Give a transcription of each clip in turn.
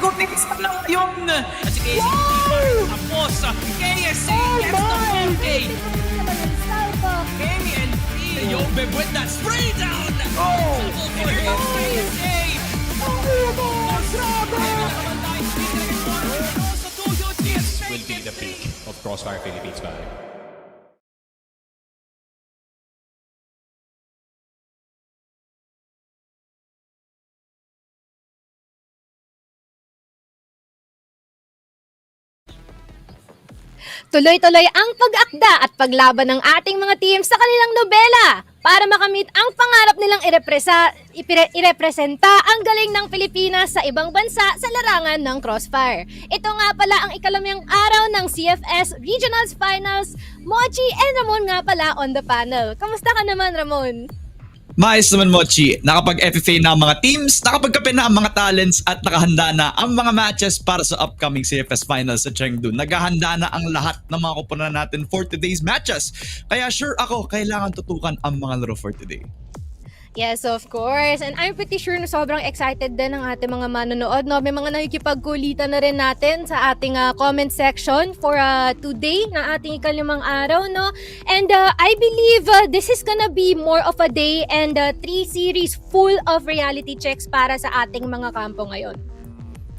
Gotinis pa lang yun. At si KSA, tapos KSA gets the 4K. KNP, yo, with that spray down. Oh, for KSA. Will be the peak of Crossfire Philippines Valley. Tuloy-tuloy ang pag-akda at paglaban ng ating mga teams sa kanilang nobela para makamit ang pangarap nilang irepresenta ang galing ng Pilipinas sa ibang bansa sa larangan ng Crossfire. Ito nga pala ang ikalimang araw ng CFS Regionals Finals. Mochi and Ramon nga pala on the panel. Kamusta ka naman, Ramon? Maayos naman, Mochi. Nakapag-FFA na ang mga teams, nakapagkape na ang mga talents at nakahanda na ang mga matches para sa upcoming CFS Finals sa Chengdu. Naghahanda na ang lahat ng mga kupunan natin for today's matches. Kaya sure ako, kailangan tutukan ang mga laro for today. Yes, of course. And I'm pretty sure na sobrang excited din ang ating mga manonood. No? May mga nakikipagkulitan na rin natin sa ating comment section for today na ating ikalimang araw. No? And I believe this is gonna be more of a day and 3 series full of reality checks para sa ating mga kampo ngayon.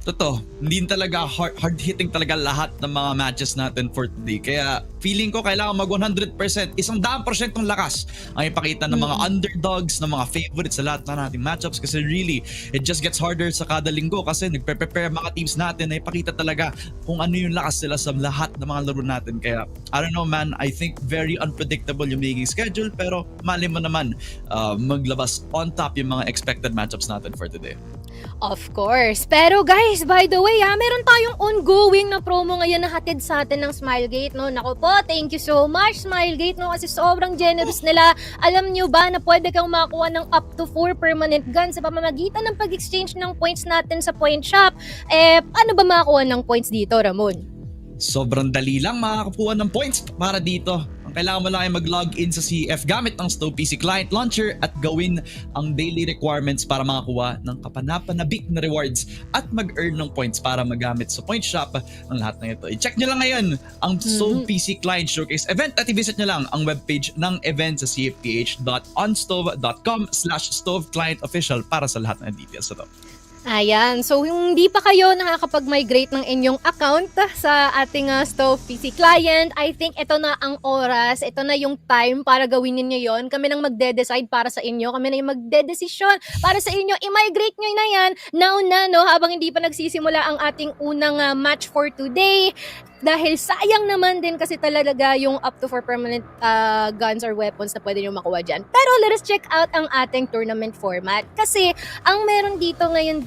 Totoo, hindi talaga hard-hitting talaga lahat ng mga matches natin for today. Kaya feeling ko kailangan mag 100%, 100% lakas ang ipakita ng mga underdogs, ng mga favorites sa lahat ng ating matchups. Kasi really, it just gets harder sa kada linggo kasi nagpe-prepare mga teams natin na ipakita talaga kung ano yung lakas sila sa lahat ng mga laro natin. Kaya I don't know man, I think very unpredictable yung magiging schedule, pero mali mo naman maglabas on top yung mga expected matchups natin for today. Of course. Pero guys, by the way, meron tayong ongoing na promo ngayon na hatid sa atin ng Smilegate, no? Naku po, thank you so much, Smilegate, no? Kasi sobrang generous nila. Alam nyo ba na pwede kang makakuha ng up to 4 permanent guns sa pamamagitan ng pag-exchange ng points natin sa point shop? Paano ba makakuha ng points dito, Ramon? Sobrang dali lang makakakuha ng points para dito. Ang kailangan mo lang ay mag-login sa CF gamit ng Stove PC Client Launcher at gawin ang daily requirements para makakuha ng kapanapanabik na rewards at mag-earn ng points para magamit sa point shop ang lahat ng ito. I-check nyo lang ngayon ang Stove PC Client Showcase event at i-visit nyo lang ang webpage ng event sa cfph.onstove.com/stoveclientofficial para sa lahat ng details ito. Ayan, so kung hindi pa kayo nakakapag-migrate ng inyong account sa ating Stove PC client, I think ito na ang oras, ito na yung time para gawin ninyo yon. Kami nang magde-decide para sa inyo, kami na yung magde-desisyon para sa inyo. I-migrate nyo na yan, now na, no, habang hindi pa nagsisimula ang ating unang match for today. Dahil sayang naman din kasi talaga yung up to 4 permanent guns or weapons na pwede nyo makuha dyan. Pero let us check out ang ating tournament format. Kasi ang meron dito ngayon,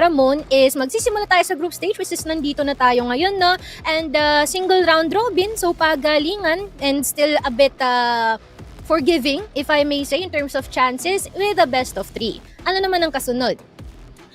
Ramon, is magsisimula tayo sa group stage, which is nandito na tayo ngayon, no? And single round robin, so pagalingan and still a bit forgiving, if I may say, in terms of chances, with a best of 3. Ano naman ang kasunod?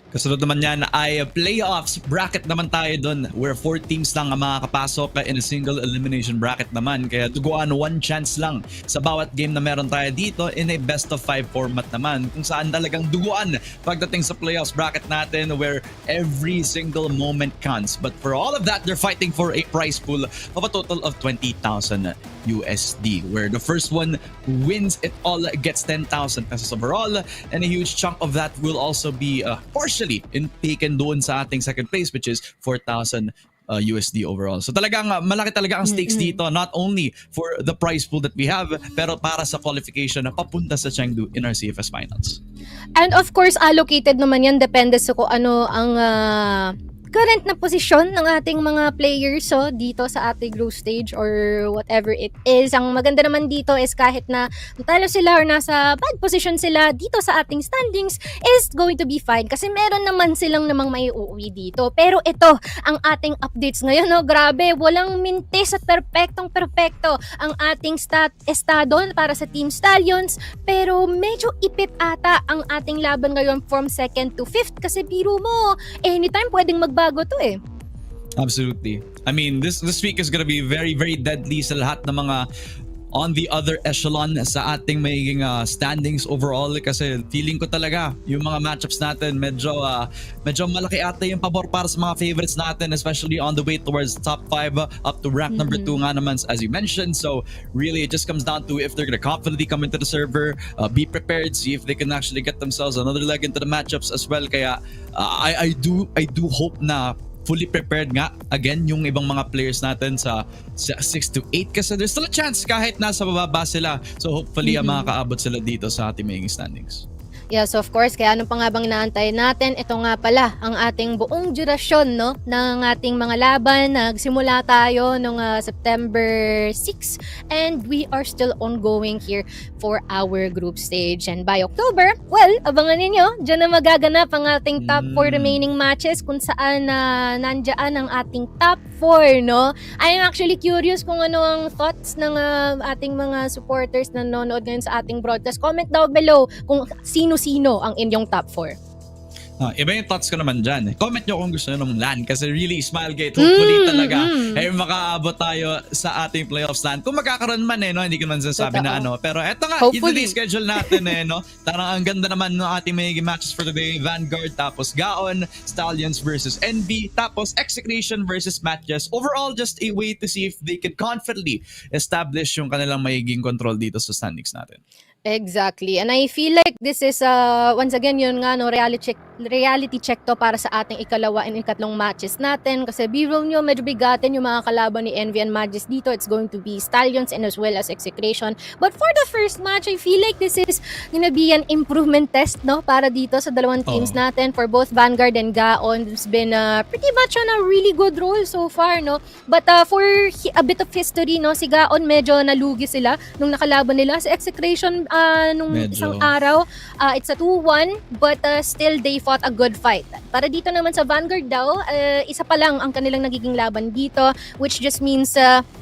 Kasunod naman yan ay playoffs bracket naman tayo dun where 4 teams lang ang makakapasok in a single elimination bracket naman. Kaya duguan 1 chance lang sa bawat game na meron tayo dito in a best of 5 format naman. Kung saan talagang duguan pagdating sa playoffs bracket natin where every single moment counts. But for all of that, they're fighting for a prize pool of a total of 20,000 USD. Where the first one wins it all gets 10,000 pesos overall. And a huge chunk of that will also be partially taken doon sa ating second place, which is 4,000 USD overall. So talagang malaki talaga ang stakes dito, not only for the prize pool that we have, pero para sa qualification na papunta sa Chengdu in our CFS Finals. And of course, allocated naman yan, depende sa kung ano ang current na posisyon ng ating mga players dito sa ating group stage or whatever it is. Ang maganda naman dito is kahit na talo sila or nasa bad position sila dito sa ating standings is going to be fine kasi meron naman silang namang maiuwi dito. Pero ito, ang ating updates ngayon, grabe, walang mintis at perpektong-perpekto ang ating estado para sa Team Stallions, pero medyo ipit ata ang ating laban ngayon from 2nd to 5th kasi biro mo, anytime pwedeng magbago to eh. Absolutely. I mean, this week is gonna be very, very deadly sa lahat ng mga on the other echelon sa ating magiging standings overall kasi feeling ko talaga yung mga matchups natin medyo malaki ata yung pabor para sa mga favorites natin, especially on the way towards top 5 up to rank number 2 nga naman as you mentioned. So really it just comes down to if they're gonna confidently come into the server, be prepared, see if they can actually get themselves another leg into the matchups as well. Kaya I do hope na fully prepared nga again yung ibang mga players natin sa 6 to 8 kasi there's still a chance kahit nasa bababa sila. So hopefully makakaabot sila dito sa ating magiging standings. Yes, of course. Kaya ano pa nga bang inaantay natin? Ito nga pala ang ating buong durasyon no, ng ating mga laban. Nagsimula tayo noong September 6 and we are still ongoing here for our group stage. And by October, well, abangan ninyo, dyan na magaganap ang ating top 4 remaining matches kung saan nandyan ang ating top 4, no? I am actually curious kung ano ang thoughts ng ating mga supporters na nanonood ngayon sa ating broadcast. Comment down below kung sino ang inyong top 4. Iba yung thoughts ko naman dyan. Comment nyo kung gusto nyo ng LAN kasi really Smilegate hopefully talaga makaabot tayo sa ating playoffs LAN. Kung magkakaroon man no, hindi ko naman sinasabi na ano. Pero eto nga, yung schedule natin no. Tarang ang ganda naman ng ating magiging matches for today. Vanguard, tapos Gaon, Stallions versus NB, tapos Execration versus MATTJESS. Overall, just a way to see if they can confidently establish yung kanilang magiging control dito sa standings natin. Exactly. And I feel like this is once again yun nga no, reality check to para sa ating ikalawa and ikatlong matches natin kasi biro nyo medyo bigatin yung mga kalaban ni Envy and MATTJESS dito. It's going to be Stallions and as well as Execration. But for the first match, I feel like this is gonna be an improvement test no para dito sa dalawang teams natin for both Vanguard and Gaon. It's been pretty much on a really good roll so far no. But for a bit of history no, si Gaon medyo nalugi sila nung nakalaban nila sa Execration nung isang araw. It's a 2-1 but still they fought a good fight. Para dito naman sa Vanguard daw, isa pa lang ang kanilang nagiging laban dito, which just means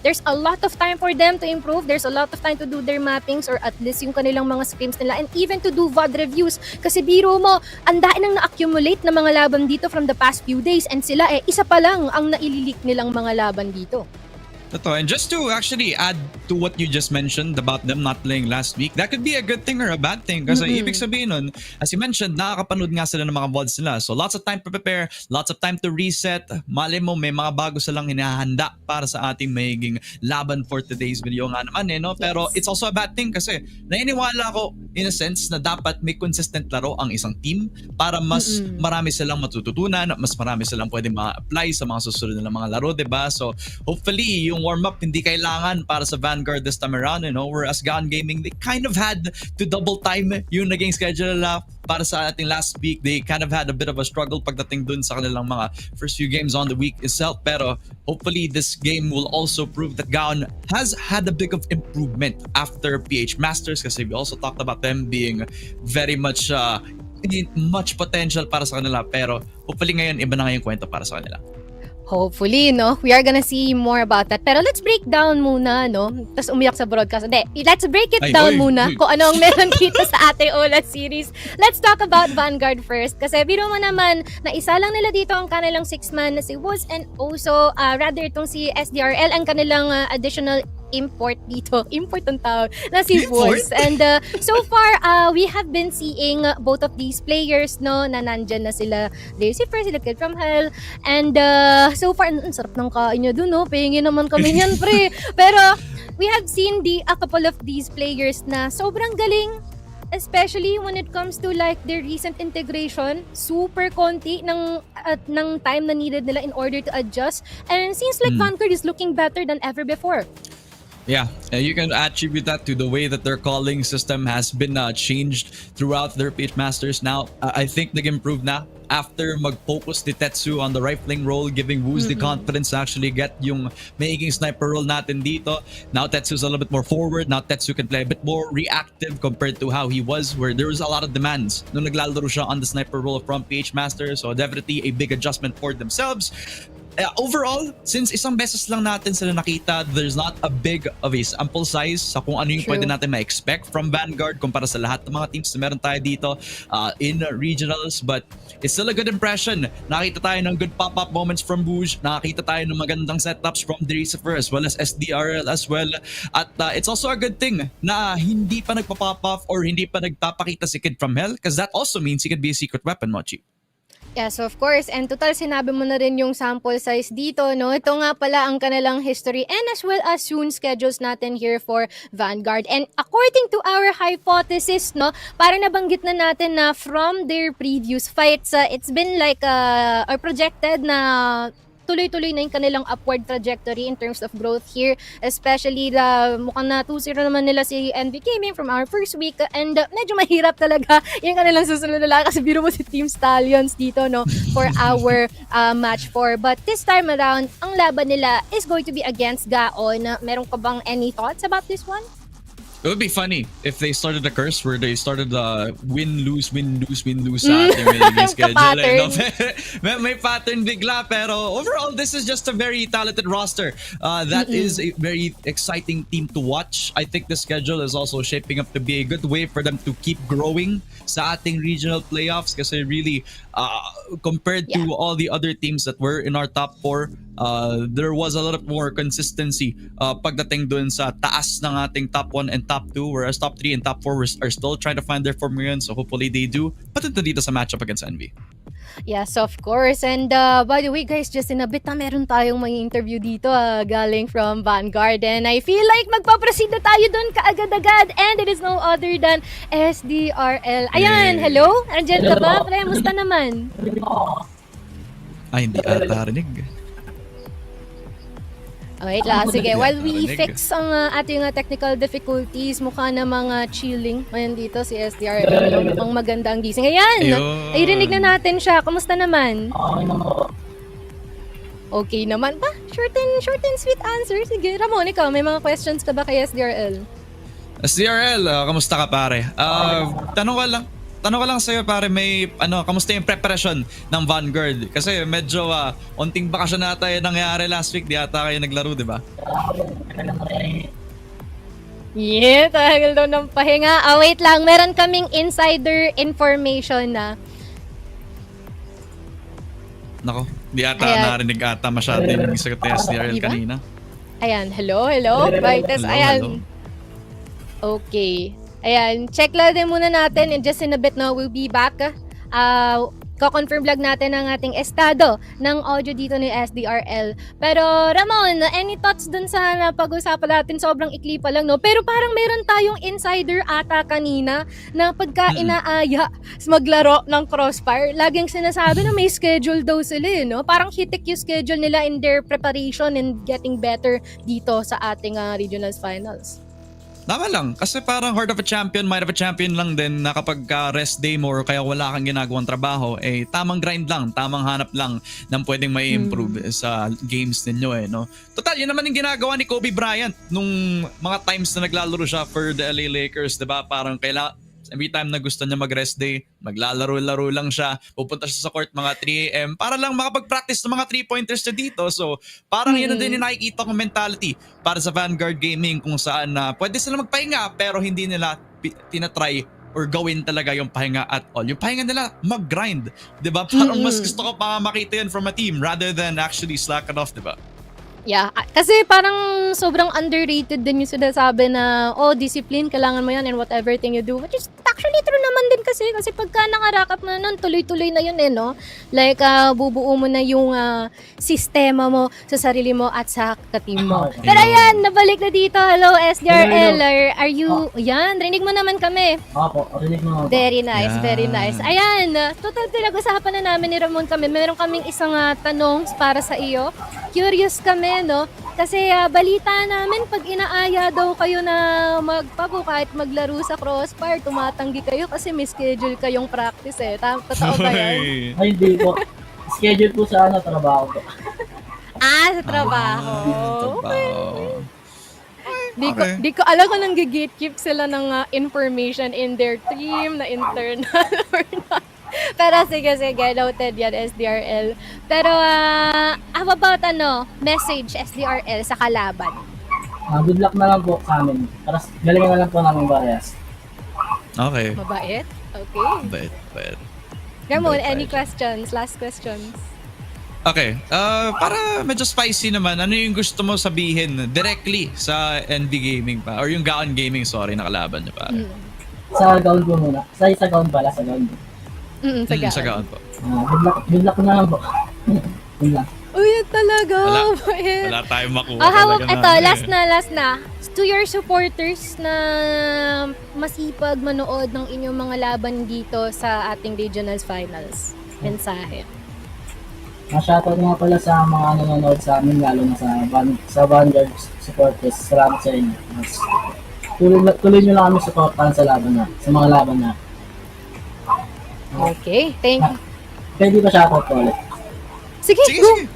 there's a lot of time for them to improve. There's a lot of time to do their mappings or at least yung kanilang mga scrims nila and even to do VOD reviews. Kasi biro mo, ang daan nang na-accumulate na mga laban dito from the past few days and sila isa pa lang ang naililik nilang mga laban dito. And just to actually add to what you just mentioned about them not playing last week, that could be a good thing or a bad thing. Kasi ibig sabihin nun, as you mentioned, nakakapanood nga sila ng mga VODs nila. So lots of time to prepare, lots of time to reset. Mali mo, may mga bago silang hinahanda para sa ating magiging laban for today's video nga naman no? Pero it's also a bad thing kasi naniniwala ako in a sense na dapat may consistent laro ang isang team para mas marami silang matututunan, mas marami silang pwede ma-apply sa mga susunod na mga laro, diba? So hopefully yung warm-up hindi kailangan para sa Vanguard this time around, whereas Gaon Gaming, they kind of had to double time yung naging schedule para sa ating last week. They kind of had a bit of a struggle pagdating dun sa kanilang mga first few games on the week itself, pero hopefully this game will also prove that Gaon has had a big of improvement after PH Masters kasi we also talked about them being very much much potential para sa kanila, pero hopefully ngayon iba na nga yung kwento para sa kanila. Hopefully, no? We are gonna see more about that. Pero let's break down muna, no? Tapos umiyak sa broadcast. Hindi, let's break it down muna kung ano ang meron dito sa ating OLED series. Let's talk about Vanguard first. Kasi biro mo naman, na isa lang nila dito ang kanilang 6-man na si EVOS and also, rather itong si SDRL ang kanilang additional import dito. Import ang tawag na si EVOS. And so far, we have been seeing both of these players, no, na nandyan na sila. Lucifer, sila Kid from Hell. And so far, ang sarap ng kain nyo dun, no? Pahingin naman kami niyan, pre. Pero, we have seen a couple of these players na sobrang galing. Especially when it comes to like their recent integration, super konti ng time na needed nila in order to adjust. And it seems like Vanguard is looking better than ever before. Yeah, you can attribute that to the way that their calling system has been changed throughout their PH Masters. Now, I think nag-improve na after mag-focus ni Tetsu on the rifling role, giving Woos the confidence to actually get yung magiging sniper role natin dito. Now Tetsu's a little bit more forward. Now Tetsu can play a bit more reactive compared to how he was, where there was a lot of demands nung naglalaro siya on the sniper role from PH Masters. So definitely a big adjustment for themselves. overall, since isang beses lang natin sila nakita, there's not a big of a sample size sa kung ano yung True. pwede natin ma-expect from Vanguard kumpara sa lahat ng mga teams na meron tayo dito in regionals. But it's still a good impression. Nakita tayo ng good pop-up moments from Bouge. Nakita tayo ng magandang setups from Lucifer as well as SDRL as well. At it's also a good thing na hindi pa nagpa-pop off or hindi pa nagpapakita si Kid from Hell, because that also means he could be a secret weapon, Mochi. Yes, of course. And total, sinabi mo na rin yung sample size dito, no? Ito nga pala ang kanilang history and as well as soon schedules natin here for Vanguard. And according to our hypothesis, no, para nabanggit na natin na from their previous fights, it's been like, or projected na tuloy-tuloy na yung kanilang upward trajectory in terms of growth here. Especially, mukhang na 2-0 naman nila si NV Gaming from our first week. And medyo mahirap talaga yung kanilang susunod na lang kasi biro mo si Team Stallions dito, no, for our match 4. But this time around, ang laban nila is going to be against Gaon. Meron ka bang any thoughts about this one? It would be funny if they started a curse where they started the win-lose sa ating winning schedule. No? May pattern bigla, pero overall, this is just a very talented roster. That is a very exciting team to watch. I think the schedule is also shaping up to be a good way for them to keep growing sa ating regional playoffs kasi really, compared to all the other teams that were in our top 4, there was a lot more consistency pagdating dun sa taas ng ating top 1 and top 2, whereas top 3 and top 4 are still trying to find their formation, so hopefully they do. Patunto dito sa matchup against Envy. Yes, of course. And by the way, guys, just in a bit na meron tayong mga interview dito galing from Vanguard. And I feel like magpaproceed na tayo dun kaagad-agad. And it is no other than SDRL. Ayan, hello? Andiyan ka ba? Pre, musta naman? Ay, hindi ata rinig. Wait lang, sige. While we fix ang ating technical difficulties, mukha na mga chilling. Ayan dito si SDRL. Ang magandang gising. Ayan! Ay, rinig na natin siya. Kamusta naman? Okay naman ba? Short and sweet answer. Sige, Ramon, ikaw, may mga questions ka ba kay SDRL? SDRL, kamusta ka pare? Tanong ko lang sa'yo pare, kamusta yung preparation ng Vanguard? Kasi medyo onting bakasyon nata yung nangyari last week, di ata kayo naglaro, di ba? Yeah, tagal daw ng pahinga. Wait lang, meron kaming insider information na. Nako, di ata narinig ata masyado yung sagot ni SDRL Diba? kanina. Ayan, hello? Right, ayan. Okay. Ayan, check lang din muna natin and just in a bit now we'll be back. Ko-confirm vlog natin ang ating estado ng audio dito ni SDRL. Pero Ramon, any thoughts dun sa napag-usapan natin? Sobrang ikli pa lang, no? Pero parang meron tayong insider ata kanina na pagka inaaya maglaro ng Crossfire, laging sinasabi na may schedule daw sila, no? Parang hitik yung schedule nila in their preparation and getting better dito sa ating regionals finals. Tama lang, kasi parang heart of a champion, mind of a champion lang din na kapag rest day mo or kaya wala kang ginagawang trabaho, tamang grind lang, tamang hanap lang ng pwedeng may improve sa games ninyo no? Total, yun naman yung ginagawa ni Kobe Bryant nung mga times na naglalaro siya for the LA Lakers, diba? Parang every time na gusto niya mag-rest day, maglalaro-laro lang siya, pupunta siya sa court mga 3 AM para lang makapag-practice ng mga 3-pointers niya dito. So, parang yun na din yung nakikita kong mentality para sa Vanguard Gaming kung saan pwede sila magpahinga pero hindi nila tinatry or gawin talaga yung pahinga at all. Yung pahinga nila, mag-grind. Diba? Parang mas gusto ko pa makita yun from a team rather than actually slack it off, diba? Yeah, kasi parang sobrang underrated din yung sinasabi na, discipline, kailangan mo yan in whatever thing you do. Which is actually true naman din kasi pagka nakarakap mo nun, tuloy-tuloy na yun no? Like, bubuo mo na yung sistema mo sa sarili mo at sa ka-team mo. Pero ayan, nabalik na dito. Hello, SDRL. Are you, yan, rinig mo naman kami. Opo, rinig mo. Very nice, very nice. Ayan, total pinag-usapan na namin ni Ramon kami. Meron kaming isang tanong para sa iyo. Curious kami, no? Kasi balita namin pag inaaya daw kayo na magpapo kahit maglaro sa Crossfire, tumatanggi kayo kasi may schedule kayong practice Totoo ba yan? Ay, hindi po. Schedule po sa trabaho po. Sa trabaho. Trabaho. Di ko alam kung nang gatekeep sila ng information in their team na internal or not. Pero sige, noted yan, SDRL. Pero how about message SDRL sa kalaban? Good luck na lang po sa amin. Para galingan na lang po namin parehas. Okay. Mabait? Okay. Bait. Ramon, Bait, any bait. questions? Last questions? Okay. Para medyo spicy naman, ano yung gusto mo sabihin directly sa NV Gaming pa? Or yung Gaon Gaming, sorry, nakalaban niyo pa. Sa Gaon po muna. Sa Gaon pala, sa Gaon. Sa Gaon po. Good luck na lang po. Yun lang. Uy, talaga. Wala. Mabait. Wala tayong makuha Hawak, talaga ito, na. last na. To your supporters na masipag manood ng inyong mga laban dito sa ating regionals finals. Mensahe. Shoutout nga pala sa mga nanonood sa amin, lalo na sa Vanguard supporters. Salamat sa inyo. Tuloy nyo lang kami supportan sa mga laban na. Okay, thank you. Pwede ba shoutout ko ulit? Sige, Sige, go! sige.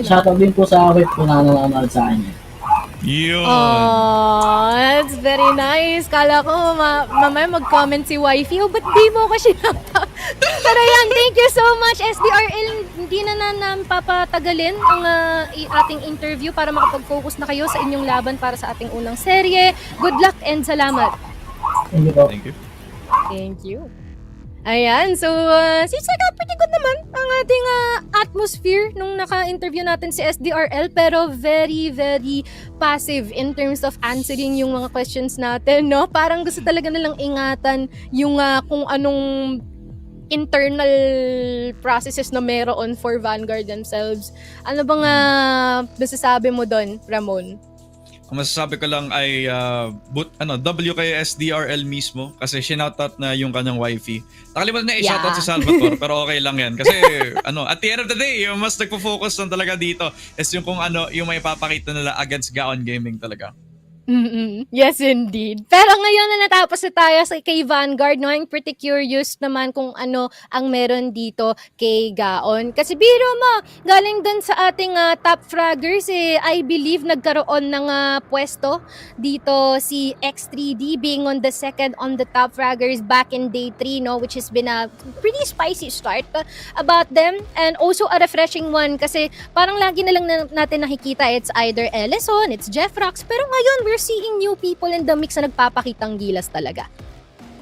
Shoutout din po sa whip ko na nanonood sa akin. Yun. Oh, that's very nice. Kala ko mamaya mag-comment si wifey, ba't di mo ko sinata? Pero yan, thank you so much SDRL. Hindi na papatagalin ang ating interview para makapag-focus na kayo sa inyong laban para sa ating unang serye. Good luck and salamat. Thank you po. Thank you. Thank you. Ayan, so seems like pretty good naman ang ating atmosphere nung naka-interview natin si SDRL, pero very, very passive in terms of answering yung mga questions natin, no? Parang gusto talaga nilang ingatan yung kung anong internal processes na meron for Vanguard themselves. Ano bang masasabi mo doon, Ramon? Ang masasabi ko lang ay W kay SDRL mismo kasi sinoutout na yung kanyang wifey. Nakalimutan na i-shoutout si Salvatore pero okay lang yan kasi at the end of the day yung mas nagpo-focus lang talaga dito is yung kung yung may papakita nila against Gaon Gaming talaga. Yes, indeed. Pero ngayon na natapos na tayo kay Vanguard, no? I'm pretty curious naman kung ano ang meron dito kay Gaon. Kasi biro mo, galing dun sa ating top fraggers, I believe nagkaroon ng pwesto dito si X3D being on the second on the top fraggers back in day 3, no? Which has been a pretty spicy start about them. And also a refreshing one kasi parang lagi na lang natin nakikita it's either Ellison, it's Jeff Rox, pero ngayon we're seeing new people in the mix na nagpapakitang gilas talaga.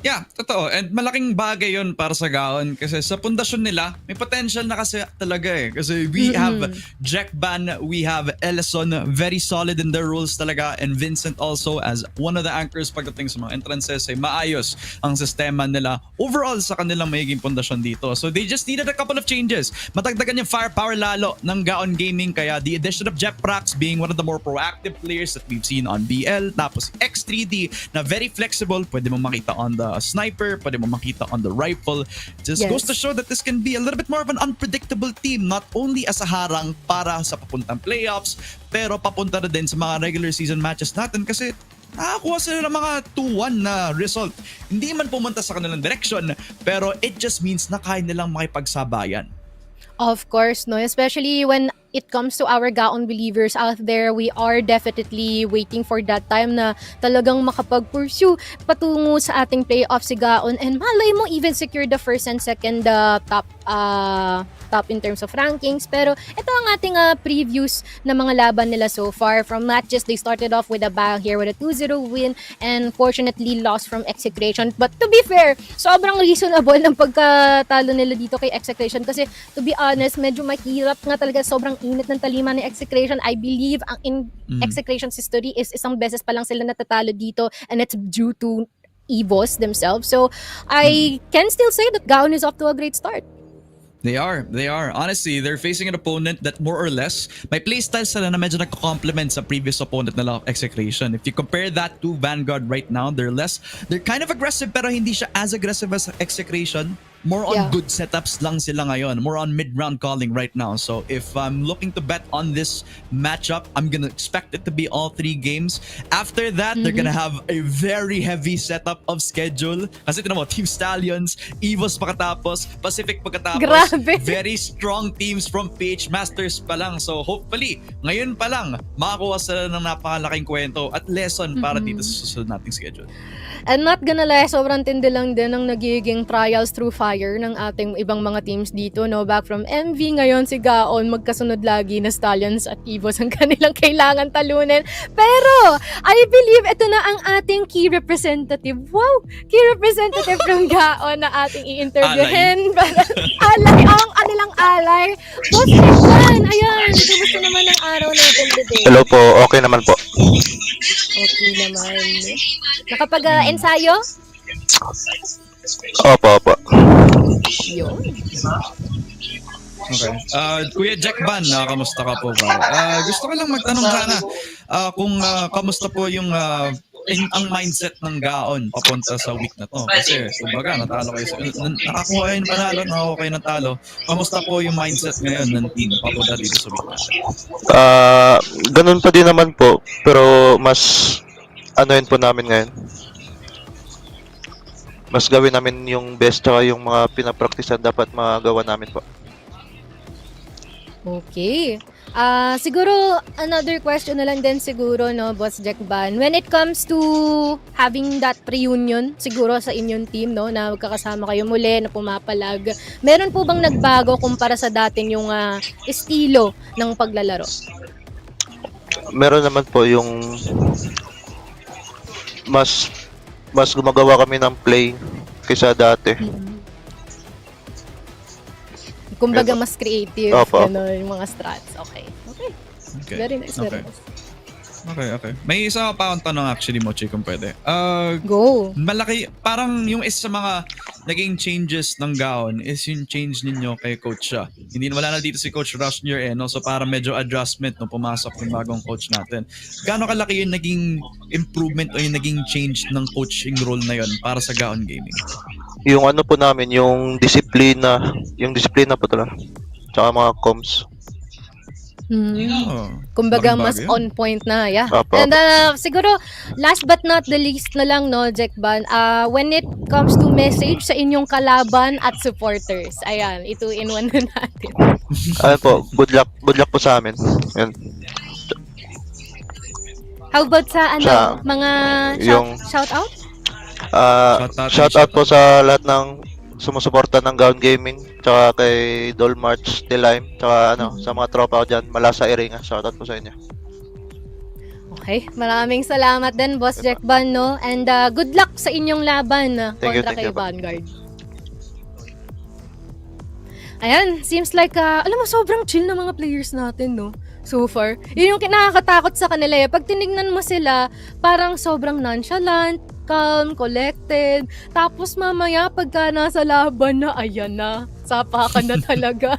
Yeah, totoo. And malaking bagay yun para sa Gaon kasi sa pundasyon nila, may potential na kasi talaga Kasi we have Jack Ban, we have Ellison, very solid in their roles talaga, and Vincent also as one of the anchors pagdating sa mga entrances, ay maayos ang sistema nila overall sa kanilang magiging pundasyon dito. So they just needed a couple of changes. Matagdagan yung firepower lalo ng Gaon Gaming, kaya the addition of Jeff Prax being one of the more proactive players that we've seen on BL, tapos X3D na very flexible, pwede mo makita on the sniper, pwede mo makita on the rifle. Just goes to show that this can be a little bit more of an unpredictable team, not only as a harang para sa papuntang playoffs, pero papunta na din sa mga regular season matches natin kasi nakakuha sila ng mga 2-1 na result. Hindi man pumunta sa kanilang direction, pero it just means na kaya nilang makipagsabayan. Of course, no? Especially when it comes to our Gaon believers out there, we are definitely waiting for that time na talagang makapag-pursue patungo sa ating playoff si Gaon, and malay mo even secure the first and second top in terms of rankings. Pero ito ang ating previews ng mga laban nila so far. From MATTJESS, they started off with a bang here with a 2-0 win and fortunately lost from Execration. But to be fair, sobrang reasonable ng pagkatalo nila dito kay Execration kasi to be honest, medyo mahirap nga talaga, sobrang init ng talima ni Execration. I believe ang in Execration's history is isang beses pa lang sila natatalo dito, and it's due to EVOS themselves. So I can still say that Gaon is off to a great start. They are. Honestly, they're facing an opponent that more or less, may playstyle sila na medyo nagko-complement sa previous opponent nila of Execration. If you compare that to Vanguard right now, they're kind of aggressive pero hindi siya as aggressive as Execration. More on good setups lang sila ngayon. More on mid-round calling right now. So if I'm looking to bet on this matchup, I'm gonna expect it to be all 3 games. After that, they're gonna have a very heavy setup of schedule. Kasi tinan mo, Team Stallions, EVOS pagkatapos, Pacific pagkatapos. Grabe. Very strong teams from PH Masters pa lang. So hopefully, ngayon pa lang, makakuha sila ng napakalaking kwento at lesson para dito sa susunod nating schedule. And not gonna lie, sobrang tindi lang din ang nagiging trials through fire fire ng ating ibang mga teams dito, no? Back from MV, ngayon si Gaon, magkasunod lagi na Stallions at EVOS ang kanilang kailangan talunin. Pero, I believe ito na ang ating key representative. Wow! Key representative from Gaon na ating i-interviewin. Alay, ang kanilang alay. Boss Jackson, ayan, kumusta naman ang araw natin today? Hello po, okay naman po. Okay naman. Nakapag-ensayo? Opo. Yun. Okay. Kuya Jack Ban, kamusta ka po ba? Gusto ko lang magtanong sana kung kamusta po yung ang mindset ng Gaon papunta sa week na to. Kasi, kumbaga, natalo kayo. Nakakuha kayo ng panalo, nakakuha kayo ng talo. Kamusta po yung mindset ngayon ng team papunta dito sa week na to? Ganun pa din naman po, pero mas yun po namin ngayon. Mas gawin namin yung best tsaka yung mga pinapraktisan dapat magawa namin po. Okay. Siguro, another question na lang din siguro, no, Boss Jack Ban. When it comes to having that reunion, siguro sa inyong team, no, na magkakasama kayo muli, na pumapalag, meron po bang nagbago kumpara sa dating yung estilo ng paglalaro? Meron naman po yung mas gumagawa kami ng play kaysa dati. Kumbaga mas creative, Opo. gano'n, yung mga strats. Okay. Very nice, very nice. Okay. May isa pa akong tanong actually, Mochi, kung pwede. Go. Malaki, parang yung isa sa mga naging changes ng Gaon is yung change ninyo kay Coach siya. Wala na dito si Coach Rushnier no? So parang medyo adjustment nung pumasok yung bagong coach natin. Gaano kalaki yung naging improvement o yung naging change ng coaching role na yon para sa Gaon Gaming? Yung po namin, yung disiplina po talaga. Tsaka mga comms. Kumbaga malaking mas bagay yun. on point na, yeah. Apo. And siguro last but not the least na lang, no, Jack Ban, when it comes to message sa inyong kalaban at supporters, ayan, ito in one na natin. Po, good luck po sa amin. Yan. How about sa mga shout out? Shout out po sa lahat ng sumusuporta ng Gaon Gaming, tsaka kay Dolmarch, Delime, tsaka sa mga tropa ko dyan, Malasa Iringa. Shout out po sa inyo. Okay, maraming salamat din, Boss Jack Ban, no? And good luck sa inyong laban kontra kay Vanguard. Ayan, seems like, alam mo, sobrang chill na mga players natin, no? So far. Yun yung kinakatakot sa kanila. Pag tinignan mo sila, parang sobrang nonchalant, calm, collected. Tapos mamaya, pagka nasa laban na, ayan na, sapakan na talaga.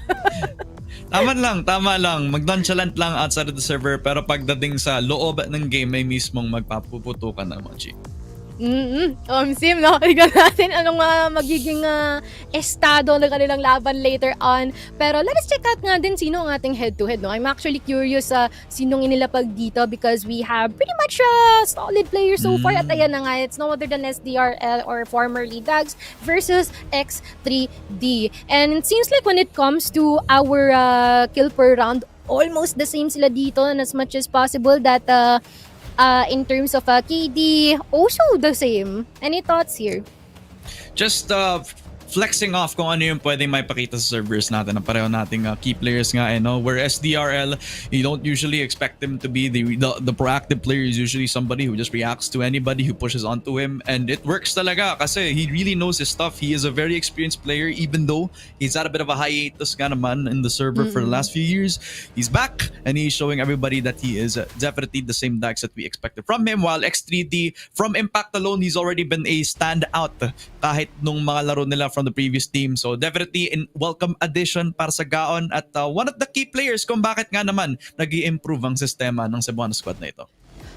Tama lang. Mag-nonchalant lang outside of the server, pero pagdating sa loob ng game, may mismong magpapuputukan na, Mochi. Sim, nakakaligan natin anong magiging estado ng kanilang laban later on. Pero let us check out nga din sino ang ating head-to-head. No? I'm actually curious sinong inilapag dito because we have pretty much solid players so far. At ayan na nga, it's no other than SDRL or formerly Dags versus X3D. And it seems like when it comes to our kill per round, almost the same sila dito, and as much as possible that in terms of KD, also the same. Any thoughts here? Just flexing off kung ano yung pwedeng maipakita sa servers natin na pareho nating key players nga no? Where SDRL, you don't usually expect them to be the proactive player. Is usually somebody who just reacts to anybody who pushes onto him, and it works talaga kasi he really knows his stuff. He is a very experienced player, even though he's had a bit of a hiatus nga naman in the server for the last few years. He's back and he's showing everybody that he is definitely the same Dax that we expected from him, while X3D, from Impact alone, he's already been a standout kahit nung mga laro nila from the previous team. So definitely in welcome addition para sa Gaon at one of the key players kung bakit nga naman nag-i-improve ang sistema ng Cebuano squad na ito.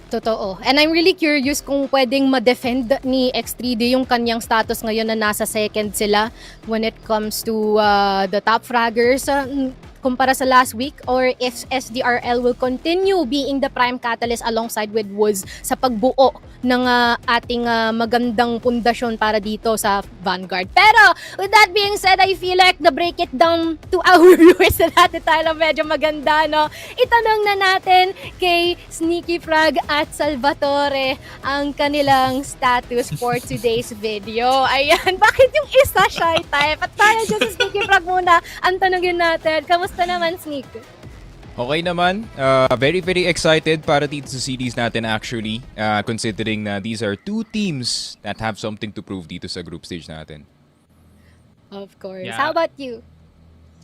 Totoo. And I'm really curious kung pwedeng ma-defend ni X3D yung kanyang status ngayon na nasa second sila when it comes to the top fraggers kumpara sa last week, or if SDRL will continue being the prime catalyst alongside with Woods sa pagbuo ng ating magandang pundasyon para dito sa Vanguard. Pero with that being said, I feel like na break it down to our viewers na natin tayo medyo maganda, no? Itanong na natin kay Sneaky Frog at Salvatore ang kanilang status for today's video. Ayan, bakit yung isa shy type? At tayo dyan sa Sneaky Frog muna ang tanongin natin. Kamusta naman, Sneak? Okay naman. Very, very excited para dito sa series natin actually. Considering na these are two teams that have something to prove dito sa group stage natin. Of course. Yeah. How about you?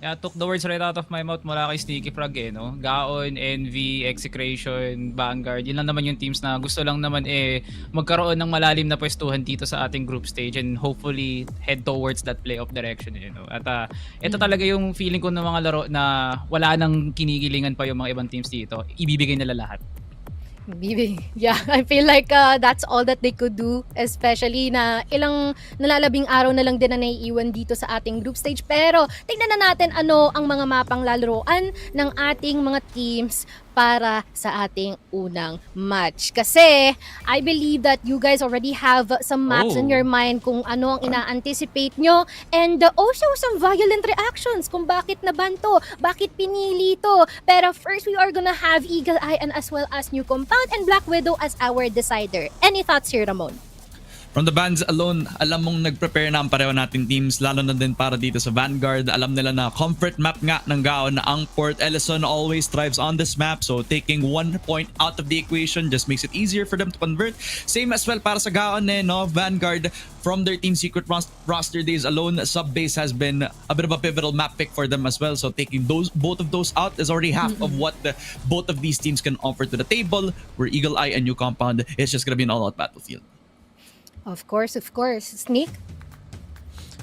Yeah, took the words right out of my mouth mula kay Sneaky Frog no? Gaon, Envy, Execration, Vanguard, yun lang naman yung teams na gusto lang naman magkaroon ng malalim na pwestuhan dito sa ating group stage and hopefully head towards that playoff direction, no? At ito talaga yung feeling ko ng mga laro na wala nang kinikilingan pa yung mga ibang teams dito. Ibibigay nila lahat. Bibi. Yeah, I feel like that's all that they could do, especially na ilang nalalabing araw na lang din na naiiwan dito sa ating group stage. Pero tingnan na natin ano ang mga mapang lalaroan ng ating mga teams para sa ating unang match. Kasi I believe that you guys already have some maps in your mind kung ano ang ina-anticipate nyo and also some violent reactions kung bakit naban to, bakit pinili to. Pero first, we are gonna have Eagle Eye and as well as New Compound and Black Widow as our decider. Any thoughts here, Ramon? From the bands alone, alam mong nag-prepare na ang pareho nating teams, lalo na din para dito sa Vanguard. Alam nila na comfort map nga ng Gaon na ang Port Ellison always thrives on this map. So taking 1 point out of the equation just makes it easier for them to convert. Same as well para sa Gaon, no? Vanguard, from their team secret roster days alone, sub-base has been a bit of a pivotal map pick for them as well. So taking both of those out is already half of what both of these teams can offer to the table, where Eagle Eye and New Compound is just gonna be an all-out battlefield. Of course, of course. Sneak?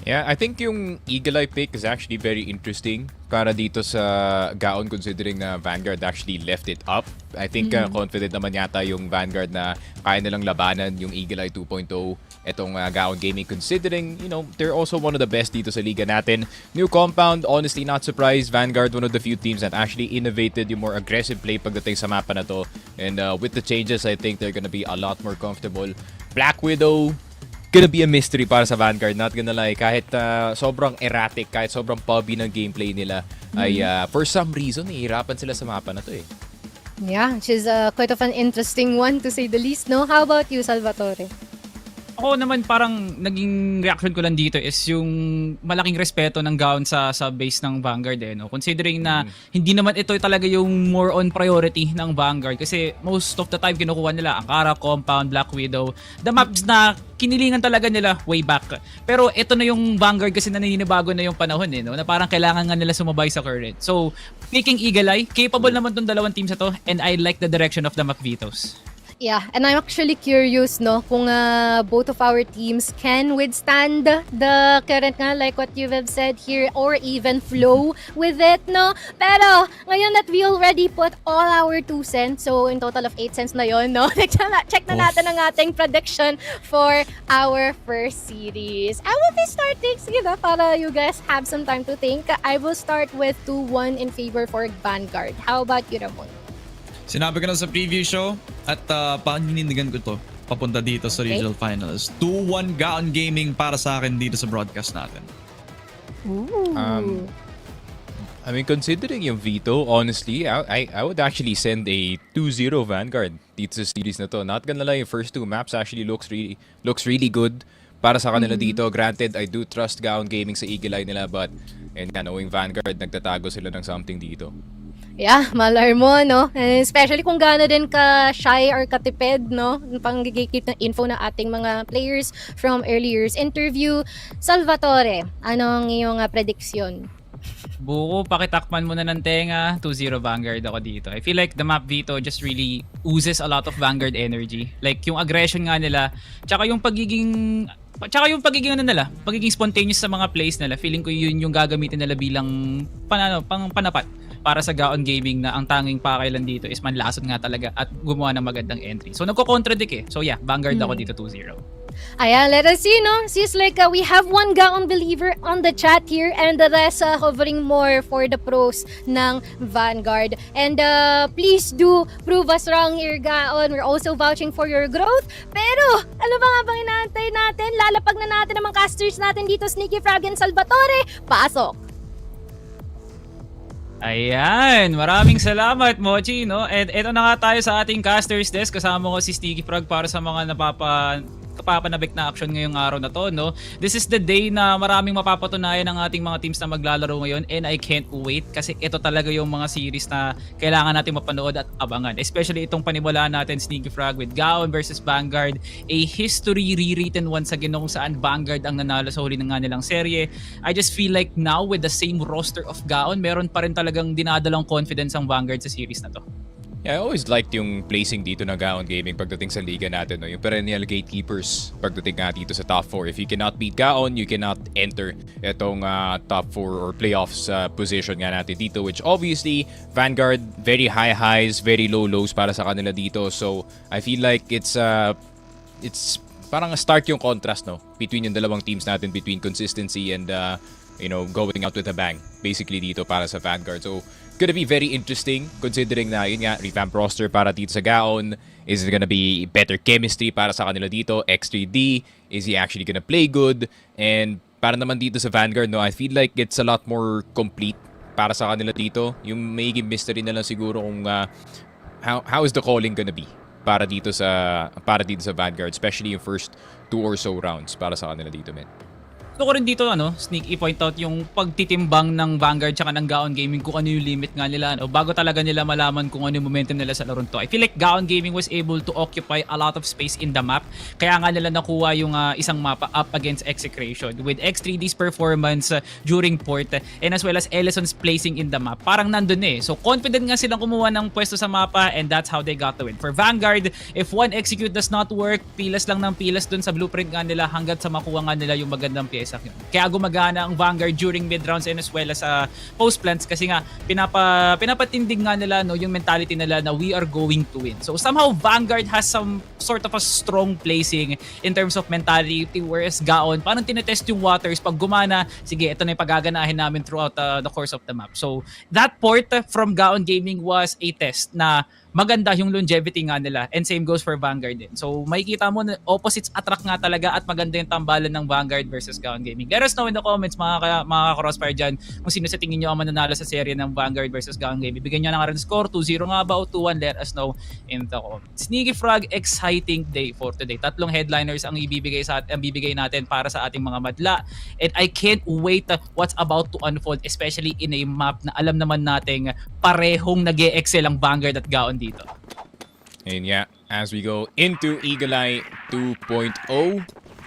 Yeah, I think yung Eagle Eye pick is actually very interesting para dito sa Gaon considering na Vanguard actually left it up. I think confident naman yata yung Vanguard na kaya nilang labanan yung Eagle Eye 2.0 etong Gaon Gaming considering, they're also one of the best dito sa liga natin. New Compound, honestly not surprised. Vanguard, one of the few teams that actually innovated yung more aggressive play pagdating sa mapa na to. And with the changes, I think they're gonna be a lot more comfortable. Black Widow, gonna be a mystery para sa Vanguard, not gonna lie. Kahit sobrang erratic, kahit sobrang pubby ng gameplay nila, ay for some reason, nahihirapan sila sa mapa na to eh. Yeah, she's quite of an interesting one to say the least, no? How about you, Salvatore? Ako naman parang naging reaction ko lang dito is yung malaking respeto ng Gaon sa base ng Vanguard no? Considering na hindi naman ito talaga yung more on priority ng Vanguard kasi most of the time kinukuha nila Akara, Compound, Black Widow, the maps na kinilingan talaga nila way back. Pero ito na yung Vanguard kasi na naninibago na yung panahon no? Na parang kailangan nga nila sumabay sa current. So, picking Eagle Eye, capable naman tong dalawang teams na to and I like the direction of the map vetoes. Yeah, and I'm actually curious, no, kung both of our teams can withstand the current nga, like what you have said here, or even flow with it, no? Pero, ngayon that we already put all our 2 cents, so in total of 8 cents na yon, no? Check na natin ang ating prediction for our first series. I will be starting, sige na, para you guys have some time to think. I will start with 2-1 in favor for Vanguard. How about you, Ramon? Sinabi ko na sa preview show at paninindigan ko to papunta dito sa regional finals. 2-1 Gaon Gaming para sa akin dito sa broadcast natin. Ooh. I mean, considering yung veto, honestly, I would actually send a 2-0 Vanguard dito sa series na to. Not gonna lie, yung first 2 maps actually looks really good para sa kanila dito. Granted, I do trust Gaon Gaming sa Eagle Eye nila, but knowing Vanguard, nagtatago sila ng something dito. Yeah, malar mo, no? And especially kung gaano din ka shy or katipid, no? Pang-gigikip ng info na ating mga players from earlier's interview. Salvatore, ano ang iyong prediction? Buko, pakitakpan mo na ng tenga, 2-0 Vanguard ako dito. I feel like the map veto just really oozes a lot of Vanguard energy. Like yung aggression nga nila, tsaka yung pagiging ano nila, pagiging spontaneous sa mga plays nila. Feeling ko yun yung gagamitin nila bilang panapat para sa Gaon Gaming na ang tanging pakailan dito is manlasot nga talaga at gumawa ng magandang entry. So nagko-contradict So yeah, Vanguard ako dito 2-0. Ayan, let us see, no? Seems like we have one Gaon believer on the chat here and the rest hovering more for the pros ng Vanguard. And please do prove us wrong here, Gaon. We're also vouching for your growth. Pero, ano ba nga bang inaantay natin? Lalapag na natin ang mga casters natin dito, Sneaky Frog and Salvatore. Pasok! Ayan, maraming salamat, Mochi, no? And eto na nga tayo sa ating casters desk. Kasama ko si Sneaky Frog para sa mga kapapanabik na action ngayong araw na to, no? This is the day na maraming mapapatunayan ng ating mga teams na maglalaro ngayon, and I can't wait kasi ito talaga yung mga series na kailangan natin mapanood at abangan. Especially itong paniwalaan natin, Sneaky Frog, with Gaon versus Vanguard, a history rewritten once again kung saan Vanguard ang nanalo sa huli ng nga nilang serye. I just feel like now with the same roster of Gaon, meron pa rin talagang dinadalang confidence ang Vanguard sa series na to. Yeah, I always liked yung placing dito ng Gaon Gaming pagdating sa liga natin, no? Yung perennial gatekeepers pagdating nga dito sa top 4. If you cannot beat Gaon, you cannot enter itong top 4 or playoffs position nga natin dito, which obviously Vanguard, very high highs, very low lows para sa kanila dito. So I feel like it's parang a stark yung contrast, no, between yung dalawang teams natin, between consistency and going out with a bang basically dito para sa Vanguard. So gonna be very interesting considering na yun nga, revamp roster para dito sa Gaon. Is it gonna be better chemistry para sa kanila dito? X3D, is he actually gonna play good? And para naman dito sa Vanguard, no, I feel like it's a lot more complete para sa kanila dito. Yung magiging mystery na lang siguro kung how is the calling gonna be para dito sa Vanguard, especially yung first 2 or so rounds para sa kanila dito, men. Gusto ko rin dito, Sneak, i-point out yung pagtitimbang ng Vanguard tsaka ng Gaon Gaming kung ano yung limit nga nila, bago talaga nila malaman kung ano yung momentum nila sa laro to. I feel like Gaon Gaming was able to occupy a lot of space in the map, kaya nga nila nakuha yung isang mapa up against Execration with X3D's performance during port and as well as Ellison's placing in the map. Parang nandun eh. So confident nga silang kumuha ng pwesto sa mapa, and that's how they got the win. For Vanguard, if one execute does not work, pilas lang ng pilas dun sa blueprint nga nila hanggat sa makuha nga nila yung magandang pyesa. Kaya gumagana ang Vanguard during mid-rounds and as well as post-plants kasi nga pinapatindig nga nila yung mentality nila na we are going to win. So somehow Vanguard has some sort of a strong placing in terms of mentality, whereas Gaon parang tinetest yung waters. Pag gumana, sige, ito na yung pagaganahin namin throughout the course of the map. So that port from Gaon Gaming was a test na maganda yung longevity nga nila, and same goes for Vanguard din. So makikita mo na opposites attract nga talaga at maganda yung tambalan ng Vanguard versus Gaon Gaming. Let us know in the comments mga Crossfire dyan kung sino sa tingin nyo ang mananalo sa serye ng Vanguard versus Gaon Gaming. Bigyan nyo na nga rin score, 2-0 nga ba o 2-1, let us know in the comments. Sneaky Frog, exciting day for today. 3 headliners ang ibibigay natin para sa ating mga madla, and I can't wait what's about to unfold, especially in a map na alam naman nating parehong nag-e-excel ang Vanguard at Gaon dito. And yeah, as we go into Eagle Eye 2.0,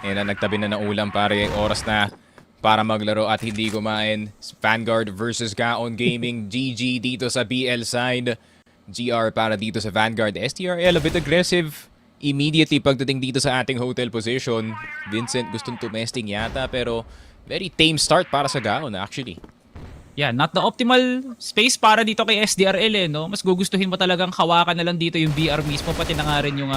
and nagtabi na ng ulam pare, oras na para maglaro at hindi kumain. Vanguard versus Gaon Gaming. GG dito sa BL side. GR para dito sa Vanguard. STRL a bit aggressive immediately pagdating dito sa ating hotel position. Vincent gustong tumesting yata, pero very tame start para sa Gaon actually. Yeah, not the optimal space para dito kay SDRL Mas gugustuhin mo talagang hawakan na lang dito yung VR mismo, pati na nga rin yung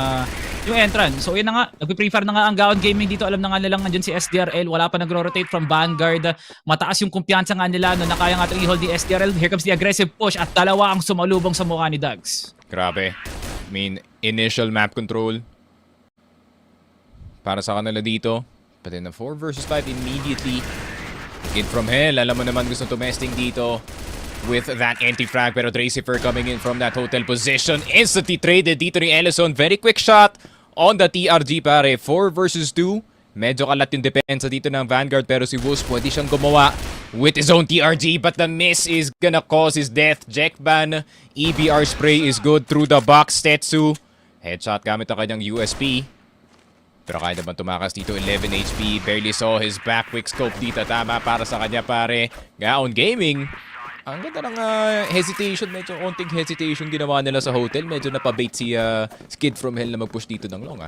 entrance. So yun na nga, nagpe-prefer na nga ang Gaon Gaming dito. Alam na nga nilang andyan si SDRL, wala pa nagro-rotate from Vanguard. Mataas yung kumpiyansa nga nila na kaya nga i-hold ni SDRL. Here comes the aggressive push at dalawa ang sumalubong sa mukha ni Dags. Grabe. I mean, initial map control para sa kanila dito. But then the 4 versus 5 immediately. Kid from Hell, alam mo naman gusto tumesting dito with that anti-frag, pero Dracifer coming in from that hotel position. Instantly traded dito ni Ellison. Very quick shot on the TRG pare. 4 versus 2. Medyo kalat yung depensa dito ng Vanguard, pero si Wolves pwede siyang gumawa with his own TRG, but the miss is gonna cause his death. Jackban, EBR spray is good through the box. Tetsu, headshot gamit ang kanyang USP. Pero kaya naman tumakas dito, 11 HP. Barely saw his back quick scope dito. Tama para sa kanya pare. Gaon Gaming. Ang ganda ng hesitation. Medyo onting hesitation ginawa nila sa hotel. Medyo napabait si Skid from Hell na mag-push dito ng long.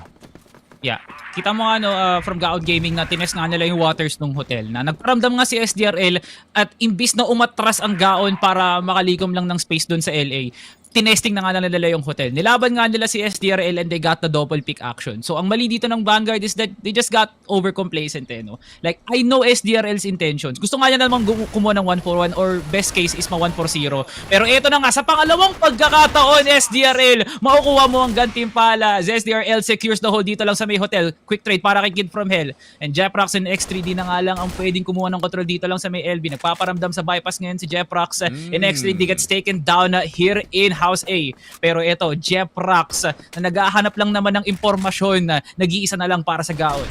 Yeah. Kita mo nga from Gaon Gaming na tinest nga nila yung waters ng hotel na nagparamdam nga si SDRL at imbis na umatras ang Gaon para makalikom lang ng space doon sa LA, tinesting na nga nila yung hotel. Nilaban nga nila si SDRL and they got the double pick action. So ang mali dito ng Vanguard is that they just got over complacent no? Like I know SDRL's intentions. Gusto nga niya namang kumuha ng 1-4-1 or best case is ma 1-4-0. Pero ito na nga sa pangalawang pagkakataon SDRL, makukuha mo ang gantimpala. SDRL secures the hold dito lang sa may hotel. Quick trade para kay Kid from Hell. And Jeprox and X3D na nga lang ang pwedeng kumuha ng control dito lang sa may LB. Nagpaparamdam sa bypass ngayon si Jeprox and X3D gets taken down here in House A. Pero ito, Jeprox na naghahanap lang naman ng impormasyon na nag-iisa na lang para sa Gaon.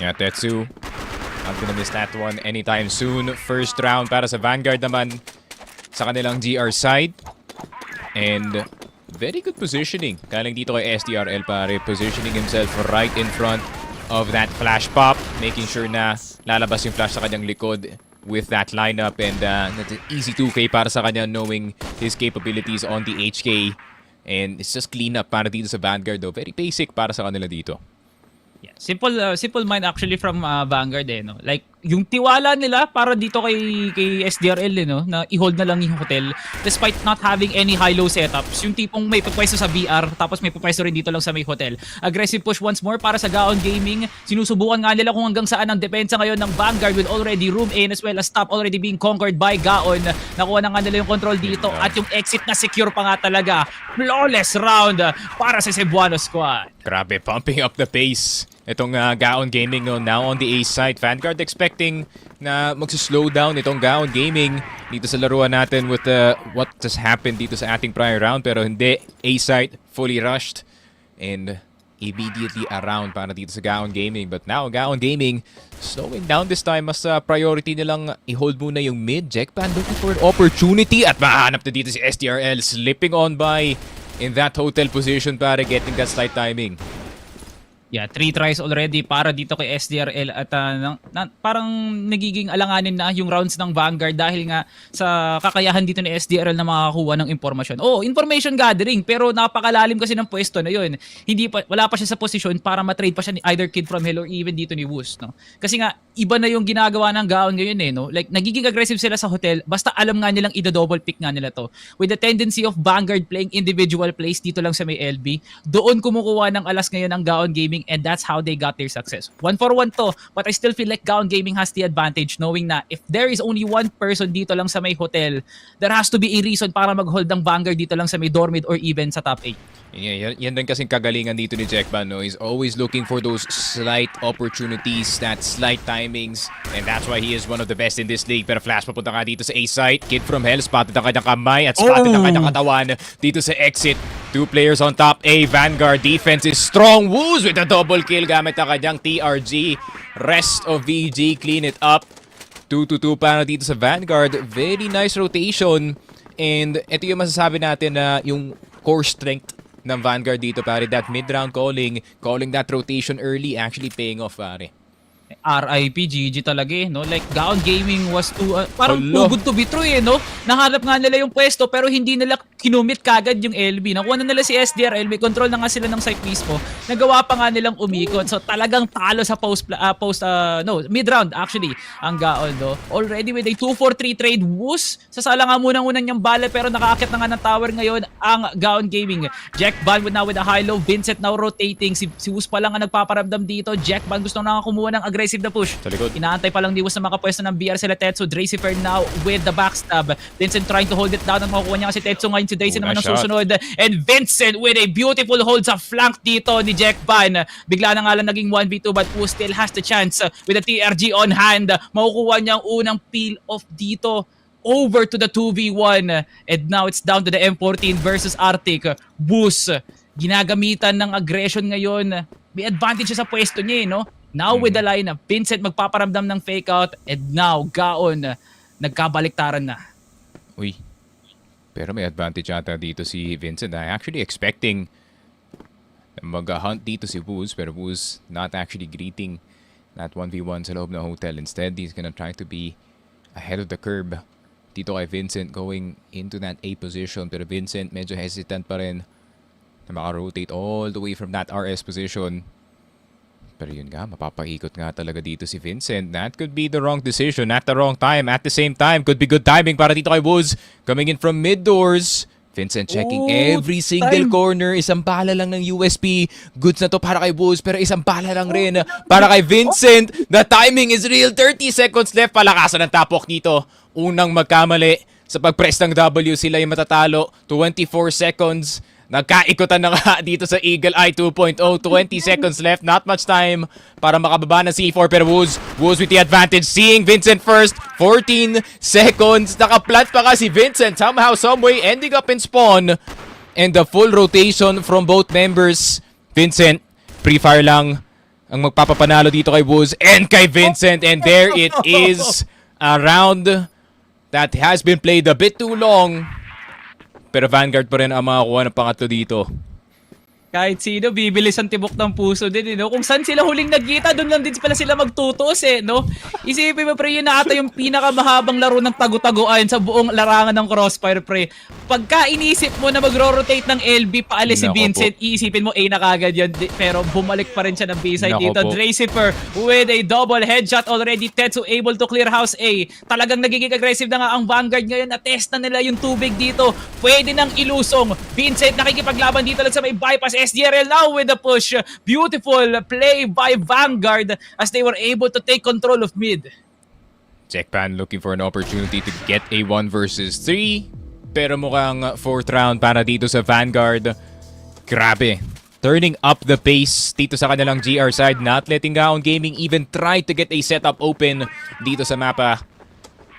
Yeah, Tetsu. Not gonna miss that one anytime soon. First round para sa Vanguard naman sa kanilang GR side. And very good positioning. Galing dito kay SDRL pare. Positioning himself right in front of that flash pop. Making sure na lalabas yung flash sa kanyang likod with that lineup, and that's an easy 2K para sa kanya knowing his capabilities on the HK, and it's just clean up para dito sa Vanguard though. Very basic para sa kanila dito. Yeah, simple mind actually from Vanguard no. Like yung tiwala nila para dito kay SDRL no, na i-hold na lang yung hotel despite not having any high-low setups. Yung tipong may pupwesto sa VR tapos may pupwesto rin dito lang sa may hotel. Aggressive push once more para sa Gaon Gaming. Sinusubukan nga nila kung hanggang saan ang depensa ngayon ng Vanguard with already room in as well as top already being conquered by Gaon. Nakuha na nga nila yung control dito at yung exit na secure pa nga talaga. Flawless round para sa Cebuano squad. Grabe, pumping up the pace. Itong Gaon Gaming no, now on the A side. Vanguard expecting na magsuslow down itong Gaon Gaming dito sa laruan natin with what just happened dito sa ating prior round. Pero hindi, A side fully rushed and immediately around para dito sa Gaon Gaming. But now, Gaon Gaming slowing down this time. Mas priority nilang i-hold muna yung mid. Jackpan looking for an opportunity at mahanap na dito si SDRL slipping on by in that hotel position para getting that slight timing. Yeah, 3 tries already para dito kay SDRL at parang nagiging alanganin na yung rounds ng Vanguard dahil nga sa kakayahan dito ni SDRL na makakuha ng impormasyon. Oh, information gathering pero napakalalim kasi ng pwesto na yun. Wala pa siya sa posisyon para matrade pa siya ni either Kid from Hell or even dito ni Woos, no? Kasi nga iba na yung ginagawa ng Gaon ngayon no? Like nagiging aggressive sila sa hotel basta alam nga nilang i-double pick nga nila to. With the tendency of Vanguard playing individual plays dito lang sa may LB, doon kumukuha ng alas ngayon ng Gaon Gaming, and that's how they got their success. 1-4-1 to, but I still feel like Gaon Gaming has the advantage knowing na if there is only one person dito lang sa may hotel, there has to be a reason para mag-hold ng Vanguard dito lang sa may dormid or even sa top 8. Yeah, yan din kasing kagalingan dito ni Jackban, no? He's always looking for those slight opportunities, that slight timings, and that's why he is one of the best in this league. Pero flash papunta nga dito sa A-site. Kid from Hell, spotted ang kanyang kamay at spotted ang kanyang katawan dito sa exit. 2 players on top A. Vanguard defense is strong. Woos with a double kill gamit ang kanyang TRG. Rest of VG clean it up. 2-2 para dito sa Vanguard. Very nice rotation. And ito yung masasabi natin na yung core strength ng Vanguard dito pare. That mid-round calling that rotation early actually paying off pare. RIP, GG talaga no? Like, Gaon Gaming was parang too good to be true no? Nahanap nga nila yung pwesto pero hindi nila kinumit kagad yung LB. Nakuha na nila si SDRL, may control na nga sila ng site mismo. Nagawa pa nga nilang umikot. So, talagang talo sa mid-round actually, ang Gaon, no? Already with a 2-4-3 trade, Woos, sasala nga munang-unang niyang bala pero nakakit na nga ng tower ngayon ang Gaon Gaming. Jack Ban now with a high-low, Vincent now rotating. Si Woos pa lang ang nagpaparamdam dito. Jack Ban gusto na kumuha ng aggressive na push. Inaantay pa lang ni Woos na makapwesto ng BR sila Tetsu. Dracifer now with the backstab. Vincent trying to hold it down at makukuha niya kasi Tetsu ngayon. Si Dracy naman ang susunod. And Vincent with a beautiful hold sa flank dito ni Jack Ban. Bigla na nga lang naging 1v2 but Woos still has the chance with the TRG on hand. Makukuha niya ang unang peel off dito. Over to the 2v1. And now it's down to the M14 versus Arctic. Woos, ginagamitan ng aggression ngayon. May advantage siya sa pwesto niya no? Now with the lineup, Vincent magpaparamdam ng fake out and now Gaon nagkabaliktaran na. Uy. Pero may advantage ata dito si Vincent. I'm actually expecting mag-hunt dito si Woos pero Woos not actually greeting that 1v1 sa loob ng hotel. Instead, he's gonna try to be ahead of the curve dito kay Vincent going into that A position. Pero Vincent medyo hesitant pa rin na maka-rotate all the way from that RS position. Pero yun nga, mapapaikot nga talaga dito si Vincent. That could be the wrong decision at the wrong time. At the same time, could be good timing para dito kay Woods. Coming in from mid doors. Vincent checking every single corner. Isang bala lang ng USP. Goods na to para kay Woods, pero isang bala lang rin para kay Vincent. The timing is real. 30 seconds left. Palakasan ng tapok dito. Unang magkamali sa pag-press ng W, sila yung matatalo. 24 seconds. Nagkaikutan na nga dito sa Eagle Eye 2.0. 20 seconds left. Not much time para makababa ng C4. Pero Woods with the advantage. Seeing Vincent first. 14 seconds. Nakaplant pa nga si Vincent. Somehow, someway, ending up in spawn. And the full rotation from both members. Vincent, pre-fire lang ang magpapapanalo dito kay Woods and kay Vincent. And there it is. A round that has been played a bit too long. Pero Vanguard pa rin ang makakuha ng pangatlo dito. Kahit sino, bibilis ang tibok ng puso din, no? Kung saan sila huling nagkita, doon lang din pala sila magtutuos, no? Isipin mo, pre, yun na ata yung pinakamahabang laro ng tagu-taguan sa buong larangan ng Crossfire, pre. Pagka inisip mo na magro-rotate ng LB, paalis si Vincent, iisipin mo, na kagad yun. Pero bumalik pa rin siya ng B-side dito. Dracifer with a double headshot already. Tetsu able to clear house A. Talagang nagiging aggressive na nga ang Vanguard ngayon. Na-test na nila yung tubig dito. Pwede nang ilusong. Vincent nakikipaglaban dito lang sa may bypass. SDRL now with the push. Beautiful play by Vanguard as they were able to take control of mid. Jackpan looking for an opportunity to get a 1 versus 3. Pero mukhang 4th round para dito sa Vanguard. Grabe. Turning up the pace dito sa kanilang GR side. Not letting Gaon Gaming even try to get a setup open dito sa mapa.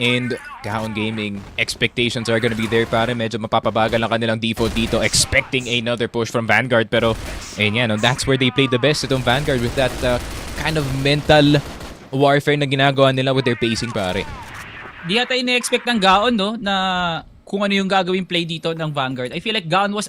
And Gaon Gaming, expectations are gonna be there pare. Medyo mapapabagal ang kanilang default dito. Expecting another push from Vanguard. Pero, ayun yan, that's where they played the best itong Vanguard with that kind of mental warfare na ginagawa nila with their pacing pare. Di yata ina-expect ng Gaon, no, na kung ano yung gagawing play dito ng Vanguard. I feel like Gaon was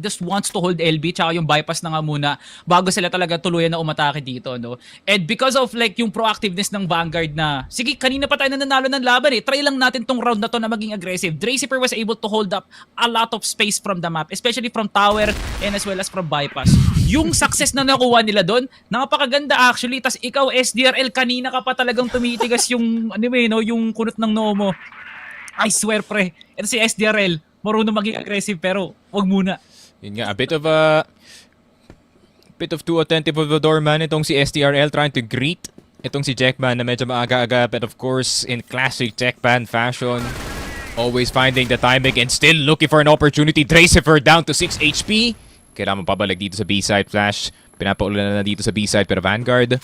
just wants to hold LB tsaka yung bypass na nga muna bago sila talaga tuluyan na umatake dito, no? And because of like yung proactiveness ng Vanguard na, sige, kanina pa tayo nanalo ng laban try lang natin tong round na to na maging aggressive. Dracifer was able to hold up a lot of space from the map, especially from tower and as well as from bypass. Yung success na nakuha nila doon, napakaganda actually. Tas ikaw SDRL, kanina ka pa talagang tumitigas yung no, yung kunot ng noo mo. I swear, pre. Ito si SDRL, marunong maging aggressive pero wag muna. Yun nga, a bit of too attentive of the doorman itong si SDRL trying to greet itong si Jackman na medyo maaga-aga. But of course, in classic Jackman fashion, always finding the timing and still looking for an opportunity. Dracifer down to 6 HP. Kailangan pabalik dito sa B-side. Flash, pinapaulan na dito sa B-side. Pero Vanguard,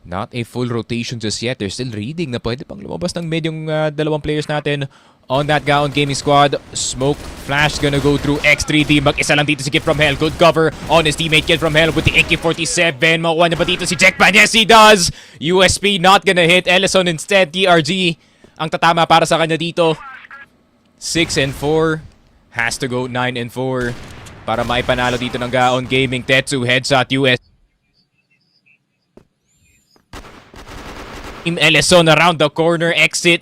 not a full rotation just yet. They're still reading na pwede pang lumabas ng mid yung dalawang players natin on that Gaon Gaming squad. Smoke, Flash gonna go through X3D. Mag-isa lang dito si Kid from Hell. Good cover on his teammate Kid from Hell with the AK-47. Makuha niya ba dito si Jackpan? Yes, he does! USP not gonna hit. Ellison instead. TRG ang tatama para sa kanya dito. 6-4. Has to go 9-4 para maipanalo dito ng Gaon Gaming. Tetsu, headshot, US. Ellison around the corner, exit.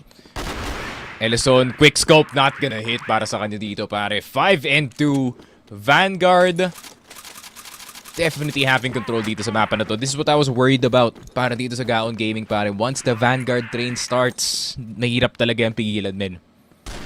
Ellison, quick scope, not gonna hit para sa kanya dito pare. 5-2. Vanguard definitely having control dito sa mapa na to. This is what I was worried about para dito sa Gaon Gaming pare. Once the Vanguard train starts, nahirap talaga ang pigilan, men.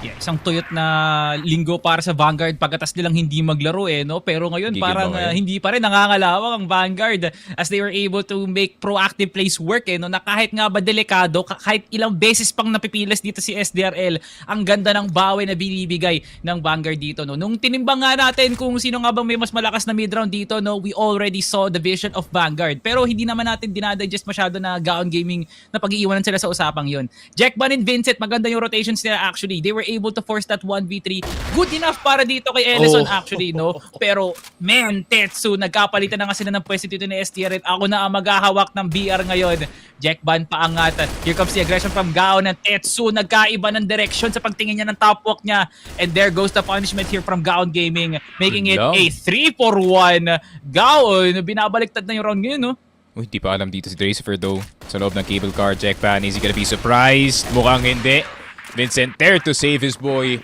Yeah, isang tuyot na linggo para sa Vanguard pagkatas nilang hindi maglaro no? Pero ngayon parang hindi pa rin nangangalawang ang Vanguard as they were able to make proactive plays work no? Na kahit nga ba delikado, kahit ilang beses pang napipilas dito si SDRL, ang ganda ng bawi na binibigay ng Vanguard dito no? Nung tinimbang nga natin kung sino nga bang may mas malakas na mid-round dito no? We already saw the vision of Vanguard, pero hindi naman natin dinadigest masyado na Gaon Gaming na pag-iiwanan sila sa usapang yun. Jackban and Vincent, maganda yung rotations nila actually. They were able to force that 1v3. Good enough para dito kay Ellison actually, no? Pero, man, Tetsu, nagkapalitan na nga sila ng pwesto dito ni STR. Ako na ang maghahawak ng BR ngayon. Jackban paangat. Here comes the aggression from Gaon and Tetsu. Nagkaiba ng direction sa pagtingin niya ng top walk niya. And there goes the punishment here from Gaon Gaming, making it a 3-for-1. Gaon, binabaliktad na yung round ngayon, no? Uy, di pa alam dito si Dracifer though. Sa loob ng cable car, Jackpan, is he gonna be surprised? Mukhang hindi. Vincent there to save his boy.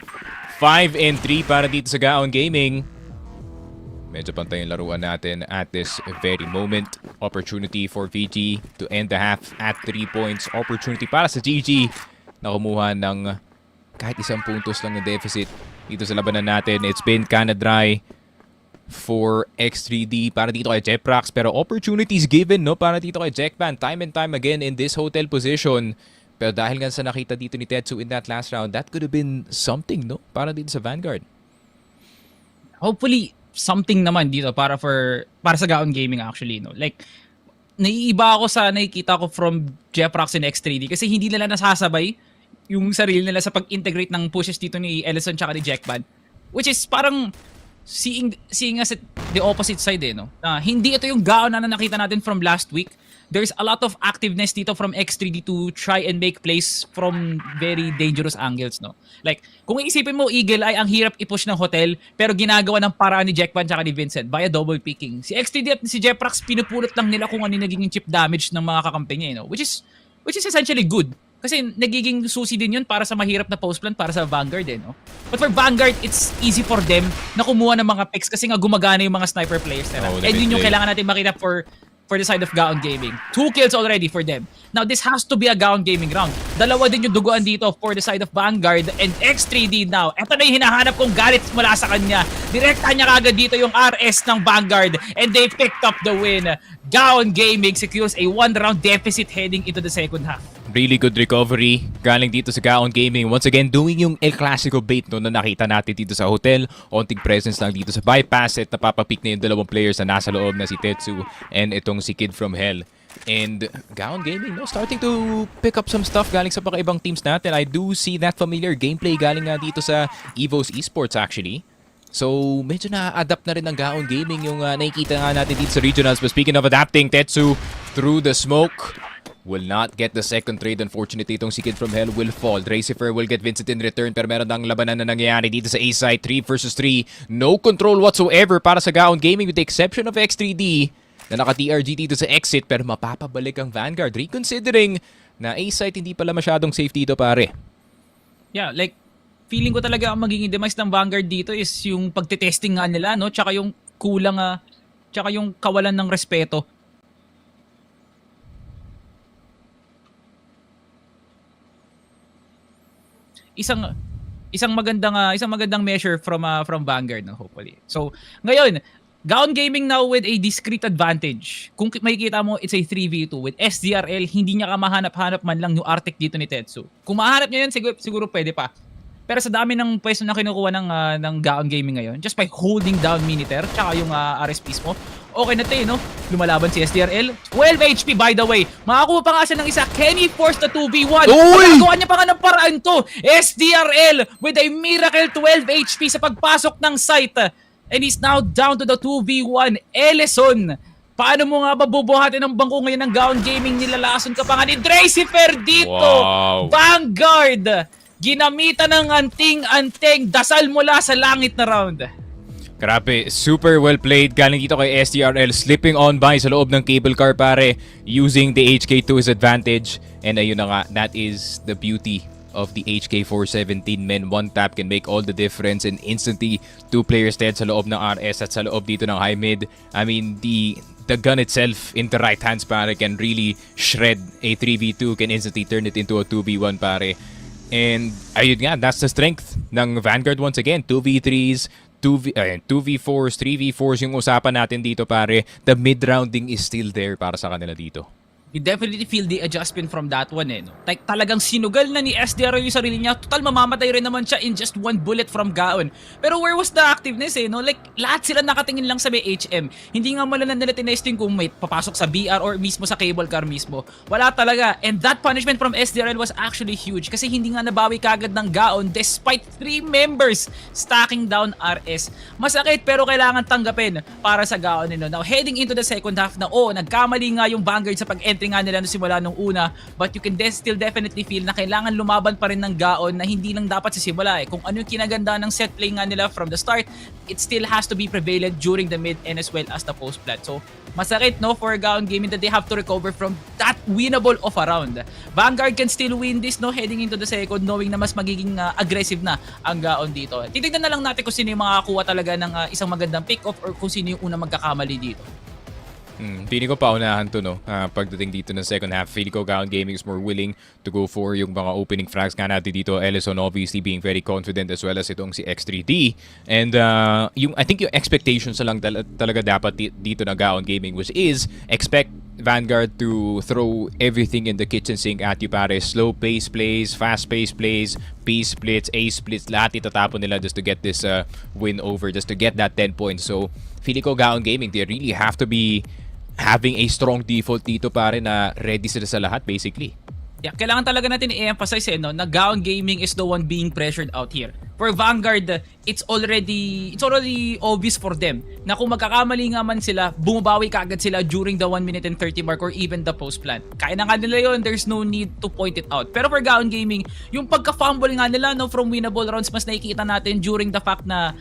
5-3 para dito sa Gaon Gaming. Medyo pantay yung laruan natin at this very moment. Opportunity for VG to end the half at 3 points. Opportunity para sa GG na kumuha ng kahit isang puntos lang ng deficit dito sa labanan natin. It's been kinda dry for X3D para dito kay Jeprax, pero opportunities given, no, para dito kay Jackman time and time again in this hotel position. Pero dahil nga sa nakita dito ni Tetsu in that last round, that could have been something, no, para dito sa Vanguard. Hopefully something naman dito para sa Gaon Gaming actually, no. Like naiiba ako sa nakikita ko from Jeprax and X3D kasi hindi nila nasasabay yung sarili nila sa pag-integrate ng pushes dito ni Ellison tsaka ni Jackman, which is parang seeing us at the opposite side, no. Hindi ito yung Gaon na nakita natin from last week. There's a lot of activeness dito from X3D to try and make plays from very dangerous angles, no. Like, kung iisipin mo, Eagle ay ang hirap i-push ng hotel, pero ginagawa ng paraan ni Jackpan tsaka ni Vincent via double picking. Si X3D at si Jeprax, pinupulot lang nila kung ano yung nagiging chip damage ng mga kakampi niya, no. Which is essentially good. Kasi nagiging susi din yun para sa mahirap na post plan para sa Vanguard, no. But for Vanguard, it's easy for them na kumuha ng mga picks kasi nga gumagana yung mga sniper players nila. And yun yung kailangan natin makita for the side of Gaon Gaming. 2 kills already for them. Now, this has to be a Gaon Gaming round. Dalawa din yung duguan dito for the side of Vanguard and X3D now. Ito na yung hinahanap kong galit mula sa kanya. Direkta niya kagad dito yung RS ng Vanguard and they picked up the win. Gaon Gaming secures a 1-round deficit heading into the second half. Really good recovery galing dito sa Gaon Gaming. Once again, doing yung El Clasico bait, no, na nakita natin dito sa hotel. Onting presence lang dito sa bypass at napapapick na yung dalawang players na nasa loob na si Tetsu and itong si Kid from Hell. And Gaon Gaming, no, starting to pick up some stuff galing sa pakaibang teams natin. I do see that familiar gameplay galing nga dito sa EVOS Esports actually. So, medyo na-adapt na rin ng Gaon Gaming yung nakikita nga natin dito sa regionals. But speaking of adapting, Tetsu through the smoke will not get the second trade. Unfortunately, itong si Kid from Hell will fall. Dracifer will get Vincent in return, pero meron ng labanan na nangyayari dito sa A-side. 3 versus 3. No control whatsoever para sa Gaon Gaming with the exception of X3D na naka-TRG dito sa exit, pero mapapabalik ang Vanguard. Reconsidering na A-side hindi pala masyadong safe dito, pare. Yeah, like, feeling ko talaga ang magiging demise ng Vanguard dito is yung pagtetesting nga nila, no? Tsaka yung kulang, tsaka yung kawalan ng respeto. Isang magandang measure from Vanguard, no, hopefully. So, ngayon, Gaon Gaming now with a discrete advantage. Kung makikita mo, it's a 3v2 with SDRL, hindi niya ka mahanap-hanap man lang yung Arctic dito ni Tetsu. Kung mahanap niya yun, siguro pwede pa. Pero sa dami ng pwesto na kinukuha ng Gaon Gaming ngayon, just by holding down Miniter, tsaka yung RSPs mo, okay na tayo, no? Lumalaban si SDRL. 12 HP, by the way. Makakuha pa nga siya ng isa. Kenny forced the 2v1. Magagawa niya pa nga ng paraan to. SDRL with a miracle 12 HP sa pagpasok ng site. And he's now down to the 2v1. Ellison, paano mo nga babubuhatin ang bangko ngayon ng Gaon Gaming? Nilalason ka pa nga ni Dracifer dito. Wow. Vanguard, ginamitan ng anting-anting dasal mula sa langit na round. Grabe, super well played galing dito kay SDRL, slipping on by sa loob ng cable car, pare, using the HK to his advantage. And ayun na nga, that is the beauty of the HK417 men. One tap can make all the difference and instantly 2 players dead sa loob ng RS at sa loob dito ng high mid. I mean, the gun itself in the right hands, pare, can really shred a 3v2, can instantly turn it into a 2v1, pare. And ayun nga, that's the strength ng Vanguard once again. 2v3s, 2v4s, 3v4s yung usapan natin dito, pare. The mid-rounding is still there para sa kanila dito. You definitely feel the adjustment from that one, no? Like, talagang sinugal na ni SDR yung sarili niya. Total, mamamatay rin naman siya in just 1 bullet from Gaon. Pero where was the activeness, no? Like, lahat sila nakatingin lang sa may HM. Hindi nga malalan nila tinesting kung may papasok sa BR or mismo sa cable car mismo. Wala talaga. And that punishment from SDRL was actually huge kasi hindi nga nabawi kagad ng Gaon despite 3 members stacking down RS. Masakit pero kailangan tanggapin para sa Gaon, no? Now, heading into the second half na, nagkamali nga yung Vanguard sa pag-end entry nga nila simula nung una, but you can still definitely feel na kailangan lumaban pa rin ng Gaon na hindi lang dapat sisimula Kung ano yung kinaganda ng set play nga nila from the start, it still has to be prevalent during the mid and as well as the post plat. So masakit for Gaon Gaming that they have to recover from that winnable of a round. Vanguard can still win this heading into the second, knowing na mas magiging aggressive na ang Gaon dito. Titignan na lang natin kung sino yung makakakuha talaga ng isang magandang pick-off or kung sino yung unang magkakamali dito. Feeling ko paunahan to pagdating dito ng second half. Feeling ko Gaon Gaming is more willing to go for yung mga opening frags nga natin dito. Ellison obviously being very confident as well as itong si X3D. And I think yung expectations na lang talaga dapat dito na Gaon Gaming is expect Vanguard to throw everything in the kitchen sink at you pare. Slow pace plays, fast pace plays, B splits, A splits, lahat itatapon nila just to get this win over, just to get that 10 points. So feeling ko Gaon Gaming, they really have to be having a strong default dito pare na ready sila sa lahat basically. Yeah, kailangan talaga natin i-emphasize na Gaon Gaming is the one being pressured out here. For Vanguard, it's already obvious for them na kung magkakamali nga man sila, bumabawi kaagad sila during the 1 minute and 30 mark or even the post plant. Kaya na nga nila yun, there's no need to point it out. Pero for Gaon Gaming, yung pagka-fumble nga nila from winnable rounds, mas nakikita natin during the fact na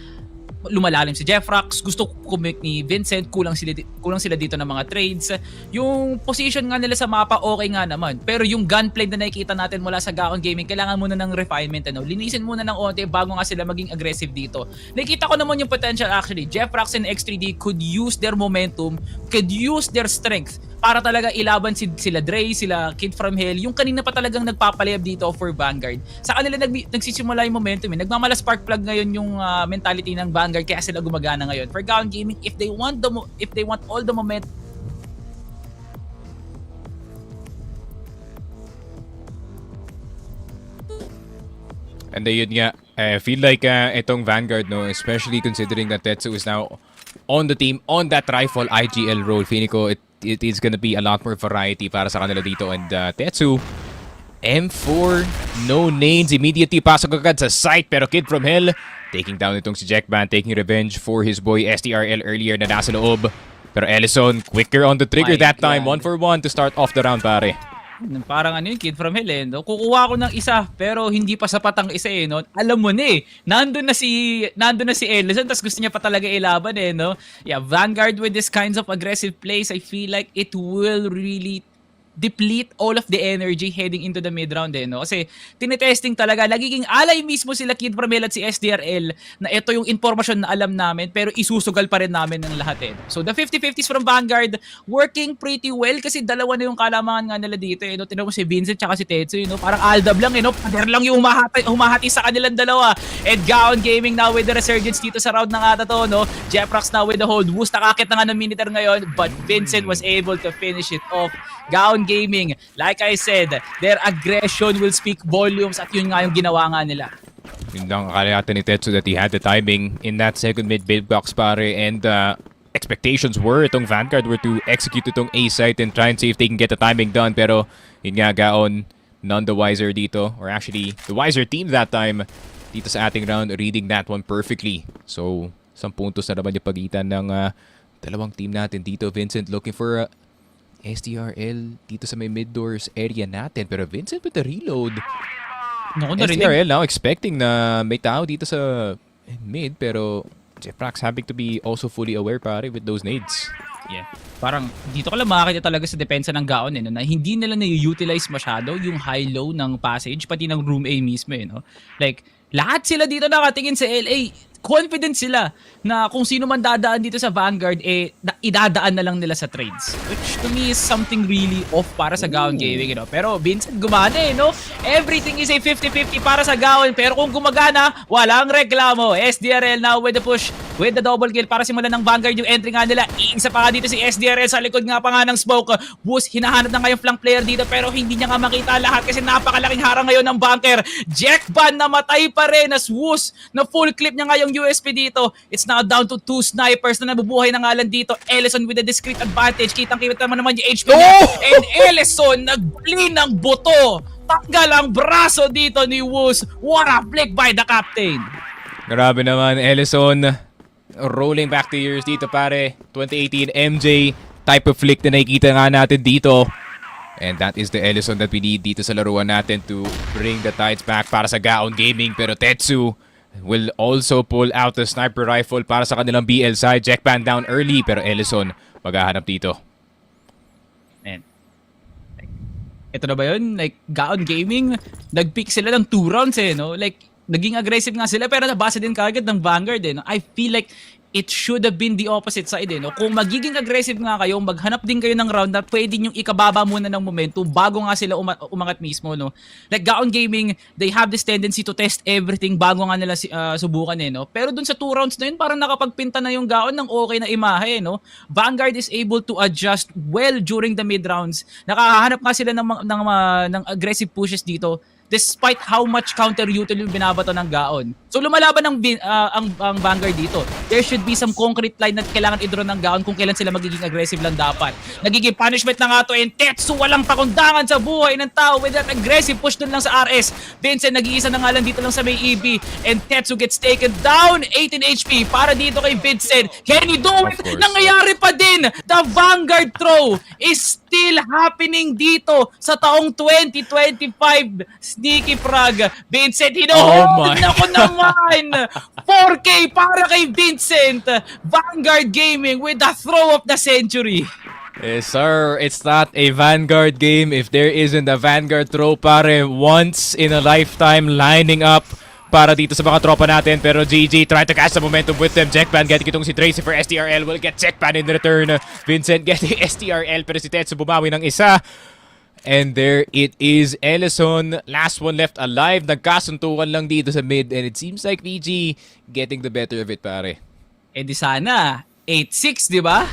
lumalalim si Jeffrax, gusto kumik ni Vincent, kulang sila dito ng mga trades. Yung position nga nila sa mapa okay nga naman, pero yung gunplay na nakikita natin mula sa Gaon Gaming, kailangan muna ng refinement linisin muna ng onte bago nga sila maging aggressive dito. Nakikita ko naman yung potential actually. Jeffrax and X3D could use their momentum, could use their strength para talaga ilaban sila Dre, sila Kid from Hell, yung kanina pa talagang nagpapalayab dito for Vanguard. Sa kanila nagsisimula yung momentum nagmamala spark plug ngayon yung mentality ng Vanguard, kaya sila gumagana ngayon. For Gaon Gaming, if they want all the momentum, And yun nga, I feel like itong Vanguard especially considering that Tetsu is now on the team, on that rifle IGL role, feeling ko it is gonna be a lot more variety para sa kanila dito. And Tetsu, M4, no nades, immediately pasok agad sa site, pero Kid from Hell taking down itong si Jackban, taking revenge for his boy STRL earlier na nasa loob. Pero Ellison, quicker on the trigger that time, 1 for 1 to start off the round pare. Parang yung Kid from Hell kukuha ko ng isa pero hindi pa sapat ang isa Alam mo na nandun na si Ellison, tas gusto niya pa talaga ilaban Yeah, Vanguard with this kinds of aggressive plays, I feel like it will really deplete all of the energy heading into the mid-round Kasi tinetesting talaga, nagiging alay mismo sila Kid from Hell at si SDRL na ito yung informasyon na alam namin pero isusugal pa rin namin ng lahat So the 50-50s from Vanguard working pretty well kasi dalawa na yung kalamangan nga nila dito Tinan mo si Vincent tsaka si Tetsu parang aldab lang pader lang yung humahati sa kanilang dalawa. And Gaon Gaming now with the resurgence dito sa round na nga to Jeffrax now with the hold. Woos nakakit na nga ng Minitor ngayon, but Vincent was able to finish it off. Gaon Gaming, like I said, their aggression will speak volumes at yun nga yung ginawa nga nila. Yun lang akala ni Tetsu that he had the timing in that second mid box pare, and expectations were itong Vanguard were to execute itong A site and try and see if they can get the timing done, pero yun nga Gaon none the wiser dito, or actually the wiser team that time dito sa ating round, reading that one perfectly. So 10 puntos na naman yung pagitan ng dalawang team natin dito. Vincent looking for STRL dito sa may mid doors area natin, pero Vincent with the reload. STRL now expecting na may tao dito sa mid, pero Jeffrax having to be also fully aware pare with those nades. Yeah. Parang dito ka lang makakita talaga sa depensa ng Gaon na hindi nila na-utilize masyado yung high-low ng passage, pati ng room A mismo Like, lahat sila dito nakatingin sa LA. Confident sila na kung sino man dadaan dito sa Vanguard, idadaan na lang nila sa trades. Which to me is something really off para sa Gaon Gaming. Pero Vincent gumana Everything is a 50-50 para sa Gaon. Pero kung gumagana, walang reklamo. SDRL now with the push, with the double kill para simulan ng Vanguard yung entry nga nila. Isa pa nga dito si SDRL sa likod nga pa nga ng smoke. Woos, hinahanap na nga yung flank player dito pero hindi niya nga makita lahat kasi napakalaking harang ngayon ng bunker. Jackban namatay pa rin as Woos na full clip niya nga yung USP dito. It's now down to 2 snipers na nabubuhay na nga lang dito. Ellison with a discrete advantage. Kitang-kita naman yung HP niya. And Ellison nagbli ng buto. Tanggal ang braso dito ni Woos. What a flick by the captain. Grabe naman, Ellison. Rolling back to years dito pare. 2018 MJ type of flick na nakikita nga natin dito. And that is the Ellison that we need dito sa laruan natin to bring the tides back para sa Gaon Gaming. Pero Tetsu will also pull out the sniper rifle para sa kanilang BL side. Jackpan down early pero Ellison maghahanap dito. And, ito na ba yun? Like, Gaon Gaming, nag-pick sila ng 2 rounds no? Like, naging aggressive nga sila pero nabasa din kagad ng Vanguard no? I feel like it should have been the opposite side no? Kung magiging aggressive nga kayo, maghanap din kayo ng round na pwede nyo ikababa muna ng momentum bago nga sila umangat mismo no? Like Gaon Gaming, they have this tendency to test everything bago nga nila subukan no? Pero dun sa 2 rounds na yun, parang nakapagpinta na yung Gaon ng okay na imahe no? Vanguard is able to adjust well during the mid rounds. Nakahanap nga sila ng aggressive pushes dito despite how much counter-util yung binabato ng Gaon. So lumalaban ang Vanguard dito. There should be some concrete line na kailangan i-draw ng Gaon kung kailan sila magiging aggressive lang dapat. Nagiging punishment na nga to and Tetsu walang pakundangan sa buhay ng tao with that aggressive push dun lang sa RS. Vincent nag-iisa na nga lang dito lang sa may EV and Tetsu gets taken down 18 HP para dito kay Vincent. Can you do it? Nangyayari pa din! The Vanguard throw is still happening dito sa taong 2025. Sneaky Frag. Vincent, hinuhold na ko naman! 4K para kay Vincent! Vanguard Gaming with the throw of the century. Yes, sir. It's not a Vanguard game if there isn't a Vanguard throw, pare. Once in a lifetime lining up para dito sa mga tropa natin. Pero GG try to catch the momentum with them. Jackpan getting itong si Tracy for STRL. Will get Jackpan in return. Vincent getting STRL pero si Tetsu bumawi ng isa. And there it is, Ellison, last one left alive. Nagkasuntukan lang dito sa mid and it seems like VG getting the better of it, pare. Eh di sana, 8-6, di ba?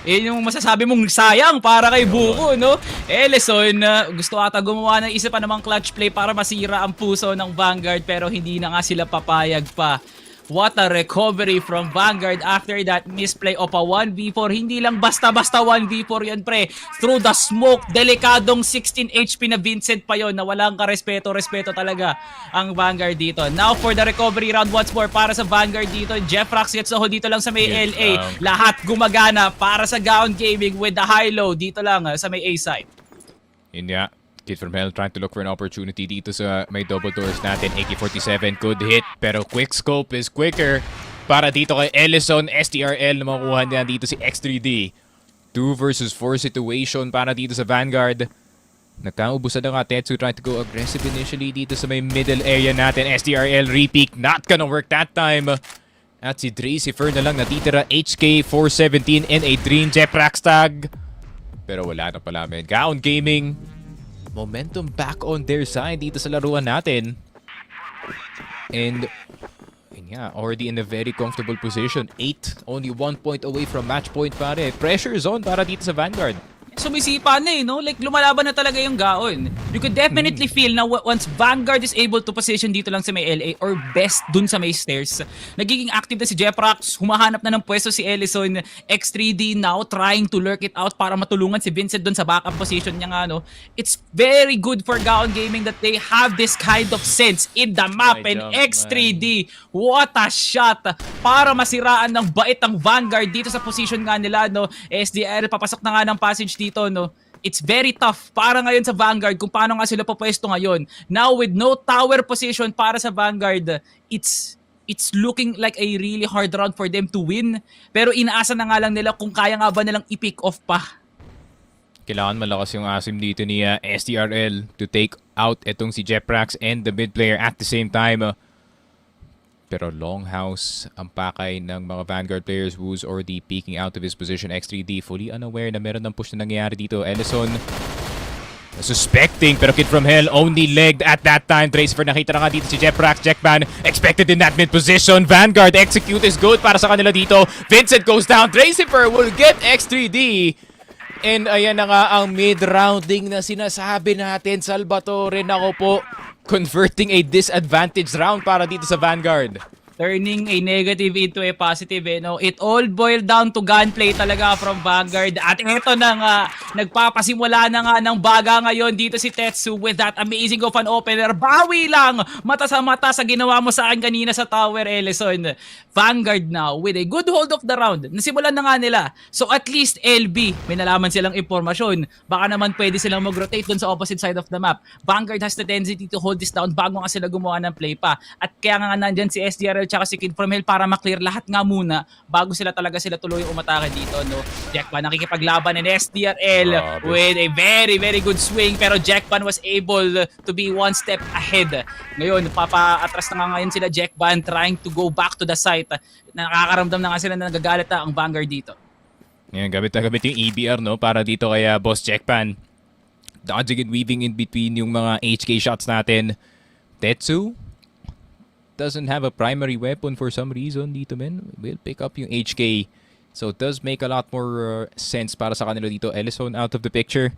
Yan yung masasabi mong sayang para kay Buko, no? Ellison, gusto ata gumawa ng isa pa namang clutch play para masira ang puso ng Vanguard pero hindi na nga sila papayag pa. What a recovery from Vanguard after that misplay of a 1v4. Hindi lang basta-basta 1v4 yan, pre. Through the smoke, delikadong 16 HP na Vincent pa yon na walang karespeto-respeto talaga ang Vanguard dito. Now for the recovery round once more para sa Vanguard dito. Jeff Rax gets the hold dito lang sa may LA. Lahat gumagana para sa Gaon Gaming with the high-low dito lang sa may A side. Yun nga. Kid from Hell trying to look for an opportunity dito sa may double doors natin. AK-47 could hit pero quick scope is quicker para dito kay Ellison. STRL na makuha niya dito si X3D. 2 versus 4 situation para dito sa Vanguard. Nagkaubusan na nga Tetsu trying to go aggressive initially dito sa may middle area natin. STRL repeat not gonna work that time. At si Dracifer na lang natitira. HK-417 and a Dream Jeprax tag. Pero wala na pala men. Gaon Gaming. Momentum back on their side dito sa laruan natin. And yeah, already in a very comfortable position. 8, only 1 point away from match point pare. Pressure zone para dito sa Vanguard. Sumisipa na no? Like lumalaban na talaga yung Gaon. You could definitely feel na once Vanguard is able to position dito lang sa may LA or best dun sa may stairs, nagiging active na si Jeprax, humahanap na ng pwesto si Ellison, X3D now trying to lurk it out para matulungan si Vincent dun sa backup position niya nga no. It's very good for Gaon Gaming that they have this kind of sense in the map and X3D, what a shot para masiraan ng bait ang Vanguard dito sa position nga nila no. SDR papasok na nga ng passage dito no. It's very tough para ngayon sa Vanguard kung paano nga sila papwesto ngayon. Now with no tower position para sa Vanguard, it's looking like a really hard round for them to win. Pero inaasa na nga lang nila kung kaya nga ba nilang i-pick off pa. Kailangan malakas yung asim dito ni STRL to take out itong si Jeprax and the mid player at the same time. Pero Longhouse ang pakay ng mga Vanguard players who's already peeking out of his position. X3D fully unaware na meron ng push na nangyayari dito. Ellison suspecting pero Kid from Hell only legged at that time. Tracer nakita na nga dito si Jeprax. Jackman expected in that mid position. Vanguard execute is good para sa kanila dito. Vincent goes down. Tracer will get X3D. And ayan na nga ang mid-rounding na sinasabi natin. Salvatore, nako po. Converting a disadvantage round para dito sa Vanguard. Turning a negative into a positive no? It all boiled down to gunplay talaga from Vanguard. At eto na nga, nagpapasimula na nga ng baga ngayon dito si Tetsu with that amazing of an opener. Bawi lang! Mata sa ginawa mo sa akin kanina sa tower, Ellison. Vanguard now with a good hold of the round. Nasimulan na nga nila. So at least LB, may nalaman silang impormasyon. Baka naman pwede silang mag-rotate dun sa opposite side of the map. Vanguard has the tendency to hold this down bago nga sila gumawa ng play pa. At kaya nga nandyan si SDRL tsaka si Kid from Hell para maklear lahat nga muna bago sila tuloy umatake dito. No? Jackpan nakikipaglaban and SDRL with a very very good swing, pero Jackpan was able to be one step ahead. Ngayon, papa-atras na nga ngayon sila Jackpan trying to go back to the site. Nakakaramdam na nga sila na nagagalit ang Vanguard dito. Yan, gamit na gamit yung EBR, no? Para dito kaya Boss Jackpan. Dodging and weaving in between yung mga HK shots natin. Tetsu doesn't have a primary weapon for some reason dito, men. Will pick up yung HK. So it does make a lot more sense para sa kanila dito. Ellison out of the picture.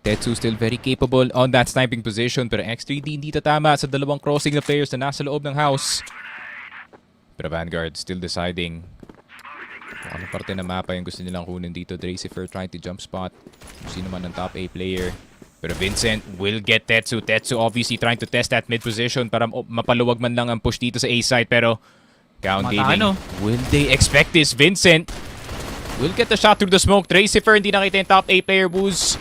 Tetsu still very capable on that sniping position. Pero X3D hindi tatama sa dalawang crossing na players na nasa loob ng house. Pero Vanguard still deciding kung anong parte ng mapa yung gusto nilang kunin dito. Dracifer trying to jump spot. Kung sino man ang top A player. Pero Vincent will get Tetsu. Tetsu obviously trying to test that mid position para mapaluwag man lang ang push dito sa A side. Pero Gaon Gaming, will they expect this? Vincent will get the shot through the smoke. Dracifer hindi nakita yung top A player. Booz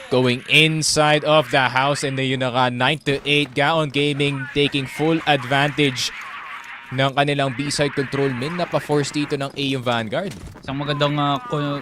going inside of the house. And then yun na ka 9-8. Gaon Gaming taking full advantage ng kanilang B-side control. Men, napa-force dito ng A yung Vanguard. Isang magandang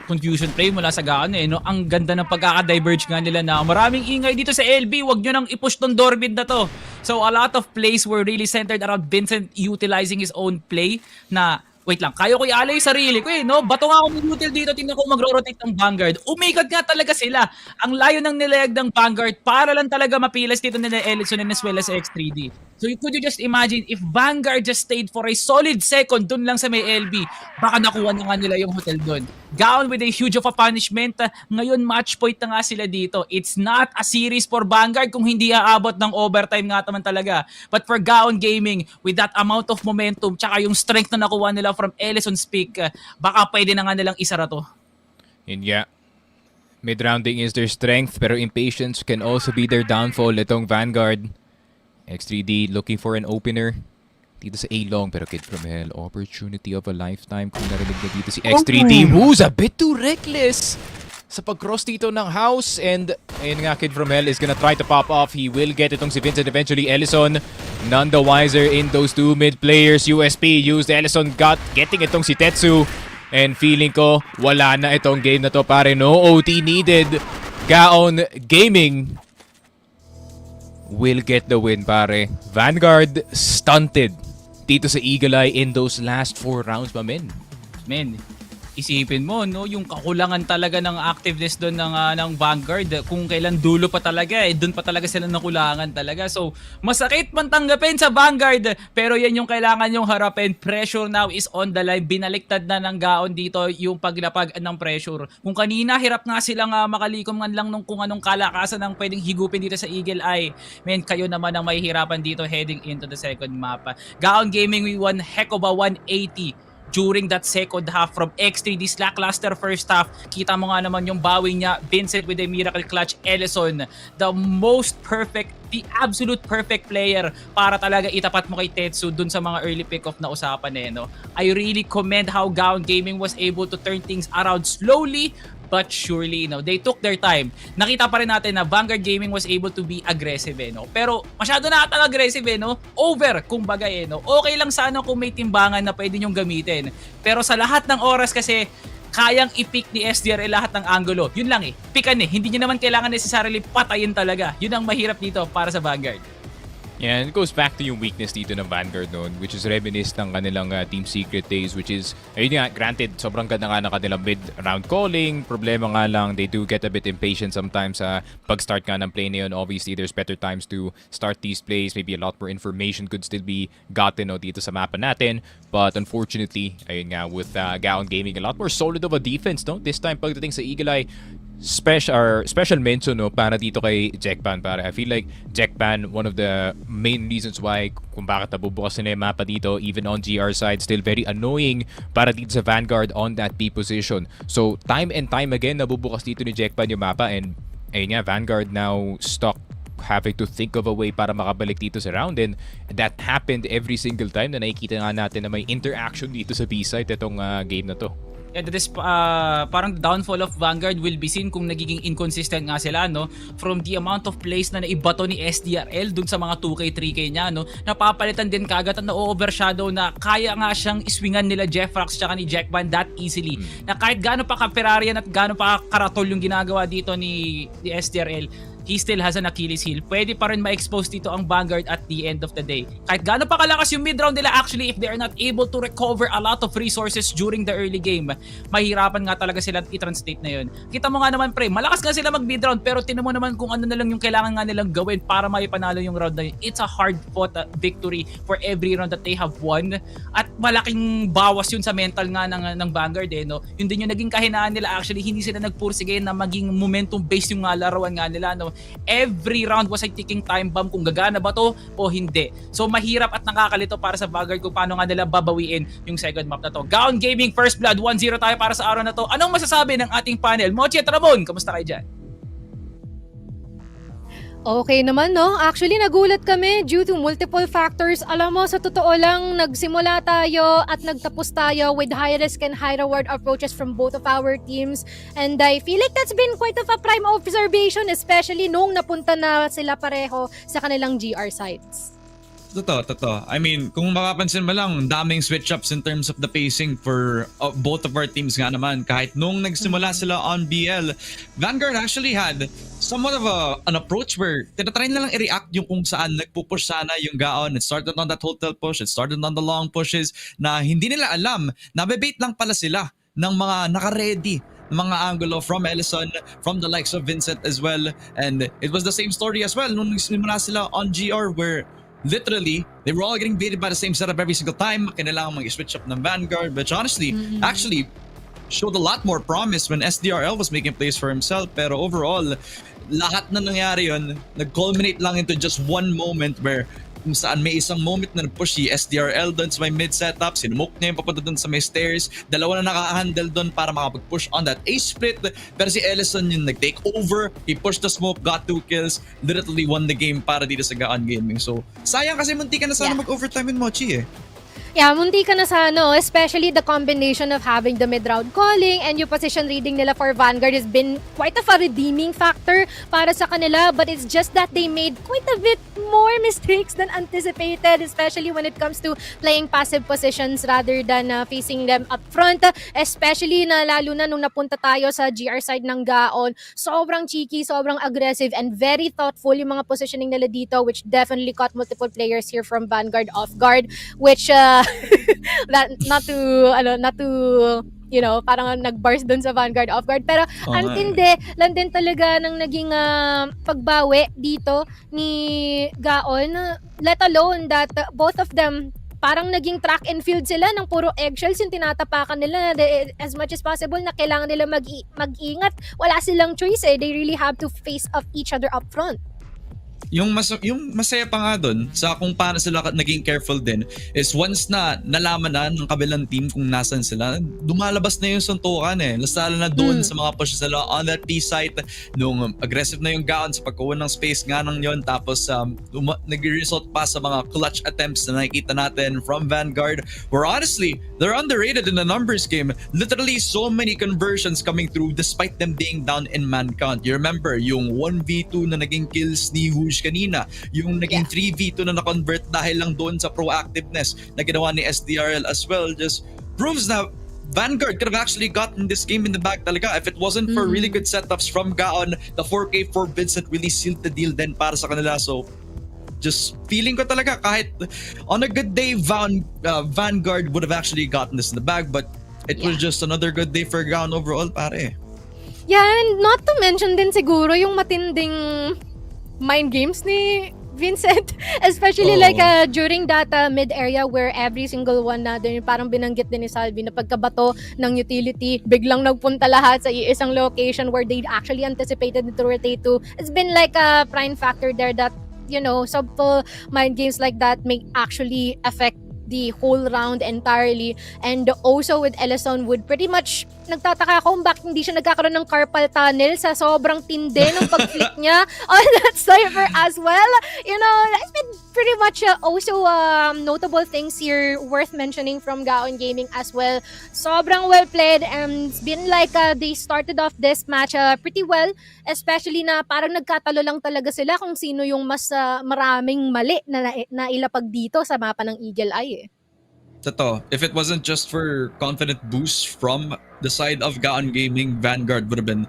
confusion play mula sa Gaon eh. No? Ang ganda ng pagkaka-diverge nga nila na maraming ingay dito sa LB. Huwag nyo nang i-push tong doorbid na to. So a lot of plays were really centered around Vincent utilizing his own play na wait lang, kaya ko i-alay yung sarili ko eh, no? Bato nga ako mag-util dito, tingnan ko magro-rotate ng Vanguard. Umikot nga talaga sila. Ang layo ng nilayag ng Vanguard para lang talaga mapilas dito nila Ellison and as well as X3D. So could you just imagine if Vanguard just stayed for a solid second dun lang sa may LB, baka nakuha na nga nila yung hotel dun. Gaon with a huge of a punishment. Ngayon match point na nga sila dito. It's not a series for Vanguard kung hindi aabot ng overtime nga naman talaga. But for Gaon Gaming, with that amount of momentum, tsaka yung strength na nakuha nila from Ellison's pick, baka pwede na nga nilang isara to. And yeah, mid-rounding is their strength, pero impatience can also be their downfall. Itong Vanguard, X3D looking for an opener dito sa A-long, pero Kid from Hell, opportunity of a lifetime kung narinig na dito si X3D, who's a bit too reckless sa pag-cross dito ng house. And ayun nga, Kid from Hell is gonna try to pop off. He will get itong si Vincent eventually. Ellison, none the wiser in those two mid players. USP used Ellison, getting itong si Tetsu. And feeling ko, wala na itong game na to, pare. No OT needed. Gaon Gaming will get the win, pare. Vanguard stunted dito sa Eagle Eye in those last 4 rounds pa, men. Men, isipin mo, no, yung kakulangan talaga ng activeness doon ng Vanguard, kung kailan dulo pa talaga, doon pa talaga sila nakulangan talaga. So, masakit man tanggapin sa Vanguard, pero yan yung kailangan yung harapin. Pressure now is on the line. Binaliktad na ng Gaon dito yung paglapag ng pressure. Kung kanina, hirap nga silang makalikom man lang nung kung anong kalakasan ng pwedeng higupin dito sa Eagle Eye. Men, kayo naman ang mahihirapan dito heading into the second map. Gaon Gaming, we won heck of a 180 during that second half from X3D's lackluster first half. Kita mo nga naman yung bawi niya. Vincent with a miracle clutch. Ellison, the most perfect, the absolute perfect player para talaga itapat mo kay Tetsu dun sa mga early pick-off na usapan eh, no? I really commend how Gaon Gaming was able to turn things around slowly but surely, no? They took their time. Nakita pa rin natin na Vanguard Gaming was able to be aggressive, eh, no? Pero masyado na ata aggressive, eh, no? Over, kumbaga, eh, no? Okay lang sana kung may timbangan na pwede nyong gamitin. Pero sa lahat ng oras kasi, kayang i-pick ni SDRL lahat ng angulo. Yun lang eh. Pickan eh. Hindi nyo naman kailangan necessarily patayin talaga. Yun ang mahirap dito para sa Vanguard. Yeah, and it goes back to yung weakness dito ng Vanguard noon, which is reminisced ng kanilang Team Secret days, which is, ayun nga, granted, sobrang ganda nga ng kanilang mid-round calling. Problema nga lang, they do get a bit impatient sometimes sa pag-start nga ng play na yun. Obviously, there's better times to start these plays. Maybe a lot more information could still be gotten dito sa mapa natin. But unfortunately, ayun nga, with Gaon Gaming, a lot more solid of a defense, no? This time, pagdating sa Eagle Eye, special mention, no, para dito kay Jackpan, para I feel like Jackpan, one of the main reasons why kung bakit nabubukas na yung mapa dito, even on GR side, still very annoying para dito sa Vanguard on that B position. So time and time again nabubukas dito ni Jackpan yung mapa, and ayun nga, Vanguard now stuck having to think of a way para makabalik dito sa round, and that happened every single time na nakikita nga natin na may interaction dito sa B-side itong game na to. Yeah, that is parang the downfall of Vanguard will be seen kung nagiging inconsistent nga sila, no? From the amount of plays na naibato ni SDRL dun sa mga 2K, 3K niya, no? Napapalitan din kagad at na-overshadow na kaya nga siyang iswingan nila Jeffrax tsaka ni Jackman that easily. Na kahit gaano pa ka-Ferrarian at gaano pa karatol yung ginagawa dito ni SDRL, he still has an Achilles heel. Pwede pa rin ma-expose dito ang Vanguard at the end of the day. Kahit gaano pa kalakas yung mid-round nila, actually, if they are not able to recover a lot of resources during the early game, mahirapan nga talaga sila i-translate na yun. Kita mo nga naman, pre, malakas nga sila mag-mid-round, pero tinan mo naman kung ano na lang yung kailangan nga nilang gawin para maipanalo yung round na yun. It's a hard-fought victory for every round that they have won. At malaking bawas yun sa mental nga ng Vanguard, no? Yun din yung naging kahinaan nila, actually, hindi sila nagpursige na maging momentum-based yung larawan nga nila, no? Every round was a ticking time bomb kung gagana ba to o hindi. So mahirap at nakakalito para sa Vanguard kung paano nga nila babawiin yung second map na to. Gaon Gaming First Blood, 1-0 tayo para sa araw na to. Anong masasabi ng ating panel? Mochi at Ramon, kamusta kayo dyan? Okay naman, no? Actually, nagulat kami due to multiple factors. Alam mo, sa totoo lang, nagsimula tayo at nagtapos tayo with high risk and high reward approaches from both of our teams. And I feel like that's been quite of a prime observation, especially nung napunta na sila pareho sa kanilang GR sites. Totoo. I mean, kung makapansin mo lang, daming switch-ups in terms of the pacing for both of our teams nga naman. Kahit nung nagsimula sila on BL, Vanguard actually had somewhat of an approach where tinatry na lang i-react yung kung saan nagpupush sana yung Gaon. It started on that hotel push, it started on the long pushes na hindi nila alam. Nabebait lang pala sila ng mga naka-ready mga angulo from Ellison, from the likes of Vincent as well. And it was the same story as well nung nagsimula sila on GR where literally, they were all getting baited by the same setup every single time. Kailangan mag-switch up ng Vanguard, which honestly, actually showed a lot more promise when SDRL was making plays for himself. Pero overall, lahat na nangyari yun, nag-culminate lang into just one moment where kung saan may isang moment na nag-push si SDRL doon sa may mid-setup, sinmoke niya yung papunta doon sa may stairs, dalawa na naka-handle doon para makapag-push on that A-split, pero si Ellison yung nag-take over, he pushed the smoke, got 2 kills, literally won the game para dito sa Gaon Gaming. So, sayang kasi munti ka na sana mag-overtime in Mochi eh. Yeah, munti ka na sa ano, especially the combination of having the mid-round calling and yung position reading nila for Vanguard has been quite of a redeeming factor para sa kanila, but it's just that they made quite a bit more mistakes than anticipated, especially when it comes to playing passive positions rather than facing them up front, especially na lalo na nung napunta tayo sa GR side ng Gaon, sobrang cheeky, sobrang aggressive, and very thoughtful yung mga positioning nila dito, which definitely caught multiple players here from Vanguard off guard, which that not to you know, parang nag-bars dun sa Vanguard off guard, pero ang tindi lang din talaga ng naging pagbawi dito ni Gaon, let alone that both of them parang naging track and field sila ng puro eggshells yung tinatapakan nila as much as possible na kailangan nila mag-ingat. Wala silang choice eh. They really have to face off each other up front. Yung masaya pa nga dun sa kung paano sila naging careful din is once na nalaman na ng kabilang team kung nasan sila, dumalabas na yung suntukan eh. Lalo na doon sa mga pushes sila on that P site nung aggressive na yung Gaon sa pagkuha ng space nga nang yon, tapos nag-result pa sa mga clutch attempts na nakikita natin from Vanguard where honestly, they're underrated in the numbers game. Literally so many conversions coming through despite them being down in man count. You remember yung 1v2 na naging kills ni Huge kanina, yung naging 3v2 na na-convert dahil lang doon sa proactiveness na ginawa ni SDRL as well, just proves na Vanguard could have actually gotten this game in the bag talaga if it wasn't for really good setups from Gaon. The 4K for Vincent really sealed the deal then para sa kanila. So just feeling ko talaga kahit on a good day Vanguard would have actually gotten this in the bag, but it was just another good day for Gaon overall, pare. Yeah, and not to mention din siguro yung matinding mind games ni Vincent, especially like during that mid area where every single one na din parang binanggit din ni Salvi na pagkabato ng utility, biglang nagpunta lahat sa isang location where they actually anticipated to rotate to. It's been like a prime factor there that, you know, subtle mind games like that may actually affect the whole round entirely. And also with Ellison Wood, pretty much nagtataka ako kung bakit hindi siya nagkakaroon ng carpal tunnel sa sobrang tindi ng pag-flick niya on that cypher as well. You know, that's been pretty much also notable things here worth mentioning from Gaon Gaming as well. Sobrang well played, and it's been like they started off this match pretty well, especially na parang nagkatalo lang talaga sila kung sino yung mas maraming mali na ilapag dito sa mapa ng Eagle Eye. Totoo. If it wasn't just for confident boosts from the side of Gaon Gaming, Vanguard would have been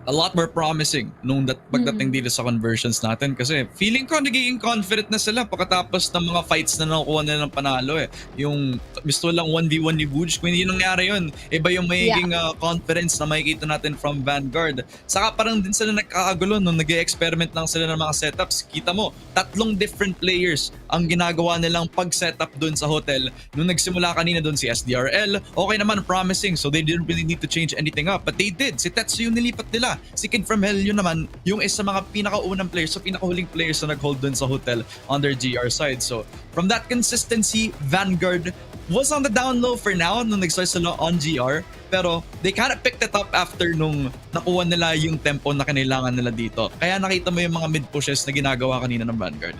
a lot more promising nung pagdating dito sa conversions natin. Kasi feeling ko nagiging confident na sila pagkatapos ng mga fights na nakukuha nila ng panalo eh. Yung gusto lang 1v1 ni Booge, kung hindi nangyari yun, iba yung magiging confidence na makikita natin from Vanguard. Saka parang din sila nagkakagulo nung nag-experiment lang sila ng mga setups. Kita mo, 3 different players ang ginagawa nilang pag-setup dun sa hotel. Nung nagsimula kanina dun si SDRL, okay naman, promising. So they didn't really need to change anything up. But they did. Si Tetsu yung nilipat nila. Si Kid from Hell yun naman, yung isa mga pinakaunang players, so pinakahuling players na nag-hold dun sa hotel on their GR side. So from that consistency, Vanguard was on the down low for now nung nag-start sila on GR. Pero they kind of picked it up after nung nakuha nila yung tempo na kailangan nila dito. Kaya nakita mo yung mga mid-pushes na ginagawa kanina ng Vanguard.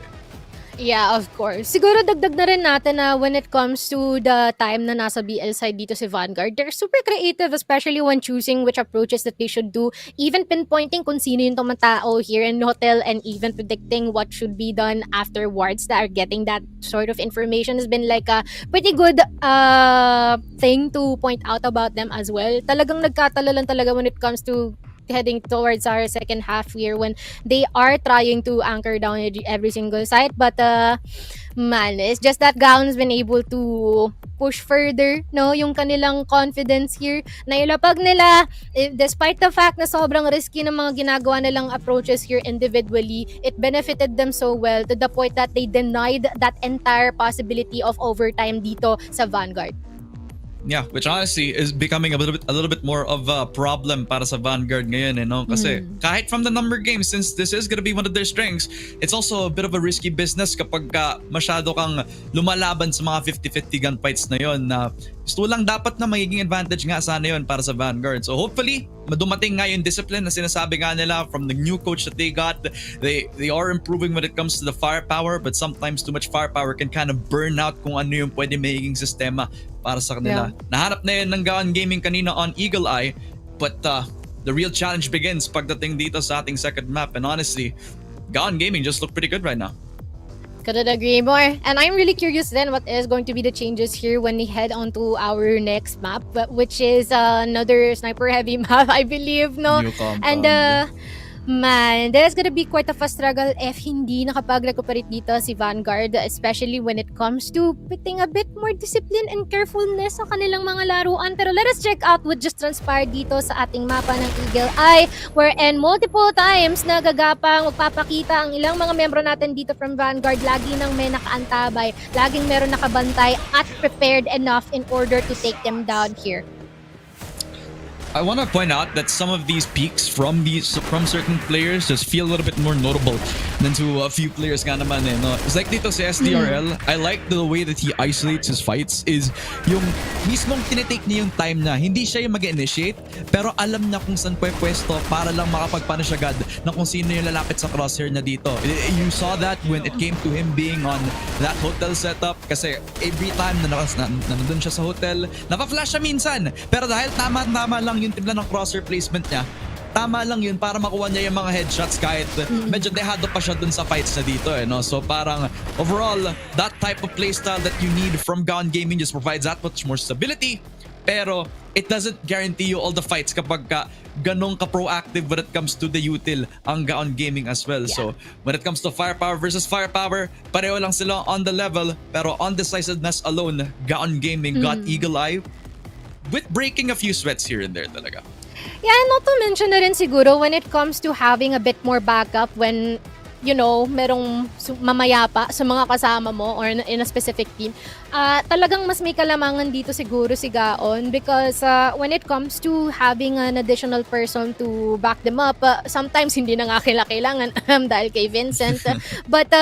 Yeah, of course. Siguro dagdag na rin natin na when it comes to the time na nasa BL side dito si Vanguard, they're super creative, especially when choosing which approaches that they should do, even pinpointing kung sino yung tumatao here in hotel, and even predicting what should be done afterwards. That are getting that sort of information has been like a pretty good thing to point out about them as well. Talagang nagkatalo lang talaga when it comes to heading towards our second half here when they are trying to anchor down every single site, but man, it's just that Gaon's been able to push further, no, yung kanilang confidence here na ilapag nila, despite the fact na sobrang risky ng mga ginagawa nilang approaches here individually. It benefited them so well to the point that they denied that entire possibility of overtime dito sa Vanguard. Yeah, which honestly is becoming a little bit more of a problem para sa Vanguard ngayon, eh, no? Kasi kahit from the number game, since this is gonna be one of their strengths, it's also a bit of a risky business kapag masyado kang lumalaban sa mga 50-50 gunfights na yon, na gusto lang dapat na magiging advantage nga sana yon para sa Vanguard. So hopefully, madumating nga yung discipline na sinasabi nga nila from the new coach that they got. They are improving when it comes to the firepower, but sometimes too much firepower can kind of burn out kung ano yung pwede magiging sistema para sa kanila. Yeah. Nahanap na yun ng Gaon Gaming kanina on Eagle Eye, but the real challenge begins pagdating dito sa ating second map. And honestly, Gaon Gaming just look pretty good right now. Couldn't agree more. And I'm really curious then what is going to be the changes here when we head on to our next map, which is another sniper heavy map, I believe, no? And man, there's gonna be quite of a struggle if hindi nakapag-recuperate dito si Vanguard, especially when it comes to putting a bit more discipline and carefulness sa kanilang mga laruan. Pero let us check out what just transpired dito sa ating mapa ng Eagle Eye, wherein multiple times nagagapang magpapakita ang ilang mga membro natin dito from Vanguard. Lagi nang may nakaantabay, laging meron nakabantay at prepared enough in order to take them down here. I want to point out that some of these peaks from certain players just feel a little bit more notable than to a few players nga naman, eh, no? It's like dito si SDRL, I like the way that he isolates his fights, is yung mismong tinitake niya yung time na hindi siya yung mag-initiate, pero alam niya kung saan pwesto para lang makapag-punish agad na kung sino yung lalapit sa crosshair na dito. You saw that when it came to him being on that hotel setup, kasi every time na nandun siya sa hotel, napa-flash siya minsan, pero dahil tama-tama lang yung timpla ng crosshair placement niya, tama lang yun para makuha niya yung mga headshots kahit medyo dehado pa siya dun sa fights na dito, eh, no? So parang overall, that type of playstyle that you need from Gaon Gaming just provides that much more stability, pero it doesn't guarantee you all the fights kapag ganong ka-proactive when it comes to the util ang Gaon Gaming as well. Yeah. So when it comes to firepower versus firepower, pareho lang sila on the level, pero on decisiveness alone, Gaon Gaming got Eagle Eye with breaking a few sweats here and there talaga. Yeah, and not to mention na rin siguro when it comes to having a bit more backup when, you know, merong mamayapa sa mga kasama mo or in a specific team, talagang mas may kalamangan dito siguro si Gaon, because when it comes to having an additional person to back them up, sometimes hindi na nga kailangan dahil kay Vincent. But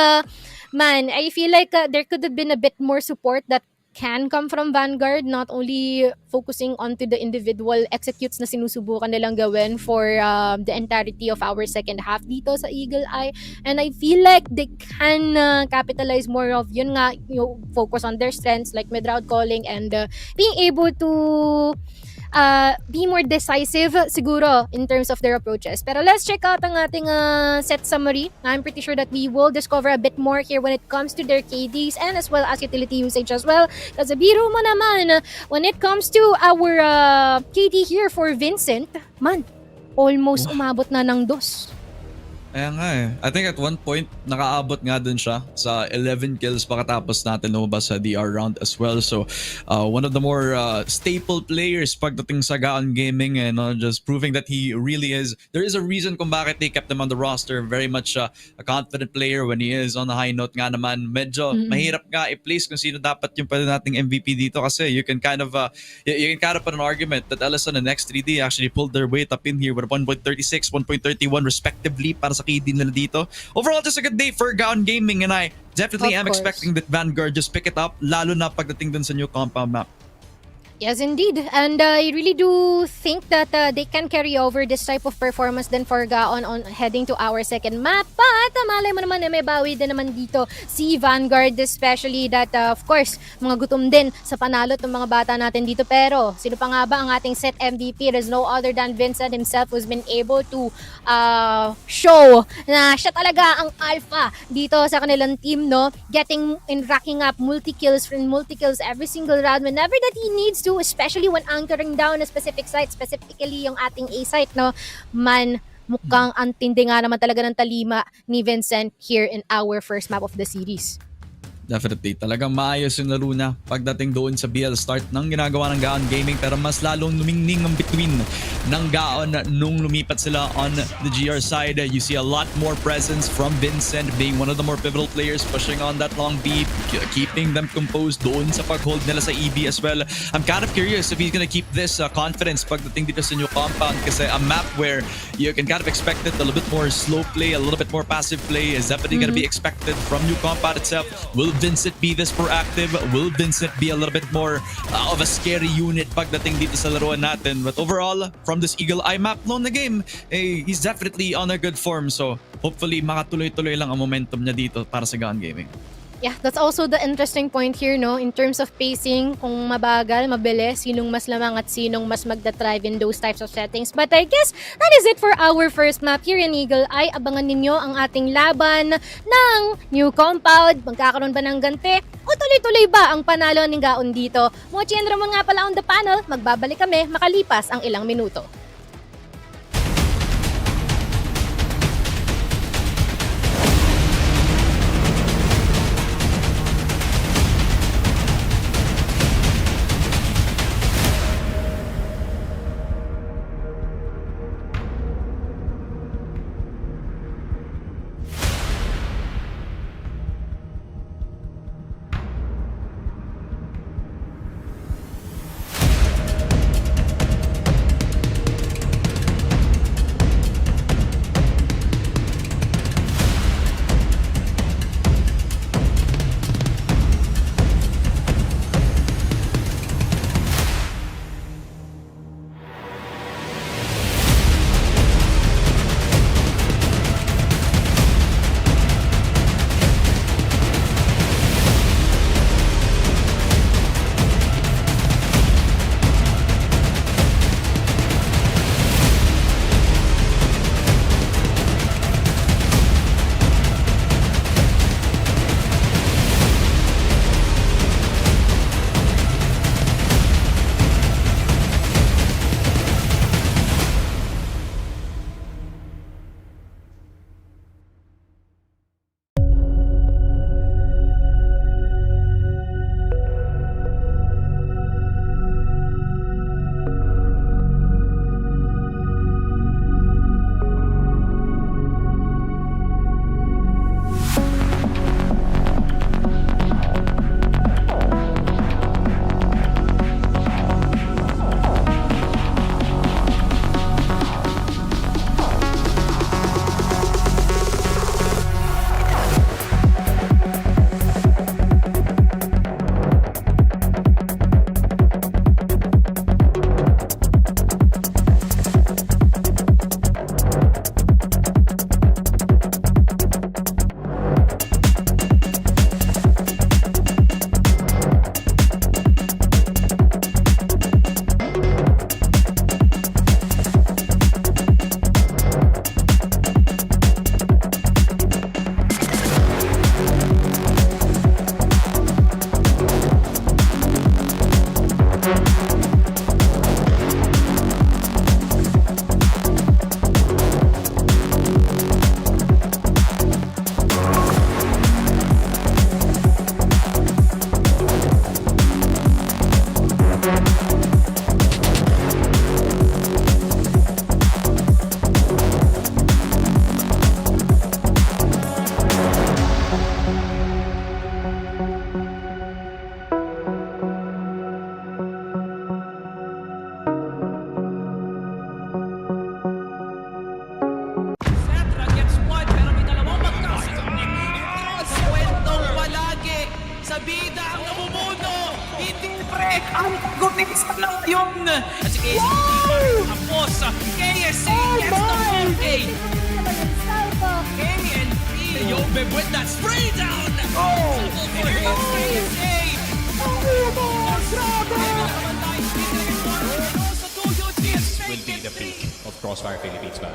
man, I feel like there could have been a bit more support that can come from Vanguard, not only focusing onto the individual executes na sinusubukan nilang gawin for the entirety of our second half dito sa Eagle Eye. And I feel like they can capitalize more of yun nga, focus on their strengths like mid-round calling and being able to be more decisive siguro in terms of their approaches. Pero let's check out ang ating set summary. I'm pretty sure that we will discover a bit more here when it comes to their KDs and as well as utility usage as well. Kasi biro mo naman, when it comes to our KD here for Vincent, man, almost umabot na ng 2. Kaya nga eh. I think at one point, nakaabot nga dun siya sa 11 kills pagkatapos natin lumabas sa DR round as well. So, one of the more staple players pagdating sa Gaon Gaming and just proving that he really is. There is a reason kung bakit they kept him on the roster. Very much a confident player when he is on the high note nga naman. Medyo mahirap nga i-place kung sino dapat yung pwede nating MVP dito kasi you can kind of put an argument that LSN and X3D actually pulled their weight up in here with 1.36, 1.31 respectively para sa KD nila dito. Overall, just a good day for Gaon Gaming and I definitely am expecting that Vanguard just pick it up lalo na pagdating dun sa new compound map. Yes, indeed. And I really do think that they can carry over this type of performance then for Gaon on heading to our second map. But malay mo naman may bawi din naman dito si Vanguard, especially that of course, mga gutom din sa panalo ng mga bata natin dito. Pero sino pa nga ba ang ating set MVP? There's no other than Vincent himself who's been able to show na siya talaga ang alpha dito sa kanilang team, no? Getting and racking up multi-kills every single round whenever that he needs to, especially when anchoring down a specific site, specifically yung ating A site, no? Man, mukhang antindi nga naman talaga ng talima ni Vincent here in our first map of the series. Definitely. Talagang maayos yung laro na pagdating doon sa BL start ng ginagawa ng Gaon Gaming pero mas lalong lumingning ang between ng Gaon nung lumipat sila on the GR side. You see a lot more presence from Vincent being one of the more pivotal players pushing on that long B, keeping them composed doon sa pag-hold nila sa EV as well. I'm kind of curious if he's gonna keep this confidence pagdating dito sa new compound kasi a map where you can kind of expect it a little bit more slow play, a little bit more passive play is definitely gonna be expected from new compound itself. Will Vincent be this proactive? Will Vincent be a little bit more of a scary unit pagdating dito sa laruan natin? But overall, from this Eagle Eye map alone na game, he's definitely on a good form. So hopefully makatuloy-tuloy lang ang momentum niya dito para sa Gaon Gaming. Yeah, that's also the interesting point here, no? In terms of pacing, kung mabagal, mabilis, sinong mas lamang at sinong mas magda-thrive in those types of settings. But I guess that is it for our first map here in Eagle Eye. Abangan ninyo ang ating laban ng new compound. Magkakaroon ba ng ganti? O tuloy-tuloy ba ang panalo ng Gaon dito? Mochi and Ramon nga pala on the panel. Magbabalik kami makalipas ang ilang minuto. shooting star yun. At si KSA tapos KSA gets the 4K. KNP, Yobe with that spray down. Oh! For KSA. Will be the peak of Crossfire Philippines ba?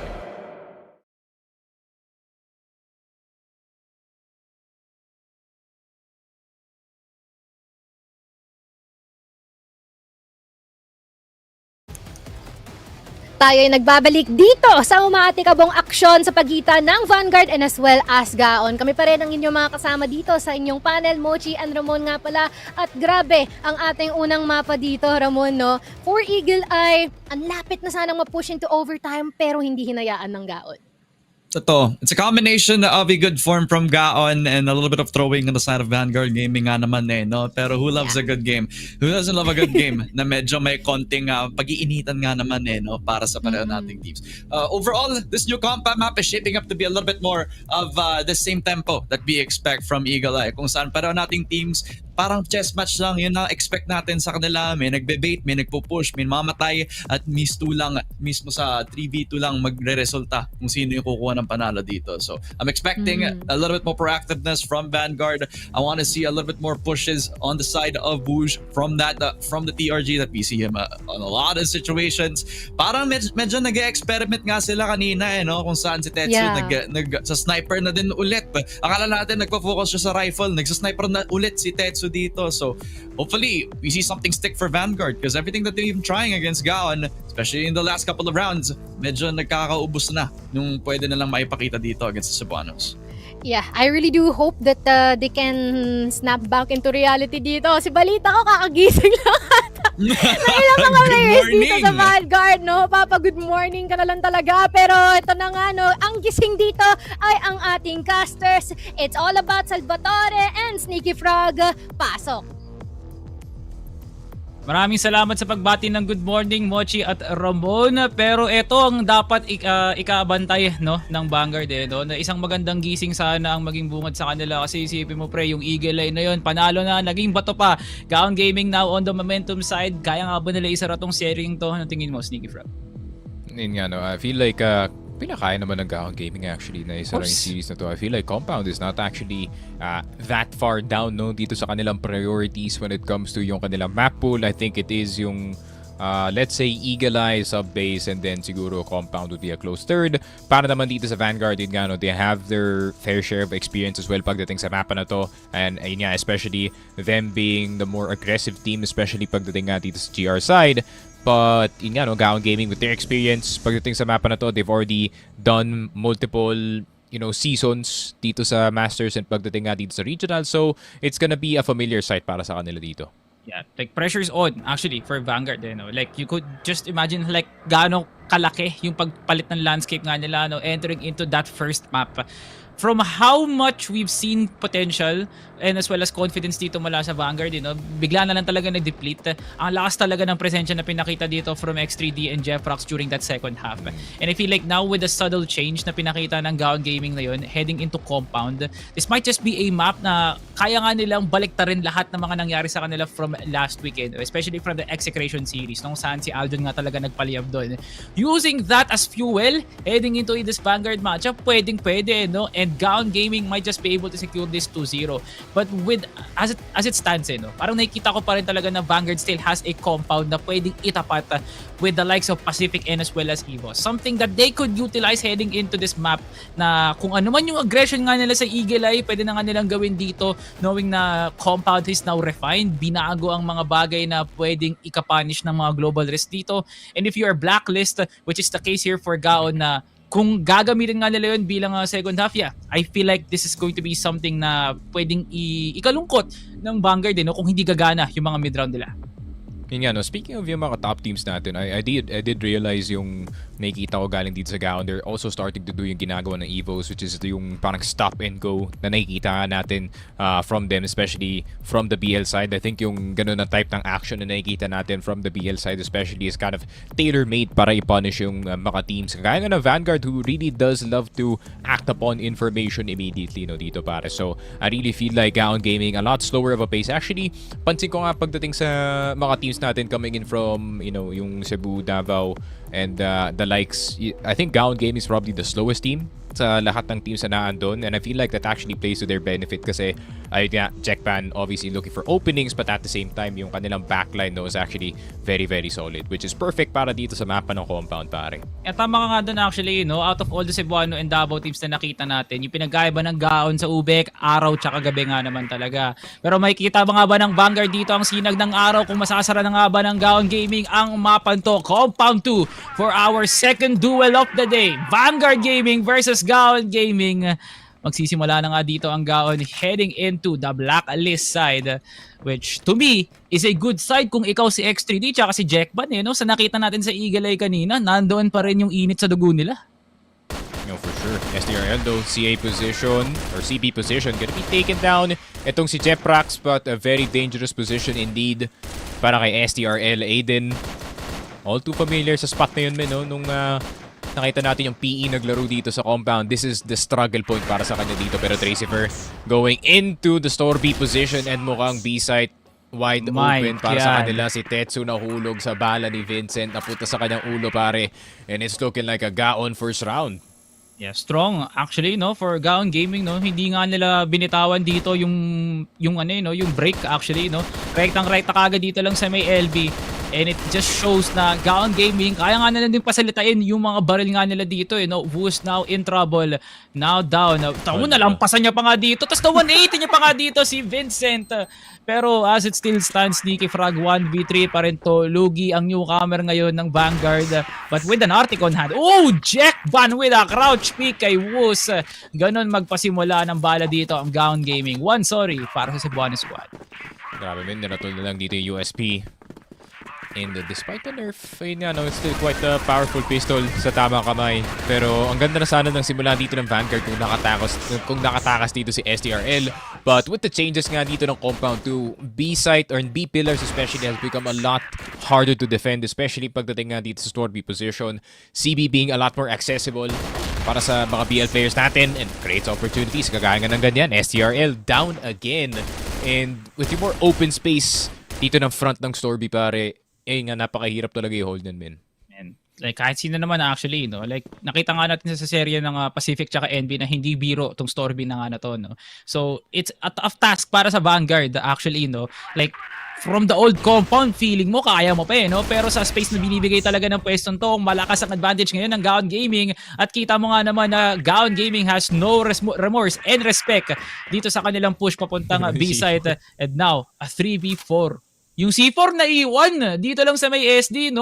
Tayo ay nagbabalik dito sa umaatikabong aksyon sa pagitan ng Vanguard and as well as Gaon. Kami pa rin ang inyong mga kasama dito sa inyong panel. Mochi and Ramon nga pala. At grabe ang ating unang mapa dito, Ramon, no? For Eagle Eye, ang lapit na sanang ma-push into overtime pero hindi hinayaan ng Gaon. Ito, it's a combination of a good form from Gaon and a little bit of throwing on the side of Vanguard Gaming nga naman no? Pero who loves a good game? Who doesn't love a good game na medyo may konting pag-iinitan nga naman no? Para sa pareho nating teams. Overall, this new compa map is shaping up to be a little bit more of the same tempo that we expect from Eagle Eye. Kung saan pareho nating teams, parang chess match lang, yun ang expect natin sa kanila. May nagbe-bait, may nagpo-push, may mamatay, at mismo lang, mismo sa 3v2 lang magre-resulta kung sino yung kukuha ng panalo dito. So, I'm expecting a little bit more proactiveness from Vanguard. I want to see a little bit more pushes on the side of Bouge from that from the TRG that we see him on a lot of situations. Parang medyo nag-experiment nga sila kanina no? Kung saan si Tetsu sa sniper na din ulit. Akala natin nagpo-focus siya sa rifle, nagsa-sniper na ulit si Tetsu dito. So hopefully we see something stick for Vanguard because everything that they've been trying against Gaon, especially in the last couple of rounds, medyo nagkakaubos na nung pwede na lang maipakita dito against the Cebuanos. Yeah, I really do hope that they can snap back into reality dito. Si balita ko kakagising lang ata. Na ilang mga players dito sa Vanguard, no? Papa, good morning ka na lang talaga. Pero ito na nga, no? Ang gising dito ay ang ating casters. It's all about Salvatore and Sneaky Frog. Pasok! Maraming salamat sa pagbati ng good morning, Mochi at Ramon. Pero ito ang dapat ikabantay no, ng Vanguard. No? Na isang magandang gising sana ang maging bungad sa kanila. Kasi isipin mo pre, yung Eagle Eye na yun, panalo na, naging bato pa. Gaon Gaming now on the momentum side. Kaya nga ba nila isara tong sharing to? Anong tingin mo, Sneaky Frog? Yun nga, no? I feel like pinakaya naman ng Gaon Gaming actually na isa rin series na to. I feel like Compound is not actually that far down no dito sa kanilang priorities when it comes to yung kanilang map pool. I think it is yung let's say Eagle Eye, Subbase, and then siguro Compound would be a close third. Para naman dito sa Vanguard, yun nga, no, they have their fair share of experience as well pagdating sa mapa na to. And ayun nga, especially them being the more aggressive team, especially pagdating nga dito sa GR side. But yun nga, no, Gaon Gaming with their experience pagdating sa mapa na to, they've already done multiple seasons dito sa Masters and pagdating nga dito sa Regional. So it's gonna be a familiar sight para sa kanila dito. Yeah, like pressure's on actually for Vanguard no. Like you could just imagine like gaano kalaki yung pagpalit ng landscape nga nila no, entering into that first map. From how much we've seen potential and as well as confidence dito mula sa Vanguard, bigla na lang talaga nag-deplete. Ang lakas talaga ng presensya na pinakita dito from X3D and Jeffrox during that second half. And I feel like now with the subtle change na pinakita ng Gaon Gaming na yun, heading into Compound, this might just be a map na kaya nga nilang baliktarin lahat ng mga nangyari sa kanila from last weekend, especially from the Execration series, nung saan si Aldon nga talaga nagpaliyab doon. Using that as fuel, heading into this Vanguard matchup, pwedeng-pwede, no? And Gaon Gaming might just be able to secure this 2-0. But with as it stands, parang nakikita ko pa rin talaga na Vanguard still has a compound na pwedeng itapat with the likes of Pacific and as well as EVOS. Something that they could utilize heading into this map na kung ano man yung aggression nga nila sa Eagle Eye, pwede na nga nilang gawin dito knowing na compound is now refined. Binago ang mga bagay na pwedeng ikapunish ng mga global risk dito. And if you are blacklist, which is the case here for Gaon na kung gagamitin nga nila yun bilang second half, I feel like this is going to be something na pwedeng ikalungkot ng Vanguard kung hindi gagana yung mga mid-round nila. Yun nga, no, speaking of yung mga top teams natin, I did realize yung nakikita ko galing dito sa Gaon, they're also starting to do yung ginagawa ng EVOS, which is yung parang stop and go na nakikita natin from them, especially from the BL side. I think yung ganun na type ng action na nakikita natin from the BL side especially is kind of tailor-made para i-punish yung mga teams. Kaya nga na Vanguard who really does love to act upon information immediately dito pare. So I really feel like Gaon Gaming a lot slower of a pace. Actually, pansin ko nga pagdating sa mga teams players natin coming in from, yung Cebu, Davao, and the likes, I think Gaon Gaming is probably the slowest team sa lahat ng teams na naandun, and I feel like that actually plays to their benefit kasi ayun nga, Jackpan obviously looking for openings, but at the same time yung kanilang backline is actually very very solid, which is perfect para dito sa mapa ng compound, pare. Tama ka nga doon actually, out of all the Cebuano and Davao teams na nakita natin, yung pinagkaiba ng Gaon sa Ubek, araw tsaka gabi nga naman talaga. Pero makikita ba nga ba ng Vanguard dito ang sinag ng araw kung masasara na nga ba ng Gaon Gaming ang mapan to? Compound 2 for our second duel of the day. Vanguard Gaming versus Gaon Gaming. Magsisimula na nga dito ang Gaon heading into the blacklist side, which to me is a good side kung ikaw si X3D tsaka si Jackban Sa nakita natin sa Eagle Eye kanina, nandoon pa rin yung init sa dugo nila. For sure. SDRL though, CA position or CB position gonna be taken down. Itong si Jeprax, but a very dangerous position indeed para kay SDRL. Aiden, all too familiar sa spot na yun, nung nakita natin yung PE naglaro dito sa compound. This is the struggle point para sa kanya dito. Pero Tracifer going into the store B position and mukhang B site wide open para sa kanila. Si Tetsu nahulog sa bala ni Vincent. Napunta sa kanyang ulo, pare. And it's looking like a Gaon first round. Yeah, strong actually for Gaon Gaming hindi nga nila binitawan dito yung break actually Right na kagad dito lang sa may LB. And it just shows na Gaon Gaming, kaya nga nila din pasalitain yung mga baril nga nila dito. Who's now in trouble, now down. Taon na lampasan niya pa nga dito. Tapos na 180 niya pa nga dito si Vincent. Pero as it still stands, Sneaky Frag 1v3 pa rin to. Lugi ang newcomer ngayon ng Vanguard. But with an Arctic on hand. Oh, Jackban with a crouch pick kay Woos. Ganon magpasimula ng bala dito ang Gaon Gaming. 1 sorry para sa Cebuano squad. Grabe men, naratol na lang dito yung USP. And despite the nerf, it's still quite a powerful pistol sa tamang kamay. Pero ang ganda na sana ng simula dito ng Vanguard kung nakatakas dito si STRL. But with the changes nga dito ng Compound 2, B site or B pillars especially has become a lot harder to defend, especially pagdating nga dito sa store B position. CB being a lot more accessible para sa mga BL players natin and creates opportunities. Kagaya nga ng ganyan, STRL down again. And with yung more open space dito ng front ng store B, pare, nga napakahirap talaga i-hold nun, men. Like kahit sino naman actually, like nakita nga natin sa serye ng Pacific tsaka NB na hindi biro tong Storby na nga na to, So it's a tough task para sa Vanguard actually, Like from the old compound, feeling mo kaya mo pa pero sa space na binibigay talaga ng pwestong to, malakas ang advantage ngayon ng Gaon Gaming at kita mo nga naman na Gaon Gaming has no remorse and respect dito sa kanilang push papuntang B-site and now a 3v4. Yung C4 na iwan dito lang sa may SD,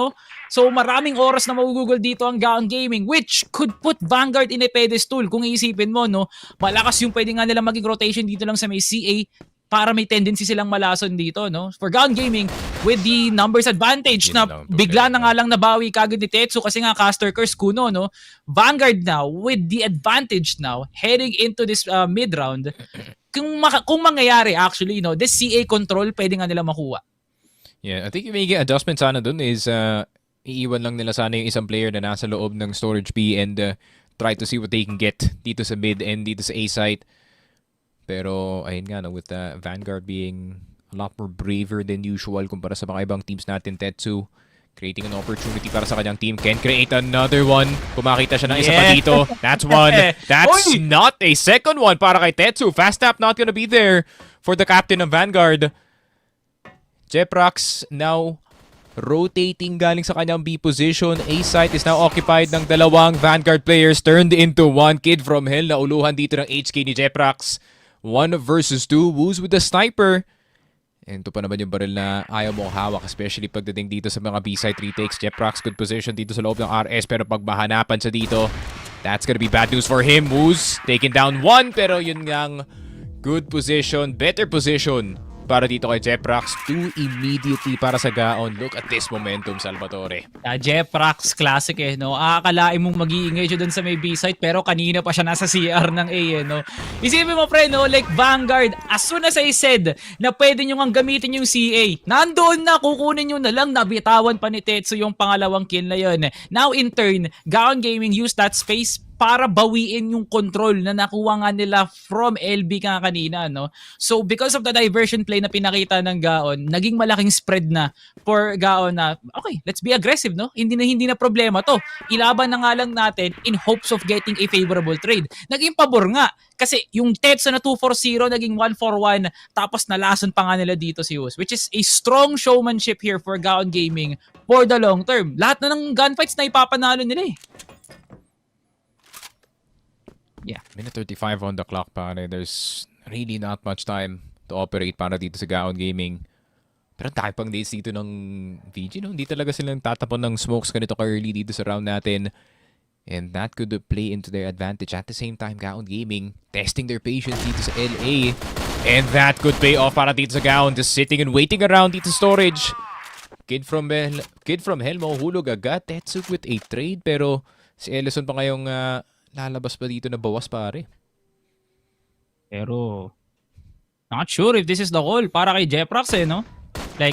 So maraming oras na magugugol dito ang Gaon Gaming, which could put Vanguard in a pedestal. Kung iisipin mo, malakas yung pwede nga nila maging rotation dito lang sa may CA para may tendency silang malason dito, For Gaon Gaming, with the numbers advantage na bigla na nga lang nabawi kagad ni Tetsu kasi nga caster curse Kuno, Vanguard now, with the advantage now, heading into this mid-round, kung mangyayari actually, this CA control pwede nga nila makuha. Yeah, I think yung may adjustment sana dun is iiwan lang nila sana yung isang player na nasa loob ng storage B and try to see what they can get dito sa mid and dito sa A site. Pero ayun nga, with Vanguard being a lot more braver than usual kumpara sa mga ibang teams natin, Tetsu creating an opportunity para sa kanyang team. Can create another one. Pumakita siya ng isa pa dito. That's one. That's not a second one para kay Tetsu. Fast tap not gonna be there for the captain of Vanguard. Jeprax now rotating galing sa kanyang B position. A site is now occupied ng dalawang Vanguard players turned into one. Kid from Hell na uluhan dito ng HK ni Jeprax. 1 versus 2. Woos with the sniper. And ito pa naman yung baril na ayaw mong hawak, especially pagdating dito sa mga B-site retakes. Jeprax good position dito sa loob ng RS, pero pag mahanapan siya dito, that's gonna be bad news for him. Woos taking down 1, pero yun ngang good position, better position para dito kay Jeprax. 2 immediately para sa Gaon. Look at this momentum, Salvatore. Jeprax classic Akalain mong mag-iingay siya dun sa may B-site pero kanina pa siya nasa CR ng A Isipin mo pre, like Vanguard, as soon as I said na pwede nyo nga gamitin yung CA, nandoon na, kukunin nyo na lang, nabitawan pa ni Tetsu yung pangalawang kill na yun. Now in turn, Gaon Gaming used that space para bawiin yung control na nakuha nga nila from LB nga kanina, no? So because of the diversion play na pinakita ng Gaon, naging malaking spread na for Gaon na okay, let's be aggressive, no? Hindi na problema to. Ilaban na nga lang natin in hopes of getting a favorable trade. Naging pabor nga kasi yung Tetsu na 2-4-0 naging 1-4-1 tapos nalason pa nga nila dito si Us, which is a strong showmanship here for Gaon Gaming for the long term. Lahat na ng gunfights na ipapanalo nila eh. Yeah. Minute 35 on the clock, pare. There's really not much time to operate para dito sa Gaon Gaming. Pero tayo pang days dito ng VG, no? Hindi talaga silang tatapon ng smokes ganito ka-early dito sa round natin. And that could play into their advantage. At the same time, Gaon Gaming testing their patience dito sa LA. And that could pay off para dito sa Gaon. Just sitting and waiting around dito sa storage. Kid from Hell, mahuhulog agad. Tetsu with a trade. Pero si Ellison pa ngayong lalabas pa dito na bawas, pare. Pero not sure if this is the call para kay Jeprox eh, no? Like,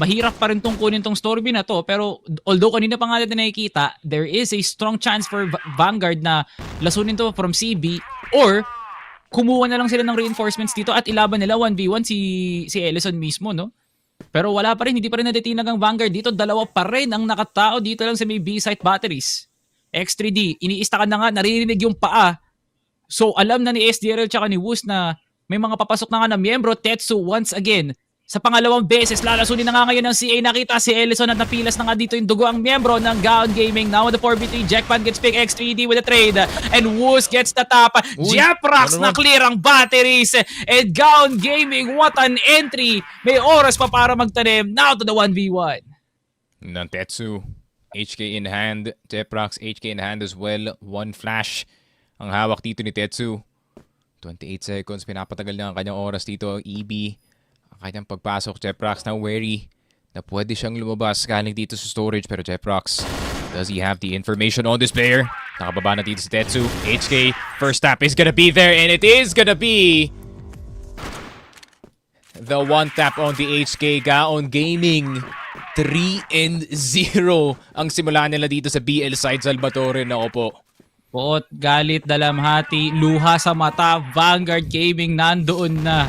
mahirap pa rin tong kunin tong Storby na to, pero although kanina pa nga natin nakikita, there is a strong chance for Vanguard na lasunin to from CB or kumuha na lang sila ng reinforcements dito at ilaban nila 1v1 si Ellison mismo, no? Pero wala pa rin, hindi pa rin natitinag ang Vanguard dito. Dalawa pa rin ang nakatao dito lang sa may B-site batteries. X3D, iniistakan na nga, naririnig yung paa. So alam na ni SDRL tsaka ni Woos na may mga papasok na nga na miyembro. Tetsu once again, sa pangalawang beses, lalasunin na nga ngayon ng CA. Nakita si Ellison at napilas na nga dito yung dugo ang miyembro ng Gaon Gaming. Now with the 4v3, Jackpan gets pick, X3D with a trade. And Woos gets the top. Jeprox na clear ang batteries. And Gaon Gaming, what an entry. May oras pa para magtanim. Now to the 1v1. Ng Tetsu. HK in hand. Jeprox, HK in hand as well. One flash ang hawak dito ni Tetsu. 28 seconds. Pinapatagal na ang kanyang oras dito. EB. Ang kanyang pagpasok. Jeprox now wary na pwede siyang lumabas galing dito sa storage. Pero Jeprox, does he have the information on this player? Nakababa na dito si Tetsu. HK, first tap is gonna be there. And it is gonna be the one tap on the HK. Gaon Gaming 3-0 ang simula nila dito sa BL side Salvatore na opo. Poot, galit, dalamhati, luha sa mata, Vanguard Gaming nandoon na.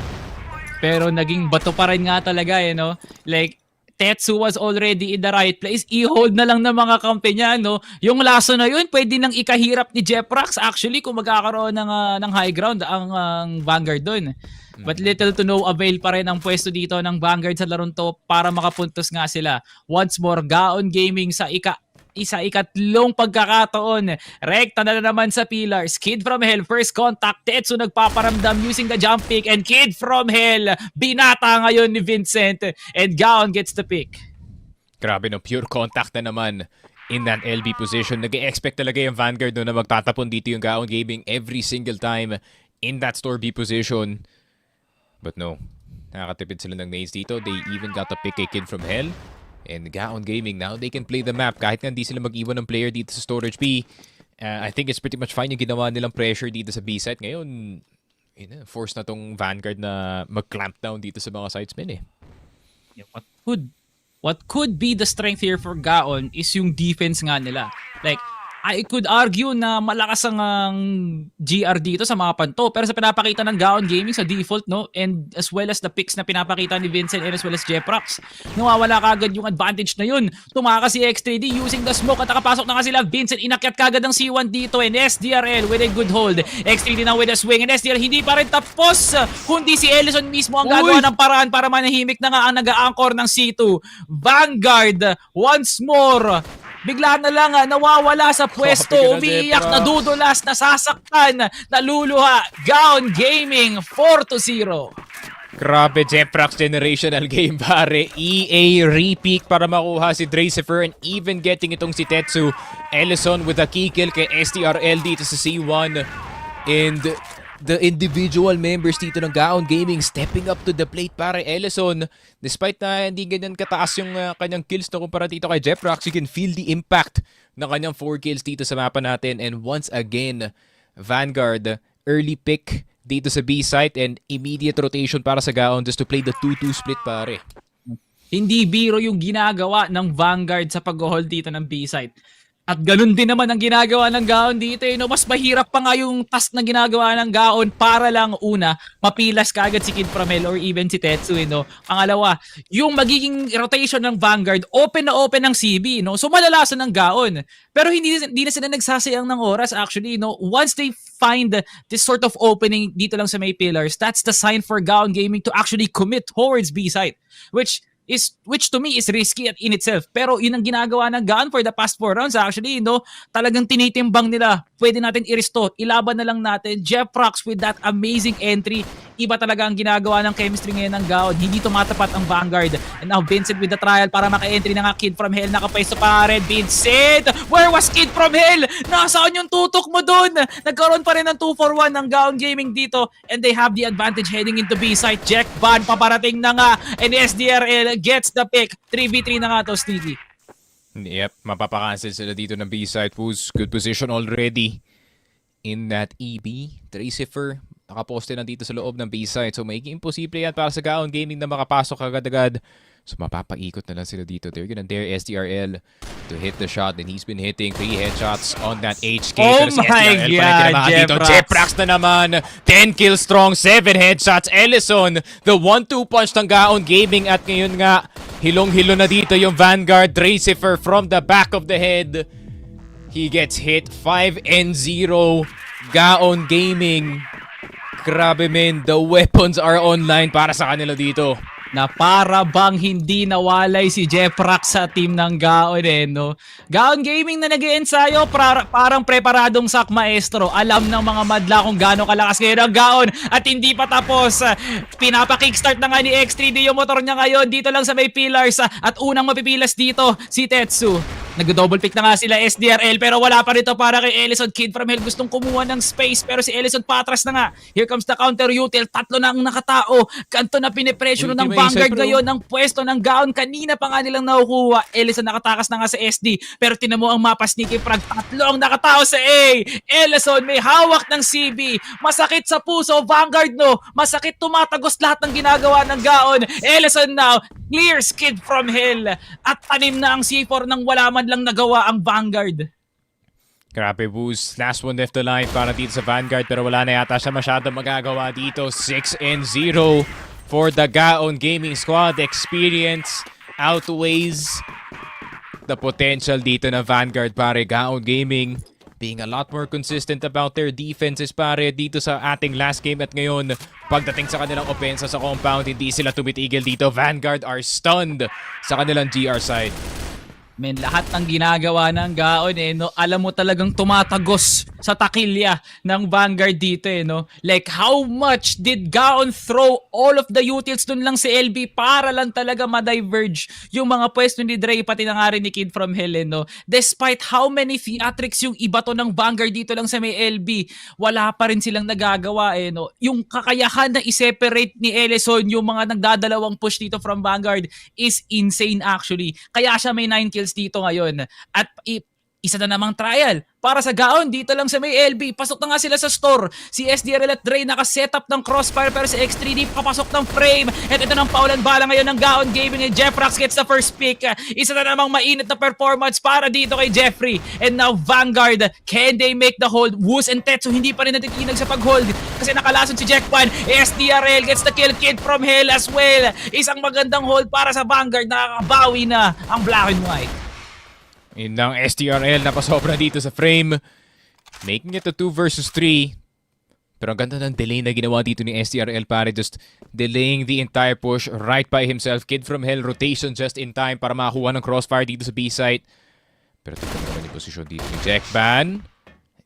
Pero naging bato pa rin nga talaga eh, no? Like, Tetsu was already in the right place. I-hold na lang ng mga kampi niya, no? Yung laso na yun, pwede nang ikahirap ni Jeprox actually kung magkakaroon ng high ground ang Vanguard dun. But little to no avail pa rin ang pwesto dito ng Vanguard sa larong to para makapuntos nga sila. Once more, Gaon Gaming sa ikatlong pagkakataon. Rekta na naman sa pillars. Kid from Hell, first contact. Tetsu nagpaparamdam using the jump pick. And Kid from Hell, binata ngayon ni Vincent. And Gaon gets the pick. Grabe no, pure contact na naman in that LB position. Nag-expect talaga yung Vanguard no, na magtatapon dito yung Gaon Gaming every single time in that store B position. But no, nakakatipid sila ng nades dito. They even got to pick a Kid from Hell. And Gaon Gaming, now they can play the map. Kahit nga hindi sila mag-iwan ng player dito sa storage B. I think it's pretty much fine yung ginawa nilang pressure dito sa B-site. Ngayon, force na tong Vanguard na mag-clamp down dito sa mga sidesmen eh. Yeah, what could be the strength here for Gaon is yung defense nga nila. Like, I could argue na malakas ang GR dito sa mga panto, pero sa pinapakita ng Gaon Gaming sa default, no, and as well as the picks na pinapakita ni Vincent and as well as Jeprox, nawawala kagad yung advantage na yun. Tumakas si X3D using the smoke at nakapasok na nga sila. Vincent inakyat kagad ng C1 dito and SDRL with a good hold. X3D now with a swing and SDRL hindi pa rin tapos, kundi si Ellison mismo ang gagawa ng paraan para manahimik na nga ang nag-a-anchor ng C2. Vanguard once more bigla na lang nawawala sa pwesto, umiiyak, nadudulas, nasasaktan, naluluha. Gaon Gaming 4-0. Grabe, Jeprox generational game pare. EA repeat para makuha si Dracifer and even getting itong si Tetsu. Ellison with a key kill kay STRL dito sa C1. And the individual members dito ng Gaon Gaming stepping up to the plate para Ellison. Despite na hindi ganyan kataas yung kanyang kills na kumpara dito kay Jeprox, you can feel the impact ng kanyang 4 kills dito sa mapa natin. And once again, Vanguard, early pick dito sa B-site and immediate rotation para sa Gaon just to play the 2-2 split pare. Hindi biro yung ginagawa ng Vanguard sa pag-hold dito ng B-site. At ganun din naman ang ginagawa ng Gaon dito. No? Mas mahirap pa nga yung task na ginagawa ng Gaon para lang una, mapilas kaagad si Kid from Hell or even si Tetsu. No? Pangalawa, yung magiging rotation ng Vanguard, open na open ng CB. No? So malalasan ng Gaon. Pero hindi na sila nagsasayang ng oras actually. No? Once they find this sort of opening dito lang sa may pillars, that's the sign for Gaon Gaming to actually commit towards B site. Which to me is risky at in itself. Pero yun ang ginagawa ng Gaon for the past 4 rounds actually, no? Talagang tinitimbang nila. Pwede natin i-restore. Ilaban na lang natin. Jeff Prox with that amazing entry. Iba talaga ang ginagawa ng chemistry ngayon ng Gaon. Hindi tumatapat ang Vanguard. And now Vincent with the trial para maka-entry na nga Kid from Hell. Nakapwesto pa rin. Vincent! Where was Kid from Hell? Nasaan yung tutok mo dun? Nagkaroon pa rin ng 2-for-1 ng Gaon Gaming dito. And they have the advantage heading into B site. Jack Ban paparating na nga. And SDRL gets the pick. 3v3 na nga to, Sneaky. Yep, mapapakancel sila dito ng B-side. Who's good position already in that EB. Tracifer, nakaposte na dito sa loob ng B-side. So, magiging imposible yan para sa Gaon Gaming na makapasok agad-agad. So, mapapaikot na lang sila dito. They're gonna dare SDRL to hit the shot. And he's been hitting 3 headshots on that HK. Oh Pero si my SDRL God, dito. Jeprax na naman. 10 kills strong, 7 headshots. Ellison, the 1-2 punch ng Gaon Gaming. At ngayon nga, hilong-hilo na dito yung Vanguard. Tracifer from the back of the head. He gets hit. 5-0. Gaon Gaming. Grabe men, the weapons are online para sa kanila dito. Na para bang hindi nawalay si Jeprax sa team ng Gaon no? Gaon Gaming na nag-iensayo, parang preparadong sak maestro. Alam ng mga madla kung gaano kalakas ngayon ang Gaon at hindi pa tapos. Pinapa-kickstart na nga ni X3D yung motor niya ngayon dito lang sa may pillars at unang mapipilas dito si Tetsu. Nag-double pick na nga sila SDRL pero wala pa rito para kay Ellison. Kid from Hell gustong kumuha ng space pero si Ellison patras na nga. Here comes the counter util. 3 na ang nakatao. Kanto na pinipresyo ng Vanguard ngayon ang pwesto ng Gaon. Kanina pa nga nilang nakukuha. Ellison nakatakas na nga sa SD pero tinan mo ang mapa Sneaky Frag. 3 ang nakatao sa A. Ellison may hawak ng CB. Masakit sa puso Vanguard no. Masakit tumatagos lahat ng ginagawa ng Gaon. Ellison now clears Kid from Hell at tanim na ang C4 nang wala man lang nagawa ang Vanguard. Grabe boost. Last one left alive para dito sa Vanguard pero wala na yata siya masyadong magagawa dito. 6-0 for the Gaon Gaming squad. Experience outweighs the potential dito na Vanguard pare. Gaon Gaming being a lot more consistent about their defenses pare dito sa ating last game at ngayon pagdating sa kanilang opensa sa compound hindi sila tumitigil dito. Vanguard are stunned sa kanilang GR side. Men, lahat ng ginagawa ng Gaon no, alam mo talagang tumatagos sa takilya ng Vanguard dito no. Like how much did Gaon throw all of the utils dun lang si LB para lang talaga ma-diverge yung mga pwesto ni Dre pati na nga rin ni Kid from Hell no. Despite how many theatrics yung iba to ng Vanguard dito lang sa may LB, wala pa rin silang nagagawa no. Yung kakayahan na i-separate ni Ellison yung mga nagdadalawang push dito from Vanguard is insane actually. Kaya siya may 9 kills dito ngayon. At isa na namang trial para sa Gaon dito lang sa may LB. Pasok na nga sila sa store. Si SDRL at Dre naka-setup ng Crossfire pero si X3D papasok ng frame. At ito ng paulan bala ngayon ng Gaon Gaming and Jeprax gets the first pick. Isa na namang mainit na performance para dito kay Jeffrey. And now Vanguard, can they make the hold? Woos and Tetsu hindi pa rin natitinag sa pag-hold kasi nakalason si Jackpan. SDRL gets the kill. Kid from Hell as well. Isang magandang hold para sa Vanguard. Nakakabawi na ang black and white. Yun lang, STRL napasobra dito sa frame. Making it a 2 versus 3. Pero ang ganda ng delay na ginawa dito ni STRL pare. Just delaying the entire push right by himself. Kid from Hell rotation just in time para makakuha ng Crossfire dito sa B-site. Pero tignan mo naman yung posisyon dito ni Jackban.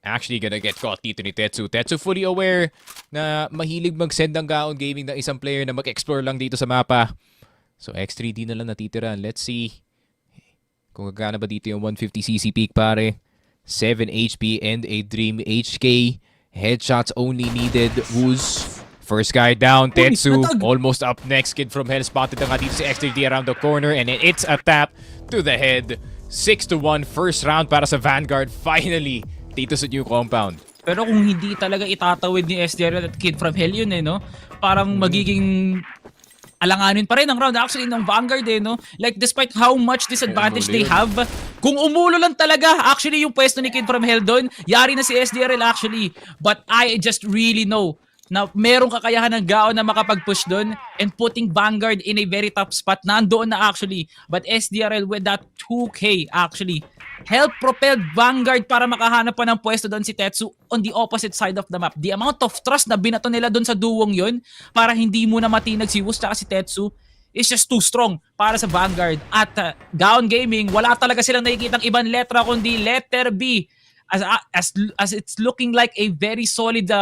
Actually gonna get caught dito ni Tetsu. Tetsu fully aware na mahilig mag-send ng Gaon Gaming ng isang player na mag-explore lang dito sa mapa. So X3D na lang natitira. Let's see kung gagana ba dito yung 150cc peak pare. 7 HP and a Dream HK. Headshots only needed. Who's first guy down? Tetsu almost up next. Kid from Hell spotted na nga dito si X3D around the corner and it's a tap to the head. 6-1 first round para sa Vanguard finally dito sa new compound. Pero kung hindi talaga itatawid ni SDRL at Kid from Hell yun no, parang magiging alanganin pa rin ang round actually ng Vanguard no. Like despite how much disadvantage they have, Kung umulo lang talaga, actually yung pwesto ni Kid from Hell doon, yari na si SDRL actually. But I just really know na merong kakayahan ng Gaon na makapag-push doon and putting Vanguard in a very tough spot. Nandoon na actually. But SDRL with that 2K actually help propelled Vanguard para makahanap pa ng pwesto doon si Tetsu on the opposite side of the map. The amount of trust na binato nila doon sa duwong yun para hindi muna matinag si Wus at si Tetsu is just too strong para sa Vanguard. At Gaon Gaming, wala talaga silang nakikitang ibang letra kundi letter B. As it's looking like a very solid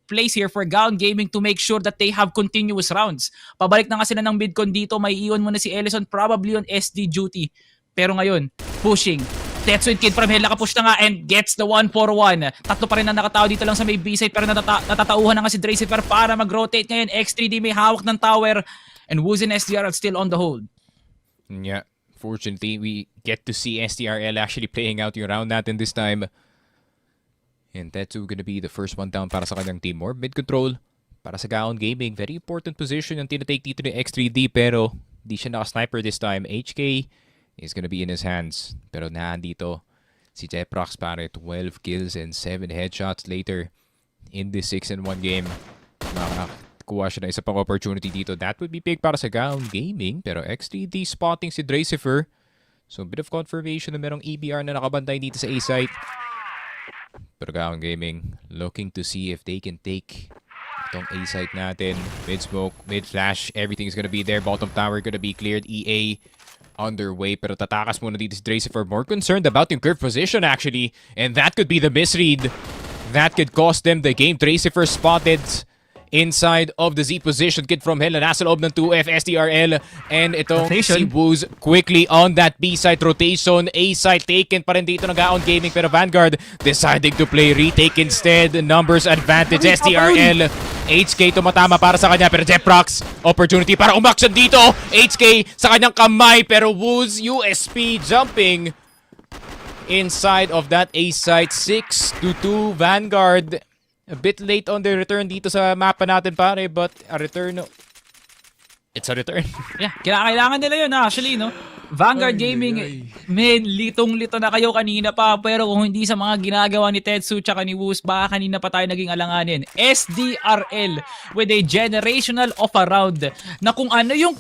place here for Gaon Gaming to make sure that they have continuous rounds. Pabalik na nga sila ng midcon dito. May ion muna si Ellison probably on SD duty. Pero ngayon, pushing. Tetsu and Kid from Hell nakapush na nga and gets the 1-4-1. Tatlo pa rin na nakatao dito lang sa may B-side pero natatauhan na nga si Dracifer para mag-rotate ngayon. X3D may hawak ng tower and Wooz and SDR are still on the hold. Yeah, fortunately, we get to see STRL actually playing out yung round natin this time. And Tetsu gonna be the first one down para sa kanyang team. More mid-control para sa Gaon Gaming. Very important position yung tinatake dito ni X3D pero di siya naka-sniper this time. HK is gonna be in his hands. Pero nandito si Jeprox pare. 12 kills and 7 headshots later in this 6-1 game. Makakuha siya na isa pang opportunity dito. That would be big para sa Gaon Gaming. Pero X3D spotting si Dracifer. So a bit of confirmation na merong EBR na nakabantay dito sa A-site. Pero Gaon Gaming looking to see if they can take itong A-site natin. Mid-smoke, mid-flash, everything's gonna be there. Bottom tower gonna be cleared. EA underway. Pero tatakas muna dito si Dracifer. More concerned about yung curve position actually. And that could be the misread. That could cost them the game. Dracifer spotted inside of the Z position. Kid from Hell na nasa loob ng 2F STRL. And itong si Wooz quickly on that B-side rotation. A-side taken pa rin dito ng Gaon Gaming. Pero Vanguard deciding to play retake instead. Numbers advantage STRL. HK tumatama para sa kanya. Pero Jeprox opportunity para umaksyon dito. HK sa kanyang kamay. Pero Wooz USP jumping inside of that A-side. 6-2 Vanguard. A bit late on the return dito sa mapa natin pare, but a return, it's a return. Yeah, kailangan nila yun actually, no? Vanguard Gaming, men, litong-lito na kayo kanina pa, pero kung hindi sa mga ginagawa ni Tetsu tsaka ni Wooz, baka kanina pa tayo naging alanganin. SDRL with a generational of a round na kung ano yung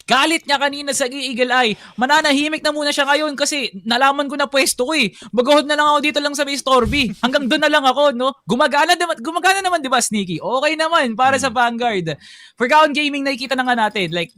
galit niya kanina sa Eagle Eye. Mananahimik na muna siya ngayon kasi nalaman ko na pwesto ko eh. Magahod na lang ako dito lang sa may Storby. Hanggang doon na lang ako, no? Gumagana naman, di ba, Sneaky? Okay naman para sa Vanguard. For Gaon Gaming, nakikita na nga natin. Like,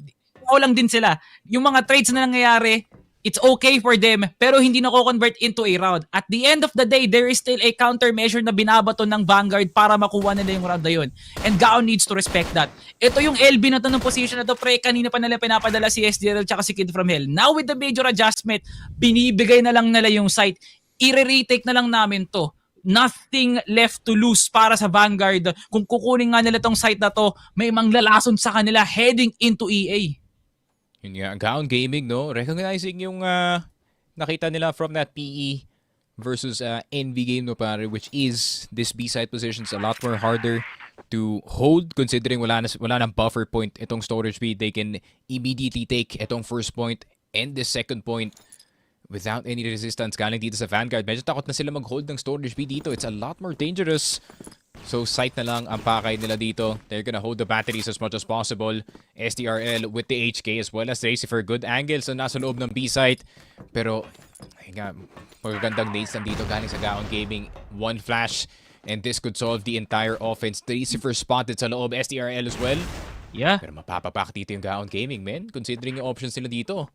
lang din sila. Yung mga trades na nangyayari, it's okay for them, pero hindi na ko-convert into a round. At the end of the day, there is still a countermeasure na binabato ng Vanguard para makuha nila yung round na yun. And Gaon needs to respect that. Ito yung LB na to ng position na to, pre, kanina pa nila pinapadala si SDRL tsaka si Kid from Hell. Now with the major adjustment, binibigay na lang nila yung site. I-retake na lang namin to. Nothing left to lose para sa Vanguard. Kung kukunin nga nila tong site na to, may manglalason sa kanila heading into EA. Yun nga, Gaon Gaming, no? Recognizing yung nakita nila from that PE versus NV game, no, pare, which is this B-side positions a lot more harder to hold considering wala nang buffer point itong storage speed. They can immediately take itong first point and the second point without any resistance galing dito sa Vanguard. Medyo takot na sila mag-hold ng storage speed dito. It's a lot more dangerous. So, sight na lang ang pakay nila dito. They're gonna hold the batteries as much as possible. STRL with the HK as well as Dracifer. Good angle so nasa loob ng B-site. Pero, ay nga, magagandang nades nandito galing sa Gaon Gaming. One flash and this could solve the entire offense. Dracifer spotted sa loob. STRL as well. Yeah. Pero mapapapak dito yung Gaon Gaming, men. Considering yung options nila dito.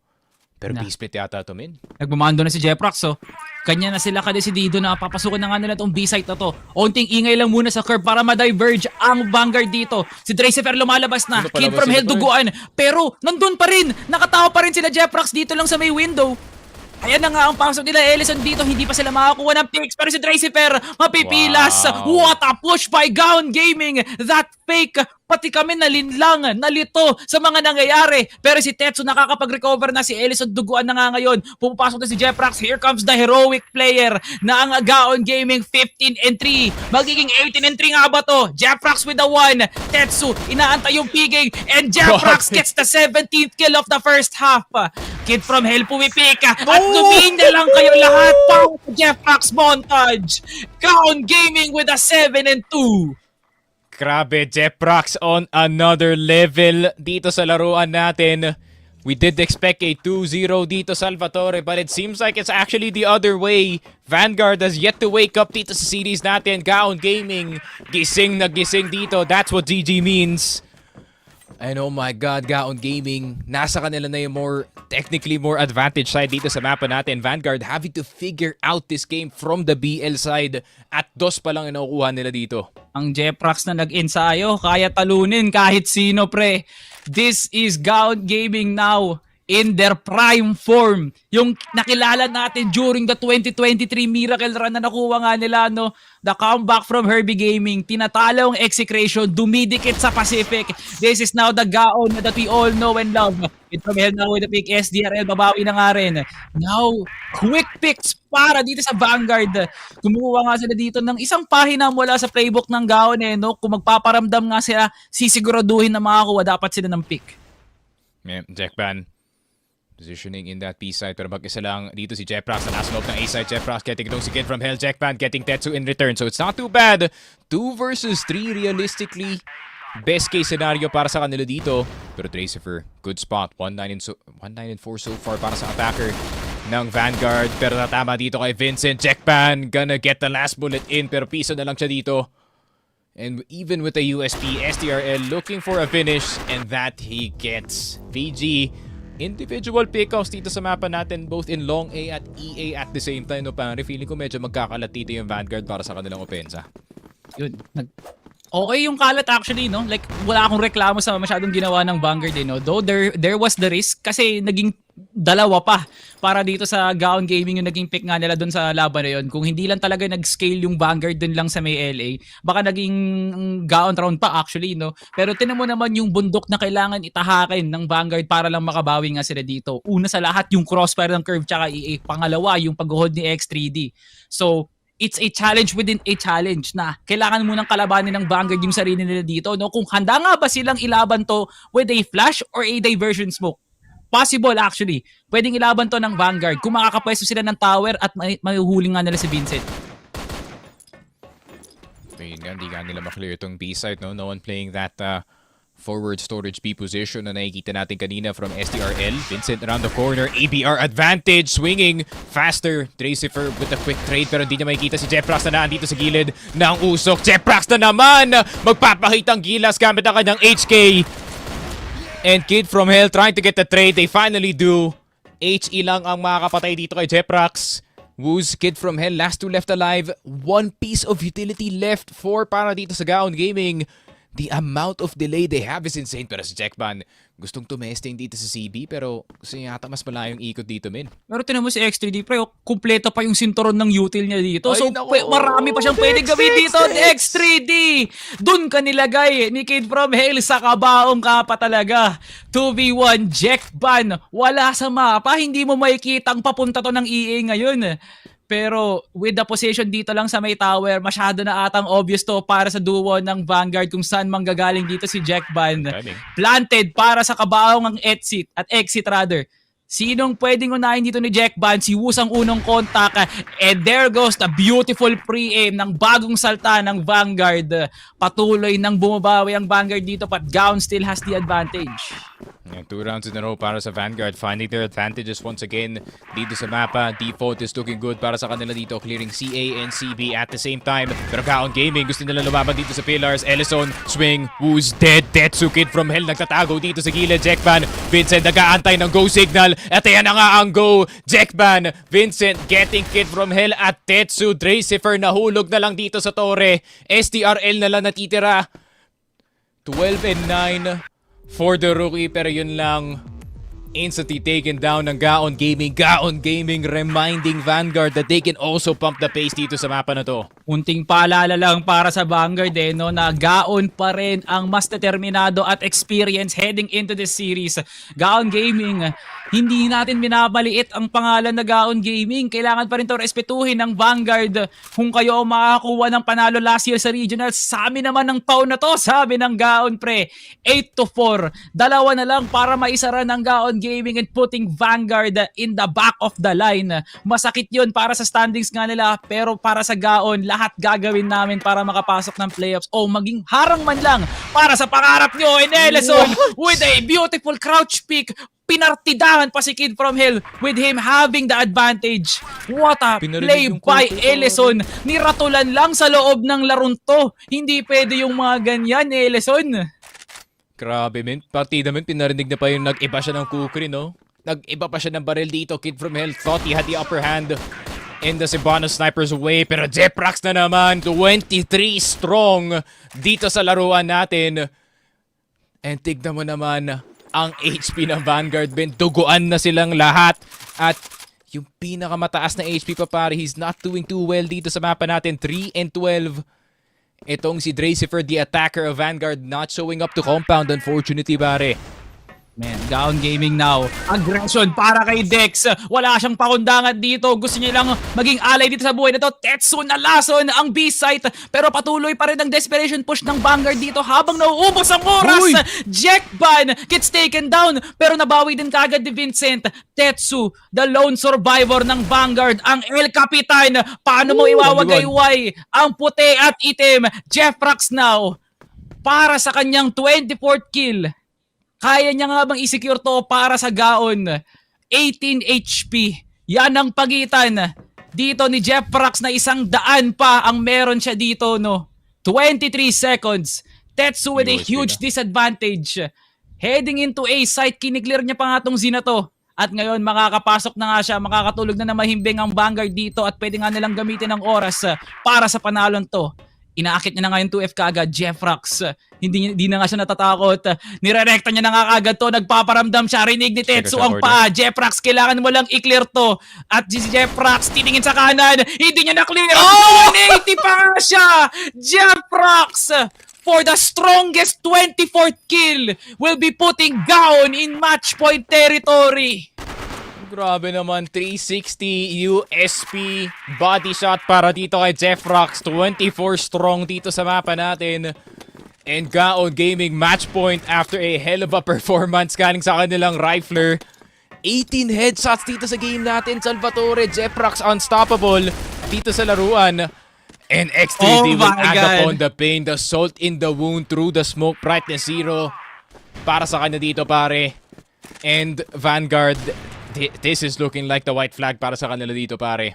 Pero B-split yata ito, men. Nagmamando na si Jeprox, so kanya na sila kadesidido na papasukin na nga nila itong B-site na to. Onting ingay lang muna sa curve para ma-diverge ang Vanguard dito. Si Dracifer lumalabas na. Kid from Hell duguan. Pero nandun pa rin. Nakatawa pa rin sila Jeprox dito lang sa may window. Ayan na nga ang pasok nila Ellison dito. Hindi pa sila makakuha ng picks. Pero si Dracifer mapipilas. Wow. What a push by Gaon Gaming. That fake. Pati kami nalinlang, nalito sa mga nangyayari. Pero si Tetsu nakakapag-recover na. Si Ellison duguan na nga ngayon. Pumapasok na si Jeprox. Here comes the heroic player na ang Gaon Gaming 15-3. Magiging 18-3 nga ba to? Jeprox with the 1. Tetsu inaantay yung piging. And Jeprox gets the 17th kill of the first half. Kid from Hell pumipik at lumina lang kayo lahat. Pang Jeff Max montage. Gaon Gaming with a 7-2. Grabe, Jeprox on another level dito sa laruan natin. We did expect a 2-0 dito, Salvatore, but it seems like it's actually the other way. Vanguard has yet to wake up dito sa series natin. Gaon Gaming, gising na gising dito. That's what GG means. And oh my God, Gaon Gaming, nasa kanila na yung technically more advantage side dito sa mapa natin. Vanguard having to figure out this game from the BL side at dos pa lang inakuha nila dito. Ang Jeprox na nag-ensayo, kaya talunin kahit sino, pre. This is Gaon Gaming now in their prime form. Yung nakilala natin during the 2023 Miracle Run na nakuha nga nila, no? The comeback from Herbie Gaming, tinatalo ang Execration, dumidikit sa Pacific. This is now the Gaon that we all know and love. It from hell now with the pick, SDRL, babawi na nga rin. Now, quick picks para dito sa Vanguard. Kumuha nga sila dito ng isang pahina mula sa playbook ng Gaon, no? Kung magpaparamdam nga sila, sisiguraduhin na makakuha dapat sila ng pick. Yeah, Jackban positioning in that B side, pero mag-isa lang dito si Jeprox na nasa loob ng A side. Jeprox getting no si Kid from Hell. Jackban getting Tetsu in return, so it's not too bad. 2 versus 3 realistically. Best case scenario para sa kanila dito. Pero Tracifer, good spot. 1-9-4 so far para sa attacker ng Vanguard. Pero natama dito kay Vincent. Jackban gonna get the last bullet in, pero piso na lang siya dito. And even with the USP, STRL looking for a finish, and that he gets. VG, individual pickoffs dito sa mapa natin, both in long A at EA at the same time. No, parang feeling ko medyo magkakalat dito yung Vanguard para sa kanilang opensa. Yun, okay yung kalat actually, no? Like, wala akong reklamo sa masyadong ginawa ng Vanguard, no? Though there was the risk kasi naging dalawa pa para dito sa Gaon Gaming yung naging pick nga nila dun sa laban na yun. Kung hindi lang talaga nag-scale yung Vanguard dun lang sa may LA, baka naging Gaon round pa actually, no? Pero tinan mo naman yung bundok na kailangan itahakin ng Vanguard para lang makabawi nga sila dito. Una sa lahat yung crossfire ng Curve tsaka EA. Pangalawa yung pag-hold ni X3D. So, it's a challenge within a challenge na kailangan munang kalabanin ng Vanguard yung sarili nila dito, no? Kung handa nga ba silang ilaban to with a flash or a diversion smoke? Possible actually. Pwedeng ilaban to ng Vanguard kung makakapwesto sila ng tower at mahuhuli nga nila si Vincent. Ayun nga, hindi nga nila maklear itong B side, no? No one playing that forward storage B position na nakikita natin kanina from STRL. Vincent around the corner. ABR advantage. Swinging faster. Tracifer with a quick trade, pero hindi niya makikita si Jeprox na nandito sa gilid ng usok. Jeprox na naman! Magpapakitang gilas gamit ang kanyang HK. And Kid from Hell trying to get the trade. They finally do. HE lang ang makakapatay dito kay Jeprox. Woo's Kid from Hell, last two left alive. 1 piece of utility left for para dito sa Gaon Gaming. The amount of delay they have is insane. Pero si Jackban gustong tumesting dito sa CB, pero gusto niya yata mas malayong ikot dito, min. Pero tinan mo si X3D, pre, kumpleto pa yung sinturon ng util niya dito. Ay, So, marami pa siyang pwedeng gawin dito. X3D! Dun ka nilagay ni Kid from Hell, sa kabaong ka pa talaga. 2v1, Jackban. Wala sa mapa, hindi mo makikita ang papunta to ng EA ngayon. Pero with the position dito lang sa may tower, masyado na atang obvious to para sa duo ng Vanguard kung saan manggagaling dito si Jackban. Planted para sa kabaong ang exit rather. Sinong pwedeng unahin dito ni Jackban? Si Woo's ang unang contact. And there goes the beautiful pre-aim ng bagong salta ng Vanguard. Patuloy nang bumabawi ang Vanguard dito, but Gaon still has the advantage. Yeah, 2 rounds in a row para sa Vanguard, finding their advantages once again dito sa mapa. Default is looking good para sa kanila dito, clearing CA and CB at the same time. Pero Gaon Gaming gusto nila lumaban dito sa pillars. Ellison, swing, Woo's dead. Tetsu, Kid from Hell nagtatago dito sa gilid. Jackban, Vincent nag-aantay ng go signal. At ayan na nga ang go. Jackban, Vincent getting Kid from Hell at Tetsu. Tracifer nahulog na lang dito sa torre. STRL na lang natitira. 12 and 9 for the rookie, pero yun lang, instantly taken down ng Gaon Gaming. Gaon Gaming reminding Vanguard that they can also pump the pace dito sa mapa na to. Unting paalala lang para sa Vanguard no, na Gaon pa rin ang mas determinado at experience heading into this series. Gaon Gaming, hindi natin minabaliit ang pangalan na Gaon Gaming. Kailangan pa rin ito respetuhin ng Vanguard. Kung kayo ang makakakuha ng panalo last year sa regionals, sa amin naman ng taon na to, sabi ng Gaon pre. 8-4. Dalawa na lang para maisara ng Gaon Gaming and putting Vanguard in the back of the line. Masakit yun para sa standings nga nila, pero para sa Gaon, lahat gagawin namin para makapasok ng playoffs o maging harang man lang para sa pangarap nyo. And Ellison with a beautiful crouch pick, pinartidahan pa si Kid from Hell with him having the advantage. What a play by Ellison. Niratulan lang sa loob ng larong to. Hindi pwede yung mga ganyan, Ellison. Grabe, men. Partida, men. Pinarinig na pa yung nag-iba siya ng kukri, no? Nag-iba pa siya ng baril dito. Kid from Hell thought he had the upper hand in the Cebuano Snipers way. Pero Jeprax na naman, 23 strong dito sa laruan natin. And tignan mo naman ang HP ng Vanguard, Ben. Duguan na silang lahat. At yung pinakamataas na HP pa pare, he's not doing too well dito sa mapa natin. 3-12. Itong si Dracifer, the attacker of Vanguard, not showing up to compound, unfortunately pare. Man, Gaon Gaming now. Aggression para kay Dex. Wala siyang pakundangan dito. Gusto niya lang maging alay dito sa buhay na to. Tetsu nalason ang B-site. Pero patuloy pa rin ang desperation push ng Vanguard dito habang nauubos ang oras. Uy! Jackban gets taken down. Pero nabawi din kagad ni Vincent. Tetsu, the lone survivor ng Vanguard. Ang El Capitan. Paano mo iwawagayway ang puti at itim? Jeffrax now. Para sa kanyang 24th kill. Kaya niya nga bang i-secure to para sa Gaon? 18 HP. Yan ang pagitan dito ni Jeffrax na 100 pa ang meron siya dito, no? 23 seconds. Tetsu with a huge disadvantage. Heading into A site, kiniklear niya pa nga tong Zina to. At ngayon makakapasok na nga siya, makakatulog na mahimbing ang Vanguard dito at pwede nga nilang gamitin ang oras para sa panalon to. Inaakit niya na nga yung 2F kaagad, Jeffrax. Hindi na nga siya natatakot. Nirerekta niya na nga kaagad to. Nagpaparamdam siya. Rinig ni Tetsu ang paa. Jeffrax, kailangan mo lang i-clear to. At si Jeffrax, titingin sa kanan. Hindi niya na-clear. Oh! 180 pa nga siya. Jeffrax, for the strongest 24th kill, will be putting Gaon in match point territory. Grabe naman, 360 USP body shot para dito kay Jeffrax. 24 strong dito sa mapa natin. And Gaon Gaming match point after a hell of a performance galing sa kanilang rifler. 18 headshots dito sa game natin, Salvatore. Jeffrax unstoppable dito sa laruan. And X3D will act upon the pain, the salt in the wound through the smoke, brightness 0 para sa kanya dito pare. And Vanguard, this is looking like the white flag para sa kanila dito pare.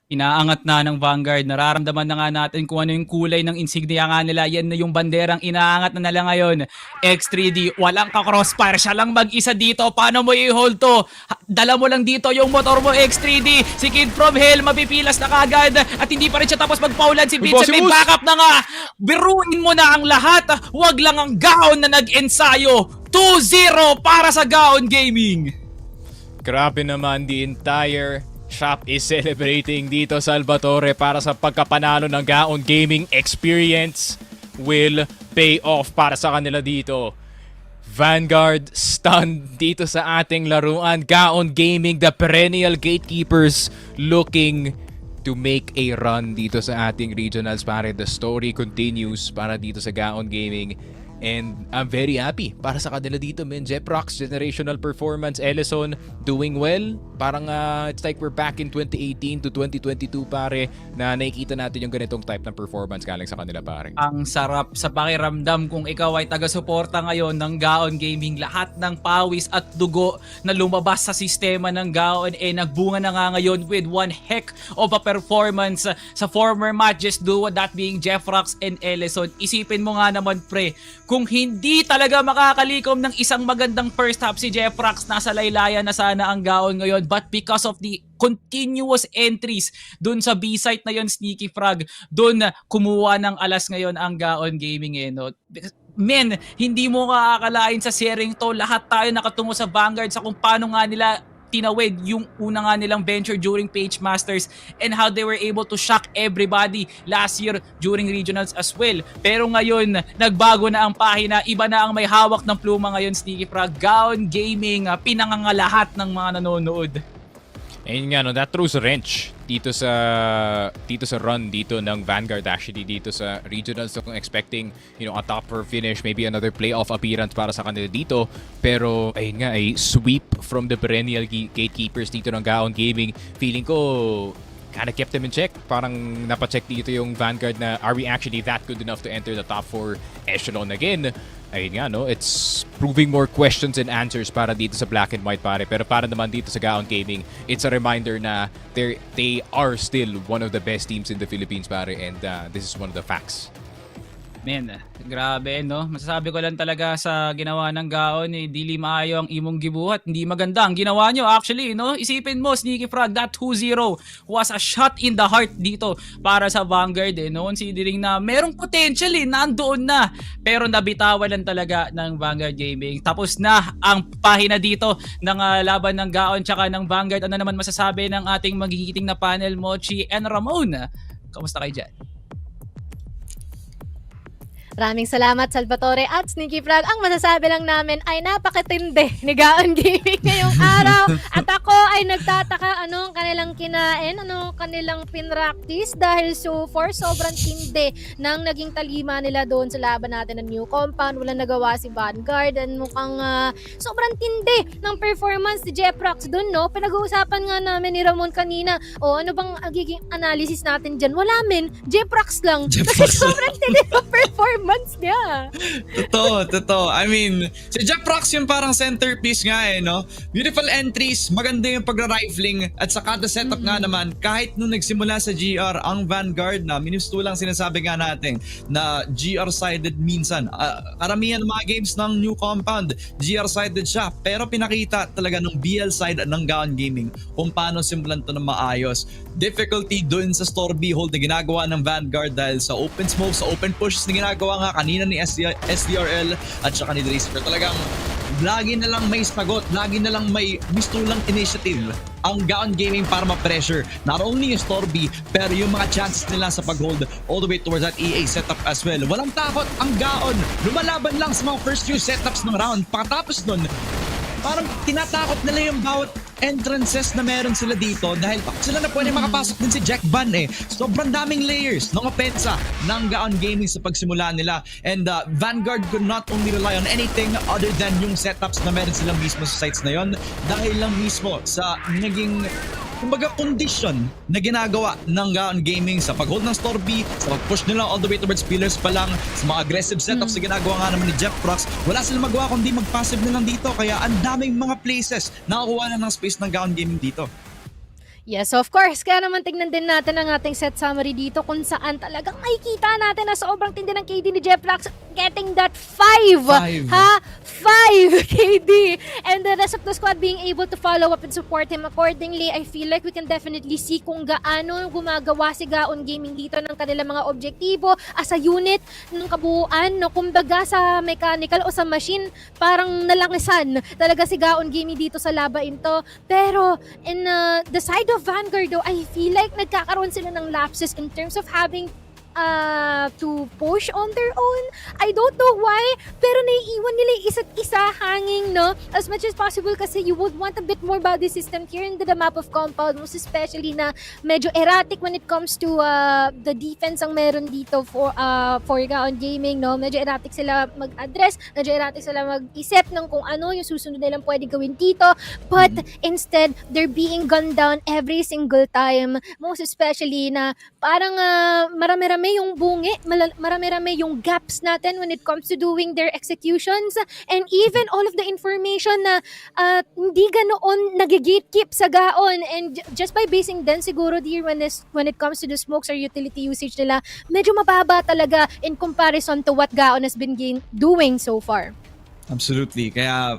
Inaangat na ng Vanguard. Nararamdaman na nga natin kung ano yung kulay ng insignia nga nila. Yan na yung banderang inaangat na nila ngayon. X3D, walang ka-crossfire. Siya lang mag-isa dito. Paano mo i-hold to? Dala mo lang dito yung motor mo, X3D. Si Kid from Hell, mapipilas na kagad. At hindi pa rin siya tapos magpaulan. Si Vincent may backup na nga. Biruin mo na ang lahat. Huwag lang ang Gaon na nag-ensayo. 2-0 para sa Gaon Gaming. Grabe naman, the entire shop is celebrating dito, Salvatore, para sa pagkapanalo ng Gaon Gaming. Experience will pay off para sa kanila dito. Vanguard stunned dito sa ating laruan. Gaon Gaming, the perennial gatekeepers, looking to make a run dito sa ating regionals pare. The story continues para dito sa Gaon Gaming. And I'm very happy para sa kanila dito, man. Jeffrax, generational performance. Ellison, doing well. Parang it's like we're back in 2018 to 2022, pare, na nakikita natin yung ganitong type ng performance galing sa kanila, pare. Ang sarap sa pakiramdam kung ikaw ay taga-suporta ngayon ng Gaon Gaming. Lahat ng pawis at dugo na lumabas sa sistema ng Gaon nagbunga na nga ngayon with one heck of a performance sa former MATTJESS duo, that being Jeffrax and Ellison. Isipin mo nga naman, pre, kung hindi talaga makakalikom ng isang magandang first half si Jeffrax, nasa laylayan na sana ang Gaon ngayon. But because of the continuous entries dun sa B-site na yon, Sneaky Frog, dun kumuha ng alas ngayon ang Gaon Gaming no? Men, hindi mo kakakalain sa sharing to. Lahat tayo nakatungo sa Vanguard sa kung paano nga nila tinawid yung una nga nilang venture during Page Masters and how they were able to shock everybody last year during regionals as well. Pero ngayon, nagbago na ang pahina, iba na ang may hawak ng pluma ngayon, Sneaky Frog. Gaon Gaming, pinangangalahat ng mga nanonood. Ayun nga, no, that throws a wrench dito sa run dito ng Vanguard, actually dito sa regionals. So kung expecting, a top 4 finish, maybe another playoff appearance para sa kanila dito, pero ayun nga, ay sweep from the perennial gatekeepers dito ng Gaon Gaming. Feeling ko kind of kept them in check. Parang napacheck dito yung Vanguard na, are we actually that good enough to enter the top 4 echelon again? Ayun nga, no, it's proving more questions and answers para dito sa Black and White, pare. Pero para naman dito sa Gaon Gaming, it's a reminder na they are still one of the best teams in the Philippines, pare, and this is one of the facts. Man, grabe, no? Masasabi ko lang talaga sa ginawa ng Gaon, dili maayo ang imong gibuhat. Hindi maganda ang ginawa nyo, actually, no? Isipin mo, Sneaky Frog, that 2-0 was a shot in the heart dito para sa Vanguard, no? Considering na merong potential, nandoon na. Pero nabitawan lang talaga ng Vanguard Gaming. Tapos na ang pahina dito ng laban ng Gaon tsaka ng Vanguard. Ano naman masasabi ng ating magigiting na panel, Mochi and Ramon? Kamusta kayo dyan? Maraming salamat, Salvatore at Sneaky Frog. Ang masasabi lang namin ay napakatindi ni Gaon Gaming ngayong araw. At ako ay nagtataka anong kanilang kinain, anong kanilang pinractice dahil so far sobrang tindi ng naging talima nila doon sa laban natin ng new compound. Walang nagawa si Vanguard and mukhang sobrang tindi ng performance ni Jeprox doon, no? Pinag-uusapan nga namin ni Ramon kanina, ano bang magiging analysis natin dyan? Wala min, Jeprox lang. Kasi sobrang tindi ng performance niya. Totoo. I mean, si Jeprox yung parang centerpiece nga no? Beautiful entries, maganda yung pagra-rifling at sa kada setup nga naman, kahit nung nagsimula sa GR, ang Vanguard na minusto lang sinasabi nga natin na GR-sided minsan. Karamihan ng mga games ng new compound, GR-sided siya. Pero pinakita talaga ng BL side ng Gaon Gaming kung paano simulan to ng maayos. Difficulty doon sa store B hold na ginagawa ng Vanguard dahil sa open smoke, sa open pushes na ginagawa nga kanina ni SDRL at saka ni Dracer. Talagang lagi na lang may sagot, lagi na lang may mistulang initiative ang Gaon Gaming para ma-pressure not only yung store B pero yung mga chances nila sa pag-hold all the way towards that EA setup as well. Walang takot ang Gaon, lumalaban lang sa mga first few setups ng round. Pagkatapos nun, parang tinatakot nila yung bawat entrances na meron sila dito dahil sila na pwede makapasok din si Jack Van Sobrang daming layers ng opensa ng Gaon Gaming sa pagsimula nila. And Vanguard could not only rely on anything other than yung setups na meron silang mismo sa sites na yon dahil lang mismo sa naging kumbaga condition na ginagawa ng Gaon Gaming sa pag-hold ng store B, sa pag-push nila all the way towards pillars pa lang, sa mga aggressive setups na ginagawa nga naman ni Jeprox. Wala silang magawa kundi mag-passive na lang dito kaya ang daming mga places na nakukuha na ng space ng Gaon Gaming dito. Yes, of course. Kaya naman tignan din natin ang ating set summary dito kung saan talagang makikita natin na sobrang tindi ng KD ni Jeprox getting that 5. 5 KD. And the rest of the squad being able to follow up and support him accordingly. I feel like we can definitely see kung gaano gumagawa si Gaon Gaming dito ng kanilang mga objektibo as a unit ng kabuuan. No? Kumbaga sa mechanical o sa machine, parang nalangisan talaga si Gaon Gaming dito sa labain to. Pero in the side of Vanguard though, I feel like nagkakaroon sila ng lapses in terms of having to push on their own. I don't know why, pero naiiwan nila yung isa't isa hanging, no? As much as possible kasi you would want a bit more body system here in the map of compound, most especially na medyo erratic when it comes to the defense ang meron dito for Gaon Gaming, no? Medyo erratic sila mag-address, medyo erratic sila mag-isip ng kung ano yung susunod nilang pwedeng gawin dito, but instead, they're being gunned down every single time, most especially na parang marami-rami yung bungi, marami-rami yung gaps natin when it comes to doing their executions, and even all of the information na hindi ganoon nag-gatekeep sa Gaon, and just by basing din siguro dear when it comes to the smokes or utility usage nila, medyo mababa talaga in comparison to what Gaon has been doing so far. Absolutely. Kaya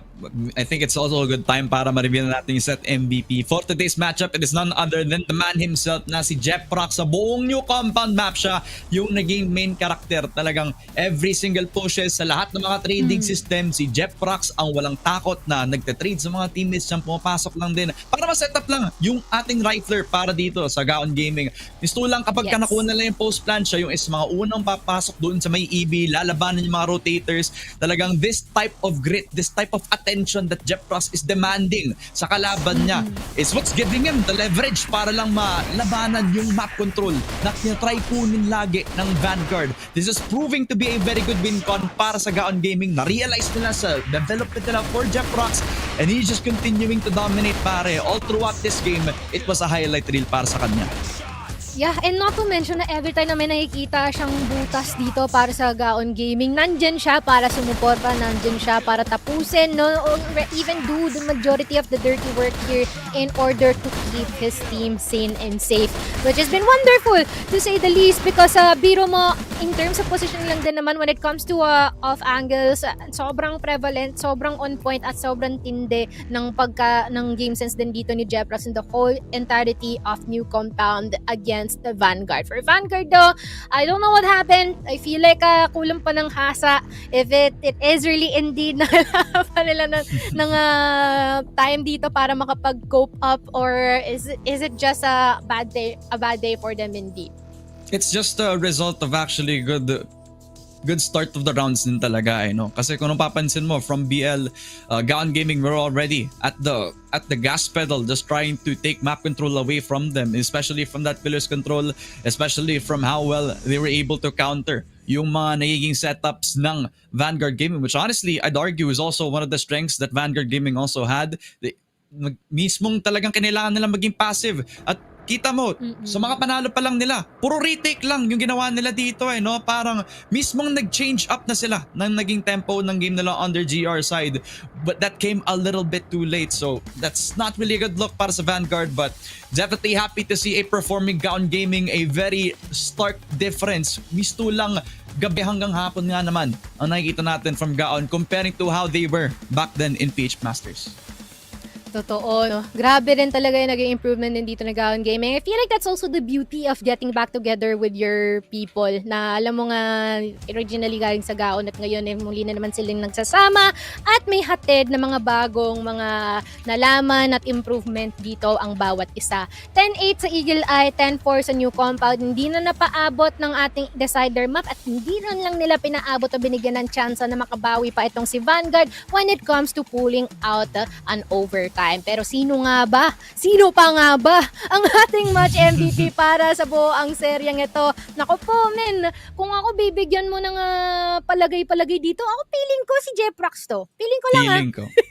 I think it's also a good time para ma-reveal natin yung set MVP. For today's matchup, it is none other than the man himself na si Jeff Prox. Sa buong new compound map siya yung naging main character. Talagang every single pushes sa lahat ng mga trading system, si Jeff Prox ang walang takot na nagte-trade sa mga teammates siyang pumapasok lang din para ma-set up lang yung ating rifler para dito sa Gaon Gaming. Gusto lang kapag ka nakuha nila yung post plan, siya yung is mga unang papasok doon sa may EV, lalabanan yung mga rotators. Talagang this type of grit, this type of attention that Jeff Prox is demanding sa kalaban niya is what's giving him the leverage para lang malabanan yung map control na tinatry kunin lagi ng Vanguard. This is proving to be a very good win con para sa Gaon Gaming. Na-realize nila sa development nila for Jeff Prox and he's just continuing to dominate pare. All throughout this game, it was a highlight reel para sa kanya. Yeah, and not to mention na every time na may nakikita siyang butas dito para sa Gaon Gaming, nandyan siya para sumuporta, nandyan siya para tapusin, no? Or even do the majority of the dirty work here in order to keep his team sane and safe. Which has been wonderful, to say the least, because biro mo, in terms of position lang din naman when it comes to off angles, sobrang prevalent, sobrang on point, at sobrang tindi ng game sense din dito ni Jepras in the whole entirety of new compound against the Vanguard. For Vanguard though, I don't know what happened. I feel like kulang pa ng hasa if it is really indeed na kailangan pa nila ng time dito para makapag-cope up, or is it just a bad day for them indeed? It's just a result of actually good start of the rounds din talaga no? Kasi kung napapansin mo from BL, Gaon Gaming were already at the gas pedal just trying to take map control away from them, especially from that pillars control, especially from how well they were able to counter yung mga nagiging setups ng Vanguard Gaming, which honestly I'd argue is also one of the strengths that Vanguard Gaming also had. Mismong talagang kailangan nila maging passive at kita mo, sa mga panalo pa lang nila, puro retake lang yung ginawa nila dito no? Parang mismong nag-change up na sila ng naging tempo ng game nila on their GR side. But that came a little bit too late. So that's not really a good look para sa Vanguard, but definitely happy to see a performing Gaon Gaming, a very stark difference. Misto lang gabi hanggang hapon nga naman ang nakikita natin from Gaon comparing to how they were back then in PH Masters. Totoo, no? Grabe rin talaga yung naging improvement din dito na Gaon Gaming. I feel like that's also the beauty of getting back together with your people na alam mo nga originally galing sa Gaon at ngayon muli na naman silang nagsasama at may hatid na mga bagong mga nalaman at improvement dito ang bawat isa. 10-8 sa Eagle Eye, 10-4 sa New Compound. Hindi na napaabot ng ating decider map at hindi rin lang nila pinaabot o binigyan ng chance na makabawi pa itong si Vanguard when it comes to pulling out an overtime. Pero sino pa nga ba ang ating match MVP para sa buong seryeng ito? Nako po, men, kung ako bibigyan mo ng palagay-palagay dito, ako feeling ko si Jeprox to. Feeling ko lang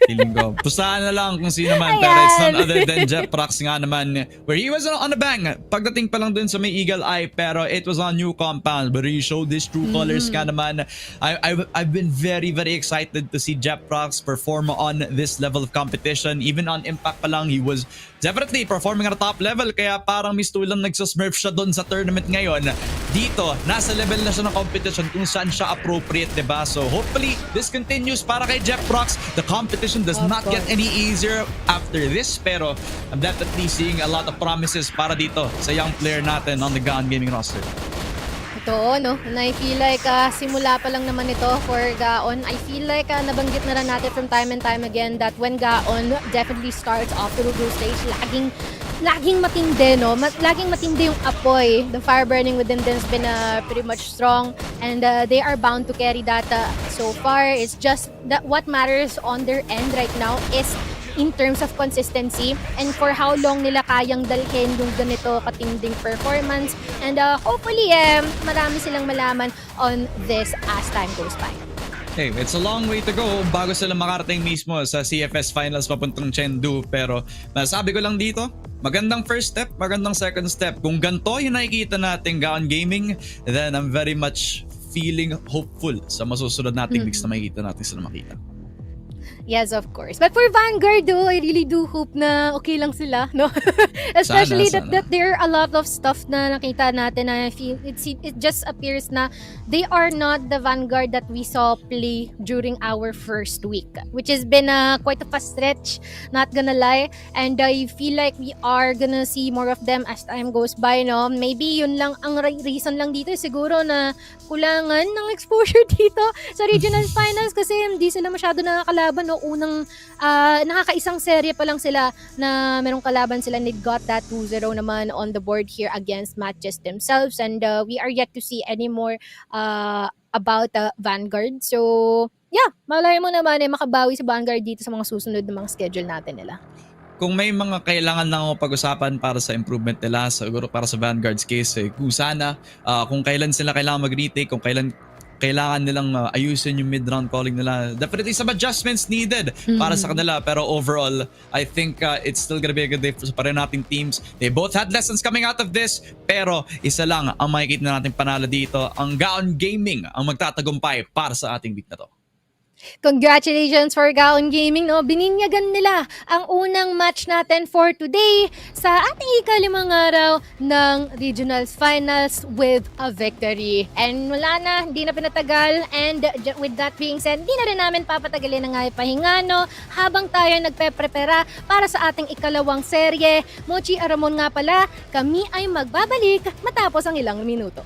Feeling ko. Pustahan na lang kung sino man, pero it's none other than Jeprox nga naman, where he was on a bang pagdating pa lang dun sa may Eagle Eye, pero it was on new compound, but he showed his true colors nga naman. I've been very, very excited to see Jeprox perform on this level of competition. Even on Impact pa lang, he was definitely performing at a top level, kaya parang misto lang nagsasmurf siya doon sa tournament ngayon. Dito, nasa level na siya ng competition kung saan siya appropriate, diba? So hopefully, this continues para kay Jeprox. The competition does not get any easier after this, pero I'm definitely seeing a lot of promises para dito sa young player natin on the Gaon Gaming roster. Totoo, no? And I feel like simula pa lang naman ito for Gaon. I feel like nabanggit na lang natin from time and time again that when Gaon definitely starts off the group stage, laging matindi, no? Laging matindi yung apoy. The fire burning within them has been pretty much strong, and they are bound to carry that so far. It's just that what matters on their end right now is in terms of consistency and for how long nila kayang dalhin yung ganito katinding performance, and hopefully marami silang malaman on this as time goes by. Hey, it's a long way to go bago sila makarating mismo sa CFS Finals papuntang Chengdu, pero masasabi ko lang dito, magandang first step, magandang second step. Kung ganito yung nakikita nating Gaon Gaming, then I'm very much feeling hopeful sa masusunod nating weeks na makikita natin sila makita. Yes, of course. But for Vanguard though, I really do hope na okay lang sila, no? Especially Sana. that there are a lot of stuff na nakita natin na I feel it just appears na they are not the Vanguard that we saw play during our first week, which has been quite of a stretch, not gonna lie. And I feel like we are gonna see more of them as time goes by, no? Maybe yun lang ang reason lang dito siguro na kulangan ng exposure dito sa regional finals kasi hindi sila masyado nakakalaban, no? Unang nakakaisang serye pa lang sila na merong kalaban sila and they got that 2-0 naman on the board here against MATTJESS themselves, and we are yet to see any more about Vanguard. So yeah, malay mo naman makabawi si Vanguard dito sa mga susunod na mga schedule natin nila. Kung may mga kailangan lang ako pag-usapan para sa improvement nila, siguro para sa Vanguard's case, kung sana, kung kailan sila kailangan mag-retake, kung kailangan nilang ayusin yung mid-round calling nila. Definitely some adjustments needed para sa kanila. Pero overall, I think it's still gonna be a good day sa pareho nating teams. They both had lessons coming out of this. Pero isa lang ang makikita natin panalo dito. Ang Gaon Gaming ang magtatagumpay para sa ating week na to. Congratulations for Gaon Gaming, no? Bininyagan nila ang unang match natin for today sa ating ikalimang araw ng Regionals Finals with a victory. And wala na, hindi na pinatagal. And with that being said, hindi na rin namin papatagalin ang pahinga, no? Habang tayo nagpe-prepara para sa ating ikalawang serye. Mochi Aramon nga pala, kami ay magbabalik matapos ang ilang minuto.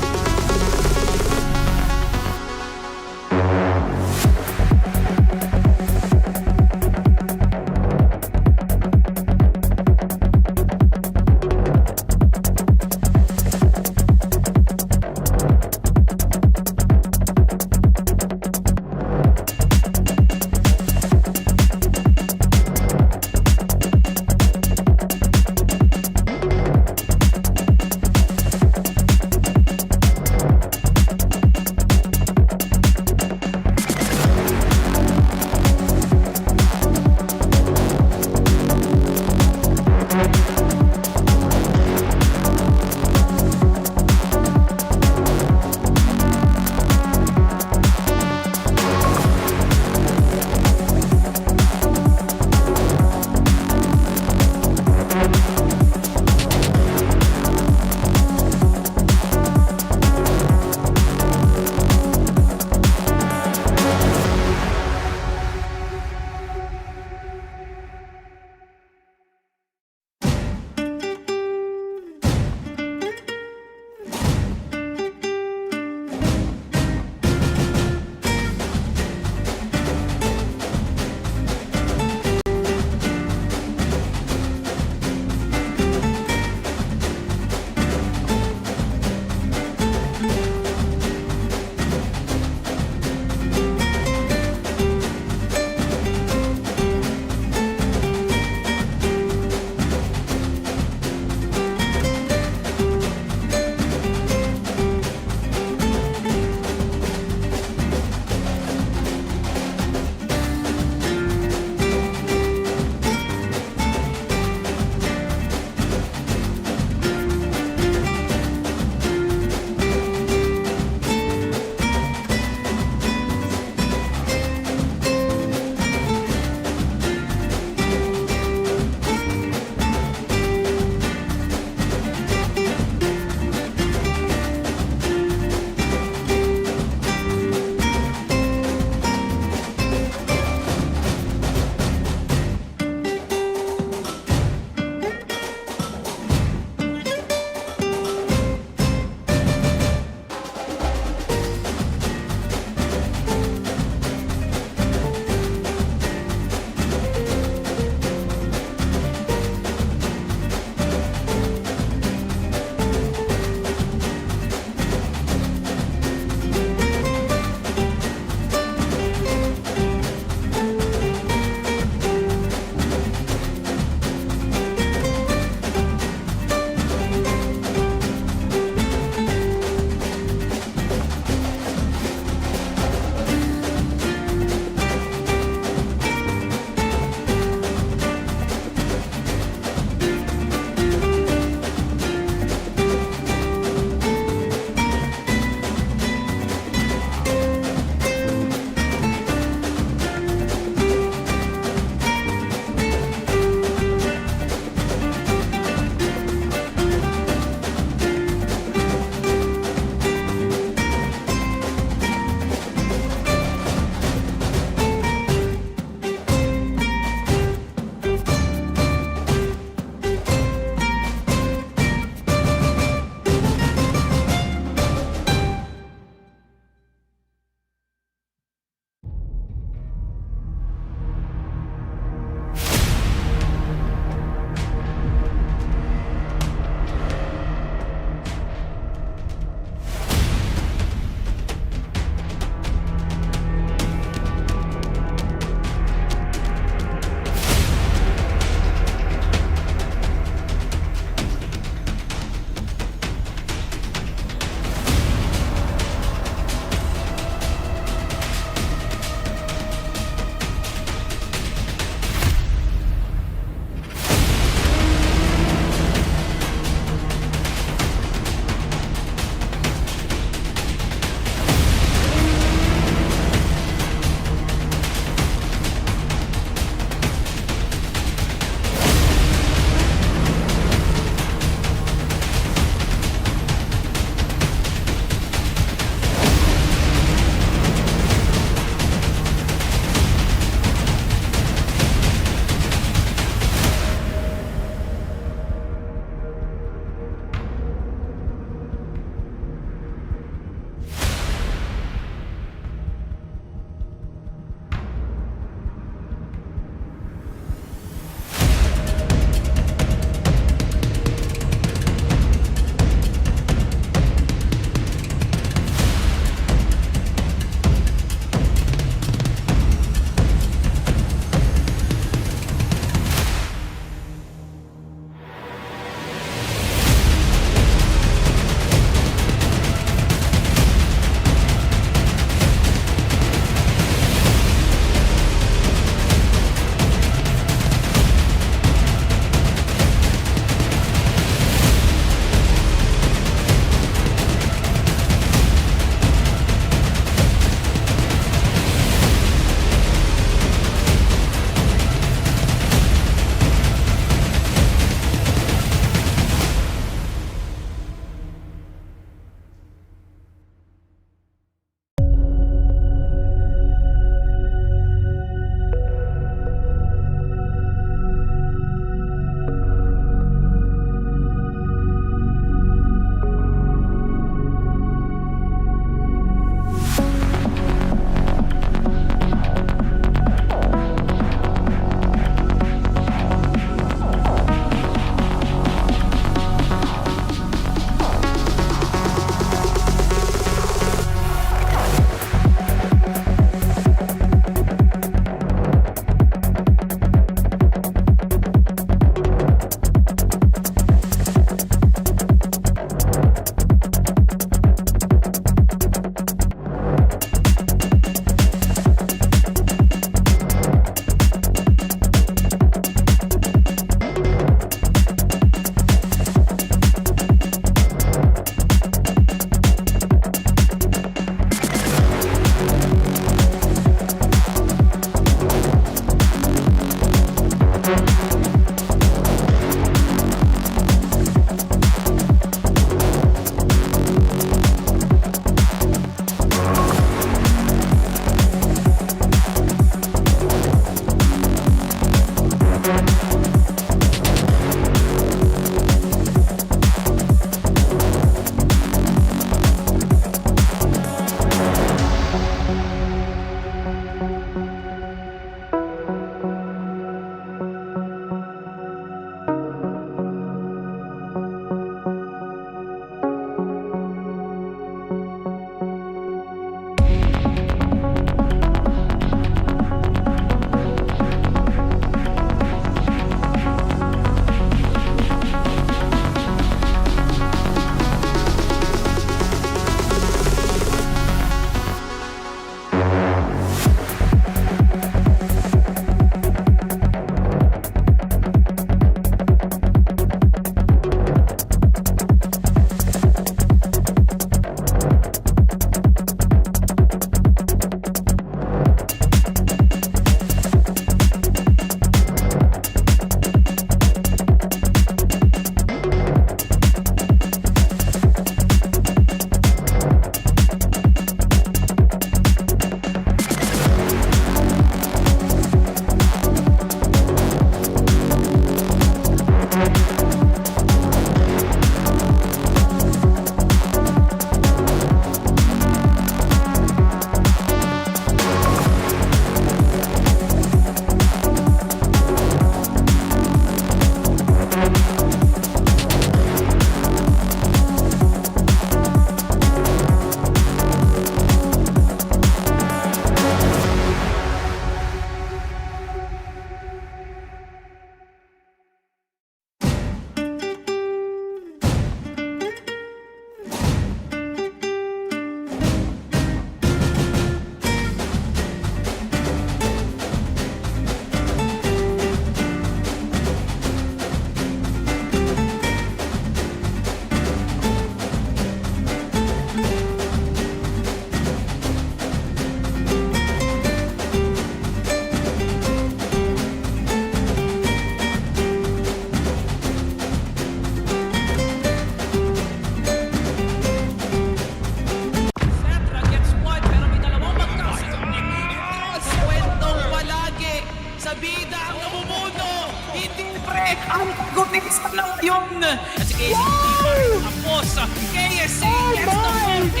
At si KSA tapos. KSA gets the 4K.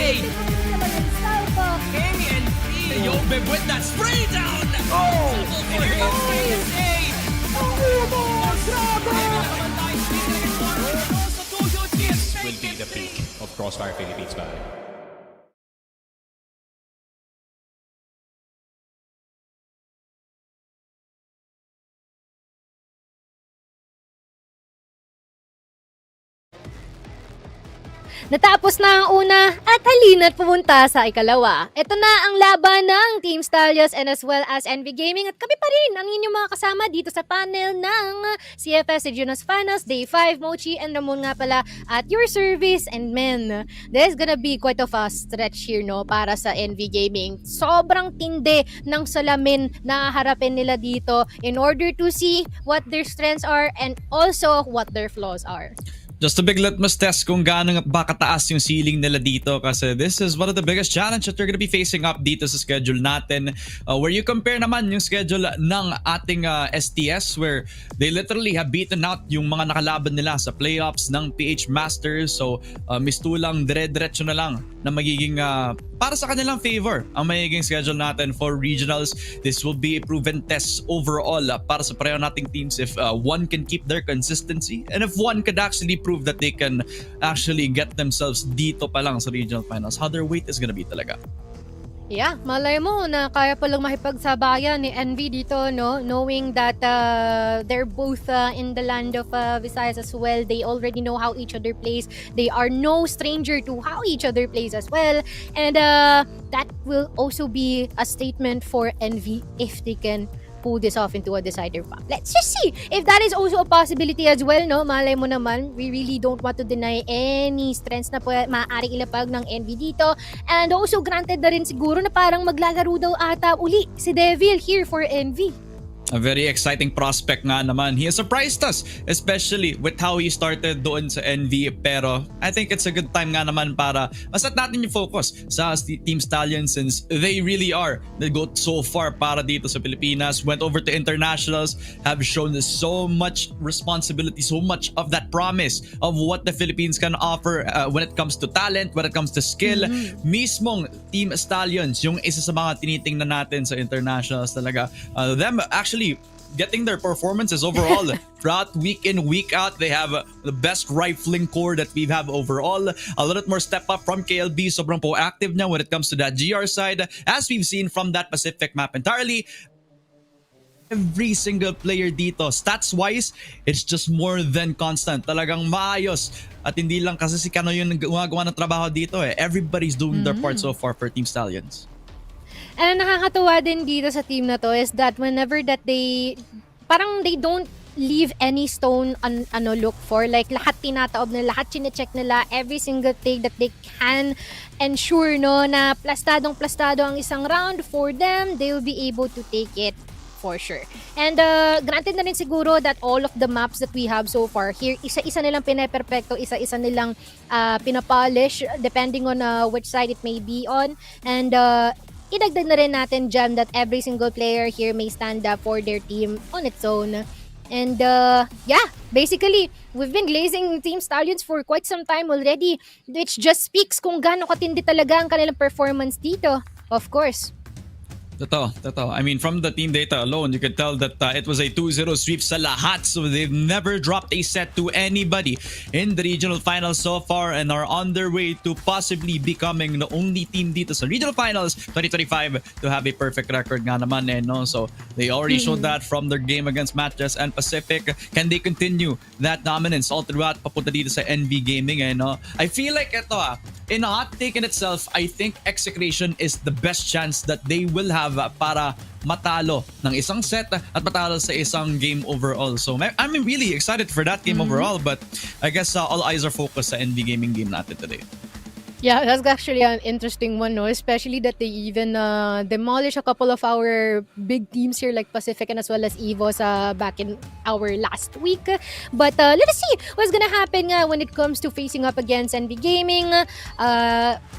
KNP, yo, Beb with that spray down. Oh, and here comes KSA. Will be the peak of Crossfire Philippines ba? Natapos na ang una at halina't pumunta sa ikalawa. Ito na ang laban ng Team Stallions and as well as NV Gaming at kami pa rin ang inyong mga kasama dito sa panel ng CFS Regionals Finals Day 5. Mochi and Ramon nga pala at your service, and men, there's gonna be quite of a stretch here no para sa NV Gaming. Sobrang tindi ng salamin na harapin nila dito in order to see what their strengths are and also what their flaws are. Just a big litmus test kung gaano ba kataas yung ceiling nila dito kasi this is one of the biggest challenge that they're gonna be facing up dito sa schedule natin, where you compare naman yung schedule ng ating STS where they literally have beaten out yung mga nakalaban nila sa playoffs ng PH Masters. So mistulang dire-diretso na lang na magiging para sa kanilang favor ang magiging schedule natin for regionals. This will be a proven test overall para sa pareho nating teams if one can keep their consistency and if one could actually prove that they can actually get themselves dito pa lang sa regional finals, how their weight is gonna be talaga. Yeah, malay mo na kaya palang makipagsabayan ni NV dito, no? Knowing that they're both in the land of Visayas as well. They already know how each other plays. They are no stranger to how each other plays as well. And that will also be a statement for NV if they can pull this off into a decider pa. Let's just see if that is also a possibility as well, no? Malay mo naman, we really don't want to deny any strengths na maaaring ilapag ng NV dito. And also granted na rin siguro na parang maglalaro daw ata uli si Devil here for NV. A very exciting prospect nga naman. He has surprised us, especially with how he started doon sa NV. Pero I think it's a good time nga naman para maset natin yung focus sa Team Stallions since they really are. They go so far para dito sa Pilipinas, went over to internationals, have shown so much responsibility, so much of that promise of what the Philippines can offer when it comes to talent, when it comes to skill. Mismong Team Stallions, yung isa sa mga tinitingnan natin sa internationals talaga. Them actually getting their performances overall throughout week in, week out. They have the best rifling core that we have overall. A little bit more step up from KLB. Sobrang proactive niya when it comes to that GR side, as we've seen from that Pacific map entirely. Every single player dito, stats-wise, it's just more than constant. Talagang maayos. At hindi lang kasi si Kano yung gumagawa ng trabaho dito eh. Everybody's doing their part so far for Team Stallions. And nakakatuwa din dito sa team na to is that whenever that they don't leave any stone look for, like lahat tinataob nila, lahat chinecheck nila, every single thing that they can ensure no na plastado ang isang round for them, they will be able to take it for sure. And granted na rin siguro that all of the maps that we have so far here, isa-isa nilang pinaperfecto, isa-isa nilang pinapolish depending on which side it may be on. And idagdag na rin natin dyan that every single player here may stand up for their team on its own. And yeah, basically, we've been glazing Team Stallions for quite some time already, which just speaks kung gaano katindi talaga ang kanilang performance dito, of course. Totoo. I mean, from the team data alone, you could tell that it was a 2-0 sweep sa lahat. So they've never dropped a set to anybody in the regional finals so far and are on their way to possibly becoming the only team dito sa regional finals 2025 to have a perfect record nga naman eh, no? So they already showed that from their game against MATTJESS and Pacific. Can they continue that dominance all throughout papunta dito sa NV Gaming eh, no? I feel like ito in a hot take in itself, I think Execration is the best chance that they will have para matalo ng isang set at matalo sa isang game overall. So I'm really excited for that game overall, but I guess all eyes are focused sa NV Gaming game natin today. Yeah, that's actually an interesting one, no? Especially that they even demolish a couple of our big teams here like Pacific and as well as EVOS back in our last week. But let us see what's gonna happen when it comes to facing up against NV Gaming.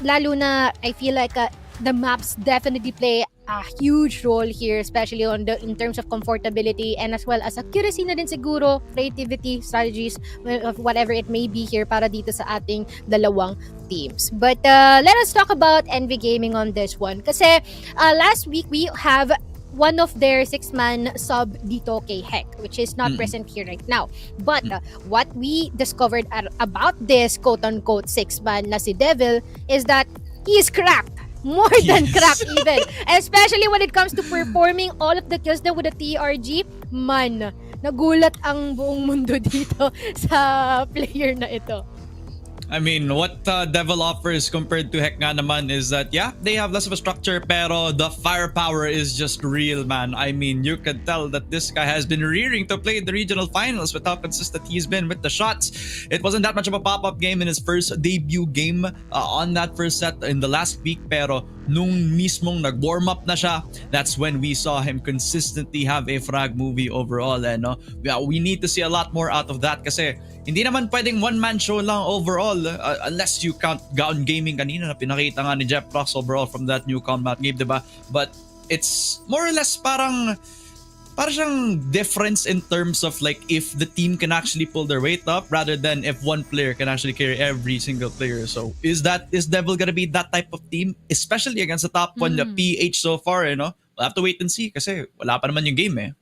Lalo na, I feel like the maps definitely play a huge role here, especially in terms of comfortability and as well as accuracy na din siguro, creativity, strategies, of whatever it may be here para dito sa ating dalawang teams. But let us talk about NV Gaming on this one. Kasi last week we have one of their 6-man sub dito kay Heck, which is not present here right now. But what we discovered about this quote-unquote 6-man na si Devil is that he is cracked. More than cracked even. Especially when it comes to performing all of the kills na with the TRG. Man, nagulat ang buong mundo dito sa player na ito. I mean, what Devil offers compared to Heck nga naman is that, yeah, they have less of a structure, pero the firepower is just real, man. I mean, you can tell that this guy has been rearing to play the regional finals with how consistent he's been with the shots. It wasn't that much of a pop-up game in his first debut game on that first set in the last week, pero nung mismong nag-warm up na siya, that's when we saw him consistently have a frag movie overall. No? We need to see a lot more out of that kasi hindi naman pwedeng one-man show lang overall unless you count Gaon Gaming kanina na pinakita nga ni Jeff Prox overall from that new combat game, diba? But it's more or less parang siyang difference in terms of like if the team can actually pull their weight up rather than if one player can actually carry every single player. So is Devil gonna be that type of team, especially against the top one, the PH so far, you know? We'll have to wait and see kasi wala pa naman yung game eh.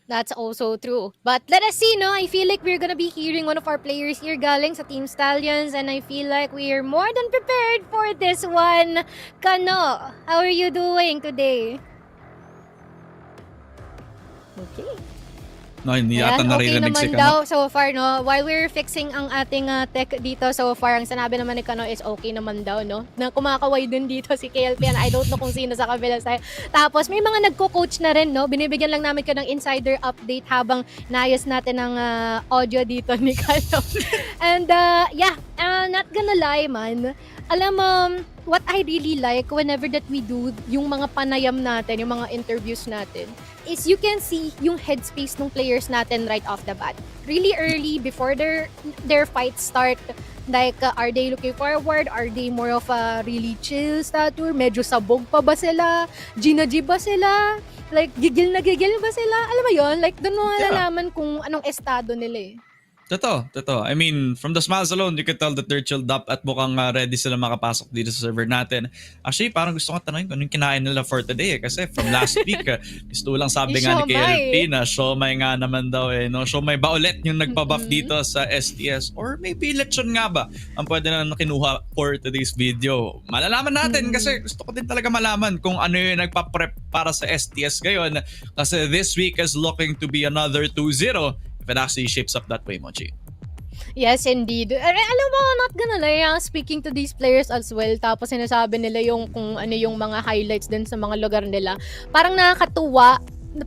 That's also true. But let us see, no? I feel like we're gonna be hearing one of our players here galing sa Team Stallions and I feel like we are more than prepared for this one. Kano, how are you doing today? Okay. No, hindi yata Ayan, okay naririnig si naman Kano. daw so far, no? While we're fixing ang ating tech dito so far, ang sinabi naman ni Kano is okay naman daw, no? Na kumakaway din dito si KLP and I don't know kung sino sa kabila side. Tapos may mga nagko-coach na rin, no? Binibigyan lang namin ka ng insider update habang naayos natin ang audio dito ni Kano. And yeah, not gonna lie, man. Alam mo, what I really like whenever that we do yung mga panayam natin, yung mga interviews natin, is you can see yung headspace ng players natin right off the bat. Really early, before their fights start, like, are they looking forward? Are they more of a really chill stature? Medyo sabog pa ba sila? G ba sila? Like, gigil na gigil ba sila? Alam mo yun? Like, doon mo malalaman kung anong estado nila eh. Totoo. I mean, from the smiles alone, you can tell that they're chilled up at mukhang ready sila makapasok dito sa server natin. Actually, parang gusto ko tanongin kung anong kinain nila for today eh. Kasi from last week, gusto lang sabi nga ni KLP na siomay nga naman daw eh. No? Siomay ba ulit yung nagpa-buff dito sa STS? Or maybe lechon nga ba ang pwede na kinuha for today's video? Malalaman natin kasi gusto ko din talaga malaman kung ano yung nagpa-prep para sa STS ngayon. Kasi this week is looking to be another 2-0. If it actually shapes up that way, Mochi. Yes, indeed. Alam mo, not gonna lie, speaking to these players as well, tapos sinasabi nila yung kung ano yung mga highlights din sa mga lugar nila. Parang nakakatuwa,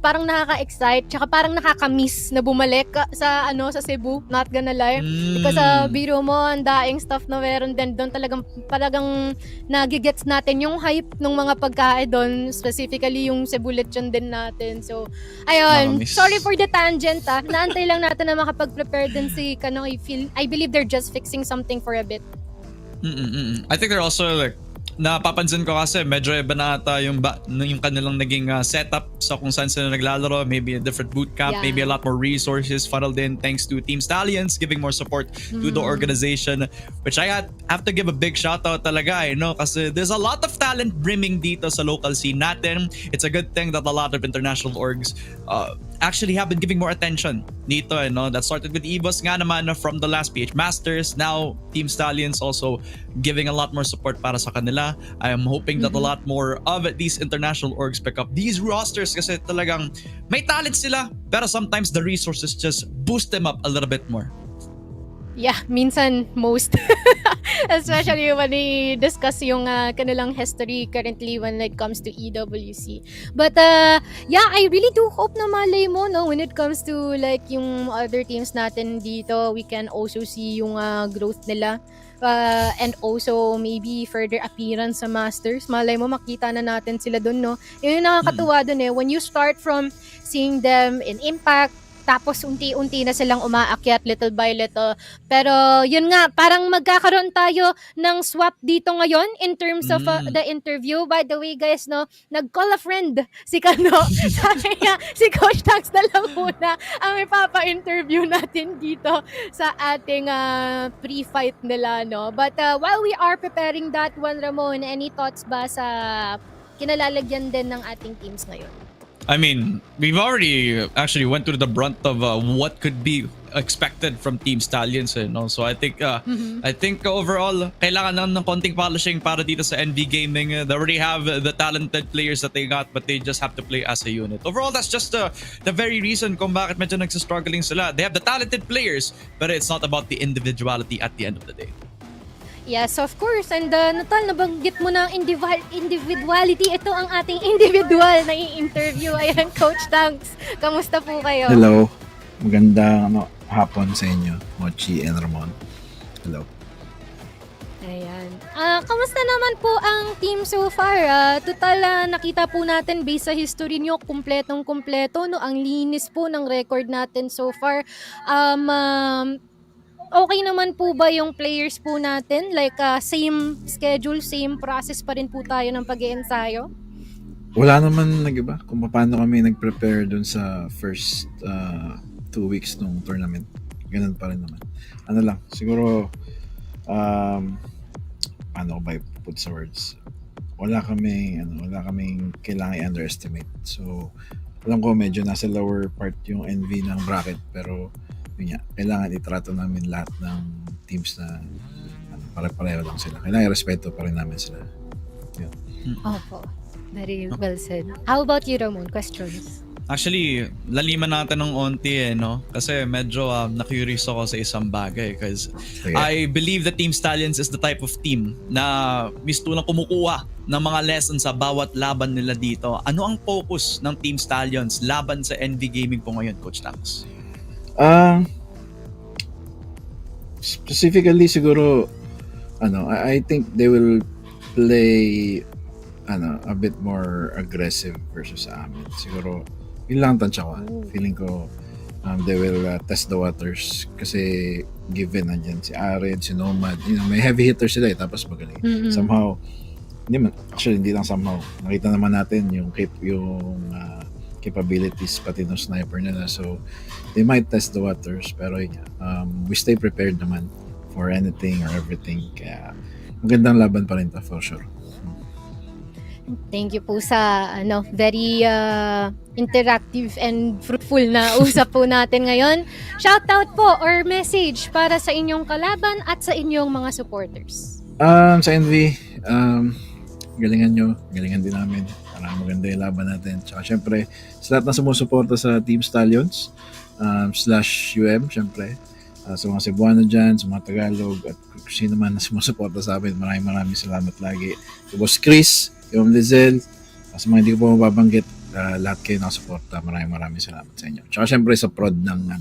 parang nakaka-excite, tsaka parang nakaka-miss na bumalik sa Cebu, not gonna lie. Because biro mo, ang daing stuff na meron din doon, talagang nagigets natin yung hype ng mga pagkain doon, specifically yung Cebu lechon din natin. So, ayun, sorry for the tangent naantay lang natin na makapag-prepare din si Kano. I believe they're just fixing something for a bit. I think they're also like, napapansin ko kasi medyo iba na ata yung kanilang naging setup sa kung saan sila naglalaro. Maybe a different boot camp, maybe a lot more resources funneled in thanks to Team Stallions giving more support to the organization, which I have to give a big shout out talaga, you know, kasi there's a lot of talent brimming dito sa local scene natin. It's a good thing that a lot of international orgs actually have been giving more attention dito, you know. That started with EVOS nga naman from the last PH Masters. Now Team Stallions also giving a lot more support para sa kanila. I am hoping that a lot more of these international orgs pick up these rosters kasi talagang may talent sila pero sometimes the resources just boost them up a little bit more. Yeah, minsan most. Especially when we discuss yung kanilang history currently when it comes to EWC. But yeah, I really do hope na malay mo, no, when it comes to like yung other teams natin dito, we can also see yung growth nila. And also maybe further appearance sa Masters. Malay mo makita na natin sila dun, no? Yun yung nakakatuwa dun eh. When you start from seeing them in Impact, tapos unti-unti na silang umaakyat little by little. Pero yun nga, parang magkakaroon tayo ng swap dito ngayon in terms of the interview. By the way guys, no, nag-call a friend si Kano. Sabi niya, si Coach Tax na lang muna ang ipapa-interview natin dito sa ating pre-fight nila, no. But while we are preparing that one, Ramon, any thoughts ba sa kinalalagyan din ng ating teams ngayon? I mean, we've already actually went through the brunt of what could be expected from Team Stallions, so I think overall kailangan lang ng konting polishing para dito sa NV Gaming. They already have the talented players that they got, but they just have to play as a unit. Overall, that's just the very reason kung bakit medyo nagsastruggling sila. They have the talented players, but it's not about the individuality at the end of the day. Yes, of course. And Natal, nabanggit mo na individuality. Ito ang ating individual na i-interview. Ayan, Coach Tanks. Kamusta po kayo? Hello. Magandang hapon sa inyo, Mochi and Ramon. Hello. Ayan. Kamusta naman po ang team so far? Total, nakita po natin based sa history nyo, kumpletong-kumpleto. No? Ang linis po ng record natin so far. Okay naman po ba yung players po natin? Like, same schedule, same process pa rin po tayo ng pag-iensayo? Wala naman nag-iba kung paano kami nag-prepare dun sa first 2 weeks ng tournament. Ganun pa rin naman. Ano lang, siguro, paano ko ba put sa words? Wala kaming kailangan i-underestimate. So, alam ko medyo nasa lower part yung NV ng bracket, pero yun nga, kailangan itrato namin lahat ng teams na pare-pareho lang sila. Kailangan i-respeto pa rin namin sila. Yun. Opo. Very well said. How about you, Ramon? Questions? Actually, laliman natin ng onti no? Kasi medyo na-curious ako sa isang bagay because I believe that Team Stallions is the type of team na gusto lang kumukuha ng mga lessons sa bawat laban nila dito. Ano ang focus ng Team Stallions laban sa NV Gaming po ngayon, Coach Tanks? Specifically siguro I think they will play a bit more aggressive versus sa amin. Siguro yun lang tansya ko. Feeling ko they will test the waters kasi given nandiyan si Arid, si Nomad, may heavy hitters sila tapos magaling. Somehow hindi lang somehow. Nakita naman natin yung capabilities pati ng sniper nila, so they might test the waters, pero we stay prepared naman for anything or everything, kaya magandang laban pa rin to for sure. Thank you po sa very interactive and fruitful na usap po natin ngayon. Shoutout po or message para sa inyong kalaban at sa inyong mga supporters. Sa NV, galingan nyo, galingan din namin. Para maganda yung laban natin. Tsaka syempre, sa lahat na sumusuporta sa Team Stallions, /UM, syempre. Sa mga Cebuano dyan, sa mga Tagalog, at kung sino man na sumusuporta sa amin, maraming salamat lagi. Si Boss Chris, yung Lizelle, sa mga hindi ko po mababanggit, lahat kayo nakasuporta, maraming salamat sa inyo. Tsaka syempre sa prod ng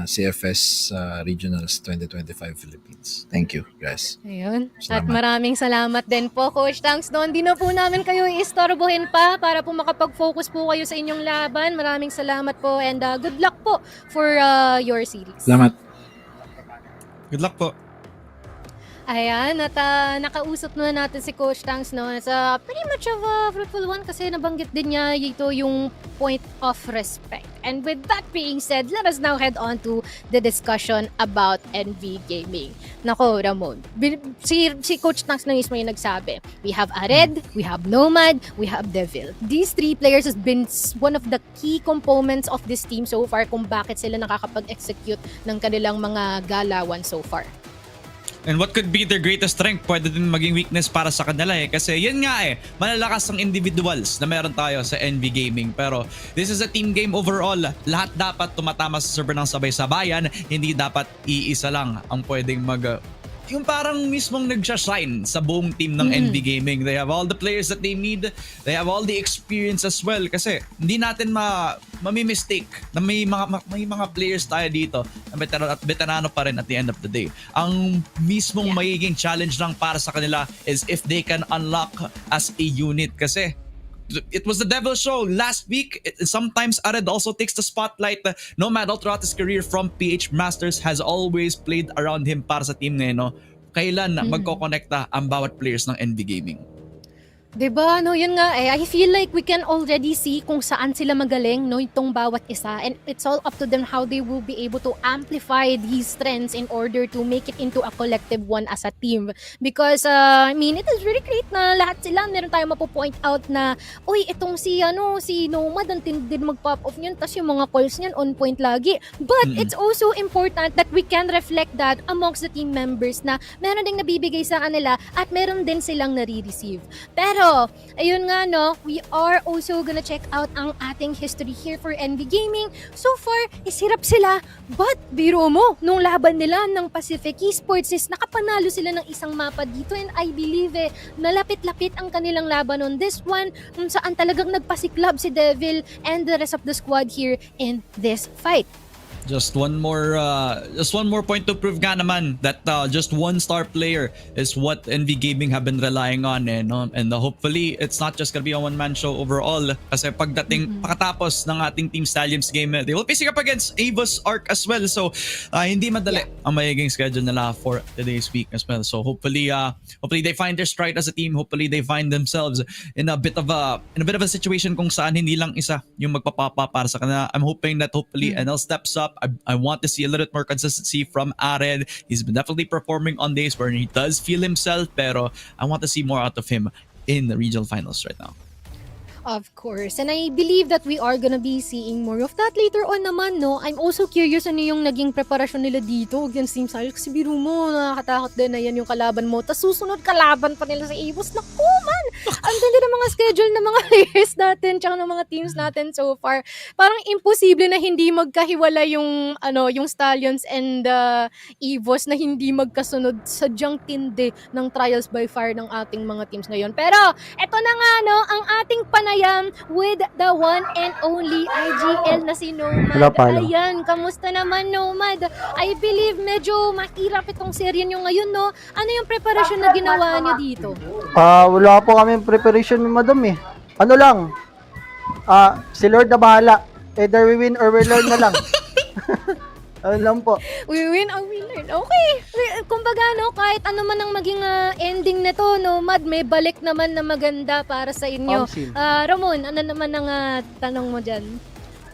CFS Regionals 2025 Philippines. Thank you, guys. Ayun. Salamat. At maraming salamat din po, Coach Tanks. Hindi na po namin kayo istorbohin pa para po makapag-focus po kayo sa inyong laban. Maraming salamat po and good luck po for your series. Salamat. Good luck po. Ayan, at nakausap na natin si Coach Tanks, no? It's pretty much of a fruitful one kasi nabanggit din niya ito yung point of respect. And with that being said, let us now head on to the discussion about NV Gaming. Nako, Ramon, si Coach Tanks na mismo yung nagsabi, we have Ared, we have Nomad, we have Devil. These three players has been one of the key components of this team so far kung bakit sila nakakapag-execute ng kanilang mga galawan so far. And what could be their greatest strength pwede din maging weakness para sa kanila kasi yun nga malalakas ang individuals na meron tayo sa NV Gaming, pero this is a team game overall. Lahat dapat tumatama sa server ng sabay-sabayan, hindi dapat iisa lang ang pwedeng yung parang mismong nag-shine sa buong team ng NV Gaming. They have all the players that they need. They have all the experience as well. Kasi hindi natin mami-mistake na may mga players tayo dito na veterano pa rin at the end of the day. Ang mismong magiging challenge lang para sa kanila is if they can unlock as a unit. Kasi it was the Devil Show last week. Sometimes Ared also takes the spotlight. Nomad all throughout his career from PH Masters has always played around him para sa team ngayon. No? Kailan magkokonekta ang bawat players ng NV Gaming? Diba, no, yun nga eh. I feel like we can already see kung saan sila magaling, no, itong bawat isa. And it's all up to them how they will be able to amplify these strengths in order to make it into a collective one as a team. Because, I mean, it is really great na lahat sila, meron tayong mapo-point out na, uy, itong si Nomad, ang tindi mag-pop off niyan, tas yung mga calls niyan on point lagi. But it's also important that we can reflect that amongst the team members na meron ding nabibigay sa kanila at meron din silang nare-receive. Pero, ayun nga no, we are also gonna check out ang ating history here for NV Gaming. So far, hirap sila. But, biro mo, nung laban nila ng Pacific Esports is nakapanalo sila ng isang mapa dito. And I believe nalapit-lapit ang kanilang laban on this one, kung saan talagang nagpasiklab si Devil and the rest of the squad here in this fight. Just one more point to prove nga naman that just one star player is what NV Gaming have been relying on and hopefully it's not just gonna be a one-man show overall kasi pagdating pakatapos ng ating Team Stallions game, they will facing up against EVOS Arc as well, so hindi madali ang magiging schedule nila for today's week as well. So hopefully they find their stride as a team. Hopefully they find themselves in a bit of a situation kung saan hindi lang isa yung magpapapa para sa kanila. I'm hoping that hopefully NL steps up. I want to see a little bit more consistency from Ared. He's been definitely performing on days where he does feel himself, pero I want to see more out of him in the regional finals right now. Of course. And I believe that we are gonna be seeing more of that later on naman, no? I'm also curious ano yung naging preparasyon nila dito against Team Stallions. Kasi biro mo, nakakatakot din na yan yung kalaban mo. Tapos susunod kalaban pa nila sa EVOS. Naku man! Ang ganda ng mga schedule ng mga players natin tsaka ng mga teams natin so far. Parang imposible na hindi magkahiwala yung Stallions and EVOS na hindi magkasunod. Sadyang tindi ng trials by fire ng ating mga teams ngayon. Pero, eto na nga, no, ang ating panayam with the one and only IGL na si Nomad. Ayan, kamusta naman Nomad? I believe medyo mahirap itong serye nyo ngayon, no? Ano yung preparasyon na ginawa nyo dito? Wala po kami preparation madam eh. Ano lang, si Lord na bahala. Either we win or we learn na lang. Ano lang po. We win or we learn. Okay. Kumbaga, no, kahit ano man ang maging ending nito, Nomad, may balik naman na maganda para sa inyo. Ramon, ano naman ang tanong mo dyan?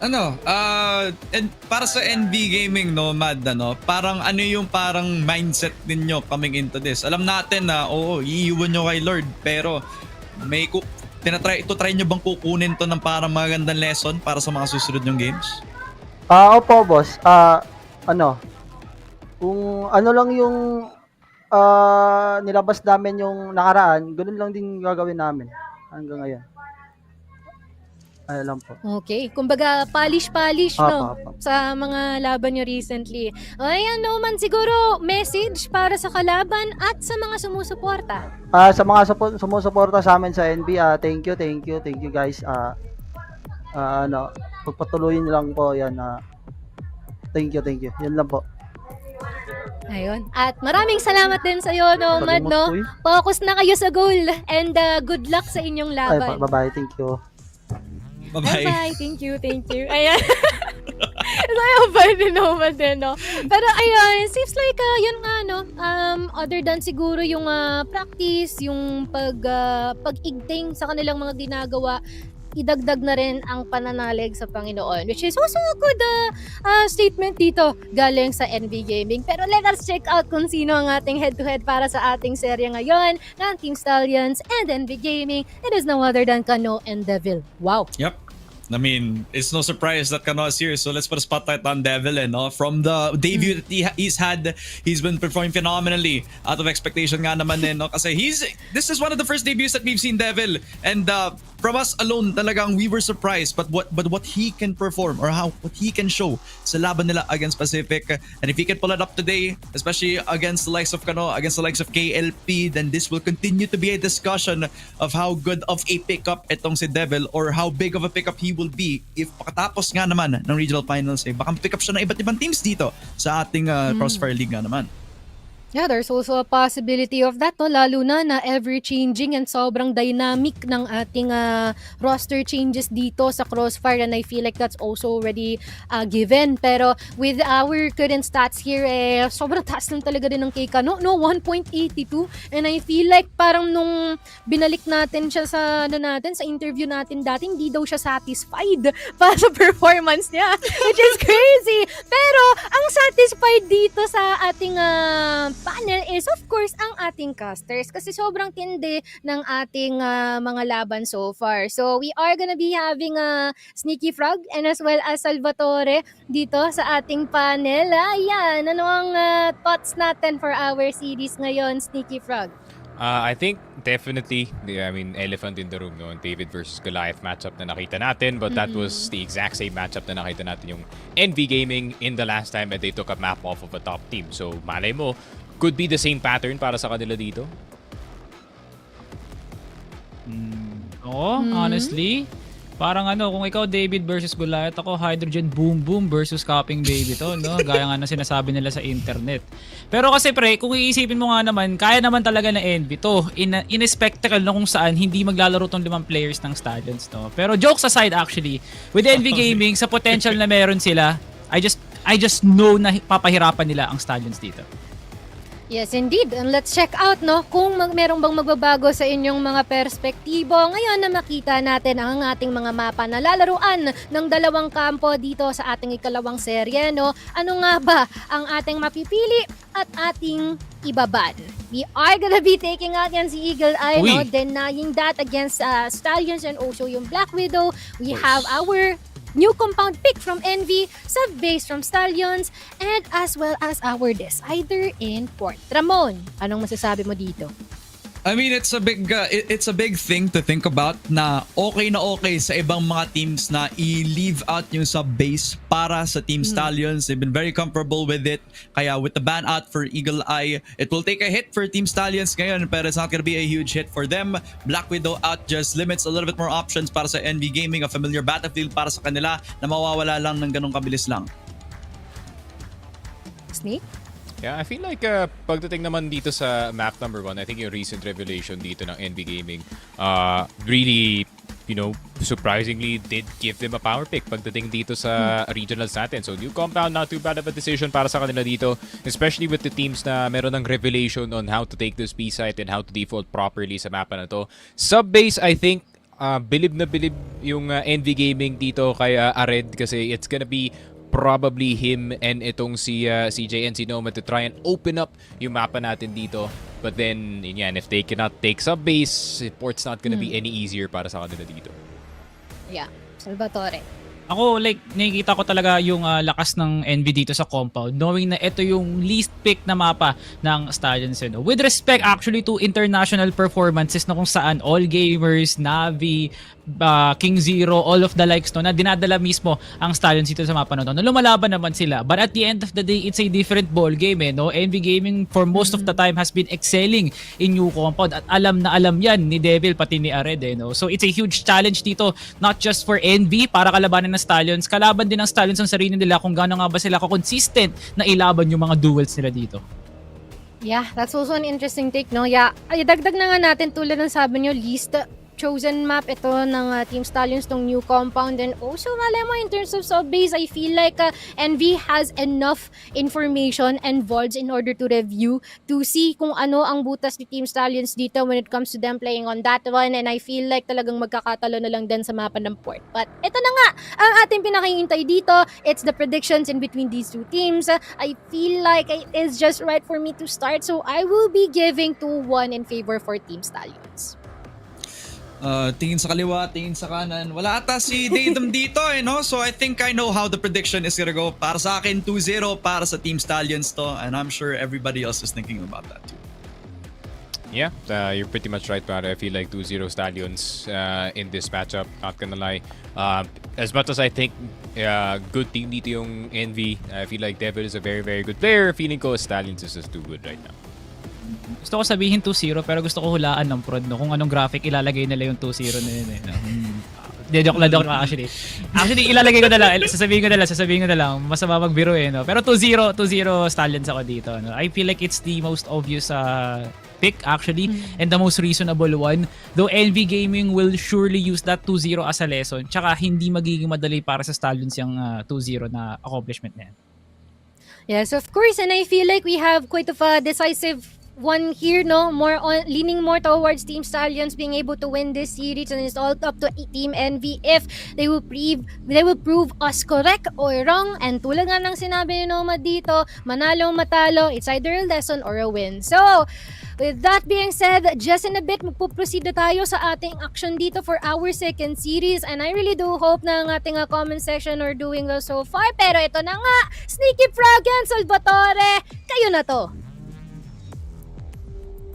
And para sa NV Gaming, Nomad, parang ano yung parang mindset ninyo coming into this? Alam natin na, iiwan nyo kay Lord, pero may try nyo bang kukunin to ng parang magandang lesson para sa mga susunod nyong games? Opo, boss. Kung ano lang yung nilabas namin yung nakaraan, ganun lang din gagawin namin hanggang ngayon. Ano lang po. Okay. Kumbaga, polish-polish, no? Apa. Sa mga laban nyo recently. Ayan, Noman, siguro, message para sa kalaban at sa mga sumusuporta. Sa mga sumusuporta sa amin sa NB, thank you guys. Pagpatuloyin lang po yan. Thank you. Yan lang po. Ayun. At maraming salamat din sa iyo, Nomad, no? Focus na kayo sa goal and good luck sa inyong laban. Bye-bye. Thank you. Bye-bye. Bye-bye. Thank you. Ayan. Sayang ba ni Nomad din, no? Pero ayun, seems like, yun nga, no? Other than siguro yung practice, yung pag-igting sa kanilang mga ginagawa, idagdag na rin ang pananalig sa Panginoon, which is also a good statement dito galing sa NV Gaming. Pero let us check out kung sino ang ating head-to-head para sa ating serye ngayon ng Team Stallions and NV Gaming. It is no other than Kano and Devil. Wow! Yep. I mean, it's no surprise that Kano is here, so let's put a spotlight on Devil. From the debut that he's had, he's been performing phenomenally out of expectation nga naman din, no? Kasi this is one of the first debuts that we've seen Devil, and from us alone talagang we were surprised but what he can perform or what he can show sa laban nila against Pacific, and if he can pull it up today, especially against the likes of Kano, against the likes of KLP, then this will continue to be a discussion of how good of a pickup itong si Devil or how big of a pickup he will be if pakatapos nga naman ng regional finals, baka pick up siya ng iba't ibang teams dito sa ating Crossfire League nga naman. Yeah, there's also a possibility of that, no? Lalo na ever-changing and sobrang dynamic ng ating roster changes dito sa Crossfire, and I feel like that's also already given. Pero with our current stats here, sobrang taas lang talaga din ng Keika, no? 1.82, and I feel like parang nung binalik natin siya sa sa interview natin dati, hindi daw siya satisfied pa sa performance niya, which is crazy. Pero ang satisfied dito sa ating panel is of course ang ating casters, kasi sobrang tindi ng ating mga laban so far. So we are gonna be having Sneaky Frog and as well as Salvatore dito sa ating panel. Ayan, ano ang thoughts natin for our series ngayon, Sneaky Frog? I think definitely, elephant in the room, no? David versus Goliath matchup na nakita natin, but that was the exact same matchup na nakita natin yung NV Gaming in the last time that they took a map off of a top team. So malay mo, could be the same pattern para sa kanila dito. Honestly, parang kung ikaw David versus Goliath, ako Hydrogen Boom Boom versus Capping Baby to, no? Gaya nga na sinasabi nila sa internet. Pero kasi pre, kung iisipin mo nga naman, kaya naman talaga na NV to in a spectacle na kung saan hindi maglalaro tong 5 players ng Stallions, no? Pero jokes aside actually, with NV Gaming sa potential na meron sila, I just know na papahirapan nila ang Stallions dito. Yes, indeed. And let's check out, no, kung merong bang magbabago sa inyong mga perspektibo ngayon na makita natin ang ating mga mapa na lalaruan ng dalawang kampo dito sa ating ikalawang serye, no? Ano nga ba ang ating mapipili at ating ibaban? We are gonna be taking out yan si Eagle Eye, no? Denying that against Stallions and also yung Black Widow. We have our new compound pick from Envy, sub-base from Stallions, and as well as our decider in Port. Ramon, anong masasabi mo dito? I mean, it's a big thing to think about na okay sa ibang mga teams na i-leave out yung sub-base para sa Team Stallions. They've been very comfortable with it. Kaya with the ban out for Eagle Eye, it will take a hit for Team Stallions ngayon, pero it's not gonna be a huge hit for them. Black Widow out just limits a little bit more options para sa NV Gaming, a familiar battlefield para sa kanila na mawawala lang ng ganong kabilis lang. Snake? Yeah, I feel like pagdating naman dito sa map number 1, I think yung recent revelation dito ng NV Gaming really, surprisingly did give them a power pick pagdating dito sa regionals natin. So new compound, not too bad of a decision para sa kanila dito, especially with the teams na meron ng revelation on how to take this B site and how to default properly sa mapa na to. Sub-base, I think, bilib na bilib yung NV Gaming dito kay Ared, kasi it's gonna be probably him and itong si CJ and si Noma to try and open up yung mapa natin dito. But then, if they cannot take sub-base, Port's not gonna be any easier para sa kanila dito. Yeah, Salvatore. Ako, nakikita ko talaga yung lakas ng NV dito sa compound, knowing na ito yung least pick na mapa ng Stallions. With respect actually to international performances na kung saan all gamers, Navi, King Zero, all of the likes na dinadala mismo ang Stallions dito sa mapa na lumalaban naman sila. But at the end of the day, it's a different ball game, no? NV Gaming for most of the time has been excelling in new compound at alam na alam yan ni Devil pati ni Ared, no? So it's a huge challenge dito, not just for NV para kalabanin ng Stallions, kalaban din ng Stallions ang sarili nila kung gaano nga ba sila ka-consistent na ilaban yung mga duels nila dito. Yeah, that's also an interesting take, no? Yeah, dagdag na nga natin tulad ng sabi nyo, least chosen map ito ng Team Stallions, tong new compound. And also, malay mo, in terms of sub-base, I feel like NV has enough information and VODs in order to review, to see kung ano ang butas ni Team Stallions dito when it comes to them playing on that one. And I feel like talagang magkakatalo na lang din sa mapa ng Port. But ito na nga, ang ating pinakihintay dito, it's the predictions in between these two teams. I feel like it is just right for me to start, so I will be giving 2-1 in favor for Team Stallions. Tingin sa kaliwa, tingin sa kanan. Wala ata si Datum dito, no? So I think I know how the prediction is gonna go. Para sa akin, 2-0 para sa Team Stallions to. And I'm sure everybody else is thinking about that too. Yeah, you're pretty much right, but I feel like 2-0 Stallions in this matchup. Not gonna lie. As much as I think good team dito yung NV, I feel like Devil is a very, very good player. Feeling ko Stallions is just too good right now. Gusto ko sabihin 2-0 pero gusto ko hulaan ng prod, no? Kung anong graphic ilalagay nila yung 2-0 na yun, no? Joke lang actually. Actually, ilalagay ko na lang, sasabihin ko na lang, masama magbiro no. Pero 2-0 Stallions ako dito, no. I feel like it's the most obvious pick actually and the most reasonable one. Though NV Gaming will surely use that 2-0 as a lesson. Tsaka hindi magiging madali para sa Stallions yung 2-0 na accomplishment na yan. Yes, of course. And I feel like we have quite of a decisive one here, no? Leaning more towards Team Stallions being able to win this series, and it's all up to Team Envy if they will prove us correct or wrong. And tulad nga ng sinabi ni Nomad dito, manalo matalo, it's either a lesson or a win. So, with that being said, just in a bit, magpuproceed na tayo sa ating action dito for our second series. And I really do hope na ang ating comment section are doing well so far. Pero ito na nga, Sneaky Frog and Salvatore, kayo na to.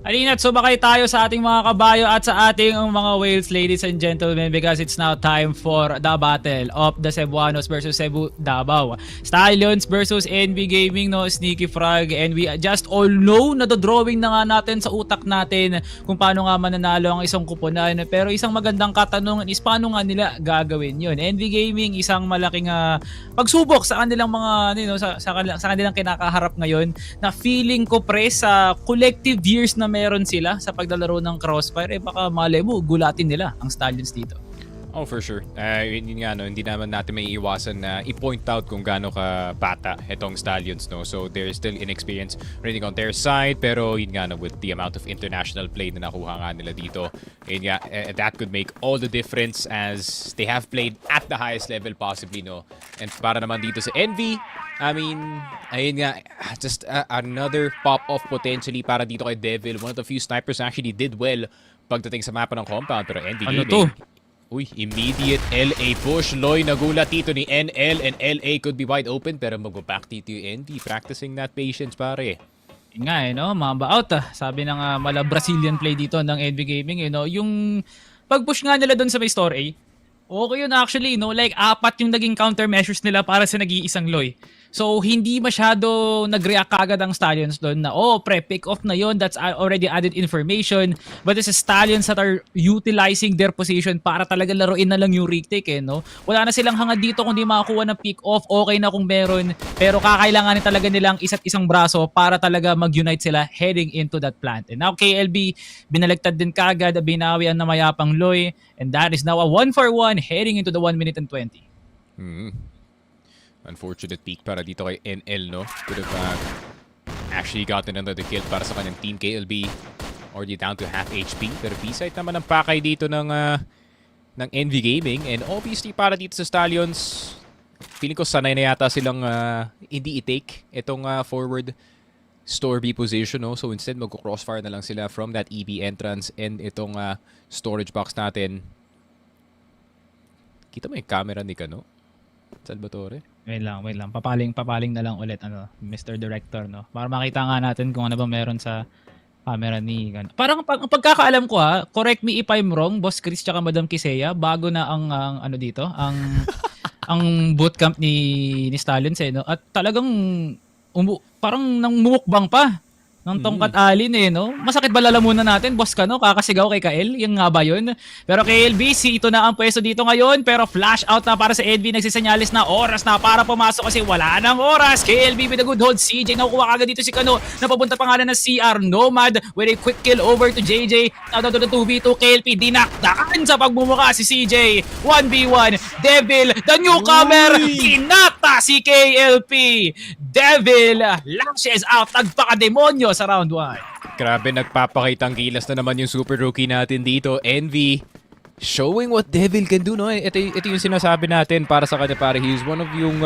Alina't sumakay tayo sa ating mga kabayo at sa ating mga whales, ladies and gentlemen, because it's now time for the battle of the Cebuanos versus Cebu Davao. Stallions versus NV Gaming, no, Sneaky Frog, and we just all know na drawing na nga natin sa utak natin kung paano nga mananalo ang isang kuponan. Pero isang magandang katanungan is paano nga nila gagawin yun. NV Gaming, isang malaking pagsubok sa kanilang mga sa kanilang kinakaharap ngayon, na feeling ko pre sa collective years na meron sila sa paglalaro ng Crossfire, baka malay mo gulatin nila ang Stallions dito. Oh, for sure. Yun nga, no, hindi naman natin may iwasan na i-point out kung gaano ka bata itong Stallions, no. So they're still inexperienced running on their side, pero yun nga, no, with the amount of international play na nakuha nga nila dito, yun nga, that could make all the difference as they have played at the highest level possibly, no. And para naman dito sa Envy, I mean, ayun nga, just another pop-off potentially para dito kay Devil. One of the few snipers actually did well pagdating sa mapa ng compound, pero Envy Gaming, to? Uy, immediate LA push. Loy, nagulat dito ni NL, and LA could be wide open, pero mag-back dito yung NV. Practicing that patience, pare. Yun nga, no? Mamba out, sabi ng mala Brazilian play dito ng NV Gaming, yung pag-push nga nila doon sa may store A, okay yun actually, no? Like, 4 yung naging countermeasures nila para sa nag-iisang Loy. So, hindi masyado nag-react kagad ang Stallions doon na, pick off na yon, that's already added information. But this is Stallions that are utilizing their position para talaga laruin na lang yung retake, no? Wala na silang hangad dito kung di makakuha ng pick off, okay na kung meron. Pero kakailanganin talaga nilang isa't isang braso para talaga mag-unite sila heading into that plant. And now, KLB, binaligtad din kagad, binawi ang namayapang Loy, and that is now a 1-for-1 heading into the 1 minute and 20. Unfortunate peak para dito kay NL, no? Could have actually gotten another kill para sa kanyang team. KLB already down to half HP. Pero B-side naman ang pakay dito ng NV Gaming. And obviously para dito sa Stallions, feeling ko sanay na yata silang hindi i-take itong forward store B position, no? So instead magko-crossfire na lang sila from that EB entrance and itong storage box natin. Kita mo yung camera ni Kano? Salvatore? Wait lang. Papaling na lang ulit, Mr. Director, no? Para makita nga natin kung ano ba meron sa camera ni... Parang ang pagkakaalam ko, correct me if I'm wrong, Boss Chris tsaka Madam Kisea, bago na ang dito, ang bootcamp ni Stallions, no? At talagang parang namumukbang pa ng tongkat alin, no? Masakit ba lalamunan natin, boss ka, no? Kakasigaw kay Kael, yung nga ba yun? Pero KLB, ito na ang pwesto dito ngayon, pero flash out na para sa NV, nagsisenyalis na oras na para pumasok kasi wala nang oras. KLB with a good hold, CJ, nakukuha kagad dito si Kano, napapunta pa nga na CR Nomad with a quick kill over to JJ, now to the 2v2, KLP, dinakdakan sa pagmumuka si CJ, 1v1, Devil, the newcomer, dinakta si KLP, Devil, lashes out, nagpakademonyo sa round 1. Grabe, nagpapakitang gilas na naman yung super rookie natin dito. Envy, showing what Devil can do, no? Ito yung sinasabi natin para sa kanya, pare. He's one of yung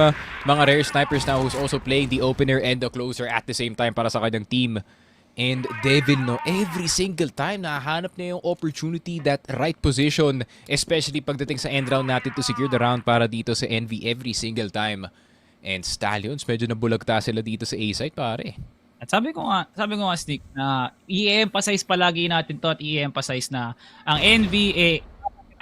mga rare snipers now who's also playing the opener and the closer at the same time para sa kanyang team. And Devil, no, every single time nahanap niya yung opportunity, that right position, especially pagdating sa end round natin to secure the round para dito sa Envy every single time. And Stallions, medyo nabulagta sila dito sa A-side, pare. At sabi ko nga, Sneak, na i-emphasize palagi natin to at i-emphasize na ang NV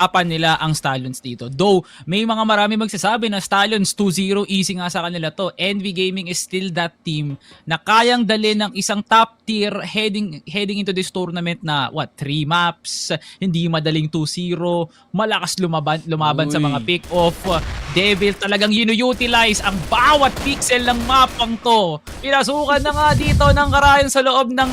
apan nila ang Stallions dito. Though, may mga marami magsasabi na Stallions 2-0, easy nga sa kanila to. Envy Gaming is still that team na kayang dali ng isang top tier heading into this tournament na 3 maps, hindi madaling 2-0, malakas lumaban sa mga pick-off. Devil talagang utilize ang bawat pixel ng mapang to. Pinasukan na nga dito ng Karayan sa loob ng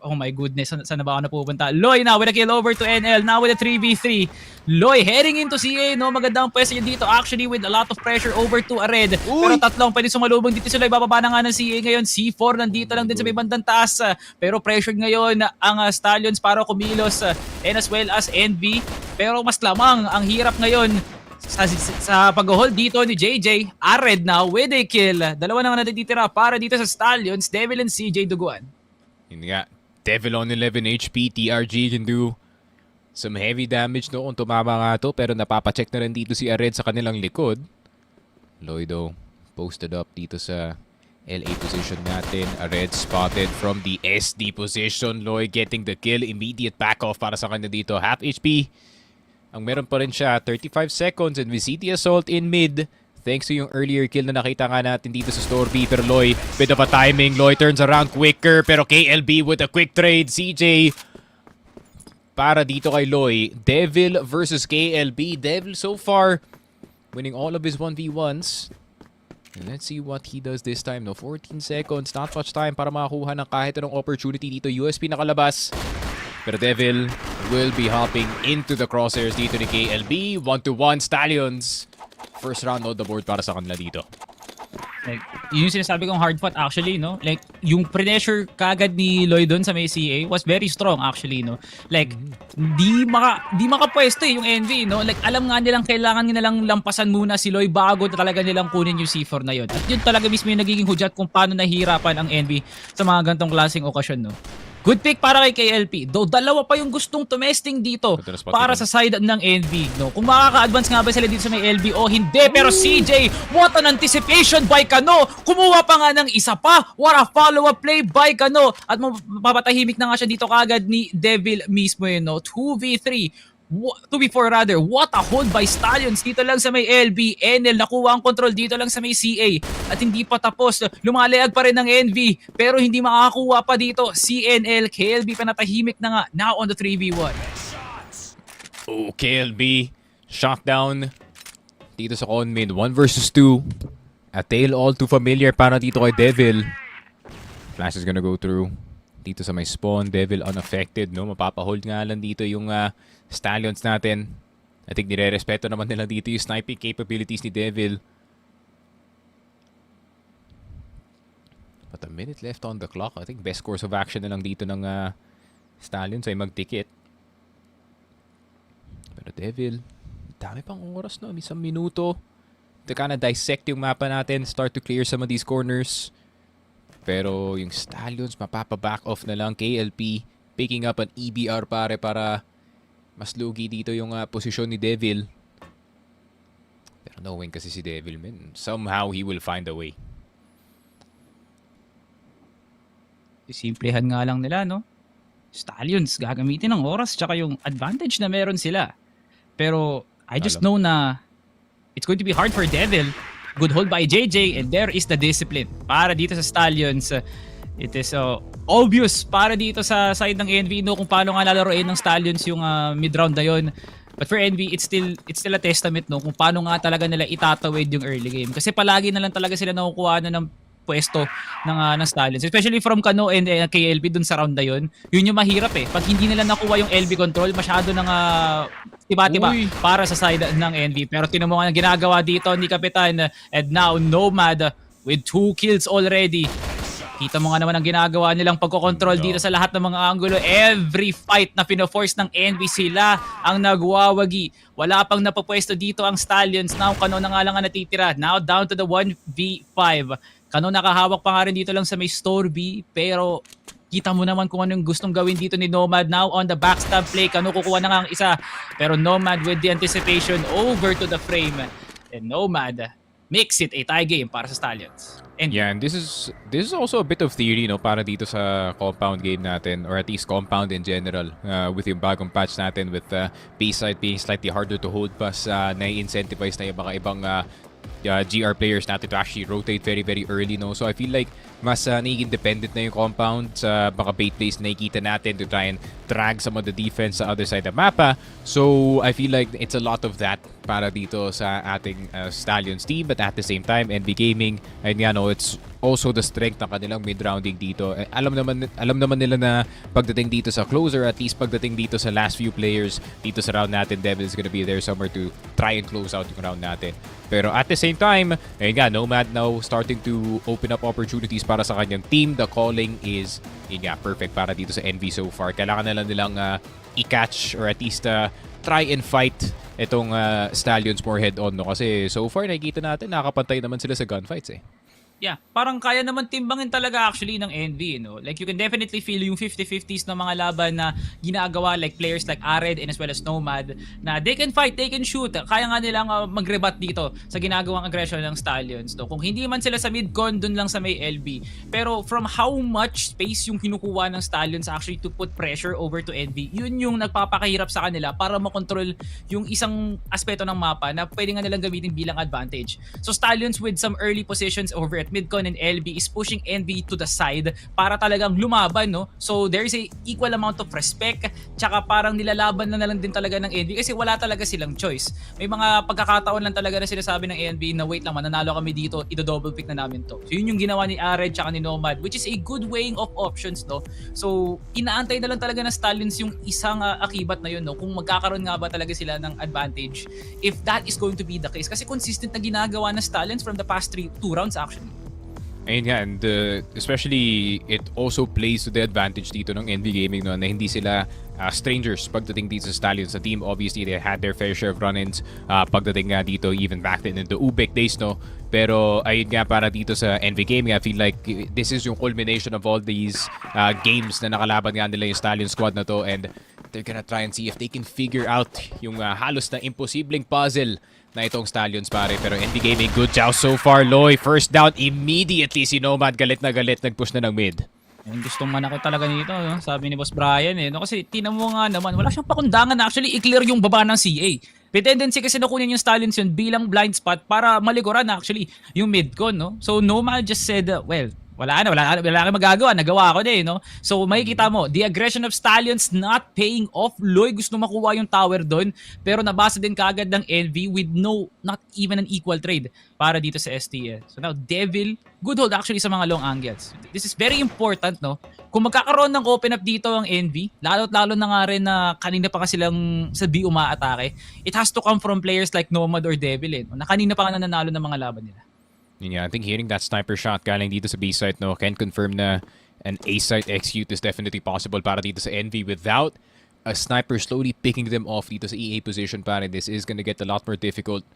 oh my goodness, saan na ba ako napupunta? Loy now with a kill over to NL, now with a 3v3. Loy heading into CA, no? Magandang pwesto niya dito actually with a lot of pressure over to a red. Pero tatlong pwede sumalubong dito si Loy, bababa na nga ng CA ngayon. C4 nandito lang din sa may bandang taas. Pero pressured ngayon ang Stallions para kumilos and as well as Envy. Pero mas lamang ang hirap ngayon sa pag-hold dito ni JJ. Ared now with a kill. Dalawa na nga natitira para dito sa Stallions, Devil and CJ duguan. Yun nga, Devil on 11 HP, TRG can do some heavy damage no kung tumama nga to, pero napapacheck na rin dito si Ared sa kanilang likod. Loido posted up dito sa LA position natin. Ared spotted from the SD position. Loy getting the kill, immediate back off para sa kanya dito. Half HP ang meron pa rin siya, 35 seconds and we see the assault in mid. Thanks to yung earlier kill na nakita nga natin dito sa Store B. Pero Loy, bit of a timing. Loy turns around quicker. Pero KLB with a quick trade. CJ para dito kay Loy. Devil versus KLB. Devil so far winning all of his 1v1s. And let's see what he does this time. No, 14 seconds. Not much time para makakuha ng kahit anong opportunity dito. USP nakalabas. Pero Devil will be hopping into the crosshairs dito ni KLB. 1-1 Stallions. First round on the board para sa kanila dito. Like, yun yung sinasabi kong hard fought actually, no? Like, yung pressure kagad ni Loy doon sa may CA was very strong actually, no? Like, di makapwesto yung Envy, no? Like, alam nga nilang kailangan nilang lampasan muna si Loy bago talaga nilang kunin yung C4 na yun. At yun talaga mismo yung nagiging hudyat kung paano nahihirapan ang Envy sa mga gantong klaseng okasyon, no? Good pick para kay KLP. Though dalawa pa yung gustong tumesting dito para sa side ng Envy. No? Kung makaka-advance nga ba sila dito sa may LB o hindi. Pero CJ, what an anticipation by Kano. Kumuha pa nga ng isa pa. What a follow-up play by Kano. At mapapatahimik na nga siya dito kagad ni Devil mismo yun. No? 2v3. 2v4 rather. What a hold by Stallions dito lang sa may LB. NL nakuha ang control dito lang sa may CA. At hindi pa tapos. Lumalayag pa rin ng Envy. Pero hindi makakakuha pa dito. CNL, KLB panatahimik na nga. Now on the 3v1. Oh, KLB. Shockdown. Dito sa con mid. 1 versus 2. A tale all too familiar para dito kay Devil. Flash is gonna go through. Dito sa may spawn. Devil unaffected. No? Mapapahold nga lang dito yung Stallions natin. I think nire-respeto naman nila dito yung sniping capabilities ni Devil. But a minute left on the clock. I think best course of action na lang dito ng Stallions ay mag-ticket. Pero Devil, dami pang oras no. Isang minuto. To kind of dissect yung mapa natin. Start to clear some of these corners. Pero yung Stallions mapapaback off na lang. KLP picking up an EBR para mas lugi dito yung posisyon ni Devil. Pero knowing kasi si Devil, man, somehow he will find a way. Simplehan nga lang nila, no? Stallions, gagamitin ng oras tsaka yung advantage na meron sila. Pero I just know na it's going to be hard for Devil. Good hold by JJ and there is the discipline. Para dito sa Stallions, it is obvious para dito sa side ng Envy no kung paano nga lalaroin ng Stallions yung mid-round na yun. But for Envy, it's still a testament no kung paano nga talaga nila itatawid yung early game. Kasi palagi na lang talaga sila nakukuha na ng pwesto ng Stallions. Especially from Kano and KLB dun sa round na yun. Yun yung mahirap eh. Pag hindi nila nakuha yung LB control, masyado nang tiba-tiba para sa side ng Envy. Pero tinan mo nga ginagawa dito ni Kapitan. And now, Nomad with 2 kills already. Kita mo nga naman ang ginagawa nilang pagkocontrol dito sa lahat ng mga angulo. Every fight na pino-force ng Envy sila ang nagwawagi. Wala pang napapwesto dito ang Stallions. Now, Kano na nga lang ang natitira. Now, down to the 1v5. Kano nakahawak pa nga rin dito lang sa may Store B. Pero kita mo naman kung ano yung gustong gawin dito ni Nomad. Now, on the backstab play, Kano kukuha na nga ang isa. Pero Nomad with the anticipation over to the frame. And Nomad makes it a tie game para sa Stallions. And Yeah, and this is also a bit of theory, no, para dito sa compound game natin, or at least compound in general, with yung bagong patch natin with base side being slightly harder to hold, plus nai-incentivize na yung mga ibang GR players natin to actually rotate very, very early, no? So I feel like mas naging dependent na yung compound sa mga bait plays na nakikita natin to try and drag some of the defense sa other side of mapa. So I feel like it's a lot of that para dito sa ating Stallions team, but at the same time, NV Gaming, ayun nga, no, it's also the strength ng kanilang mid-rounding dito. Alam naman nila na pagdating dito sa closer, at least pagdating dito sa last few players dito sa round natin, Devil is gonna be there somewhere to try and close out yung round natin. Pero at the same time, ayun nga, Nomad now starting to open up opportunities para sa kanyang team. The calling is, yun nga, perfect para dito sa NV so far. Kailangan na lang nilang i-catch or at least try and fight itong Stallions more head-on, no? Kasi so far, nakikita natin, nakakapantay naman sila sa gunfights eh. yeah, parang kaya naman timbangin talaga actually ng NV, no? Like you can definitely feel yung 50-50s ng mga laban na ginagawa like players like Ared and as well as Nomad na they can fight, they can shoot. Kaya nga nilang mag-rebat dito sa ginagawang aggression ng Stallions, no? Kung hindi man sila sa mid-con, dun lang sa may LB. Pero from how much space yung kinukuha ng Stallions actually to put pressure over to NV, yun yung nagpapakahirap sa kanila para makontrol yung isang aspeto ng mapa na pwede nga nilang gamitin bilang advantage. So Stallions with some early positions over at midcon and LB is pushing NV to the side para talagang lumaban, no? So there's a equal amount of respect, tsaka parang nilalaban na lang din talaga ng NV kasi wala talaga silang choice. May mga pagkakataon lang talaga na sinasabi ng NV na wait lang, mananalo kami dito, i-double pick na namin to. So yun yung ginawa ni Ared tsaka ni Nomad, which is a good weighing of options, no? So inaantay na lang talaga ng Stallions yung isang akibat na yun, no? Kung magkakaroon nga ba talaga sila ng advantage, if that is going to be the case. Kasi consistent na ginagawa ng Stallions from the past 2 rounds actually. Ayun nga, and especially it also plays to the advantage dito ng NV Gaming, no, na hindi sila strangers pagdating dito sa Stallions. Sa team, obviously, they had their fair share of run-ins pagdating nga dito, even back then in the Ubek days, no? Pero ayun nga, para dito sa NV Gaming, I feel like this is yung culmination of all these games na nakalaban nga nila yung Stallion squad na to, and they're gonna try and see if they can figure out yung halos na imposibleng puzzle na itong Stallions, pare. Pero NV Gaming, good joust so far. Loy, first down immediately. Si Nomad galit na galit, nag-push na ng mid. Yung gustong manakot talaga nito, no? Sabi ni Boss Brian, eh. No? Kasi tinan mo nga naman, wala siyang pakundangan na actually i-clear yung baba ng CA. May tendency kasi na kunin yung Stallions yun bilang blind spot para maliguran actually yung midcon, no? So Nomad just said, well, wala kang magagawa, nagawa ko din, no? So makikita mo, the aggression of Stallions not paying off. Loy gusto makuha yung tower doon, pero nabasa din kaagad ng LV with not even an equal trade para dito sa STL. So now Devil, good hold actually sa mga long angles. This is very important, no? Kung magkakaroon ng open up dito ang NV, lalo na nga rin na kanina pa kasi lang sa B umaatake, it has to come from players like Nomad or Devil, eh, no? Na kanina pa nga nananalo ng mga laban nila. Yeah, I think hitting that sniper shot galing dito sa B site, no, can confirm na an A site execute is definitely possible para dito sa NV without a sniper slowly picking them off dito sa EA position, para this is gonna get a lot more difficult.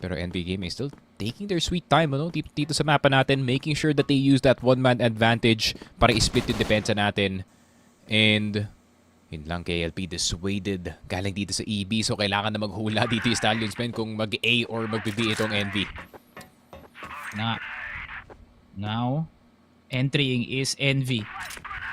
Pero NV Gaming still taking their sweet time, ano, dito sa mapa natin, making sure that they use that one-man advantage para i-split yung depensa natin. And yun lang, KLP dissuaded galing dito sa EB, so kailangan na maghula dito yung Stallions, men, kung mag-A or mag-B itong NV. Now, entering is NV.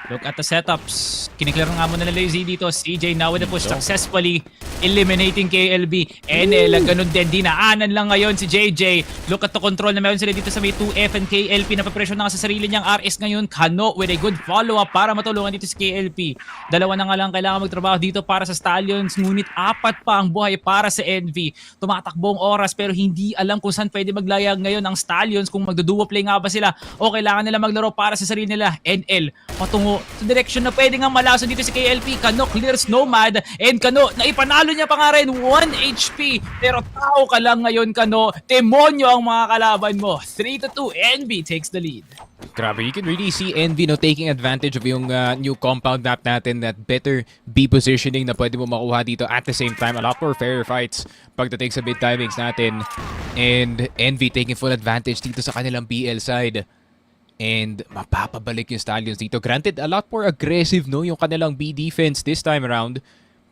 Look at the setups. Kiniklear nga muna nila yung Z dito. CJ now with the push, successfully eliminating KLB. NL, ganun din. Dinaanan lang ngayon si JJ. Look at the control na meron sila dito sa may 2F and KLP. Napapresyon na nga sa sarili niyang RS ngayon. Kano with a good follow-up para matulungan dito si KLP. Dalawa na nga lang kailangan magtrabaho dito para sa Stallions. Ngunit 4 pa ang buhay para sa NV. Tumatakbo ang oras pero hindi alam kung saan pwede maglayag ngayon ang Stallions. Kung magduduo play nga ba sila o kailangan nila maglaro para sa sarili nila. NL, patungo sa direction na pwede nga malason dito si KLP. Kano clears Nomad, and Kano na ipanalo niya pa nga rin 1 HP, pero tao ka lang ngayon, Kano. Demonyo ang mga kalaban mo. 3-2, NV takes the lead. Grabe, you can really see NV, no, taking advantage of yung new compound map natin, that better B positioning na pwede mo makuha dito. At the same time, a lot more fair fights pagdating sa mid timings natin, and NV taking full advantage dito sa kanilang BL side. And mapapabalik yung Stallions dito. Granted, a lot more aggressive, no, yung kanilang B defense this time around.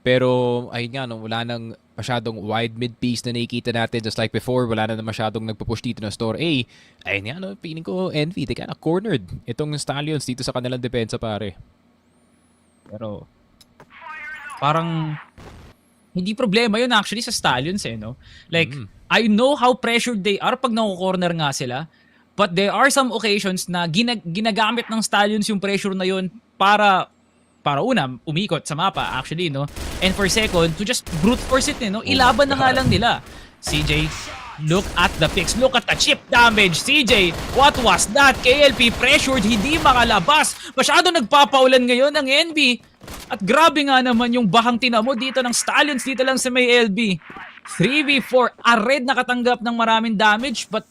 Pero ayun nga, no, wala nang masyadong wide mid-piece na nakikita natin just like before. Wala na masyadong nagpupush dito na store A. Ayun nga, no, feeling ko Envy, they kinda cornered itong Stallions dito sa kanilang depensa, pare. Pero parang hindi problema yun actually sa Stallions no? Like, I know how pressured they are pag naku-corner nga sila. But there are some occasions na ginagamit ng Stallions yung pressure na yun para una, umikot sa mapa actually, no? And for second, to just brute force it, no? Ilaban na nga lang nila. CJ, look at the picks. Look at the chip damage. CJ, what was that? KLP pressured, hindi makalabas. Masyado nagpapaulan ngayon ang NB. At grabe nga naman yung bahang tinamo dito ng Stallions dito lang sa may LB. 3v4, Red nakatanggap ng maraming damage, but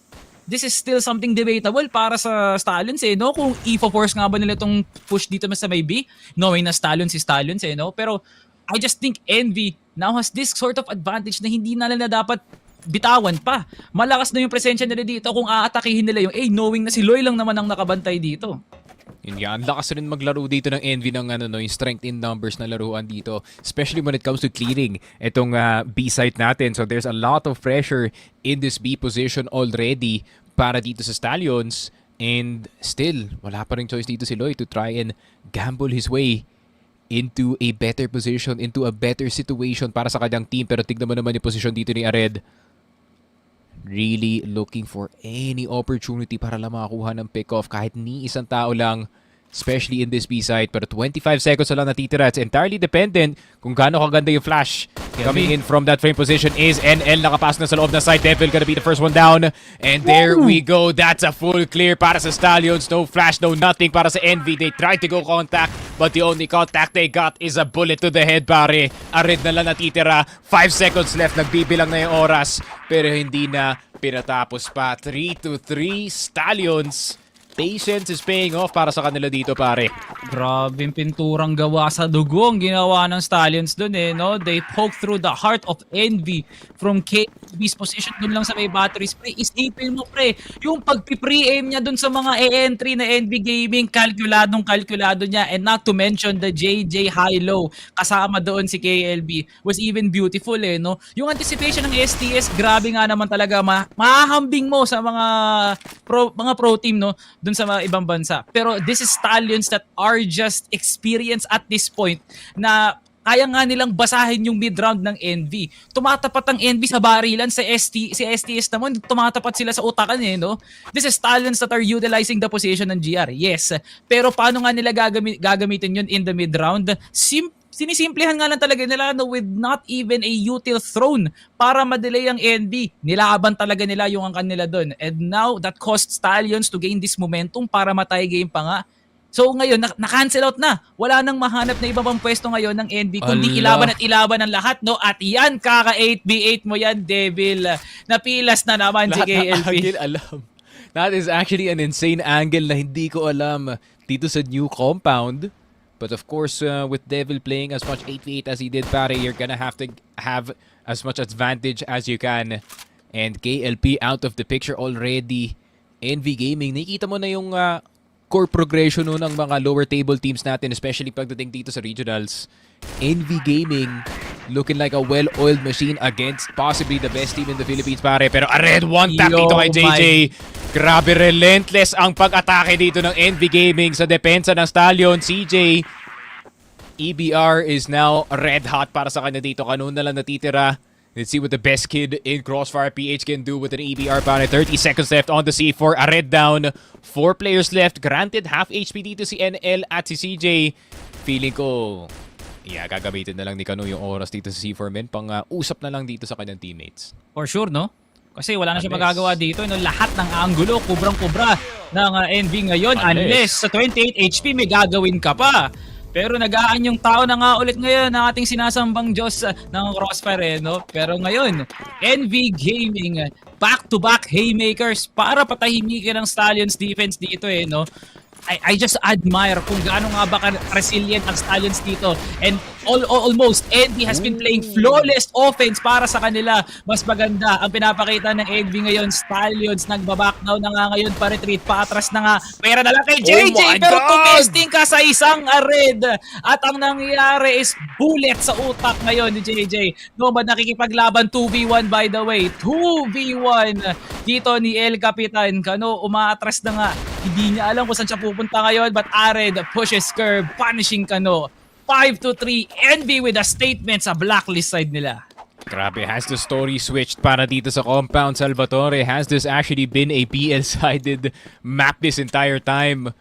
this is still something debatable para sa Stallions no? Kung i-force nga ba nila itong push dito sa may B, knowing na Stallions si Stallions no? Pero I just think Envy now has this sort of advantage na hindi na nila dapat bitawan pa. Malakas na yung presensya nila dito kung aatakihin nila yung knowing na si Loy lang naman ang nakabantay dito. Yun nga, ang lakas rin maglaro dito ng Envy ng yung strength in numbers na laruan dito. Especially when it comes to clearing itong B site natin. So there's a lot of pressure in this B position already para dito sa Stallions. And still, wala pa rin choice dito si Loy to try and gamble his way into a better position, into a better situation para sa kanyang team. Pero tignan mo naman yung position dito ni Ared. Really looking for any opportunity para lang makakuha ng pick-off kahit ni isang tao lang, especially in this B site. Pero 25 seconds na lang natitira. It's entirely dependent kung gaano kaganda yung flash. Coming in from that frame position is NL. Nakapasok na sa loob ng site. Devil gonna be the first one down. And there we go. That's a full clear para sa Stallions. No flash, no nothing para sa Envy. They tried to go contact, but the only contact they got is a bullet to the head, pare. Arid na lang natitira. 5 seconds left. Nagbibilang na yung oras. Pero hindi na pinatapos pa. 3-3 Stallions. Patience is paying off para sa kanila dito, pare. Grabe yung pinturang gawa sa dugo ang ginawa ng Stallions dun no? They poke through the heart of Envy from KB's position dun lang sa may battery spray. Isipin mo, pre, yung pagpipre-aim niya dun sa mga e-entry na Envy Gaming, kalkulado niya. And not to mention the JJ high-low kasama doon si KLB was even beautiful, no? Yung anticipation ng STS, grabe nga naman talaga. Mahahambing mo sa mga pro team, no? Dun sa mga ibang bansa. Pero this is Stallions that are just experienced at this point na kaya nga nilang basahin yung mid-round ng Envy. Tumatapat ang Envy sa barilan, si STS naman, tumatapat sila sa utakan no? This is Stallions that are utilizing the position ng GR. Yes. Pero paano nga nila gagamitin yun in the mid-round? Sinisimplihan nga lang talaga nila with not even a util thrown para madelay ang NB. Nilaban talaga nila yung ang kanila doon. And now, that caused Stallions to gain this momentum para matay game pa nga. So ngayon, na-cancel out na. Wala nang mahanap na iba pang pwesto ngayon ng NB, kundi ilaban at ilaban ng lahat, no? At yan, kaka 8v8 mo yan, Devil. Napilas na naman si KLP. Angle, alam. That is actually an insane angle na hindi ko alam dito sa new compound. But of course, with Devil playing as much 8v8 as he did, pare, you're gonna have to have as much advantage as you can. And KLP out of the picture already. NV Gaming, nakikita mo na yung core progression ng mga lower table teams natin, especially pagdating dito sa regionals. NV Gaming looking like a well-oiled machine against possibly the best team in the Philippines, pare. Pero a red one tap dito kay JJ. Grabe, relentless ang pag-atake dito ng NV Gaming sa depensa ng Stallion. CJ, EBR is now red hot para sa kanya dito. Kanun na lang natitira. Let's see what the best kid in Crossfire PH can do with an EBR, pare. 30 seconds left on the C4. A red down. 4 players left. Granted, half HP dito si NL at si CJ. Feeling ko, gagamitin na lang ni Kanu yung oras dito sa C4 men. Pang-usap na lang dito sa kanyang teammates. For sure, no? Kasi wala na siya magagawa dito. Lahat ng angulo, kubrang-kubra ng NV ngayon. Unless sa 28 HP may gagawin ka pa. Pero nagaan yung tao na nga ulit ngayon ng ating sinasambang Diyos ng Crossfire, no? Pero ngayon, NV Gaming, back-to-back haymakers para patahimikin ng Stallions defense dito, no? I just admire kung gaano nga ba resilient ang Stallions dito. And almost. Envy has been playing flawless offense para sa kanila. Mas maganda ang pinapakita ng Envy ngayon. Stallions nagbabackdown na nga ngayon, pa-retreat, paatras na nga. Pera na lang kay JJ, my pero God! tumesting ka sa isang red. At ang nangyayari is bullet sa utak ngayon ni JJ. Nomad nakikipaglaban, 2v1 by the way. 2v1 dito ni El Capitan. Kano, umaatras na nga. Hindi niya alam kung saan siya pupunta ngayon, but Ared pushes curve, punishing Kano. 5-3, Envy with a statement sa blacklist side nila. Grabe, has the story switched para dito sa compound, Salvatore? Has this actually been a PL-sided map this entire time?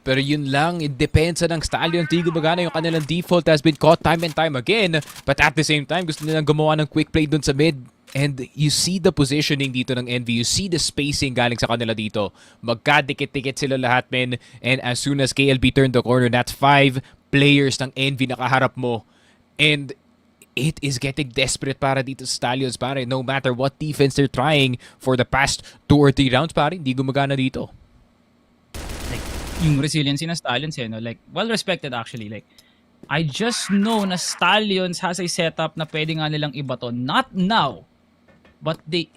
Pero yun lang, it depends ng Stallion. Di gumagana yung kanilang default has been caught time and time again. But at the same time, gusto nilang gumawa ng quick play dun sa mid. And you see the positioning dito ng Envy. You see the spacing galing sa kanila dito. Magkadikit-dikit sila lahat, men. And as soon as KLB turned the corner, that's 5 players ng Envy nakaharap mo. And it is getting desperate para dito sa Stallions, pare. No matter what defense they're trying for the past 2 or 3 rounds, pare, hindi gumagana dito. Like, yung resiliency ng Stallions, no? Like, well respected actually. Like, I just know na Stallions has a setup na pwede nga nilang ibato. Not now, but it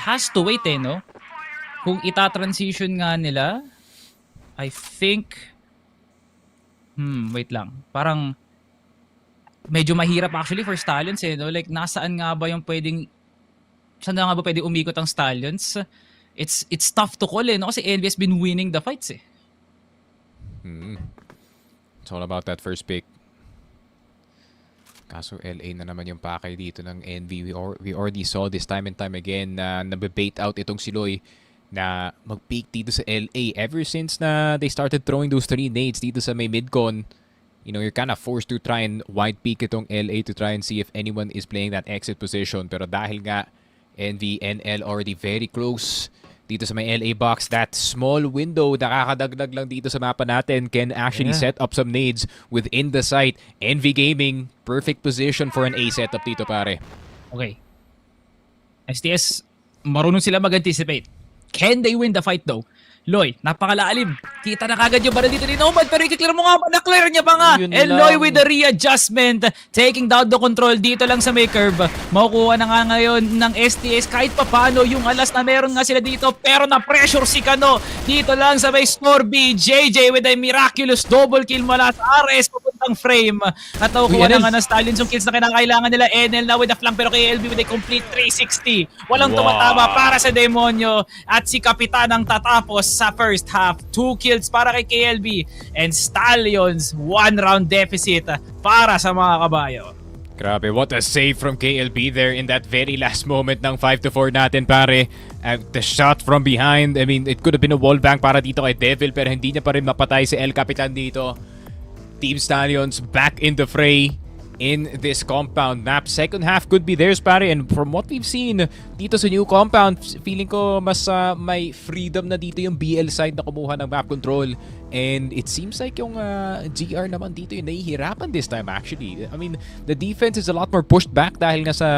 has to wait, no? Kung ita-transition nga nila, I think, wait lang. Parang, medyo mahirap actually for Stallions, no? Like, nasaan nga ba yung pwedeng, saan nga ba pwede umikot ang Stallions? It's tough to call, no? Kasi Envy has been winning the fights, It's all about that first pick. Kaso LA na naman yung pakay dito ng Envy. We already saw this time and time again na nabibait out itong si Loy na mag-peak dito sa LA. Ever since na they started throwing those 3 nades dito sa may midcon, you know, you're kind of forced to try and wide peek itong LA to try and see if anyone is playing that exit position. Pero dahil nga Envy, NL already very close dito sa may LA box, that small window nakakadagdag lang dito sa mapa natin can actually set up some nades within the site. Envy Gaming, perfect position for an A setup dito, pare. Okay. STS, marunong sila mag-anticipate. Can they win the fight though? Loy, napakalalim. Kita na kagad yung baril dito ni Nomad, pero i-clear mo nga ba? Na-clear niya pa nga. Yun And lang. Loy with the readjustment, taking down the control dito lang sa may curve. Makukuha na nga ngayon ng STS kahit papano yung alas na meron nga sila dito, pero na-pressure si Kano. Dito lang sa may score B, JJ with a miraculous double kill mula sa RS papuntang frame. At nakukuha na nga ng Stallions yung kills na kinakailangan nila. NL na with a flank, pero KLB with a complete 360. Walang tumatama para sa Demonyo. At si Kapitan ang tatapos sa first half. 2 kills para kay KLB. And Stallions, 1 round deficit para sa mga kabayo. Grabe, what a save from KLB there in that very last moment ng 5-4 natin, pare. The shot from behind, I mean, it could have been a wall bang para dito kay Devil, pero hindi niya pa rin mapatay si El Capitan dito. Team Stallions back in the fray in this compound map. Second half could be theirs, pare. And from what we've seen dito sa new compound, feeling ko mas may freedom na dito yung BL side na kumuha ng map control. And it seems like yung GR naman dito yung nahihirapan this time actually. I mean, the defense is a lot more pushed back dahil nga sa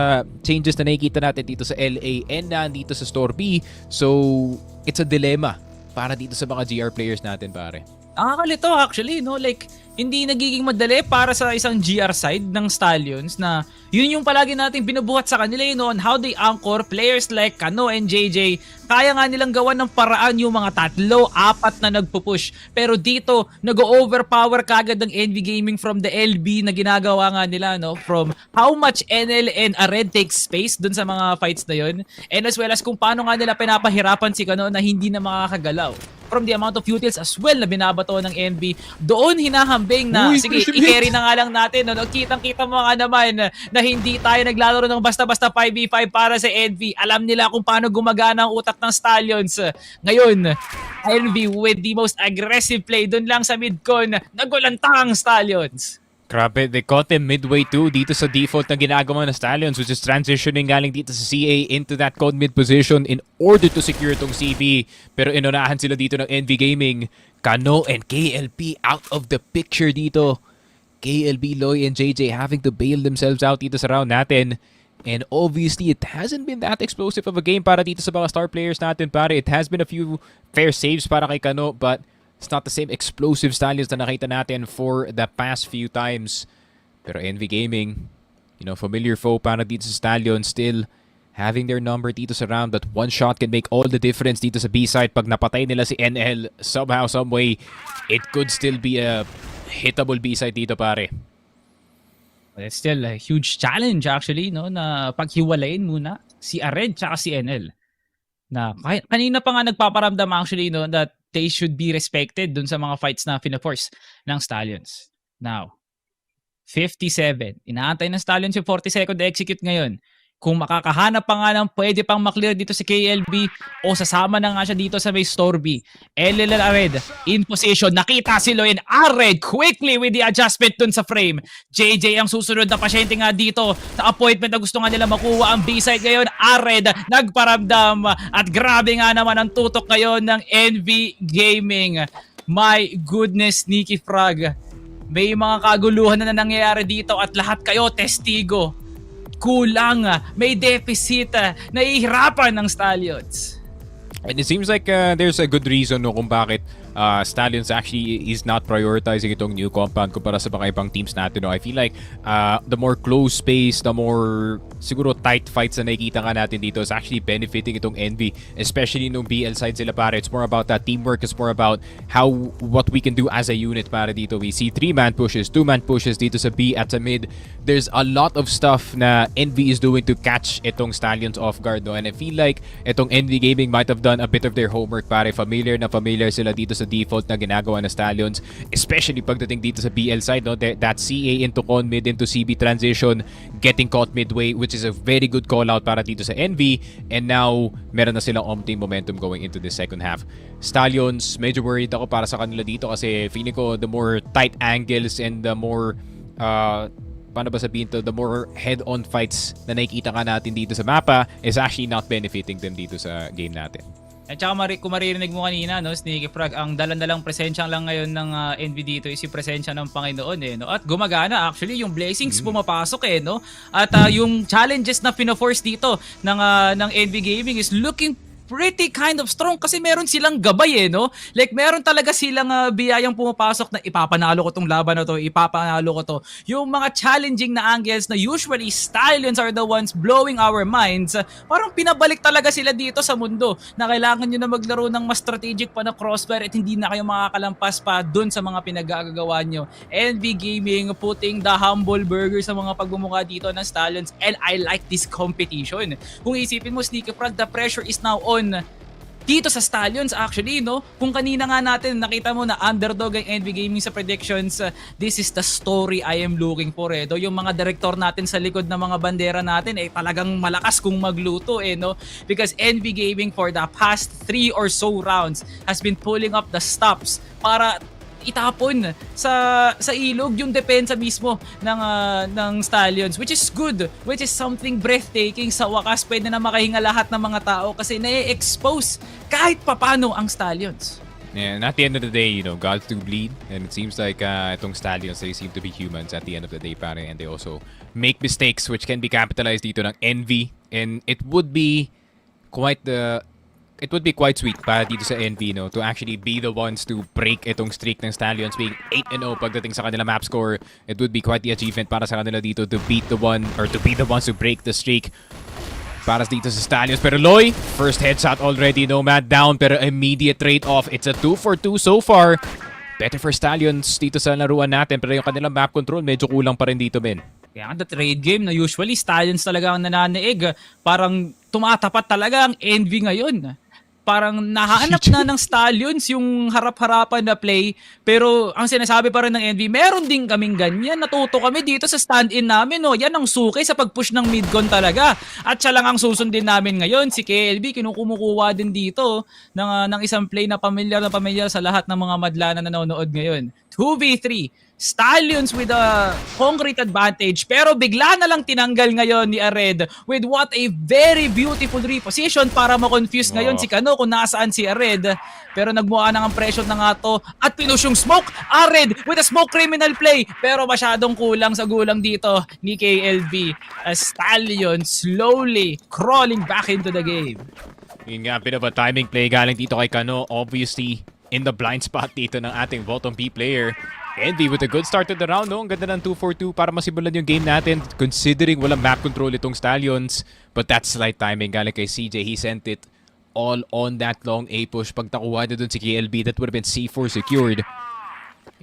changes na nakikita natin dito sa LA and dito sa Store B. So, it's a dilemma para dito sa mga GR players natin, pare. Nakakalito actually, no? Like, hindi nagiging madali para sa isang GR side ng Stallions na yun yung palagi natin binubuhat sa kanila, on how they anchor players like Kano and JJ. Kaya nga nilang gawan ng paraan yung mga 3-4 na nagpupush. Pero dito, nag-overpower kagad ng Envy Gaming from the LB na ginagawa nga nila, no? From how much NL and Red takes space dun sa mga fights na yun. And as well as kung paano nga nila pinapahirapan si Kano na hindi na makakagalaw. From the amount of utils as well na binabato ng Envy. Doon hinahambing na, sige, i-carry na nga lang natin. No? Kitang-kita mo nga naman na hindi tayo naglalaro ng basta-basta 5v5 para sa Envy. Alam nila kung paano gumagana ang utak ng Stallions. Ngayon, Envy with the most aggressive play doon lang sa midcon. Nagulantang Stallions. Grabe, they caught him midway too dito sa default na ginagawa ng Stallions, which is transitioning galing dito sa CA into that code mid position in order to secure itong CB. Pero inunahan sila dito ng Envy Gaming. Kano and KLB out of the picture dito. KLB, Loy, and JJ having to bail themselves out dito sa round natin. And obviously, it hasn't been that explosive of a game para dito sa mga star players natin, pare. It has been a few fair saves para kay Kano, but it's not the same explosive Stallions na nakita natin for the past few times. Pero Envy Gaming, familiar foe para dito sa Stallions, still having their number dito sa round, but one shot can make all the difference dito sa B-side. Pag napatay nila si NL, somehow, some way, it could still be a hittable B-side dito, pare. It's still a huge challenge actually, no, na paghiwalayin muna si Ared tsaka si NL. Na kanina pa nga nagpaparamdam actually, no, that they should be respected dun sa mga fights na fina-force ng Stallions. Now, 57. Inaantay ng Stallions yung 40-second execute ngayon. Kung makakahanap pa nga ng pwede pang maklear dito si KLB o sasama na nga siya dito sa may Storby. LLL Ared in position. Nakita si Loyen. Ared quickly with the adjustment dun sa frame. JJ ang susunod na pasyente nga dito sa appointment na gusto nga nila makuha ang B-side ngayon. Ared nagparamdam at grabe nga naman ang tutok ngayon ng NV Gaming. My goodness, Nikki Frag. May mga kaguluhan na nangyayari dito at lahat kayo testigo. Kulang, may deficit, nahihirapan ng Stallions. And it seems like there's a good reason kung bakit Stallions actually is not prioritizing itong new compound kumpara sa mga ibang teams natin. I feel like the more close space, the more siguro tight fights na nakikita nga natin dito is actually benefiting itong Envy, especially nung BL side sila, pare. It's more about that teamwork. It's more about what we can do as a unit, para dito. We see 3-man pushes, 2-man pushes dito sa B at sa mid. There's a lot of stuff na Envy is doing to catch itong Stallions off guard, no? And I feel like itong Envy Gaming might have done a bit of their homework, pare. Familiar sila dito sa default na ginagawa ng Stallions, especially pagdating dito sa BL side, no? That CA into con mid into CB transition, getting caught midway, which is a very good call out para dito sa Envy. And now meron na silang team momentum going into the second half. Stallions, medyo worried ako para sa kanila dito kasi feeling ko the more tight angles and the more the more head-on fights na nakikita ka natin dito sa mapa is actually not benefiting them dito sa game natin. At saka kung maririnig mo kanina, no, Sneaky Frog, ang dalan-dalang presensya lang ngayon ng Envy dito is yung presensya ng Panginoon, no? At gumagana actually yung blessings pumapasok, no? At yung challenges na pina-force dito ng Envy Gaming is looking pretty kind of strong kasi meron silang gabay, no? Like meron talaga silang biyayang pumapasok na ipapanalo ko tong laban na to, ipapanalo ko to. Yung mga challenging na angles na usually Stallions are the ones blowing our minds, parang pinabalik talaga sila dito sa mundo na kailangan nyo na maglaro ng mas strategic pa na Crossfire at hindi na kayo makakalampas pa dun sa mga pinagagagawa nyo. Envy Gaming putting the humble burger sa mga pagbumuka dito ng Stallions, and I like this competition. Kung isipin mo, Sneaky Frog, the pressure is now on dito sa Stallions actually, no? Kung kanina nga natin nakita mo na underdog ang Envy Gaming sa predictions, this is the story I am looking for, do yung mga director natin sa likod ng mga bandera natin talagang malakas kung magluto, no? Because Envy Gaming for the past 3 or so rounds has been pulling up the stops para itapon sa ilog yung depensa mismo ng Stallions, which is good, which is something breathtaking. Sa wakas pwede na makahinga lahat ng mga tao kasi na-expose kahit papano ang Stallions. And at the end of the day, gods do bleed, and it seems like itong Stallions, they seem to be humans at the end of the day, pare, and they also make mistakes which can be capitalized dito ng Envy, and it would be quite sweet para dito sa Envy, no, to actually be the ones to break itong streak ng Stallions being 8-0 pagdating sa kanila map score. It would be quite the achievement para sa kanila dito to be the ones to break the streak para dito sa Stallions. Pero Loy, first headshot already, Nomad down, pero immediate trade-off. It's a 2-for-2 so far. Better for Stallions dito sa laruan natin, pero yung kanilang map control medyo kulang pa rin dito, men. Kaya the trade game na usually Stallions talaga ang nananaig, parang tumatapat talaga ang Envy ngayon. Parang nahanap na ng Stallions yung harap-harapan na play, pero ang sinasabi pa rin ng Envy, meron din kaming ganyan. Natuto kami dito sa stand-in namin, no? Yan ang suki sa pag-push ng mid-con talaga. At siya lang ang susundin namin ngayon. Si KLB, kinukumukuha din dito ng isang play na pamilyar sa lahat ng mga madla na nanonood ngayon. 2v3. Stallions with a concrete advantage, pero bigla na lang tinanggal ngayon ni Ared with what a very beautiful reposition para ma-confuse ngayon si Kano kung nasaan si Ared. Pero nagmukha na ang pressure na nga to at pinush yung smoke. Ared with a smoke criminal play, pero masyadong kulang sa gulang dito ni KLB as Stallions slowly crawling back into the game. Yun nga, bit of a timing play galing dito kay Kano. Obviously, in the blind spot dito ng ating bottom B player. Envy with a good start to the round, no? Ang ganda ng 2-4-2 para masimulan yung game natin considering walang map control itong Stallions. But that's slight timing galing kay CJ. He sent it all on that long A push. Pag nakuha na dun si KLB, that would have been C4 secured.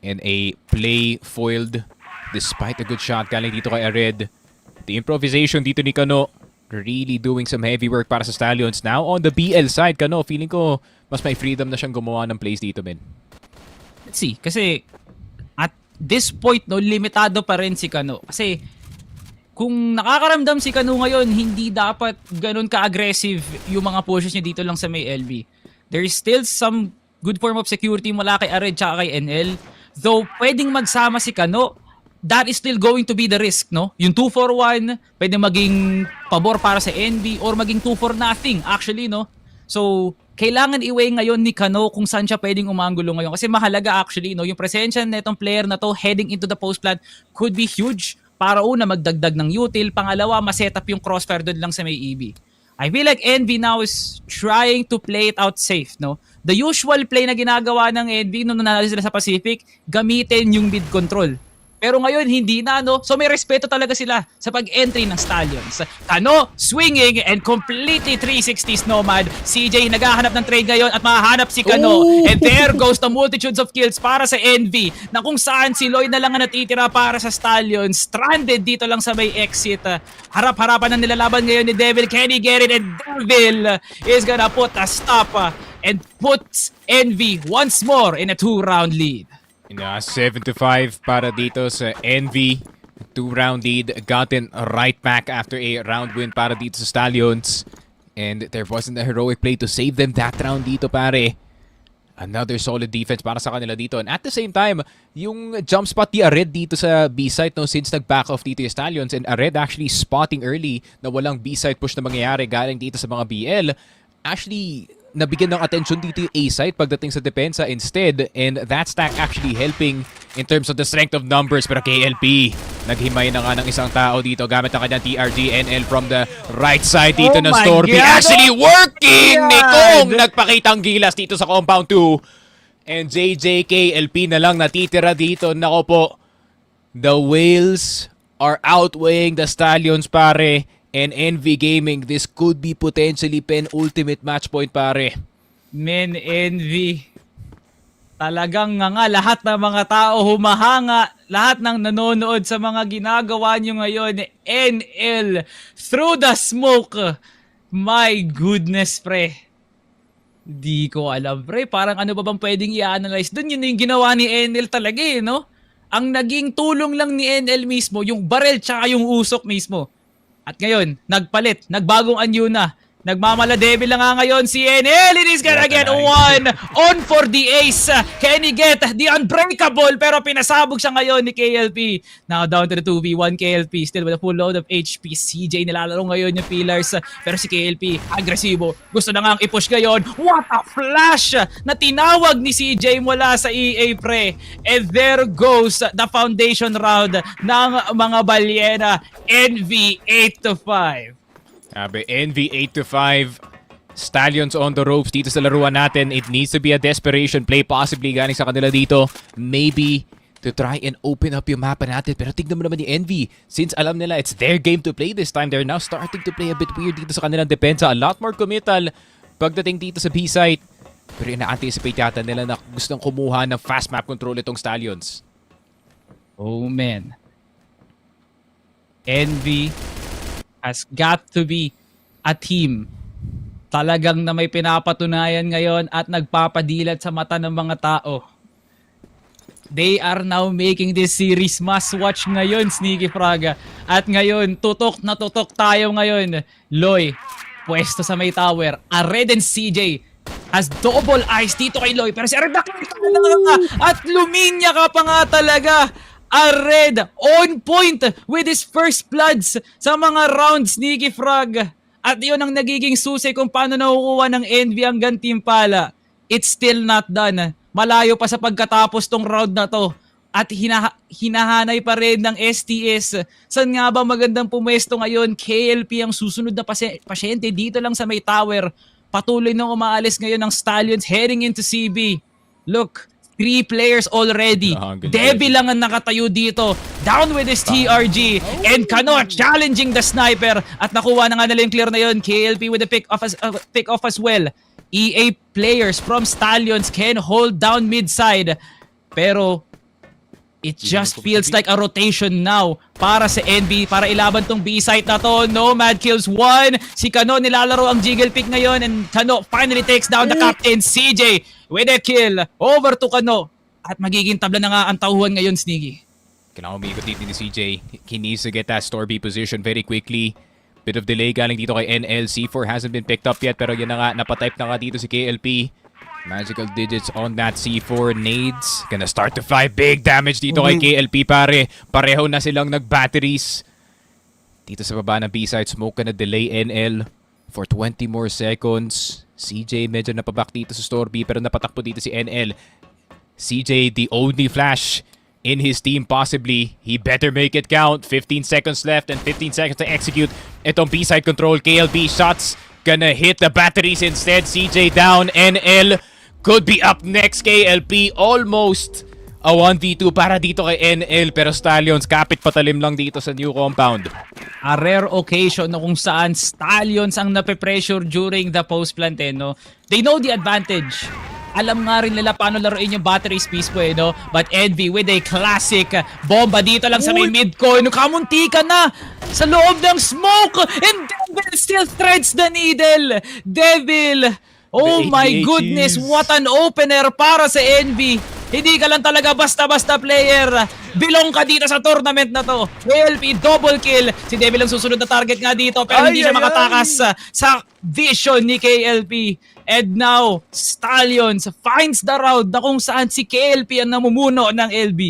And a play foiled despite a good shot galing dito kay Ared. The improvisation dito ni Kano really doing some heavy work para sa Stallions. Now on the BL side, Kano, feeling ko mas may freedom na siyang gumawa ng plays dito, men. Let's see, kasi at this point, no, limitado pa rin si Kano. Kasi kung nakakaramdam si Kano ngayon, hindi dapat ganun ka-aggressive yung mga pushes niya dito lang sa may LB. There is still some good form of security mula kay Ared tsaka kay NL. Though pwedeng magsama si Kano, that is still going to be the risk, no? Yung 2-4-1, pwede maging pabor para sa NB or maging 2-4-0 actually, no? So, kailangan i-weigh ngayon ni Kano kung saan siya pwedeng umanggulo ngayon. Kasi mahalaga actually, no? Yung presensya netong player na to heading into the post plant could be huge para una magdagdag ng util, pangalawa ma-set up yung Crossfire doon lang sa may EB. I feel like Envy now is trying to play it out safe, no? The usual play na ginagawa ng Envy nung nanalo sila sa Pacific, gamitin yung mid control. Pero ngayon, hindi na, no? So may respeto talaga sila sa pag-entry ng Stallions. Kano, swinging and completely 360s nomad. CJ naghahanap ng trade ngayon at mahahanap si Kano. Ooh! And there goes the multitudes of kills para sa Envy na kung saan si Lloyd na lang ang natitira para sa Stallions. Stranded dito lang sa may exit. Harap-harapan ng nilalaban ngayon ni Devil. Can he get it? And Devil is gonna put a stop and puts Envy once more in a 2-round lead. 7-5 para dito sa Envy. 2-round lead gotten right back after a round win para dito sa Stallions. And there wasn't a heroic play to save them that round dito, pare. Another solid defense para sa kanila dito. And at the same time, yung jump spot ni Ared dito sa B-site, no, since nag-back off dito yung Stallions, and Ared actually spotting early na walang B-site push na mangyayari galing dito sa mga BL, actually nabigyan ng attention dito yung A-site pagdating sa depensa instead, and that stack actually helping in terms of the strength of numbers. Pero KLP, naghimay na nga ng isang tao dito gamit ang kanyang TRG. NL from the right side dito ng Storby. Actually working! Nikong nagpakitang gilas dito sa compound 2. And JJ KLP na lang natitira dito. Nako po, the Whales are outweighing the Stallions, pare. And Envy Gaming, this could be potentially penultimate match point, pare. Men, Envy. Talagang nga lahat ng mga tao humahanga, lahat ng nanonood sa mga ginagawa nyo ngayon. NL, through the smoke. My goodness, pre. Di ko alam, pre. Parang ano ba bang pwedeng i-analyze? Doon yun yung ginawa ni NL talaga, eh, no? Ang naging tulong lang ni NL mismo, yung barrel tsaka yung usok mismo. At ngayon, nagpalit, nagbagong anyo na. Nagmamala-devil na nga ngayon si NL. It is gonna get one on for the ace. Can he get the unbreakable? Pero pinasabog siya ngayon ni KLP. Now down to the 2v1 KLP. Still with a full load of HP. CJ nilalaro ngayon yung pillars. Pero si KLP, agresibo. Gusto na nga i-push ngayon. What a flash na tinawag ni CJ mula sa EA, pre. And there goes the foundation round ng mga balyena. NV 8-5. Sabi, Envy 8-5. Stallions on the ropes dito sa laruan natin. It needs to be a desperation play possibly galing sa kanila dito. Maybe to try and open up yung mapa natin. Pero tignan mo naman ni Envy. Since alam nila it's their game to play this time, they're now starting to play a bit weird dito sa kanilang depensa. A lot more committal pagdating dito sa B-site. Pero ina-anticipate yata nila na gustong kumuha ng fast map control itong Stallions. Oh, man. Envy has got to be a team talagang na may pinapatunayan ngayon at nagpapadilat sa mata ng mga tao. They are now making this series must-watch ngayon, Sneaky Fraga. At ngayon, tutok na tutok tayo ngayon. Loy, pwesto sa may tower. Ared and CJ has double eyes dito kay Loy. Pero si Ared nakita na nga at luminya ka pa nga talaga. Ared on point with his first bloods sa mga rounds, Sneaky Frog. At yun ang nagiging susi kung paano nakukuha ng Envy ang gantimpala. It's still not done. Malayo pa sa pagkatapos tong round na to. At hinahanay pa rin ng STS. Saan nga ba magandang pumwesto ngayon? KLP ang susunod na pasyente dito lang sa may tower. Patuloy nang umaalis ngayon ng Stallions heading into CB. Look, 3 players already. Ang galing. Devi lang ang nakatayo dito. Down with his TRG. And Kano challenging the sniper. At nakuha na nga nila yung clear na yun. KLP with the pick off as well. EA players from Stallions can hold down mid side. Pero it just feels like a rotation now para sa NB, para ilaban tong B site na to. Nomad kills 1. Si Kano nilalaro ang jiggle pick ngayon, and Kano finally takes down the captain, CJ, with a kill. Over to Kano. At magiging tabla na nga ang tauhan ngayon, Sneaky. Kailangan umikot dito ni CJ. He needs to get that store B position very quickly. Bit of delay galing dito kay NL. C4 hasn't been picked up yet, pero yun na nga, napatype na nga dito si KLP. Magical digits on that C4. Nades. Gonna start to fly. Big damage dito kay KLP, pare. Pareho na silang nag-batteries. Dito sa baba ng B-side, smoke gonna delay NL for 20 more seconds. CJ medyo napaback dito sa store B, pero napatakbo dito si NL. CJ, the only flash in his team possibly. He better make it count. 15 seconds left and 15 seconds to execute itong B-side control. KLP shots gonna hit the batteries instead. CJ down. NL could be up next. KLP almost a 1v2 para dito kay NL, pero Stallions kapit patalim lang dito sa new compound. A rare occasion na kung saan Stallions ang nape-pressure during the post plant, no? They know the advantage. Alam nga rin nila paano laruin yung batteries piece po, no? But Envy with a classic bomba dito lang sa may mid-coin. Kamunti ka na sa loob ng smoke, and Devil still threads the needle. Devil! Oh my goodness, what an opener para sa Envy. Hindi ka lang talaga basta-basta player. Belong ka dito sa tournament na to. KLP double kill. Si Devil ang susunod na target nga dito, pero hindi siya makatakas sa vision ni KLP. And now, Stallions finds the route na kung saan si KLP ang namumuno ng LB.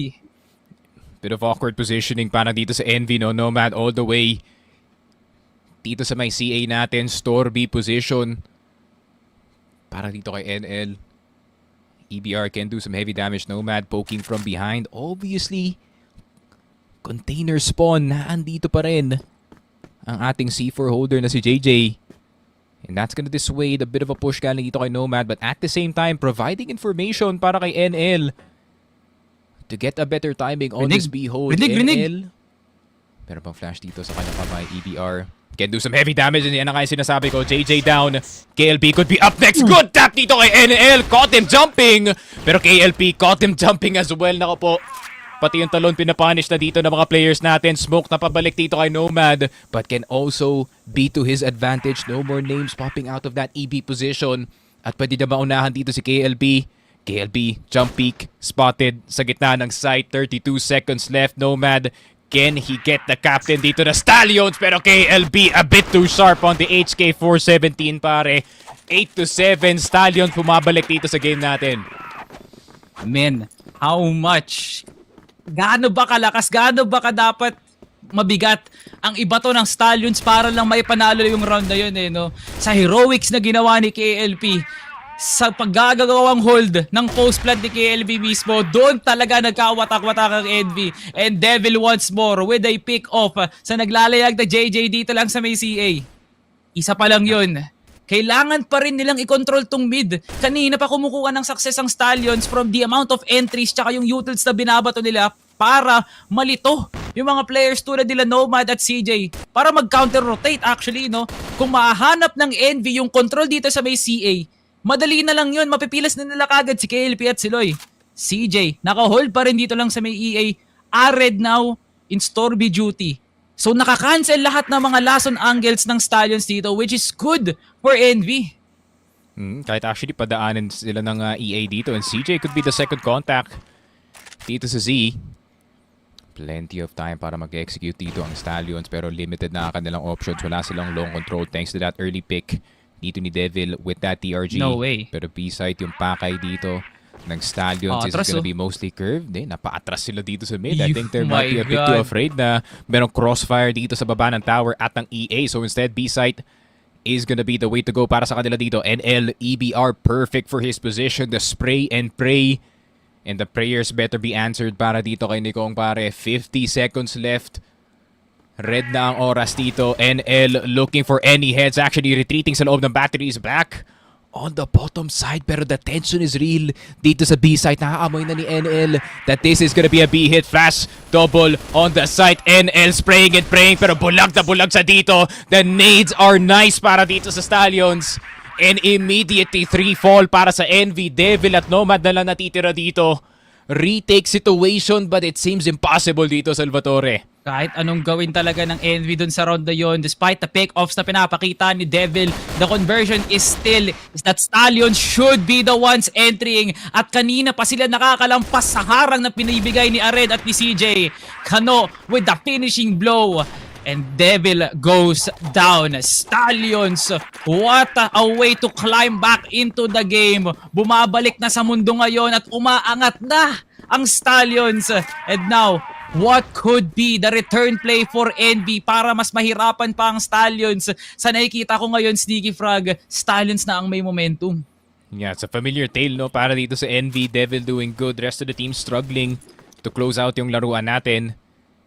Bit of awkward positioning para dito sa Envy, no? Nomad all the way. Dito sa may CA natin, store B position. Para dito kay NL. EBR can do some heavy damage. Nomad poking from behind. Obviously, container spawn na andito pa rin ang ating C4 holder na si JJ. And that's gonna dissuade a bit of a push galing dito kay Nomad, but at the same time, providing information para kay NL to get a better timing on this B hold. NL. Pero pang flash dito sa kanyang kamay, EBR. Can do some heavy damage, and yan ang kaya sinasabi ko. JJ down. KLP could be up next. Good tap dito kay NL. Caught him jumping. Pero KLP caught him jumping as well. Nako po. Pati yung talon pinapunish na dito ng mga players natin. Smoke na pabalik dito kay Nomad, but can also be to his advantage. No more names popping out of that EB position. At pwede na maunahan dito si KLP. KLP, jump peek, spotted sa gitna ng site. 32 seconds left. Nomad, can he get the captain dito na Stallions? Pero KLP a bit too sharp on the HK 417, pare. 8-7, Stallions pumabalik dito sa game natin. Men, how much? Gaano ba kalakas? Gaano ba ka dapat mabigat ang iba to ng Stallions para lang may panalo yung round na yun, no? Sa heroics na ginawa ni KLP, sa paggagawang hold ng post plant ni KLP mismo, doon talaga nagkawatak-watak ang Envy. And Devil once more with a pick off sa naglalayag na JJ dito lang sa may CA. Isa pa lang yun. Kailangan pa rin nilang i-control tong mid. Kanina pa kumukuha ng success ang Stallions from the amount of entries tsaka yung utils na binabato nila para malito yung mga players tulad nila Nomad at CJ para mag-counter-rotate actually, no? Kung mahanap ng Envy yung control dito sa may CA, madali na lang yun. Mapipilas na nila kagad si KLP at si Loy. CJ, naka-hold pa rin dito lang sa may EA. Ared now in Storby duty. So nakakancel lahat ng mga lason angles ng Stallions dito, which is good for Envy. Kahit actually padaanin sila ng EA dito, and CJ could be the second contact dito sa Z. Plenty of time para mag-execute dito ang Stallions, pero limited na kanilang options. Wala silang long control thanks to that early pick dito ni Devil with that TRG. No way. Pero B-side yung pakay dito ng Stallions is gonna be mostly curved. Napa-atras sila dito sa mid. I think they might be a bit too afraid na merong crossfire dito sa baba ng tower at ng EA. So instead, B-side is gonna be the way to go para sa kanila dito. NL, EBR, perfect for his position. The spray and pray. And the prayers better be answered para dito kay Nikong, pare. 50 seconds left. Red na ang oras dito. NL looking for any heads. Actually retreating sa loob ng batteries. Back on the bottom side, pero the tension is real dito sa B side. Nakaamoy na ni NL that this is gonna be a B hit. Flash double on the side. NL spraying and praying, pero bulag na bulag sa dito. The nades are nice para dito sa Stallions. And immediately 3 fall para sa Envy. Devil at Nomad na lang natitira dito. Retake situation, but it seems impossible dito, Salvatore. Kahit anong gawin talaga ng Envy dun sa round na yun, despite the pick-offs na pinapakita ni Devil, the conversion is still is that Stallions should be the ones entering. At kanina pa sila nakakalampas sa harang na pinibigay ni Ared at ni CJ. Kano with the finishing blow. And Devil goes down. Stallions, what a way to climb back into the game. Bumabalik na sa mundo ngayon at umaangat na ang Stallions. And now, what could be the return play for Envy para mas mahirapan pa ang Stallions? Sa nakikita ko ngayon, Sneaky Frog, Stallions na ang may momentum. Yeah, it's a familiar tale, no? Para dito sa Envy, Devil doing good. Rest of the team struggling to close out yung laruan natin.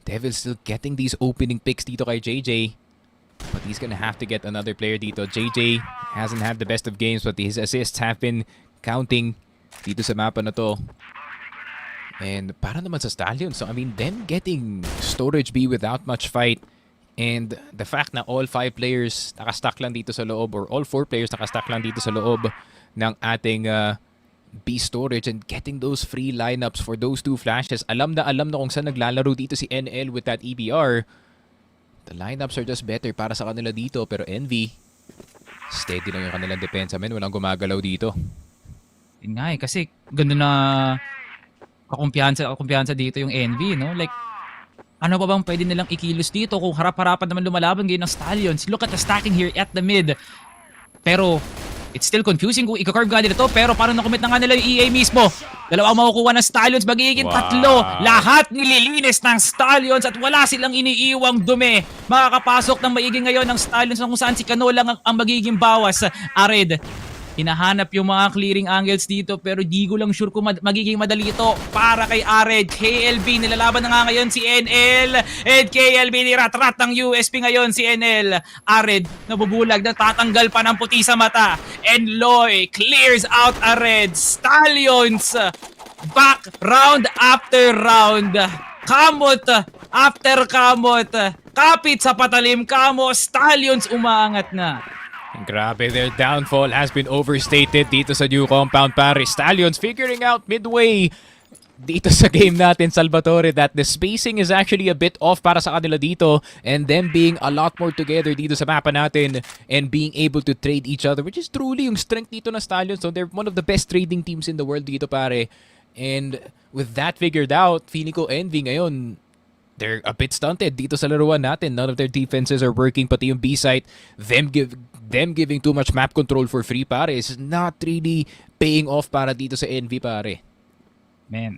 Devil still getting these opening picks dito kay JJ. But he's gonna have to get another player dito. JJ hasn't had the best of games, but his assists have been counting dito sa mapa na to. And para naman sa Stallions, so I mean, them getting Storage B without much fight. And the fact na all 5 players nakastack lang dito sa loob, or all 4 players nakastack lang dito sa loob ng ating B storage, and getting those free lineups for those 2 flashes. Alam na kung saan naglalaro dito si NL with that EBR. The lineups are just better para sa kanila dito, pero Envy, steady lang yung kanilang depensa, men. Walang gumagalaw dito. Yun nga kasi gano'n na kakumpiyansa dito yung Envy, no? Like, ano pa bang pwede nilang ikilos dito kung harap-harapan naman lumalaban ngayon ng Stallions? Look at the stacking here at the mid. Pero it's still confusing kung ika-curve nga nila to, pero parang nakomit na nga nila yung EA mismo. Dalawang makukuha ng Stallions, magiging 3. Lahat nililinis ng Stallions at wala silang iniiwang dumi. Makakapasok ng maiging ngayon ng Stallions kung saan si Kano lang ang magiging bawas. Ared, hinahanap yung mga clearing angles dito, pero di ko lang sure kung magiging madali ito para kay Ared. KLB, nilalaban na nga ngayon si NL. And KLB, nirat-rat ng USP ngayon si NL. Ared, nabubulag, natatanggal pa ng puti sa mata. And Loy clears out Ared. Stallions, back round after round. Kamot after kamot. Kapit sa patalim kamo. Stallions umaangat na. Grabe, their downfall has been overstated dito sa new compound, pare. Stallions figuring out midway dito sa game natin, Salvatore, that the spacing is actually a bit off para sa kanila dito, and them being a lot more together dito sa mapa natin and being able to trade each other, which is truly yung strength dito na Stallions. So they're one of the best trading teams in the world dito, pare. And with that figured out, feeling ko Envy ngayon, they're a bit stunted dito sa laruan natin. None of their defenses are working, pati yung B site, them giving too much map control for free, pare, is not really paying off para dito sa Envy, pare. Man,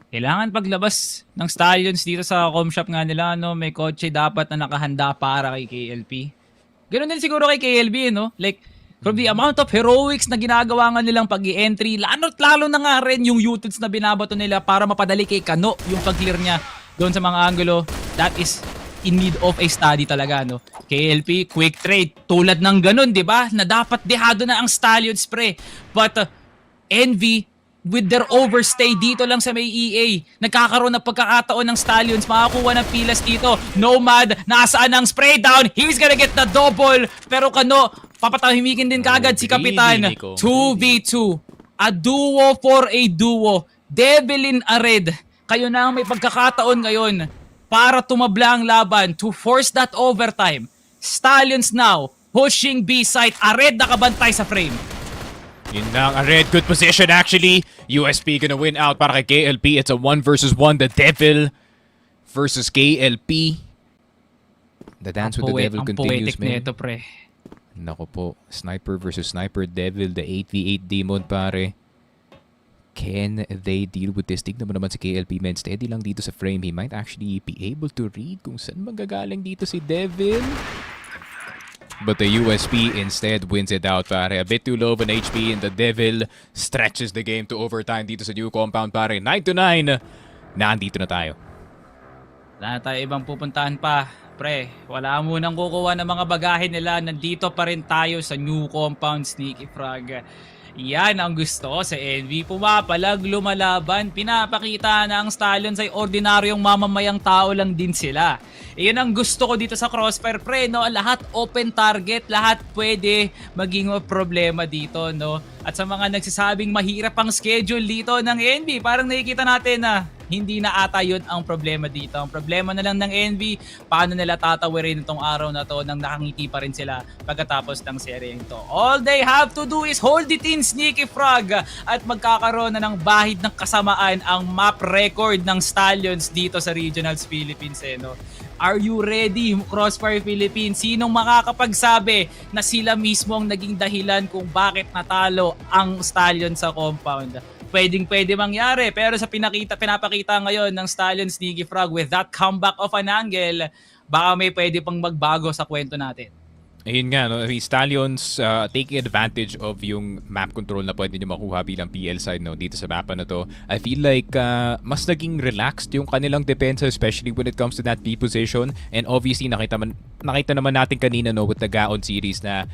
kailangan paglabas ng Stallions dito sa com shop nga nila, no, may kotse dapat na nakahanda para kay KLP. Ganun din siguro kay KLB, no? Like, from the amount of heroics na ginagawa nga nilang pag-i-entry, lalo na nga rin yung utils na binabato nila para mapadali kay Kano yung pag-clear niya doon sa mga angulo. That is in need of a study talaga, no? KLP, quick trade, tulad ng ganun, di ba? Na dapat dehado na ang Stallions, pre. But Envy, with their overstay dito lang sa may EA, nagkakaroon ng pagkakataon ng Stallions, makakuha ng pilas dito. Nomad, nasaan ang spray down? He's gonna get the double. Pero Kano, papatahimikin din kagad si Kapitan. 2v2. A duo for a duo. Devil in a red. Kayo na ang may pagkakataon ngayon para tumabla ang laban to force that overtime. Stallions now pushing B site. A red nakabantay sa frame. Yun lang, a red, good position actually. USP gonna win out para kay KLP. It's a 1 versus 1. The Devil versus KLP. The dance with the Devil continues, man. Neto, pre. Nako po, Sniper versus Sniper Devil, the 8v8 demon, pare. Can they deal with this? Tignan mo naman si KLP, man. Steady lang dito sa frame. He might actually be able to read kung saan magagaling dito si Devil. But the USP instead wins it out, pare. A bit too low of an HP, and the Devil stretches the game to overtime dito sa new compound, pare. 9-9. Nandito na tayo. Wala na tayo ibang pupuntahan pa. Pre, wala munang kukuha ng mga bagahe nila. Nandito pa rin tayo sa new compound, Sneaky Frog. Yan ang gusto ko sa NV. Pumapalag, lumalaban, pinapakita na ang Stallions ay ordinaryong mamamayang tao lang din sila. Iyan ang gusto ko dito sa Crossfire, pre, no? Lahat open target, lahat pwede maging problema dito, no? At sa mga nagsasabing mahirap ang schedule dito ng NV, parang nakikita natin na hindi na ata yun ang problema dito. Ang problema na lang ng NV, paano nila tatawirin itong araw na to nang nakangiti pa rin sila pagkatapos ng seryeng to. All they have to do is hold it in, Sneaky Frog, at magkakaroon na ng bahid ng kasamaan ang map record ng Stallions dito sa Regionals Philippines, no? Are you ready, Crossfire Philippines? Sinong makakapagsabi na sila mismo ang naging dahilan kung bakit natalo ang Stallions sa compound? Pwedeng-pwede mangyari, pero sa pinapakita ngayon ng Stallions, Sneaky Frog, with that comeback of an angle, baka may pwede pang magbago sa kwento natin. Ayun nga, no? Stallions taking advantage of yung map control na pwede nyo makuha bilang PL side, no? Dito sa mapa na to. I feel like mas naging relaxed yung kanilang depensa, especially when it comes to that B position. And obviously, nakita naman natin kanina, no, with the Gaon series na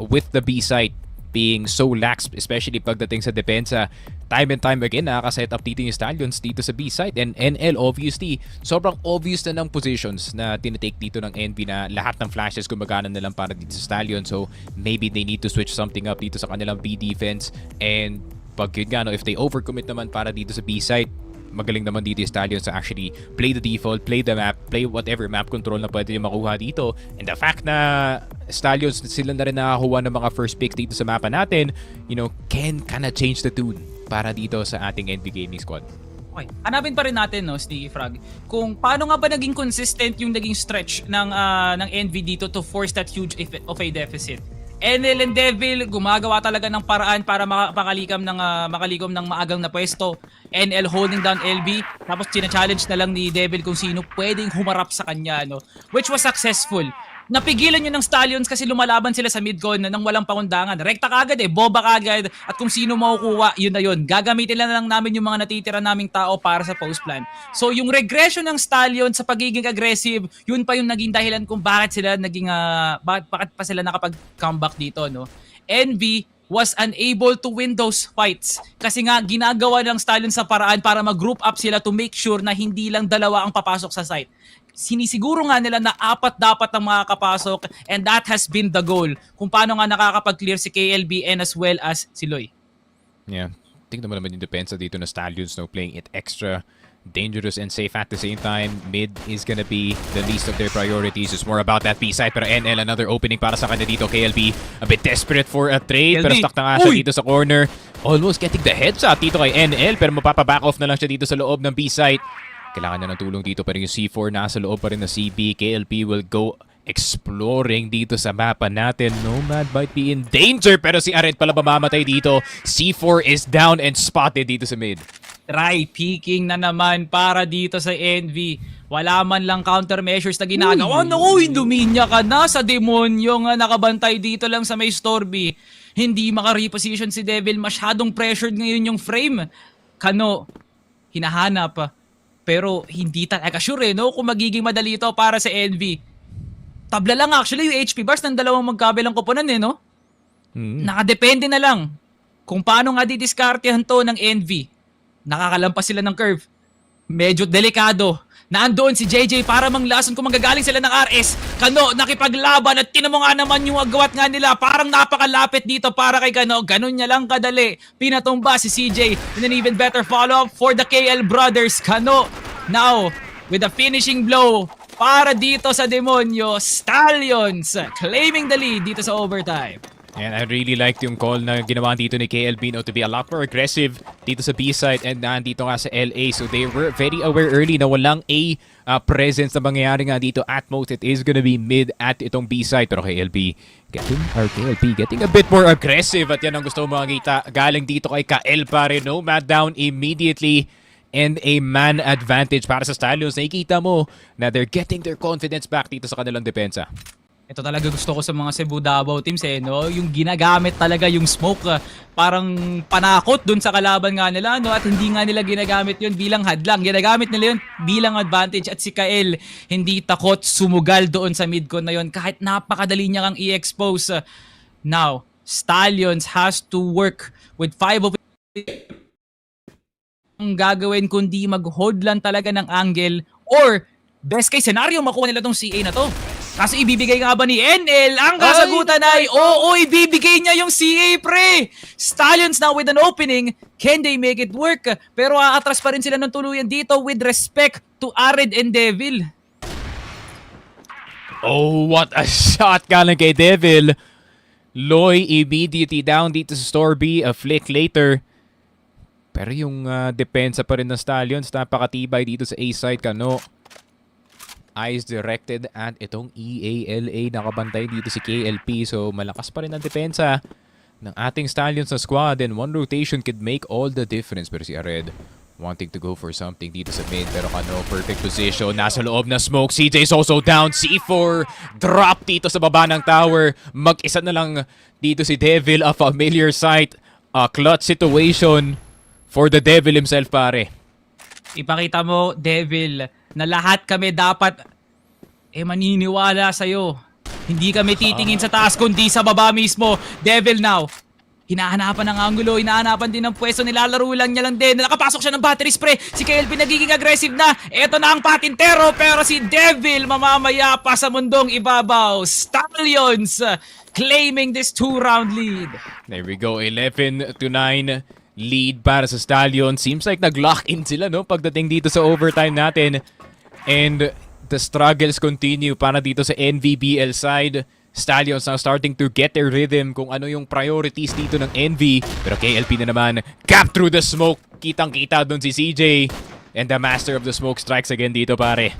with the B side being so lax, especially pagdating sa depensa, time and time again, nakaka-set up dito yung Stallions dito sa B-side. And NL, obviously, sobrang obvious na ng positions na tinitake dito ng NB na lahat ng flashes gumagana na lang para dito sa Stallions. So, maybe they need to switch something up dito sa kanilang B defense. And pag yun nga, no, if they overcommit naman para dito sa B-side, magaling naman dito yung Stallions to actually play the default, play the map, play whatever map control na pwede yung makuha dito. And the fact na Stallions sila na rin nakakuha ng mga first picks dito sa mapa natin, you know, can kinda change the tune para dito sa ating NV Gaming squad. Okay. Hanapin pa rin natin, no, Sneaky Frog, kung paano nga ba naging consistent yung naging stretch ng NV dito to force that huge of a deficit. NL and Devil gumagawa talaga ng paraan para makalikom ng maagang na pwesto. NL holding down LB, tapos china-challenge na lang ni Devil kung sino pwedeng humarap sa kanya, no, which was successful. Napigilan yun ng Stallions kasi lumalaban sila sa mid-con nang walang pakundangan. Rekta kagad boba kagad, at kung sino makukuha, yun na yun. Gagamitin na lang namin yung mga natitira naming tao para sa post-plan. So yung regression ng Stallions sa pagiging aggressive, yun pa yung naging dahilan kung bakit sila naging, bakit pa sila nakapag-comeback dito, no? NV was unable to win those fights kasi nga ginagawa ng Stallions sa paraan para mag-group up sila to make sure na hindi lang dalawa ang papasok sa site. Sinisiguro nga nila na 4 dapat ang makakapasok, and that has been the goal kung paano nga nakakapag-clear si KLB and as well as si Loy. Yeah, tingnan mo naman yung depensa dito na Stallions, no, playing it extra dangerous and safe at the same time. Mid is gonna be the least of their priorities. It's more about that B side, pero NL, another opening para sa kanya dito. KLB a bit desperate for a trade, pero stuck na nga siya dito sa corner. Almost getting the headshot dito kay NL, pero mapapaback off na lang siya dito sa loob ng B side. Kailangan niya ng tulong dito, pero yung C4 nasa loob pa rin na CB. KLP will go exploring dito sa mapa natin. Nomad might be in danger, pero si Aret pala mamamatay dito. C4 is down and spotted dito sa mid. Try picking na naman para dito sa NV. Wala man lang countermeasures na ginagawa. No, Indominia ka na sa demonyo nga nakabantay dito lang sa may Storby. Hindi maka-reposition si Devil. Masyadong pressured ngayon yung frame. Kano, hinahanap. Pero hindi talaga sure, no, kung magiging madali ito para sa NV. Tabla lang actually yung HP bars ng dalawang magkabilang koponan, no? Nakadepende na lang kung paano nga didiskartehan to ng NV. Nakakalampas sila ng curve. Medyo delikado. Naandoon si JJ para manglason kung magagaling sila ng RS. Kano, nakipaglaban at tinamo nga naman yung agawat nga nila. Parang napakalapit dito para kay Kano. Ganun niya lang kadali. Pinatumba si CJ in an even better follow-up for the KL brothers. Kano, now, with a finishing blow para dito sa demonyo, Stallions claiming the lead dito sa overtime. And I really liked yung call na ginawa dito ni KLB, no, to be a lot more aggressive dito sa B-side and nandito nga sa LA. So they were very aware early na walang A presence na mangyayari nga dito. At most, it is gonna be mid at itong B-side. Pero KLB getting a bit more aggressive, at yan ang gusto mo makita galing dito kay Kael pa rin, no? Mat down immediately and a man advantage para sa Stallions. Nakikita mo na they're getting their confidence back dito sa kanilang depensa. Ito talaga gusto ko sa mga Cebu Davao teams no? Yung ginagamit talaga yung smoke parang panakot dun sa kalaban nga nila no? At hindi nga nila ginagamit yun bilang hadlang. Ginagamit nila yun bilang advantage at si Kael hindi takot sumugal doon sa midcon na yun kahit napakadali niya kang i-expose. Now, Stallions has to work with 5 of ang gagawin kundi mag-hold lang talaga ng angle or best case scenario makuha nila tong CA na to. Kaso ibibigay nga ba ni NL? Ang kasagutan ay, oo, ibibigay niya yung CA, pre! Stallions now with an opening. Can they make it work? Pero aatras pa rin sila ng tuluyan dito with respect to Arid and Devil. Oh, what a shot galing kay Devil. Loy immediately down dito sa Store B, a flick later. Pero yung depensa pa rin ng Stallions, napakatibay dito sa A-side, Kano. Eyes directed at itong EALA nakabantay dito si KLP. So malakas pa rin ang depensa ng ating Stallions na squad and one rotation could make all the difference. Pero si Ared wanting to go for something dito sa mid. Pero Kano, perfect position. Nasa loob na smoke. CJ's also down. C4 drop dito sa baba ng tower. Mag-isa na lang dito si Devil. A familiar sight. A clutch situation for the Devil himself, pare. Ipakita mo, Devil, na lahat kami dapat maniniwala sa'yo. Hindi kami titingin sa taas kundi sa baba mismo. Devil now. Hinahanapan ng angulo, hinahanapan din ng pwesto, nilalaro lang niya lang din. Nakapasok siya ng battery spray. Si KLP nagiging aggressive na. Eto na ang patintero pero si Devil mamamaya pa sa mundong ibabaw. Stallions claiming this 2-round lead. There we go, 11-9 lead para sa Stallions. Seems like nag-lock in sila no pagdating dito sa overtime natin. And the struggles continue para dito sa NVBL side. Stallions now starting to get their rhythm kung ano yung priorities dito ng NV. Pero KLP na naman, cap through the smoke. Kitang-kita doon si CJ. And the master of the smoke strikes again dito, pare.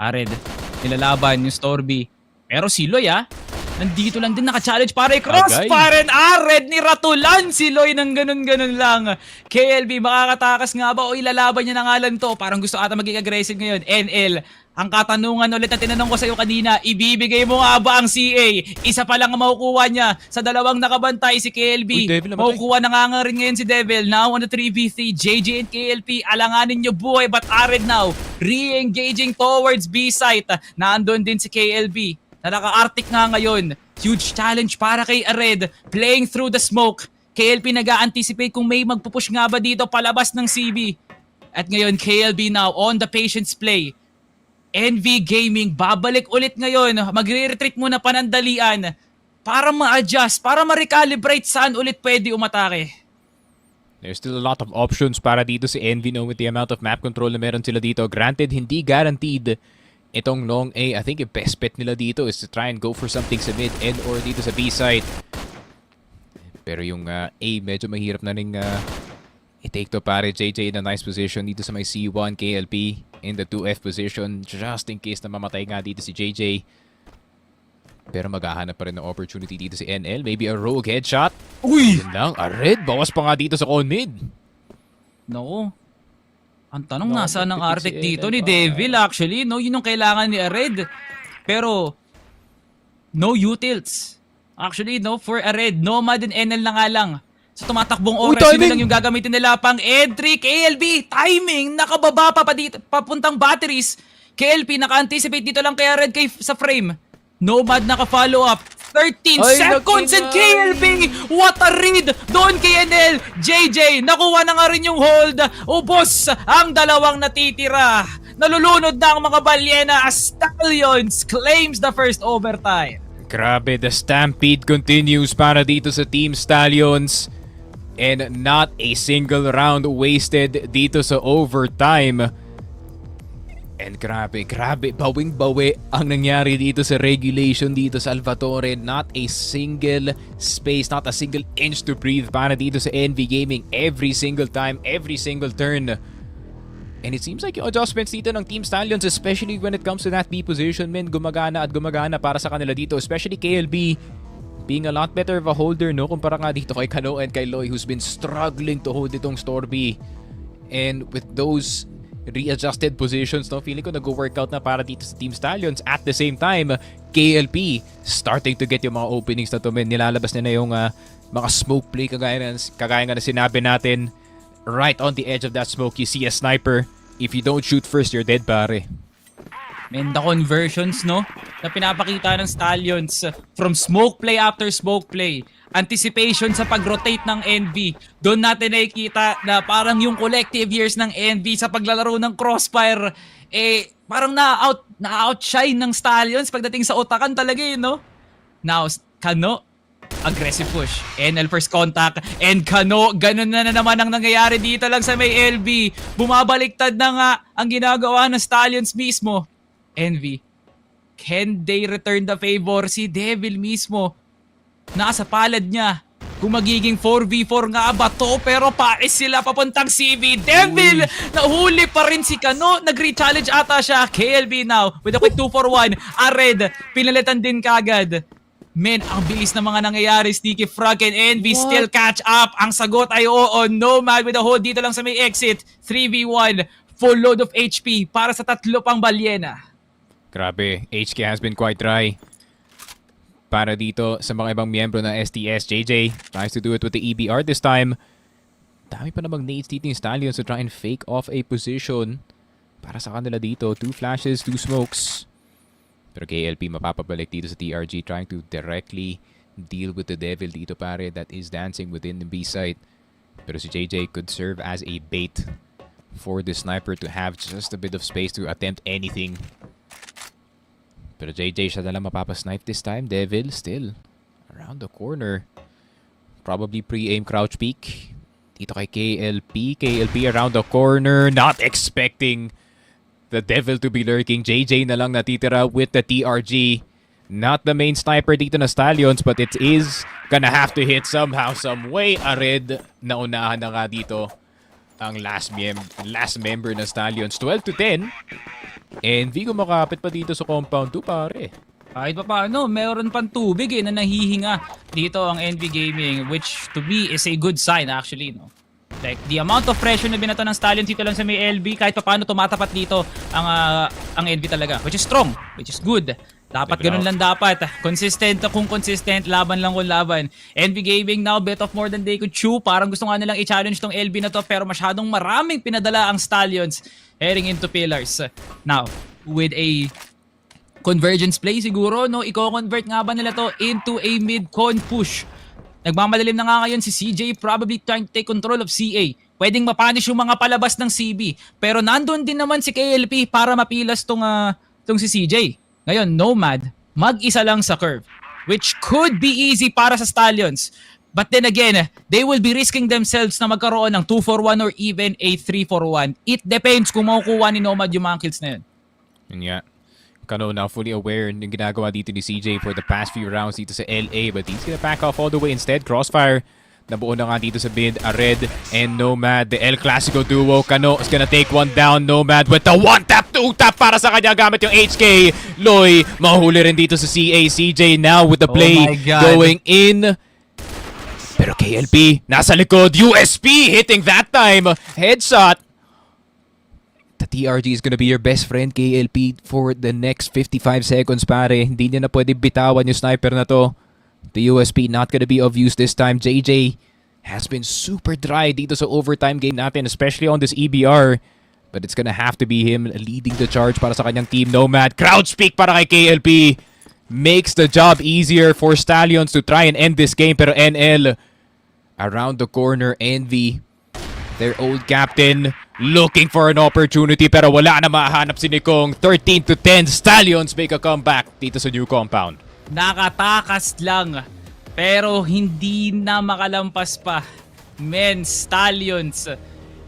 Ared, nilalaban yung Storby. Pero si Loy nandito lang din naka-challenge para Crossfire and Ared ni Ratulan si Loy ng ganun-ganun lang. KLB makakatakas nga ba o ilalaban niya na nga lang to? Parang gusto ata maging aggressive ngayon. NL, ang katanungan ulit na tinanong ko sa iyo kanina, ibibigay mo nga ba ang CA? Isa pa lang ang makukuha niya sa dalawang nakabantay si KLB. Makukuha na nga rin ngayon si Devil. Now on the 3v3, JJ and KLP, alanganin niyo buhay but Ared now re-engaging towards B-site. Naandun din si KLB. Na naka-arctic nga ngayon. Huge challenge para kay Ared. Playing through the smoke. KLP nag-a-anticipate kung may magpupush nga ba dito palabas ng CB. At ngayon, KLB now on the patience play. NV Gaming, babalik ulit ngayon. Magre-retreat muna panandalian para ma-adjust, para ma-recalibrate saan ulit pwede umatake. There's still a lot of options para dito si NV no with the amount of map control na meron sila dito. Granted, hindi guaranteed itong long A. I think yung best bet nila dito is to try and go for something sa mid and or dito sa B side. Pero yung A medyo mahirap na rin i-take to, pare. JJ in a nice position dito sa may C1. KLP in the 2F position just in case na mamatay nga dito si JJ. Pero maghahanap pa rin ng opportunity dito si NL. Maybe a rogue headshot. Uy! Yun lang. Ared, bawas pa nga dito sa con mid. No. Ang tanong nasa ng Arctic dito ni Devil actually. No, yun yung kailangan ni Ared. Pero, no utils. Actually, no, for Ared. Nomad and NL na nga lang. Sa tumatakbong oras, yun lang yung gagamitin nila pang entry. KLB, timing, nakababa pa dito, papuntang batteries. KLP, naka-anticipate dito lang kay Ared sa frame. Nomad naka-follow up. 13 seconds and KLB! What a read! Doon kay NL, JJ, nakuha na nga rin yung hold. Ubos ang dalawang natitira. Nalulunod na ang mga balyena as Stallions claims the first overtime. Grabe, the stampede continues para dito sa Team Stallions. And not a single round wasted dito sa overtime. And grabe, bawing-bawi ang nangyari dito sa regulation dito sa Salvatore. Not a single space, not a single inch to breathe para dito sa NV Gaming. Every single time, every single turn. And it seems like yung adjustments dito ng Team Stallions, especially when it comes to that B position, men, gumagana at gumagana para sa kanila dito. Especially KLB being a lot better of a holder, no? Kumpara nga dito kay Kano and kay Loy who's been struggling to hold itong Store B. And with those readjusted positions, no? Feeling ko nag-workout na para dito sa Team Stallions. At the same time, KLP starting to get yung mga openings na to, men. Nilalabas na yung mga smoke play kagaya nga na sinabi natin. Right on the edge of that smoke, you see a sniper. If you don't shoot first, you're dead, pare. Men, the conversions, no? Na pinapakita ng Stallions from smoke play after smoke play. Anticipation sa pag-rotate ng NV. Doon natin nakikita na parang yung collective years ng NV sa paglalaro ng Crossfire, parang na-outshine ng Stallions pagdating sa utakan talaga no? Now, Kano, aggressive push. NL first contact. And Kano, ganun na naman ang nangyayari dito lang sa may LB. Bumabaliktad na nga ang ginagawa ng Stallions mismo. NV, can they return the favor? Si Devil mismo, nasa palad niya. Kung magiging 4v4 nga ba to, pero paes sila papuntang CV. Devil, nahuli pa rin si Kano. Nag-re-challenge ata siya. KLB now with a quick 2-for-1. Ared, pinalitan din kagad. Men, ang bilis na mga nangyayari. Sneaky Frog and Envy still catch up. Ang sagot ay oo. Nomad with a hold dito lang sa may exit. 3v1. Full load of HP para sa tatlo pang balyena. Grabe, HK has been quite dry. Para dito sa mga ibang miyembro ng STS, JJ tries to do it with the EBR this time. Dami pa namang nades dito yung Stallions to try and fake off a position. Para sa kanila dito, 2 flashes, 2 smokes. Pero KLP mapapabalik dito sa TRG trying to directly deal with the Devil dito pare that is dancing within the B site. Pero si JJ could serve as a bait for the sniper to have just a bit of space to attempt anything. Pero JJ siya nalang mapapasnipe this time. Devil still around the corner. Probably pre-aim crouch peek. Dito kay KLP. KLP around the corner. Not expecting the Devil to be lurking. JJ na lang natitira with the TRG. Not the main sniper dito na Stallions, but it is gonna have to hit somehow, some way. Ared, naunahan na nga dito ang last member ng Stallions. 12-10. And Vigo makapit pa dito sa compound 2 pare. Kahit pa paano, meron pang tubig na nahihinga dito ang NV Gaming, which to me is a good sign actually, no? Like, the amount of pressure na binato ng Stallions dito lang sa may LB, kahit pa paano tumatapat dito ang NV talaga, which is strong, which is good. Dapat ganun lang dapat. Consistent kung consistent, laban lang kung laban. NV Gaming now, bit of more than they could chew. Parang gusto nga nilang i-challenge tong LB na to, pero masyadong maraming pinadala ang Stallions heading into pillars. Now, with a convergence play siguro, no? Iko-convert nga ba nila to into a mid-con push? Nagmamadalim na nga ngayon si CJ, probably trying to take control of CA. Pwedeng mapanish yung mga palabas ng CB. Pero nandun din naman si KLP para mapilas tong si CJ. Ngayon, Nomad, mag-isa lang sa curve. Which could be easy para sa Stallions. But then again, they will be risking themselves na magkaroon ng 2-for-1 or even a 3-for-1. It depends kung makukuha ni Nomad yung mga kills na yun. Yun nga. Kano now fully aware ng ginagawa dito ni CJ for the past few rounds dito sa LA, but he's gonna back off all the way instead. Crossfire, nabuo na nga dito sa mid. Ared and Nomad, the El Clasico duo. Kano is gonna take one down. Nomad with the 1-tap, 2-tap para sa kanya gamit yung HK. Loy, mahuli rin dito sa CA. CJ now with the play going in. Pero KLP, nasa likod. USP hitting that time. Headshot. The TRG is gonna be your best friend, KLP, for the next 55 seconds, pare. Hindi niya na pwede bitawan yung sniper na to. The USP not gonna be of use this time. JJ has been super dry dito sa overtime game natin, especially on this EBR. But it's gonna have to be him leading the charge para sa kanyang team. Nomad, crouch peek para kay KLP. Makes the job easier for Stallions to try and end this game. Pero NL, around the corner, Envy, their old captain, looking for an opportunity pero wala na mahanap si Nikong. 13-10, Stallions make a comeback dito sa new compound. Nakatakas lang, pero hindi na makalampas pa. Men, Stallions,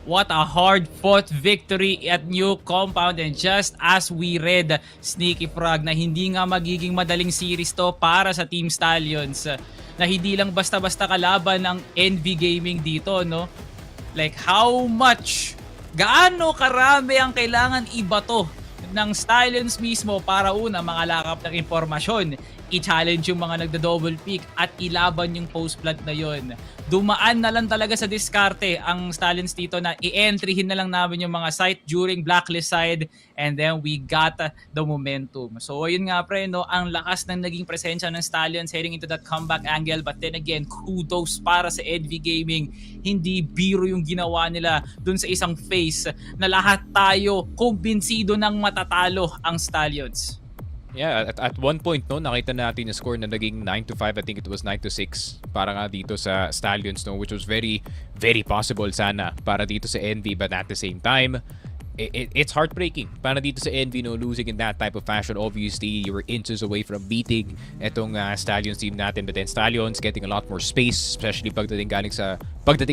what a hard-fought victory at new compound. And just as we read, Sneaky Frog, na hindi nga magiging madaling series to para sa Team Stallions. Na hindi lang basta-basta kalaban ng NV Gaming dito, no? Like, how much, gaano karami ang kailangan ibato ng Stallions mismo para una makalakap ng impormasyon, i-challenge yung mga nagda-double pick at ilaban yung post plant na yon. Dumaan na lang talaga sa diskarte ang Stallions dito na i-entryhin na lang namin yung mga site during blacklist side, and then we got the momentum. So ayun nga pre, no, ang lakas ng naging presensya ng Stallions heading into that comeback angle, but then again, kudos para sa ENVY Gaming. Hindi biro yung ginawa nila dun sa isang phase na lahat tayo kumbinsido ng matatalo ang Stallions. Yeah, at one point, no, nakita natin yung score na naging 9-5. I think it was 9-6 para nga dito sa Stallions, no, which was very, very possible sana para dito sa ENVY. But at the same time, it's heartbreaking para dito sa ENVY, no, losing in that type of fashion. Obviously, you were inches away from beating etong Stallions team natin, but then Stallions getting a lot more space, especially pagdating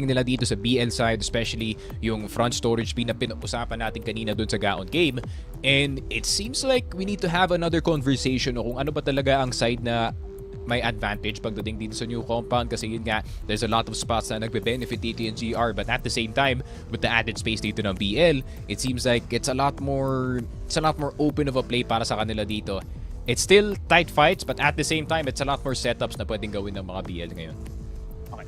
nila dito sa BL side, especially yung front storage na pinag-usapan natin kanina dun sa Gaon game. And it seems like we need to have another conversation, no, kung ano ba talaga ang side na may advantage pagdating dito sa new compound, kasi yun nga, there's a lot of spots na nagbe-benefit dito yung GR, but at the same time, with the added space dito ng BL, it seems like it's a lot more open of a play para sa kanila dito. It's still tight fights, but at the same time, it's a lot more setups na pwedeng gawin ng mga BL ngayon. Okay,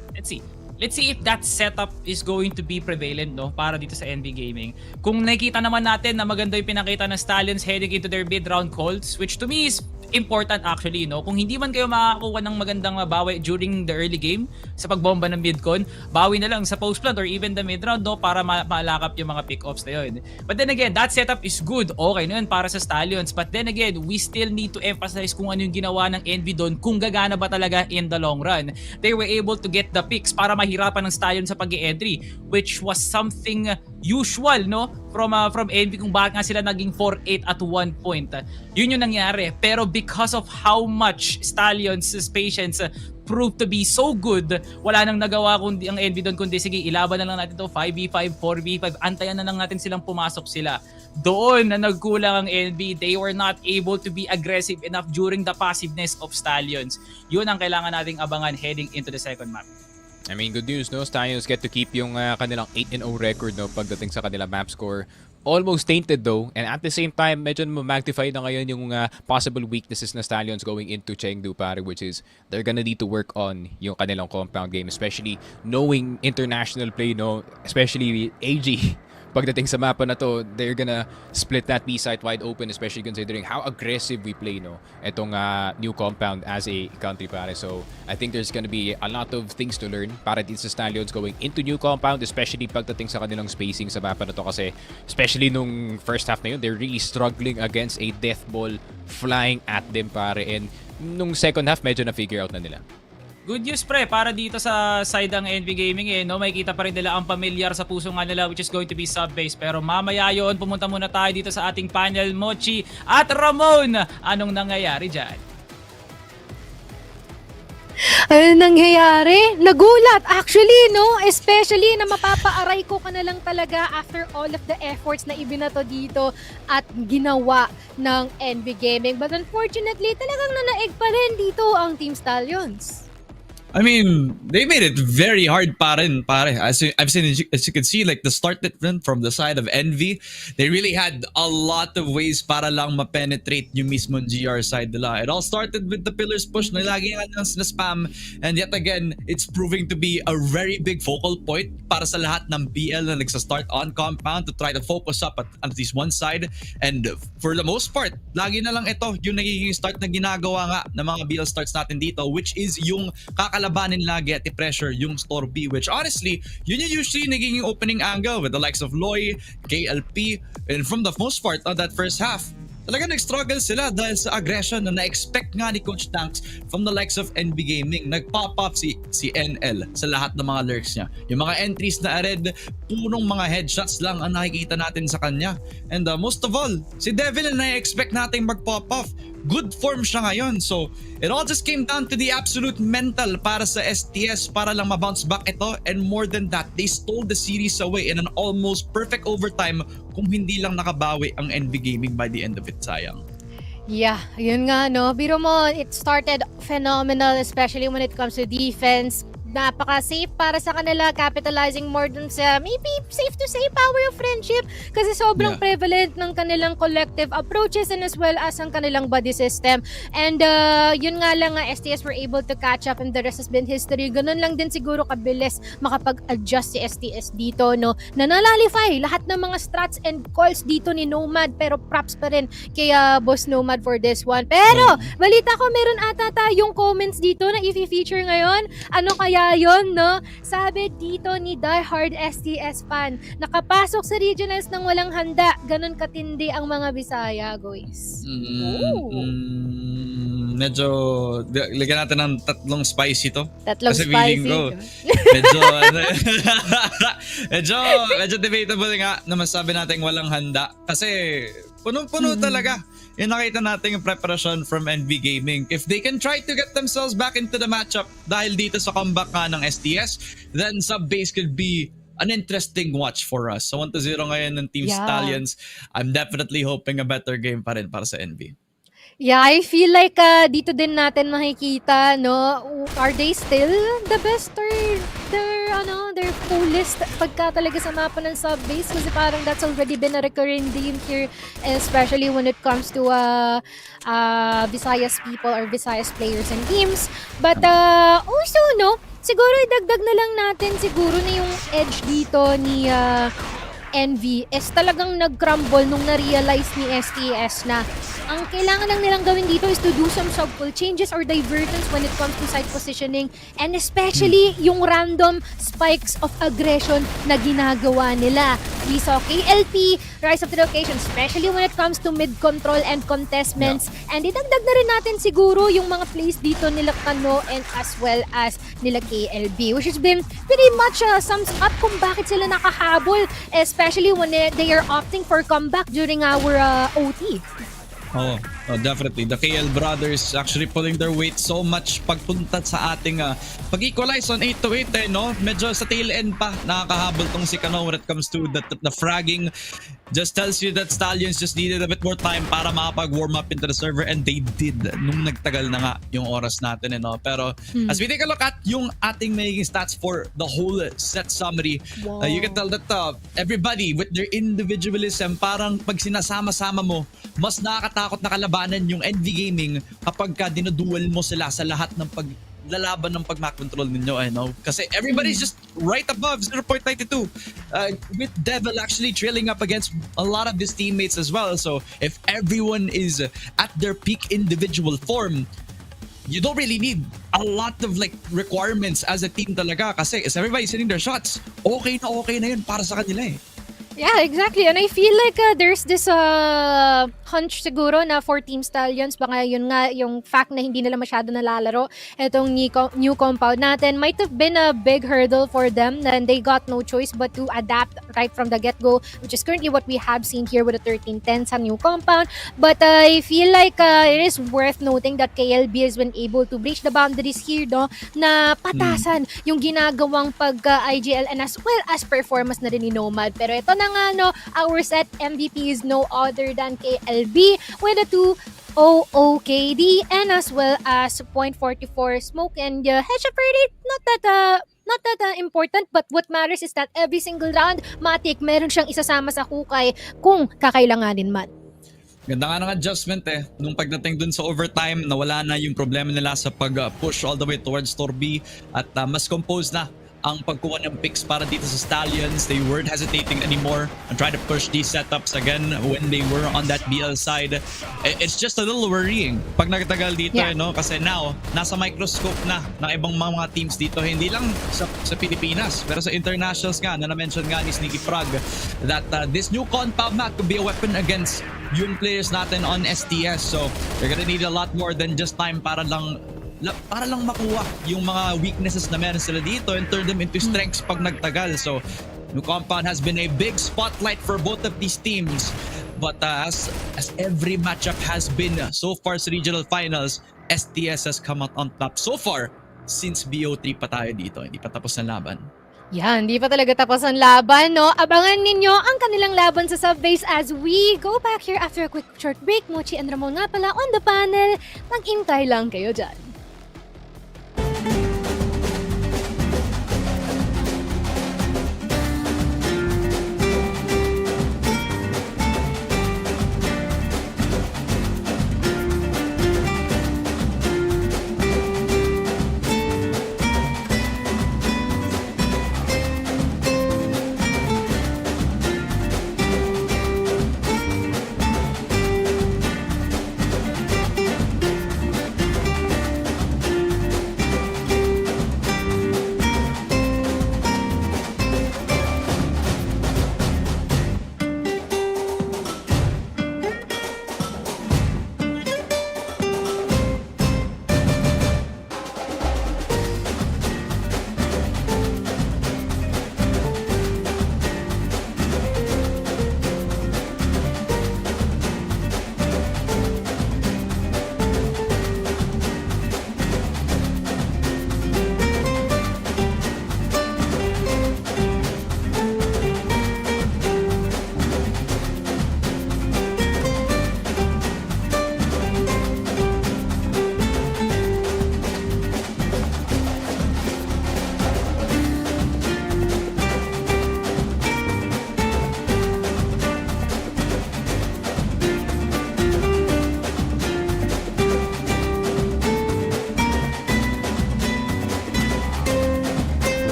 let's see if that setup is going to be prevalent, no, para dito sa ENVY Gaming. Kung nakikita naman natin na maganda yung pinakita ng Stallions heading into their mid-round calls, which to me is important actually, no. Kung hindi man kayo makakuha ng magandang bawi during the early game sa pagbomba ng midcon, bawi na lang sa post plant or even the mid round, no, para malakap yung mga pick-offs na yun. But then again, that setup is good. Okay na yun para sa Stallions. But then again, we still need to emphasize kung ano yung ginawa ng ENVY doon, kung gagana ba talaga in the long run. They were able to get the picks para mahirapan ng Stallions sa pag-e-entry, which was something usual, no, from ENVY, kung bakit nga sila naging 4-8 at one point. Yun yung nangyari. Pero because of how much Stallions' patience proved to be so good, wala nang nagawa kundi ang ENVY doon, kundi sige, ilaban na lang natin to 5v5, 4v5, antayan na lang natin silang pumasok sila. Doon na nagkulang ang ENVY. They were not able to be aggressive enough during the passiveness of Stallions. Yun ang kailangan nating abangan heading into the second map. I mean, good news, no? Stallions get to keep yung kanilang 8-0 record, no, pagdating sa kanilang map score. Almost tainted though, and at the same time, medyo magnify na ngayon yung possible weaknesses na Stallions going into Chengdu, pare, which is they're gonna need to work on yung kanilang compound game, especially knowing international play, no? Especially AG. Pagdating sa mapa na to, they're gonna split that B site wide open, especially considering how aggressive we play, no, etong new compound as a country, pare. So I think there's gonna be a lot of things to learn para dito sa Stallions going into new compound, especially pagdating sa kanilang spacing sa mapa na to, kasi especially nung first half na yun, they're really struggling against a death ball flying at them, pare, and nung second half medyo na figure out na nila. Good news pre, para dito sa side ng ENVY Gaming, no, makikita pa rin nila ang pamilyar sa puso nga nila, which is going to be sub-base. Pero mamaya yun, pumunta muna tayo dito sa ating panel, Mochi at Ramon. Anong nangyayari dyan? Ano nangyayari? Nagulat actually, no? Especially na mapapaaray ko ka na lang talaga after all of the efforts na ibinato dito at ginawa ng ENVY Gaming. But unfortunately, talagang nanaig pa rin dito ang Team Stallions. I mean, they made it very hard pare. As you can see, like the start from the side of ENVY, they really had a lot of ways para lang ma-penetrate yung mismong GR side nila. It all started with the pillars push na lagi nga na spam, and yet again, it's proving to be a very big focal point para sa lahat ng BL na nagsa-start on compound to try to focus up at least one side. And for the most part, lagi na lang ito yung nagiging start na ginagawa nga ng mga BL starts natin dito, which is yung kakalabanin lagi at i-pressure yung store B, which honestly, yun yung usually naging opening angle with the likes of Loy, KLP, and from the most part of that first half, talaga nag-struggle sila dahil sa aggression na na-expect nga ni Coach Tanks from the likes of ENVY Gaming. Nag-pop up si NL sa lahat ng mga lurks niya. Yung mga entries na Ared, punong mga headshots lang ang nakikita natin sa kanya. And most of all, si Devil na na-expect natin mag-pop off. Good form siya ngayon. So, it all just came down to the absolute mental para sa STS para lang ma-bounce back ito. And more than that, they stole the series away in an almost perfect overtime kung hindi lang nakabawi ang ENVY Gaming by the end of it. Sayang. Yeah, yun nga, no? Biro mo, it started phenomenal, especially when it comes to defense. napaka-safe para sa kanila, capitalizing more dun sa maybe safe to say power of friendship kasi sobrang prevalent ng kanilang collective approaches and as well as ang kanilang body system. And yun nga lang, STS were able to catch up and the rest has been history. Ganun lang din siguro kabilis makapag-adjust si STS dito, no? Nanalify lahat ng mga strats and calls dito ni Nomad, pero props pa rin kay Boss Nomad for this one. Pero balita ko meron ata tayong comments dito na i-feature ngayon. Ano kaya yon, no? Sabi dito ni diehard STS fan, nakapasok sa regionals nang walang handa. Ganon katindi ang mga Bisaya, guys. Medyo, lagyan natin ng tatlong spicy to. Tatlong Kasi spicy. feeling ko, medyo debatable nga na masabi natin walang handa. Kasi punong-puno talaga yung nakita natin yung preparation from NV Gaming. If they can try to get themselves back into the matchup dahil dito sa comeback nga ng STS, then sub-base could be an interesting watch for us. So 1-0 ngayon ng Team Stallions. I'm definitely hoping a better game pa rin para sa NV. Yeah, I feel like dito din natin makikita, no, are they still the best or their coolest pagka talaga sa mapa ng sub-base? Kasi parang that's already been a recurring theme here, especially when it comes to Visayas people or Visayas players and teams. But also, no, siguro idagdag na lang natin siguro na yung edge dito ni NV is talagang nag-crumble nung na-realize ni STS na ang kailangan lang nilang gawin dito is to do some subtle changes or diversions when it comes to site positioning and especially yung random spikes of aggression na ginagawa nila. We saw KLP rise up to the occasion, especially when it comes to mid-control and contestments. And idagdag na rin natin siguro yung mga plays dito nila Kano and as well as nila KLB, which has been pretty much sums up kung bakit sila nakahabol, especially when they are opting for comeback during our OT. Oh, definitely. The KL brothers actually pulling their weight so much pagpunta sa ating pag-equalize on 8-8 no? Medyo sa tail end pa nakakahabol tong si Kano when it comes to the fragging. Just tells you that Stallions just needed a bit more time para makapag-warm up into the server and they did nung nagtagal na nga yung oras natin. No? Pero as we take a look at yung ating magiging stats for the whole set summary, you can tell that everybody with their individualism, parang pag sinasama-sama mo, mas nakakatakot na kalabanan yung NV Gaming kapag dinuduel mo sila sa lahat ng paglalaban ng pag-map control ninyo. Kasi everybody's just right above 0.92 with Devil actually trailing up against a lot of his teammates as well. So if everyone is at their peak individual form, you don't really need a lot of requirements as a team talaga kasi is everybody hitting their shots. Okay na yun para sa kanila Yeah, exactly. And I feel like there's this hunch siguro na for Team Stallions, baka yun nga yung fact na hindi nila masyado nalalaro itong new compound natin might have been a big hurdle for them and they got no choice but to adapt right from the get-go, which is currently what we have seen here with the 1310 sa new compound. But I feel like it is worth noting that KLB has been able to breach the boundaries here, no, na patasan yung ginagawang pag-IGL and as well as performance na rin ni Nomad. Pero ito na nga, no, our set MVP is no other than KLB with a 2-0 KD and as well as 0.44 smoke and headshot rate, not that important, but what matters is that every single round, Matic, meron siyang isasama sa hukay kung kakailanganin man. Ganda nga ng adjustment nung pagdating dun sa overtime, nawala na yung problema nila sa pag-push all the way towards Store B at mas composed na ang pagkuha ng picks para dito sa Stallions. They weren't hesitating anymore and try to push these setups again when they were on that BL side. It's just a little worrying pag nagtagal dito, no? Kasi now, nasa microscope na ng ibang mga teams dito, hindi lang sa Pilipinas, pero sa internationals nga, na na-mention nga ni Sneaky Frog, that this new compound map could be a weapon against yung players natin on STS. So, they're gonna need a lot more than just time para lang makuha yung mga weaknesses na meron sila dito and turn them into strengths pag nagtagal. So, New Compound has been a big spotlight for both of these teams. But as every matchup has been so far sa regional finals, STS has come out on top so far since BO3 pa tayo dito. Hindi pa tapos ang laban. Yan, hindi pa talaga tapos ang laban, no? Abangan ninyo ang kanilang laban sa Subbase as we go back here after a quick short break. Mochi and Ramon nga pala on the panel. Mag-intay lang kayo dyan.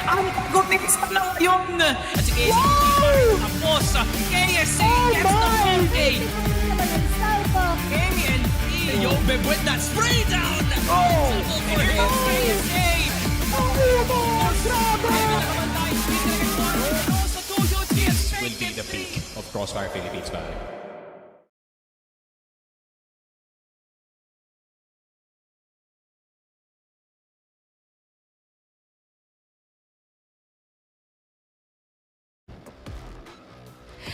Ang pag-fix pala yun! At si KSC tapos KSC gets the 4K! KNP! Yo, Beb with that spray down! Oh! For KSA! Will be the peak of Crossfire Philippines pare.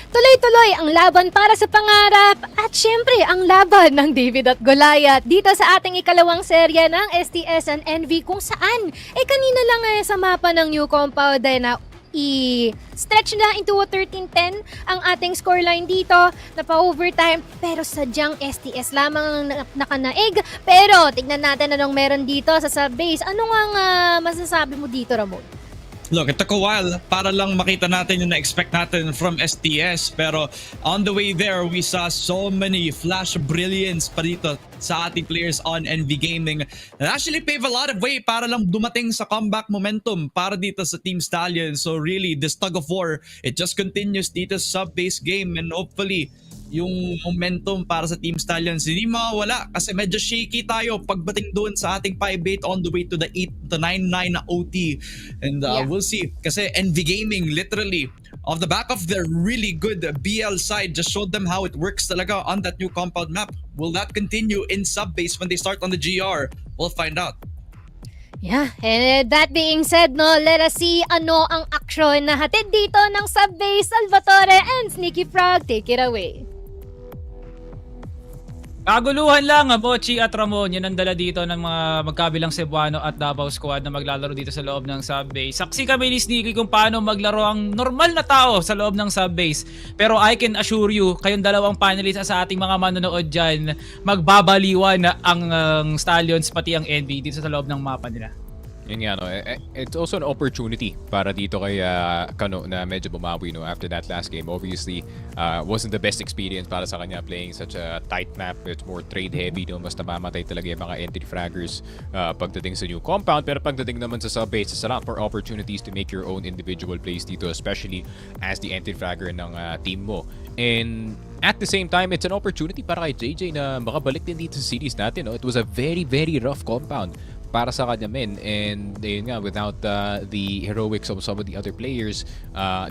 Tuloy-tuloy ang laban para sa pangarap at syempre ang laban ng David at Goliath dito sa ating ikalawang serye ng STS and NV kung saan kanina lang sa mapa ng new compound na i-stretch na into a 13-10 ang ating scoreline dito na pa-overtime pero sadyang STS lamang ang nakanaig. Pero tignan natin anong meron dito sa sub-base. Ano nga masasabi mo dito, Ramon? Look, it took a while para lang makita natin yung na-expect natin from STS. Pero on the way there, we saw so many flash brilliance pa dito sa ating players on NV Gaming that actually pave a lot of way para lang dumating sa comeback momentum para dito sa Team Stallions. So really, this tug of war, it just continues dito sa sub-base game and hopefully, yung momentum para sa Team Stallions hindi mawawala kasi medyo shaky tayo pagdating doon sa ating 5-8 on the way to the 8 to 9-9 na OT and we'll see kasi NV Gaming literally off the back of their really good BL side just showed them how it works talaga on that new compound map. Will that continue in sub-base when they start on the GR? We'll find out. Yeah, and that being said, no, let us see ano ang aksyon na hatid dito ng sub-base. Salvatore and Sneaky Frog, take it away. Kaguluhan lang, Mochi at Ramon. Yan ang dala dito ng mga magkabilang Cebuano at Davao squad na maglalaro dito sa loob ng subbase. Saksi kami ni Sneaky kung paano maglaro ang normal na tao sa loob ng subbase. Pero I can assure you, kayong dalawang panelists sa ating mga manonood dyan, magbabaliwan ang Stallions pati ang NB dito sa loob ng mapa nila. Yun nga, no? It's also an opportunity para dito kay Kano na medyo bumawi after that last game. Obviously, wasn't the best experience para sa kanya playing such a tight map. It's more trade heavy. Mas namamatay talaga yung mga entry fraggers pagdating sa new compound. Pero pagdating naman sa sub-base, it's a lot more opportunities to make your own individual plays dito, especially as the entry fragger ng team mo. And at the same time, it's an opportunity para kay JJ na makabalik din dito sa series natin. No? It was a very, very rough compound para sa kanya men, and yun nga, without the heroics of some of the other players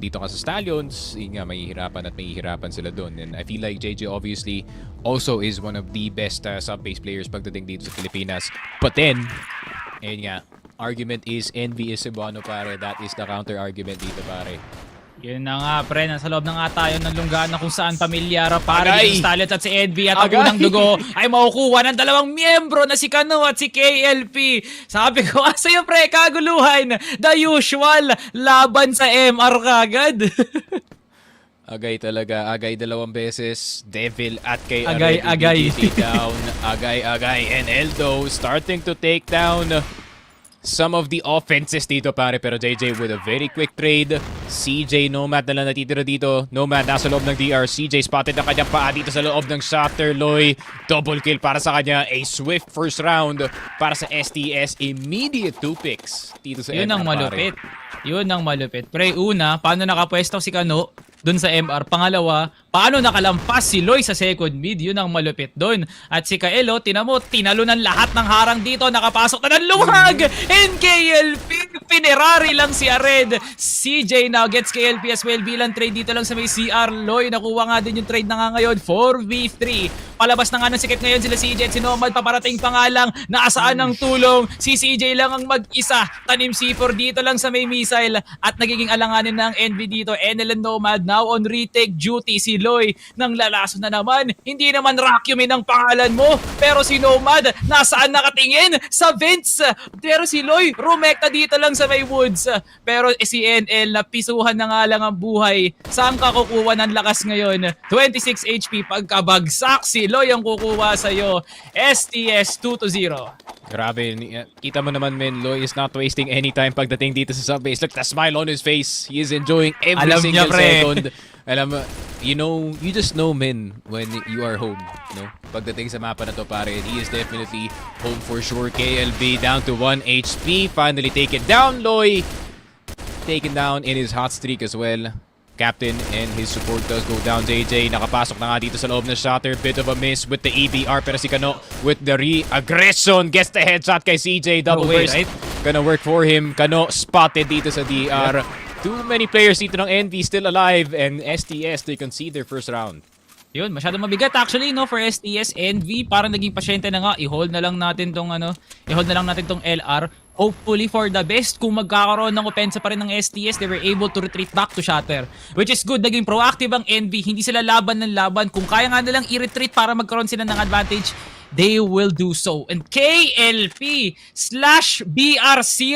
dito ka sa Stallions, yun nga, mahihirapan sila doon. And I feel like JJ obviously also is one of the best sub-base players pagdating dito sa Pilipinas. But then, yun nga, argument is NV is Cebuano pare. That is the counter argument dito pare. Yun na nga, pre. Nasa loob na nga tayo ng lunggaan na kung saan pamilyar para si Stallions at si NV at ang unang dugo ay makukuha ng dalawang miyembro na si Kano at si KLP. Sabi ko sa'yo, pre, kaguluhan. The usual. Laban sa MR kagad. Agay talaga. Agay dalawang beses. Devil at kay Agay. Down. Agay. And Eldo starting to take down some of the offenses dito pare, pero JJ with a very quick trade. CJ Nomad na lang natitira dito. Nomad nasa loob ng DR. CJ spotted ang kanyang paa dito sa loob ng Chapter. Loy, double kill para sa kanya. A swift first round para sa STS. Immediate 2 picks dito sa Yun MR, ang malupit. pare. Yun ang malupit. Pre, una, paano nakapwesto si Kano dun sa MR? Pangalawa, paano nakalampas si Loy sa second mid? Yun ang malupit dun. At si Kaelo, tinalunan lahat ng harang dito. Nakapasok na ng luwag! NKLP, pinerari lang si Ared. CJ now gets KLP as well. Bilang trade dito lang sa may CR. Loy, nakuha nga din yung trade na nga ngayon. 4v3. Palabas na nga ng sikip ngayon sila CJ at si Nomad. Paparating pa nga lang. Naasaan ng tulong. Si CJ lang ang mag-isa. Tanim C4 dito lang sa may missile. At nagiging alanganin ng NV dito. NL and Nomad now on retake duty. Si Loy nang lalaso na naman. Hindi naman Rakyumin ang pangalan mo. Pero si Nomad nasaan nakatingin? Sa vents. Pero si Loy rumekta dito lang sa may woods. Pero si NL napisuhan na nga lang ang buhay. Saan ka kukuha ng lakas ngayon? 26 HP pagkabagsak. Si Loy ang kukuha sa'yo. STS 2-0. Grabe, kita mo naman men, Loy is not wasting any time pagdating dito sa subbase. Look, the smile on his face. He is enjoying every Alam single niya, pre. second. Alam mo, you just know men when you are home, no? Pagdating sa mapa na to pare, he is definitely home for sure. KLB down to 1 HP, finally taken down, Loy. taken down in his hot streak as well. Captain and his support does go down. JJ nakapasok na nga dito sa loob ng shutter. Bit of a miss with the EVR, pero si Kano with the re-aggression gets the headshot kay CJ. Double burst. Right? Gonna work for him. Kano spotted dito sa DR. Too many players dito ng Envy still alive, and STS, they concede their first round. Yun, masyadong mabigat actually no for STS. Envy parang naging pasyente na nga. I-hold na lang natin tong i-hold na lang natin tong LR. Hopefully for the best, kung magkakaroon ng opensa pa rin ng STS, they were able to retreat back to Shatter. Which is good, naging proactive ang Envy. Hindi sila laban ng laban. Kung kaya nga nilang i-retreat para magkaroon sila ng advantage, they will do so. And KLP/BR0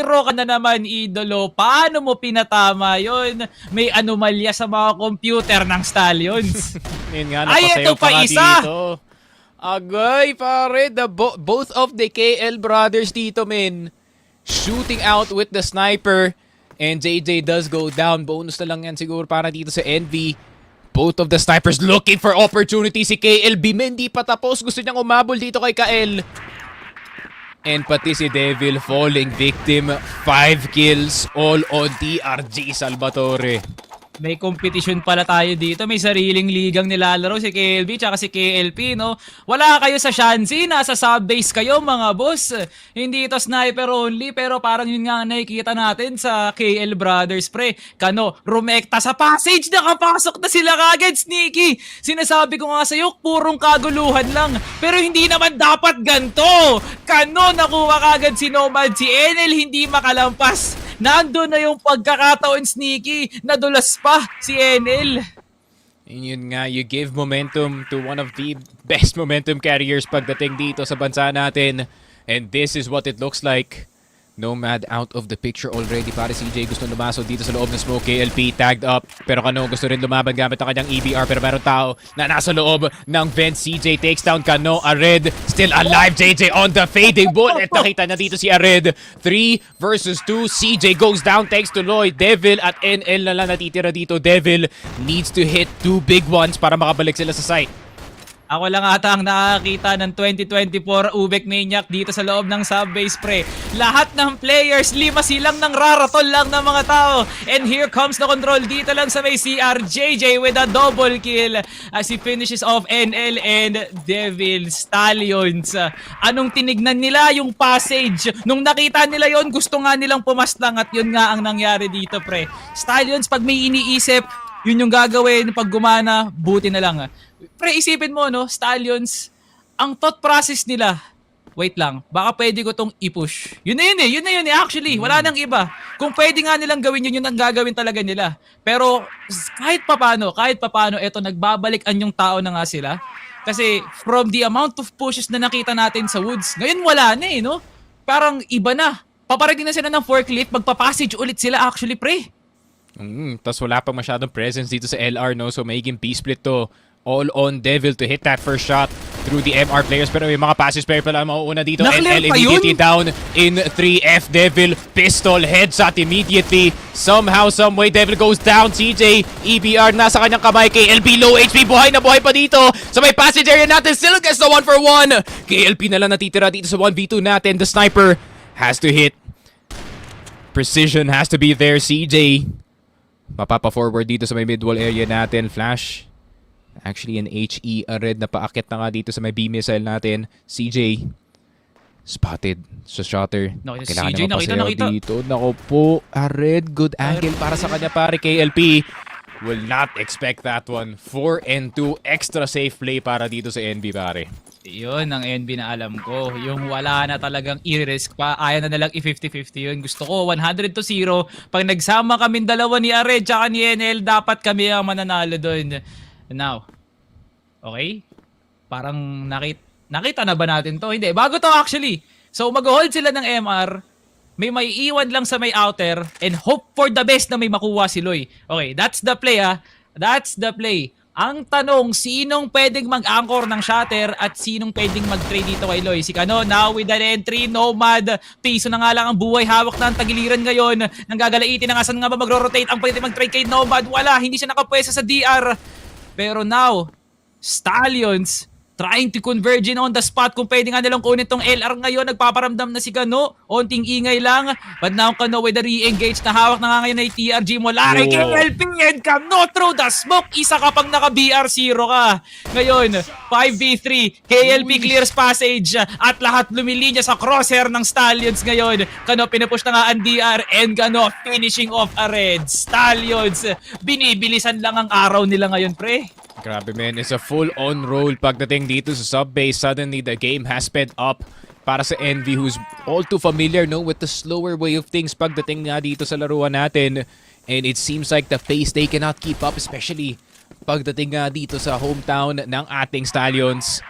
ka na naman, idolo. Paano mo pinatama yon? May anomalya sa mga computer ng Stallions. Yun nga, Ay, napasayaw ito pa nga isa! dito. Agay, pare. Both of the KL brothers dito, men. Shooting out with the sniper. And JJ does go down. Bonus na lang yan siguro para dito sa Envy. Both of the snipers looking for opportunity. Si KLB, hindi pa tapos. Gusto niyang umabol dito kay Kael. And pati si Devil falling victim. 5 kills all on TRG Salvatore. May competition pala tayo dito. May sariling ligang nilalaro si KLB tsaka si KLP, no? Wala kayo sa Shanxi. Nasa subbase kayo, mga boss. Hindi ito sniper only, pero parang yun nga nakikita natin sa KL Brothers, pre. Kano, rumekta sa passage. Nakapasok na sila kagad, sneaky. Sinasabi ko nga sa'yo, purong kaguluhan lang. Pero hindi naman dapat ganto. Kano, nakuha kagad si Nomad. Si Enel hindi makalampas. Nandun na yung pagkakataon, sneaky. Nadulas pa si Enel. Yun nga, you give momentum to one of the best momentum carriers pagdating dito sa bansa natin. And this is what it looks like. Nomad out of the picture already. Para CJ gusto lumaso dito sa loob ng smoke. KLP tagged up. Pero Kano gusto rin lumaban gamit ang kanyang EVR. Pero meron tao na nasa loob ng vent. CJ takes down Kano. Ared still alive. JJ on the fading bullet. Nakita na dito si Ared. 3 versus 2. CJ goes down thanks to Lloyd. Devil at NL na lang natitira dito. Devil needs to hit 2 big ones para makabalik sila sa site. Ako lang ata ang nakakita ng 2024 Ubek Maniac dito sa loob ng subbase, pre. Lahat ng players, 5 silang nang raratol lang ng mga tao. And here comes the control dito lang sa may CR. JJ with a double kill as he finishes off NL and Devil Stallions. Anong tinignan nila? Yung passage. Nung nakita nila yon, gusto nga nilang pumaslang at yun nga ang nangyari dito, pre. Stallions, pag may iniisip, yun yung gagawin. Pag gumana, buti na lang. Pre, isipin mo, no, Stallions, ang thought process nila, wait lang, baka pwede ko tong i-push. Yun na yun eh, actually, wala nang iba. Kung pwede nga nilang gawin yun, yun ang gagawin talaga nila. Pero kahit papano, eto, nagbabalikan yung tao na nga sila. Kasi from the amount of pushes na nakita natin sa woods, ngayon wala na eh, no? Parang iba na. Paparating na sila ng forklift, magpapassage ulit sila actually, pre. Tas wala pa masyadong presence dito sa LR, no? So magiging P-split to. All on Devil to hit that first shot through the MR players. Pero may mga passes player pala mauuna dito. NL immediately down in 3F. Devil, pistol, headshot immediately. Somehow, someway, Devil goes down. CJ, EBR, nasa kanyang kamay. KLP, low HP, buhay na buhay pa dito. Sa may passage area natin, still gets the 1-for-1. KLP na lang natitira dito sa 1v2 natin. The sniper has to hit. Precision has to be there. CJ, mapapa-forward dito sa may mid-wall area natin. Flash. Actually, an HE Red na paakit na nga dito sa may B-missile natin. CJ, spotted sa shutter. Kailangan CJ, na mapasayaw dito. Nako po, Red, good angle para sa kanya pare. KLP will not expect that one. 4-2, extra safe play para dito sa NB pare. Yun ang NB na alam ko. Yung wala na talagang i-risk pa. Ayaw na nalang i-50-50 yun. Gusto ko 100-0. Pag nagsama kami dalawa ni Ared tsaka ni NL, dapat kami ang mananalo doon. Now, okay? Parang nakita na ba natin to? Hindi, bago to actually. So mag-hold sila ng MR, may iwan lang sa may outer, and hope for the best na may makuha si Loy. Okay, that's the play ha. That's the play. Ang tanong, sinong pwedeng mag-anchor ng shatter at sinong pwedeng mag-trade dito kay Loy? Si Kano, now with an entry, Nomad. Piso na nga lang ang buhay, hawak na ang tagiliran ngayon. Nanggagalaitin na nga, saan nga ba magro-rotate ang pwede mag-trade kay Nomad? Wala, hindi siya nakapwesa sa DR. Pero now, Stallions, trying to converge in on the spot kung pwede nga nilang kunin tong LR ngayon. Nagpaparamdam na si Kano. Onting ingay lang. But now Kano with the re-engage na hawak na nga ngayon ay TRG mula kay KLP and Kano through the smoke. Isa ka pang naka-BR0 ka. Ngayon, 5v3. KLP clears passage at lahat lumilinya sa crosshair ng Stallions ngayon. Kano pinupush na nga ang DR and Kano finishing off a red. Stallions, binibilisan lang ang araw nila ngayon, pre. Grabe man, it's a full-on roll pagdating dito sa sub-base. Suddenly, the game has sped up para sa Envy who's all too familiar with the slower way of things pagdating nga dito sa laruan natin. And it seems like the pace they cannot keep up, especially pagdating nga dito sa hometown ng ating Stallions.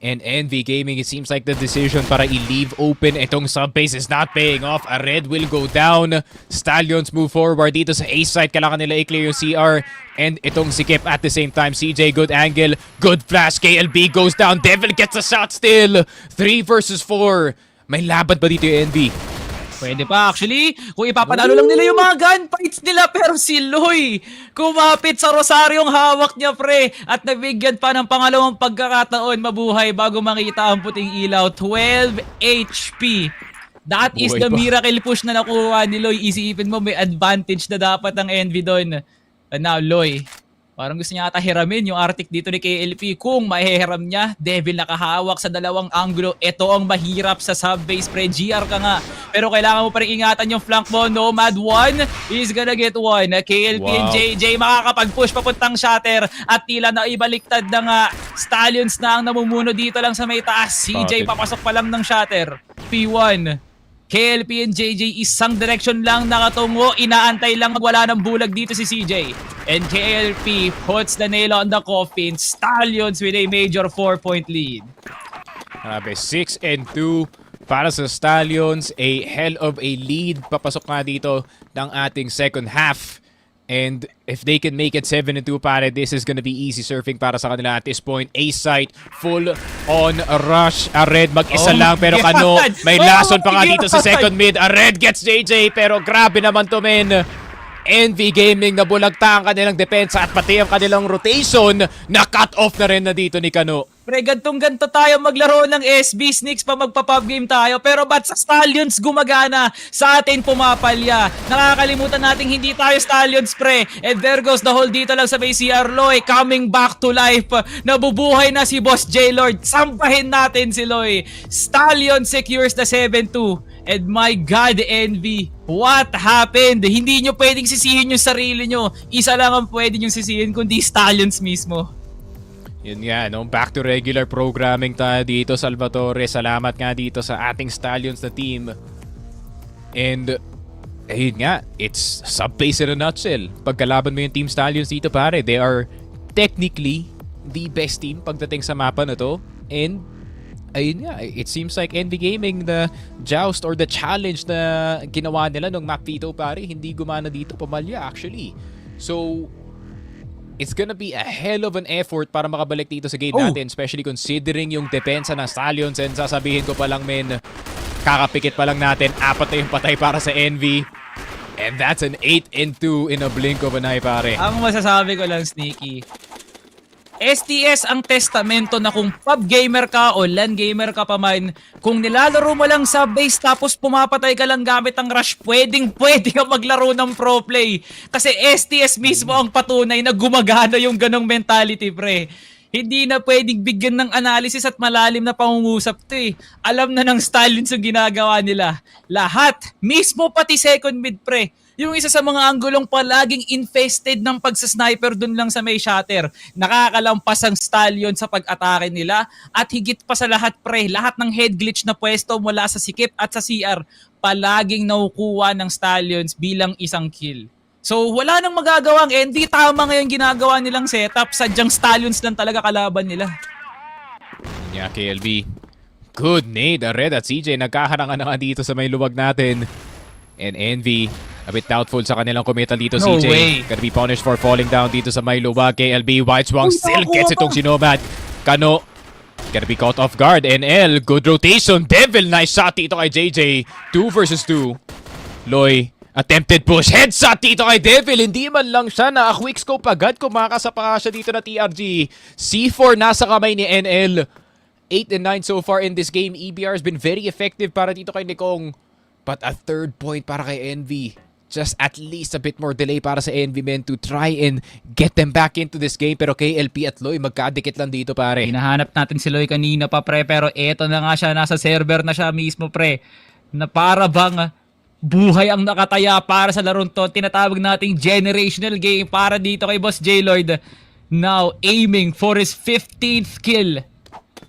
And Envy Gaming, it seems like the decision para i-leave open itong sub-base is not paying off. A red will go down. Stallions move forward dito sa A side. Kailangan nila i-clear yung CR. And itong si Kip at the same time. CJ, good angle. Good flash. KLB goes down. Devil gets a shot still. 3 versus 4. May laban ba dito yung Envy? Pwede pa actually. Kung ipapanalo lang nila yung mga gunfights nila. Pero si Loy, kumapit sa rosaryong hawak niya, pre. At nabigyan pa ng pangalawang pagkakataon mabuhay bago makita ang puting ilaw. 12 HP. That is the miracle push na nakuha ni Loy. Isipin mo, may advantage na dapat ang Envy doon. And now, Loy, parang gusto niya ata hiramin yung Arctic dito ni KLP. Kung mahihiram niya, Devil nakahawak sa dalawang anggulo. Ito ang mahirap sa sub-base, pre. GR ka nga. Pero kailangan mo pa rin ingatan yung flank mo. Nomad 1 is gonna get 1. KLP and JJ makakapag-push papuntang shatter. At tila na ibaliktad na nga. Stallions na ang namumuno dito lang sa may taas. CJ papasok pa lang ng shatter. P1. KLP and JJ isang direction lang nakatungo. Inaantay lang wala ng bulag dito si CJ. And KLP puts the nail on the coffin. Stallions with a major 4-point lead. Grabe, 6-2 para sa Stallions. A hell of a lead. Papasok nga dito ng ating second half. And if they can make it 7-2, pare, this is gonna be easy surfing para sa kanila at this point. A site, full on rush. A red mag-isa lang, pero Kano, may lason pa nga dito sa second mid. A red gets JJ, pero grabe naman to, men. Envy Gaming na bulagta ang kanilang depensa at pati ang kanilang rotation na cut off na rin na dito ni Kano. Pre, gantong-ganto tayo maglaro ng SB, Sneaks pa magpa-pub game tayo. Pero ba't sa Stallions gumagana? Sa atin pumapalya. Nakakalimutan natin hindi tayo Stallions, pre. And there goes the hole dito lang sa may CR Loy. Coming back to life. Nabubuhay na si Boss J-Lord. Sampahin natin si Loy. Stallion secures the 7-2. And my God, Envy, what happened? Hindi nyo pwedeng sisihin yung sarili nyo. Isa lang ang pwede nyo sisihin kundi Stallions mismo. Yun nga, no? Back to regular programming tayo dito, Salvatore. Salamat nga dito sa ating Stallions na team. And, ayun nga, it's sub-base in a nutshell. Pagkalaban mo yung Team Stallions dito, pare, they are technically the best team pagdating sa mapa na to. And, ayun nga, it seems like Envy Gaming, the joust or the challenge na ginawa nila nung map dito, pare, hindi gumana dito pumalya actually. So, it's gonna be a hell of an effort para makabalik dito sa game natin, especially considering yung depensa ng Stallions. And sasabihin ko pa lang, men, kakapikit pa lang natin, 4 na yung patay para sa Envy. And that's an 8-2 in a blink of an eye, pare. Ang masasabi ko lang, Sneaky, STS ang testamento na kung pub gamer ka o LAN gamer ka pa man, kung nilalaro mo lang sa base tapos pumapatay ka lang gamit ang rush, pwede ka maglaro ng pro play. Kasi STS mismo ang patunay na gumagana yung ganong mentality, pre. Hindi na pwedeng bigyan ng analysis at malalim na pangungusap to eh. Alam na ng Stallions yung ginagawa nila. Lahat, mismo pati second mid, pre. Yung isa sa mga anggulong palaging infested ng pagsasniper dun lang sa may shatter. Nakakalampas ang Stallion sa pag-atake nila. At higit pa sa lahat, pre, lahat ng head glitch na pwesto mula sa Sikip at sa CR, palaging nakukuha ng Stallions bilang isang kill. So wala nang magagawa ang Envy. Tama ngayon ginagawa nilang setup. Sadyang Stallions lang talaga kalaban nila. Yeah, KLB. Good nade. Red at CJ nagkaharangan na nga dito sa may luwag natin. And Envy, a bit doubtful sa kanilang committal dito. No CJ way. gonna be punished for falling down dito sa may luwag. KLB, White Swang still gets itong si Nomad. Kano, gonna be caught off guard. NL, good rotation. Devil, nice shot dito kay JJ. 2 versus 2. Loy, Attempted push. Headshot dito kay Devil. Hindi man lang siya na quickscope agad. Kumakasapa siya dito na TRG. C4 nasa kamay ni NL. 8 and 9 so far in this game. EBR has been very effective para dito kay Nikong. But a third point para kay Envy. Just at least a bit more delay para sa Envy men to try and get them back into this game. Pero KLP at Loy magkadikit lang dito pare. Hinahanap natin si Loy kanina pa pre, pero eto na nga siya, nasa server na siya mismo pre. Na para bang buhay ang nakataya para sa larong to. Tinatawag nating generational game para dito kay Boss J-Lord. Now aiming for his 15th kill.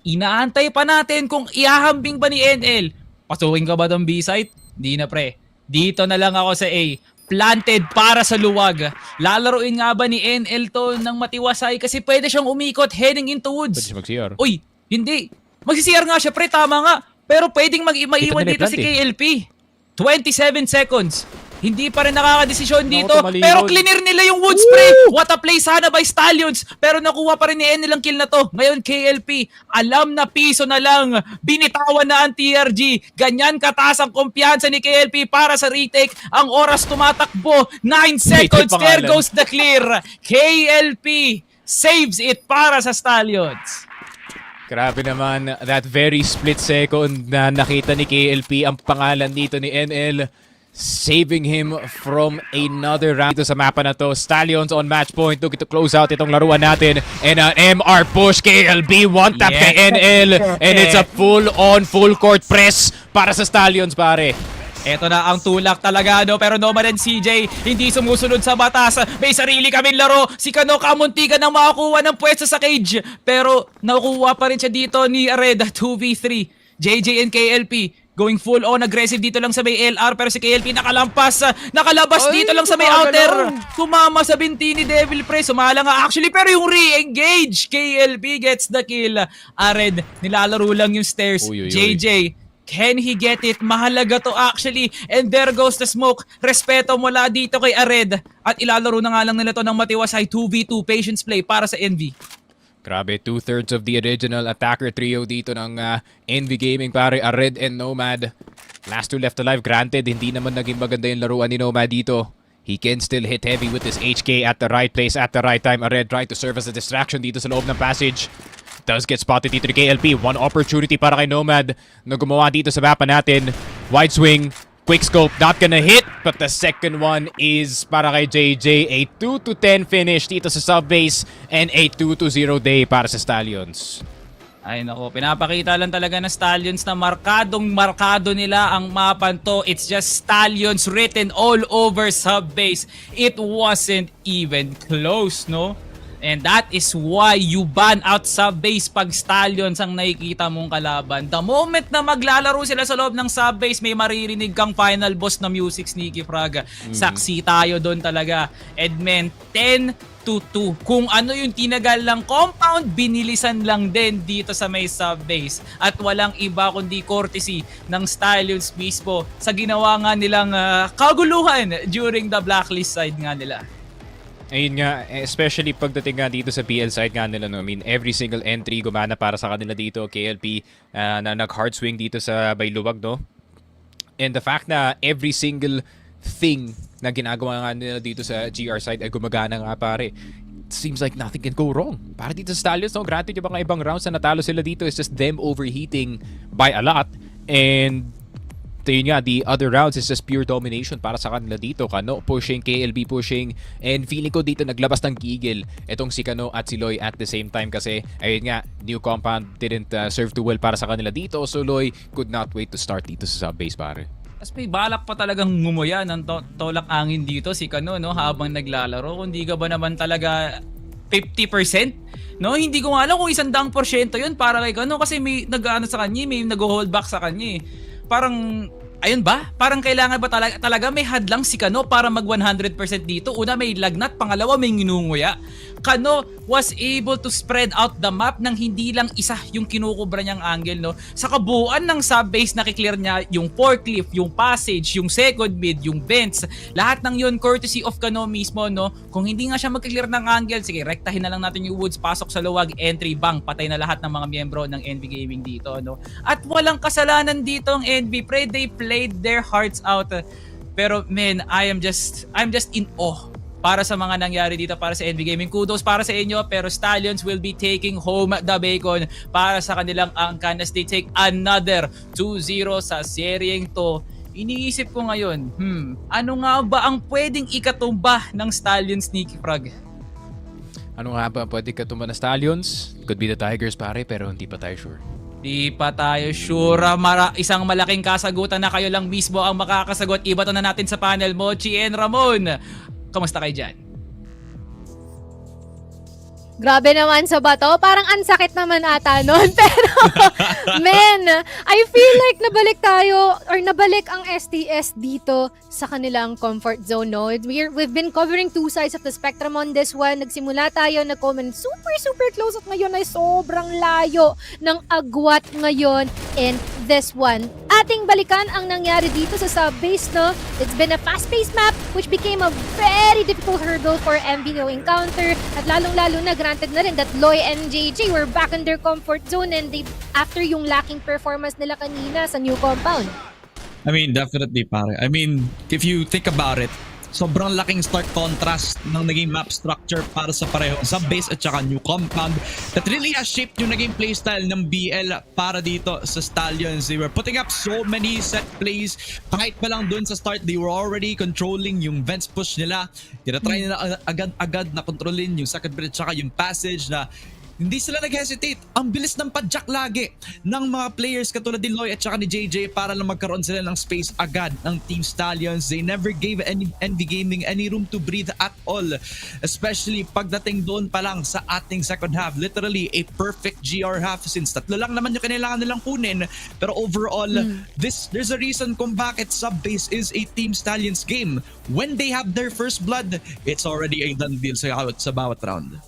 Inaantay pa natin kung ihahambing ba ni NL. Pasukin ka ba ng B-site? Di na pre. Dito na lang ako sa A. Planted para sa luwag. Lalaroin nga ba ni NL to ng matiwasay kasi pwede siyang umikot heading into woods. Pwede siya mag-CR. Uy, hindi. Mag-CR nga siya pre, tama nga. Pero pwedeng maiwan dito si KLP. 27 seconds. Hindi pa rin nakakadesisyon dito. Pero clear nila yung wood spray. What a play sana by Stallions. Pero nakuha pa rin ni NL ang kill na to. Ngayon KLP, alam na piso na lang. Binitawan na ang TRG. Ganyan kataas ang kumpiyansa ni KLP para sa retake. Ang oras tumatakbo. 9 seconds. There goes the clear. KLP saves it para sa Stallions. Grabe naman, that very split second na nakita ni KLP ang pangalan dito ni NL, saving him from another round dito sa mapa na to. Stallions on match point, looking to close out itong laruan natin. And an MR push, KLB, one tap kay NL. And it's a full-on, full-court press para sa Stallions, pare. Eto na ang tulak talaga, no? Pero Nomad and CJ hindi sumusunod sa batas. May sarili kaming laro. Si Kano kamuntikan ng makakuha ng pwesto sa cage. Pero nakuha pa rin siya dito ni Red 2v3. JJ and KLP going full on aggressive dito lang sa may LR. Pero si KLP nakalabas dito lang sa may outer. Kumama sa binti ni Devil Pre. Sumala nga actually, pero yung re-engage. KLP gets the kill. Red, nilalaro lang yung stairs. JJ, can he get it? Mahalaga to actually. And there goes the smoke. Respeto mula dito kay Ared. At ilalaro na nga lang nila to ng matiwasay 2v2 patience play para sa Envy. Grabe, 2/3 of the original attacker trio dito ng Envy Gaming, pare. Ared and Nomad. Last two left alive. Granted, hindi naman naging maganda yung laruan ni Nomad dito. He can still hit heavy with his HK at the right place at the right time. Ared trying to serve as a distraction dito sa loob ng passage. Does get spotted dito ni KLP. One opportunity para kay Nomad na gumawa dito sa mapa natin. Wide swing, quick scope, not gonna hit. But the second one is para kay JJ. A 2-10 finish dito sa sub-base and a 2-0 day para sa Stallions. Ay nako, pinapakita lang talaga ng Stallions na markado nila ang mapan to. It's just Stallions written all over sub-base. It wasn't even close, no? And that is why you ban out sub-base pag Stallions ang nakikita mong kalaban. The moment na maglalaro sila sa loob ng sub-base, may maririnig kang final boss na music, Sneaky Frog. Saksi tayo doon talaga. Edmen, 10-2. Kung ano yung tinagal lang compound, binilisan lang din dito sa may sub-base. At walang iba kundi courtesy ng Stallions mismo sa ginawa nga nilang kaguluhan during the blacklist side nga nila. Ayun nga, especially pagdating nga dito sa PL side nga nila, no? I mean, every single entry gumana para sa kanila dito, KLP, na nag-hard swing dito sa Bayluwag, no? And the fact na every single thing na ginagawa nga nila dito sa GR side ay gumagana nga, pare. It seems like nothing can go wrong. Para dito sa Stallions, no? Granted yung mga ibang rounds na natalo sila dito is just them overheating by a lot. And yun nga, the other rounds is just pure domination para sa kanila dito. Kano pushing, KLB pushing, and feeling ko dito naglabas ng gigil itong si Kano at si Loy at the same time kasi ayun nga, new compound didn't serve too well para sa kanila dito, so Loy could not wait to start dito sa sub-base, pare. Tapos may balak pa talagang ngumuya ng tolak angin dito si Kano, no, habang naglalaro. Kung di ka ba naman talaga 50%, no? Hindi ko nga alam kung 100% yun para kay Kano kasi may nag-ano sa kanya, may nag-hold back sa kanya. Parang, ayun ba? Parang kailangan ba talaga may hadlang si Kano para mag 100% dito? Una, may lagnat. Pangalawa, may nginunguya. Kano was able to spread out the map nang hindi lang isa yung kinukubra niyang angle, no? Sa kabuuan ng sub-base, nakiklear niya yung forklift, yung passage, yung second mid, yung vents. Lahat ng yun, courtesy of Kano mismo, no? Kung hindi nga siya mag-clear ng angle, sige, rektahin na lang natin yung woods, pasok sa luwag, entry, bang, patay na lahat ng mga miyembro ng NV Gaming dito, no? At walang kasalanan dito ang NV, pre, they played their hearts out. Pero man, I'm just in awe para sa mga nangyari dito para sa NV Gaming. Kudos para sa inyo, pero Stallions will be taking home the bacon para sa kanilang angkan as they take another 2-0 sa seryeng to. Iniisip ko ngayon, ano nga ba ang pwedeng ikatumba ng Stallions, Sneaky Frog? Ano nga ba pwede katumba na Stallions? Could be the Tigers pare, pero hindi pa tayo sure. Di pa tayo sure. Isang malaking kasagutan na kayo lang mismo ang makakasagot. Ibato na natin sa panel mo, Chi and Ramon. Kamusta kayo dyan? Grabe naman sa bato. Parang ansakit naman ata nun. Pero, men, I feel like nabalik tayo or nabalik ang STS dito sa kanilang comfort zone. No? We've been covering two sides of the spectrum on this one. Nagsimula tayo, nag-comment super close at ngayon ay sobrang layo ng agwat ngayon in this one. Ating balikan ang nangyari dito sa sub-base. No? It's been a fast-paced map which became a very difficult hurdle for MV to encounter at lalong-lalo na granted na rin that Loy and JJ were back in their comfort zone and they after yung lacking performance nila kanina sa new compound. I mean, definitely pare. I mean, if you think about it, sobrang laking stark contrast ng naging map structure para sa parehong sub-base at saka new compound that really has shaped yung naging playstyle ng BL para dito sa Stallions. They were putting up so many set plays. Kahit pa lang dun sa start, they were already controlling yung vents push nila. Tinatry nila agad-agad na kontrolin yung second bridge at saka yung passage na hindi sila nag-hesitate. Ang bilis ng padjak lagi ng mga players katulad ni Loy at saka ni JJ para lang magkaroon sila ng space agad ng Team Stallions. They never gave NV Gaming any room to breathe at all. Especially pagdating doon pa lang sa ating second half. Literally a perfect GR half since tatlo lang naman yung kailangan nilang kunin. Pero overall, there's a reason kung bakit sub-base is a Team Stallions game. When they have their first blood, it's already a done deal sa bawat round.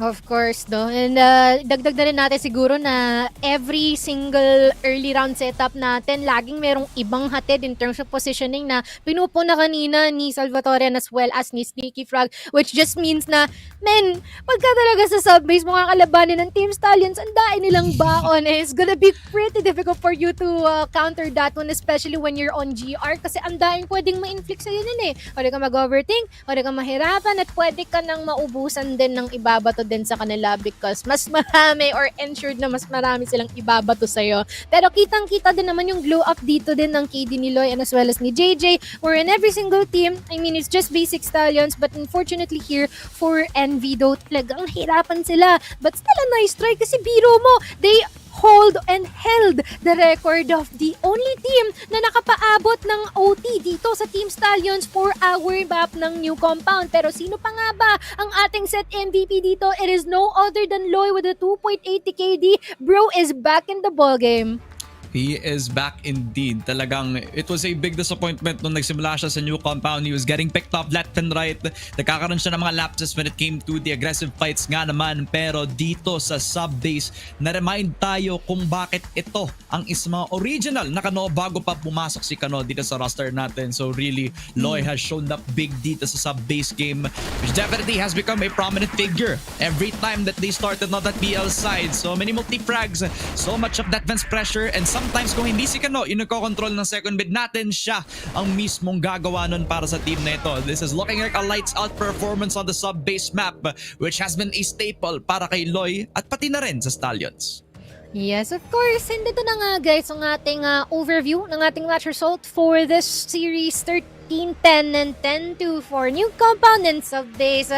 Of course, no? And dagdag na rin natin siguro na every single early round setup natin, laging merong ibang hatid in terms of positioning na pinupuna kanina ni Salvatore as well as ni Sneaky Frog, which just means na, men, pagka talaga sa sub-base mo kalabanin ng Team Stallions, ang daing nilang baon. It's gonna be pretty difficult for you to counter that one, especially when you're on GR kasi ang daing pwedeng ma-inflict sa'yo nun eh. Pwede ka mag-overthink, pwede ka mahirapan, at pwede ka nang maubusan din ng ibabato din sa kanila because mas marami or ensured na mas marami silang ibabato sa'yo. Pero kitang-kita din naman yung glow up dito din ng KD ni Loy and as well as ni JJ. We're in every single team. I mean, it's just basic Stallions but unfortunately here for NV though, talagang hirapan sila. But still a nice try kasi biro mo, they hold and held the record of the only team na nakapaabot ng OT dito sa Team Stallions for our map ng new compound. Pero sino pa nga ba ang ating set MVP dito? It is no other than Loy with a 2.80 KD. Bro is back in the ballgame. He is back indeed. Talagang it was a big disappointment nung nagsimula siya sa new compound. He was getting picked off left and right. Nagkakaroon siya ng mga lapses when it came to the aggressive fights nga naman. Pero dito sa sub-base, na-remind tayo kung bakit ito ang isang original na Kano bago pa pumasok si Kano dito sa roster natin. So really, Loy has shown up big dito sa sub-base game, which definitely has become a prominent figure every time that they started on that BL side. So many multi-frags, so much of that fence pressure, and sometimes kung hindi si Kano yung nagko-control ng second bid natin, siya ang mismong gagawa nun para sa team na ito. This is looking like a lights out performance on the sub-base map, which has been a staple para kay Loy at pati na rin sa Stallions. Yes, of course. And dito na nga guys ang ating overview ng ating match result for this series 13-10 and 10-2 for new compound and sub-base.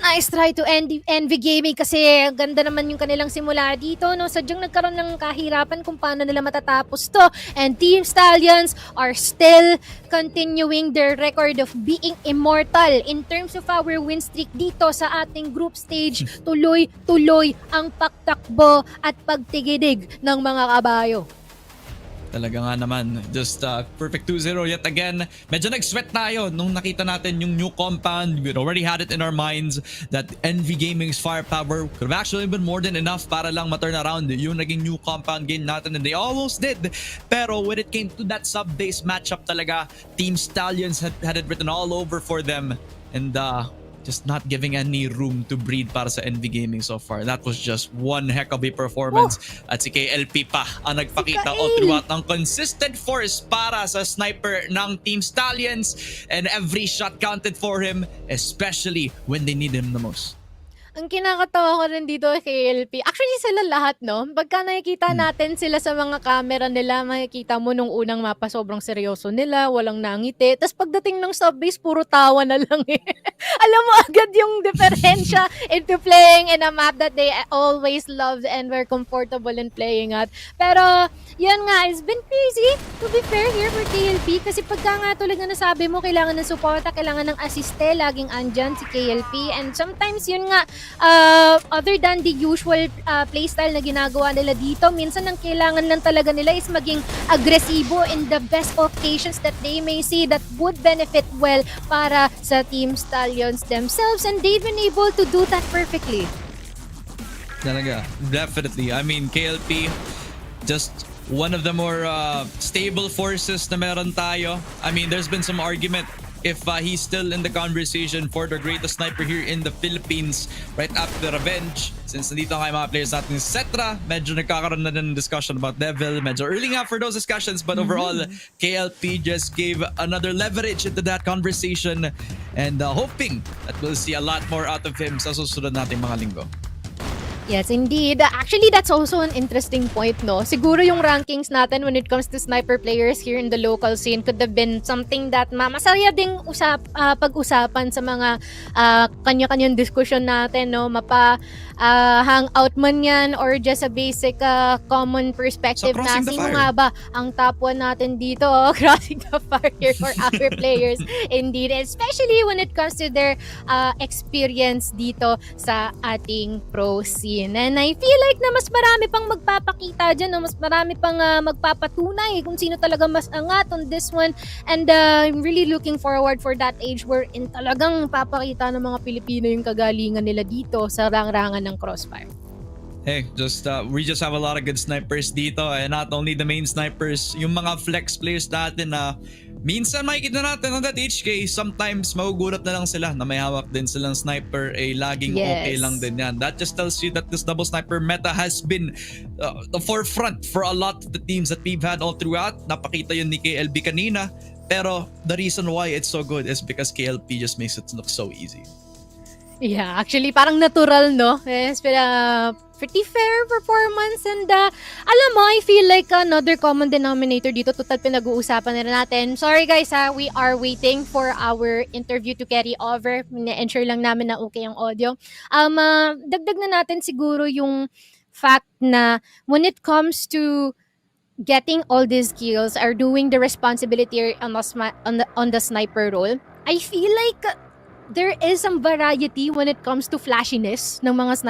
Nice try to NV Gaming kasi ganda naman yung kanilang simula dito. No? Sadyang nagkaroon ng kahirapan kung paano nila matatapos to. And Team Stallions are still continuing their record of being immortal in terms of our win streak dito sa ating group stage. Tuloy-tuloy ang pagtakbo at pagtigidig ng mga kabayo. Talaga nga naman, just perfect 2-0 yet again. Medyo nag-sweat tayo nung nakita natin yung new compound. We already had it in our minds that NV Gaming's firepower could have actually been more than enough para lang ma-turn around yung naging new compound game natin, and they almost did. Pero when it came to that sub-base matchup talaga, Team Stallions had it written all over for them. And just not giving any room to breathe para sa NV Gaming so far. That was just one heck of a performance. At si KLP pa ang nagpakita all throughout ng consistent force para sa sniper ng Team Stallions, and every shot counted for him, especially when they need him the most. Ang kinakatawa ko rin dito kay LP, actually sila lahat, no? Pagka nakikita natin sila sa mga camera nila, makikita mo nung unang mapa sobrang seryoso nila, walang nangiti. Tapos pagdating ng subbase, puro tawa na lang eh. Alam mo agad yung diferensya into playing in a map that they always loved and were comfortable in playing at. Pero, yan nga, it's been crazy to be fair here for KLP kasi pagka nga tulad na nasabi mo, kailangan ng suporta, kailangan ng asiste, laging andyan si KLP, and sometimes yun nga, other than the usual playstyle na ginagawa nila dito, minsan ang kailangan lang talaga nila is maging agresibo in the best occasions that they may see that would benefit well para sa Team Stallions themselves, and they've been able to do that perfectly. Talaga, definitely. I mean, KLP, just one of the more stable forces na meron tayo. I mean, there's been some argument if he's still in the conversation for the greatest sniper here in the Philippines right after Revenge. Since nandito nga yung mga players natin, Cetra, medyo nagkakaroon na ng discussion about Devil. Medyo early nga for those discussions, but overall, KLP just gave another leverage into that conversation, and hoping that we'll see a lot more out of him sa susunod nating mga linggo. Yes, indeed. Actually, that's also an interesting point, no? Siguro yung rankings natin when it comes to sniper players here in the local scene could have been something that masaya ding pag-usapan sa mga kanya-kanyang diskusyon natin, no? Hangout man yan or just a basic common perspective So, na crossing the sino fire. nga ba ang top 1 natin dito, crossing the fire for our players. Indeed, especially when it comes to their experience dito sa ating pro scene. And I feel like na mas marami pang magpapakita dyan, no? Mas marami pang magpapatunay kung sino talaga mas angat on this one, and I'm really looking forward for that age wherein talagang papakita ng mga Pilipino yung kagalingan nila dito sa rangrangan ng Crossfire. Hey, we just have a lot of good snipers dito, and not only the main snipers, yung mga flex players natin na minsan makikita natin on that HK, sometimes magugulat na lang sila na may hawak din silang sniper, laging okay lang din yan. That just tells you that this double sniper meta has been the forefront for a lot of the teams that we've had all throughout. Napakita yun ni KLB kanina, pero the reason why it's so good is because KLP just makes it look so easy. Yeah, actually parang natural, no? Yes, pero pretty fair performance, and alam mo, I feel like another common denominator dito, total pinag-uusapan na natin. Sorry guys we are waiting for our interview to carry over. Ensure lang namin na okay ang audio. Dagdag na natin siguro yung fact na when it comes to getting all these kills or doing the responsibility on the sniper role, I feel like there is some variety when it comes to flashiness ng mga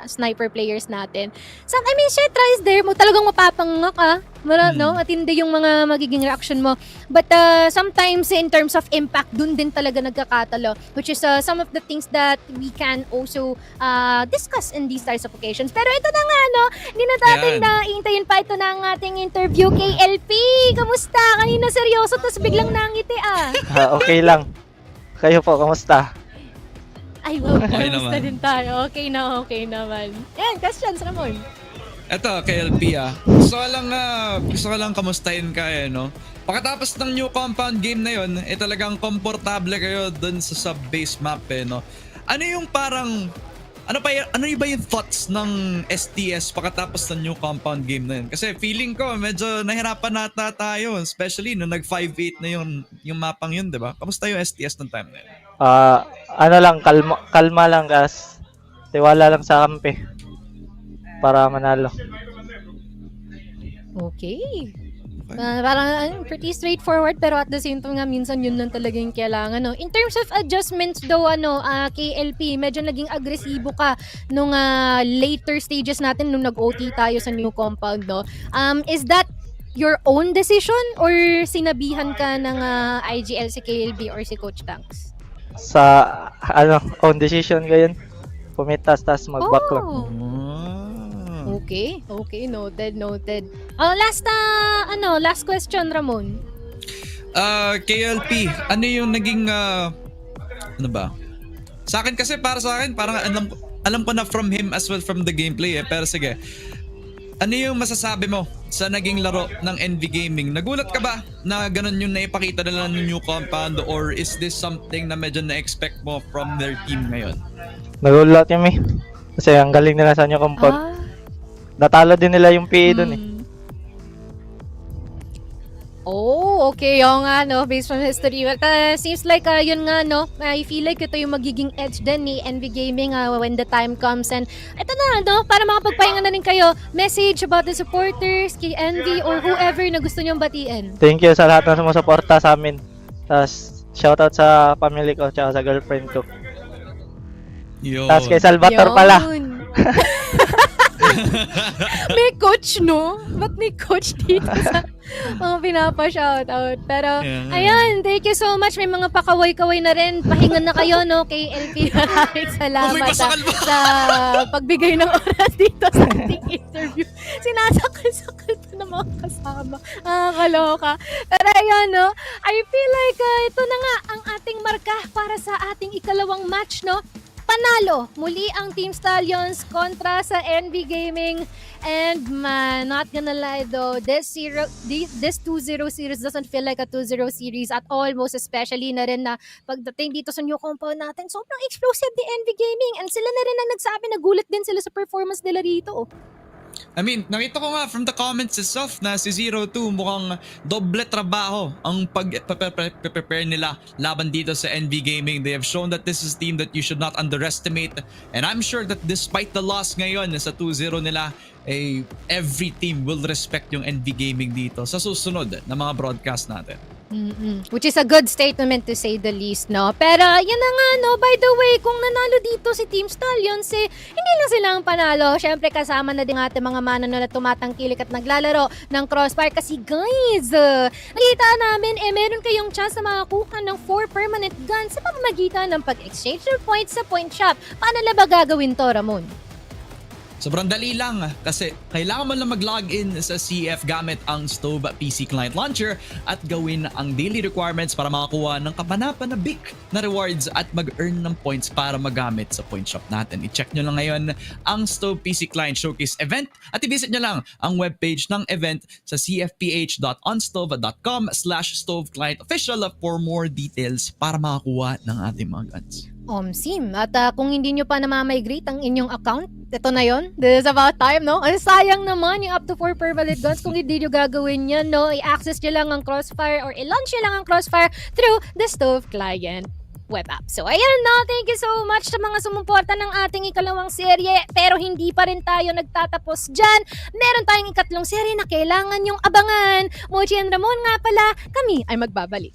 sniper players natin. I mean, Cetra is there, talagang mapapanganga ka. No? Matindi yung mga magiging reaction mo. But sometimes in terms of impact, dun din talaga nagkakatalo, which is some of the things that we can also discuss in these types of occasions. Pero ito na nga, no? Hindi na natin na iintayin pa. Ito na ang ating interview. KLP, kamusta? Kanina seryoso, tapos biglang nangiti Okay lang. Kayo po, kamusta? Ay, wow, Okay kamusta naman. din tayo? Okay naman. Yan, questions, Ramon. Eto, KLP gusto ko lang kamustahin ka no? Pagkatapos ng new compound game na yun, talagang komportable kayo dun sa sub-base map no? Ano yung parang, ano ba yung thoughts ng STS pagkatapos ng new compound game na yun? Kasi feeling ko, medyo nahirapan nata tayo, especially nung nag 5-8 na yung mapang yun, di ba? Kamusta yung STS ng time na yun? Ano lang, kalma lang guys. Tiwala lang sa kampi. Para manalo. Okay. Parang pretty straightforward, pero at the same time nga minsan yun lang talaga yung kailangan, no? In terms of adjustments daw, KLP, medyo naging agresibo ka nung later stages natin nung nag-OT tayo sa new compound, no? Is that your own decision or sinabihan ka ng IGL si KLB or si Coach Tanks? Sa, own decision ko yun. Pumitas, tas mag-back lang. Okay, noted. Last question, Ramon. KLP, ano yung naging Sa akin kasi, para sa akin, parang alam ko na from him as well from the gameplay eh. Pero sige, ano yung masasabi mo sa naging laro ng NV Gaming? Nagulat ka ba na ganun yung naipakita nila ng new compound, or is this something na medyo na-expect mo from their team ngayon? Nagulat kami. Kasi ang galing nila sa new compound. Natalo din nila yung PA dun eh. Oh, okay. Yung nga, no, based from history. But seems like, yun nga, no, I feel like ito yung magiging edge din ni NV Gaming when the time comes. And ito na, no, para makapagpahinga na rin kayo, message about the supporters, kay NV, or whoever na gusto nyong batiin. Thank you sa lahat na sumusuporta sa amin. Tapos, shoutout sa family ko, tsaka sa girlfriend ko. Yun. Tapos kay Salvatore pala. May coach, no? Ba't may coach dito sa mga pinapa-shoutout? Pero, ayan, thank you so much. May mga pakaway-kaway na rin. Pahinga na kayo, no? Kay LP. Maraming salamat sa pagbigay ng oras dito sa ating interview. Sinasakal-sakal pa ng mga kasama. Nakakaloka. Pero ayan, no? I feel like ito na nga ang ating marka para sa ating ikalawang match, no? Panalo muli ang Team Stallions kontra sa NV Gaming. And man, not gonna lie though, this 2-0 series doesn't feel like a 2-0 series at all. Most especially na rin na pagdating dito sa new compound natin, sobrang explosive ni NV Gaming. And sila na rin ang nagsabi, nagulat din sila sa performance nila rito. I mean, nakita ko nga from the comments itself na si 02 mukhang doble trabaho ang pag-prepare nila laban dito sa NV Gaming. They have shown that this is a team that you should not underestimate. And I'm sure that despite the loss ngayon sa 2-0 nila, every team will respect yung NV Gaming dito sa susunod na mga broadcast natin. Which is a good statement to say the least, no? Pero yun na nga, no? By the way, kung nanalo dito si Team Stallions, hindi lang sila ang panalo. Syempre kasama na din ating mga mananalo na tumatangkilik at naglalaro ng Crossfire. Kasi guys, nakita namin, meron kayong chance na makakuha ng 4 permanent guns sa pamamagitan ng pag-exchange ng points sa point shop. Paano na ba gagawin to, Ramon? Sobrang dali lang kasi kailangan mo lang mag-login sa CF gamit ang Stove PC Client Launcher at gawin ang daily requirements para makakuha ng kapanapan na big na rewards at mag-earn ng points para magamit sa point shop natin. I-check nyo lang ngayon ang Stove PC Client Showcase event at i-visit nyo lang ang webpage ng event sa cfph.onstove.com/stoveclientofficial for more details para makakuha ng ating mga guns. Sim. At kung hindi nyo pa namamigrate ang inyong account, ito na yon. This is about time, no? Ang sayang naman yung up to 4 permanent guns kung hindi nyo gagawin yan, no? I-access nyo lang ang Crossfire or i-launch nyo lang ang Crossfire through the Stove client web app. So, ayan, no? Thank you so much sa mga sumuporta ng ating ikalawang serye. Pero hindi pa rin tayo nagtatapos dyan. Meron tayong ikatlong serye na kailangan yung abangan. Mochi and Ramon nga pala, kami ay magbabalik.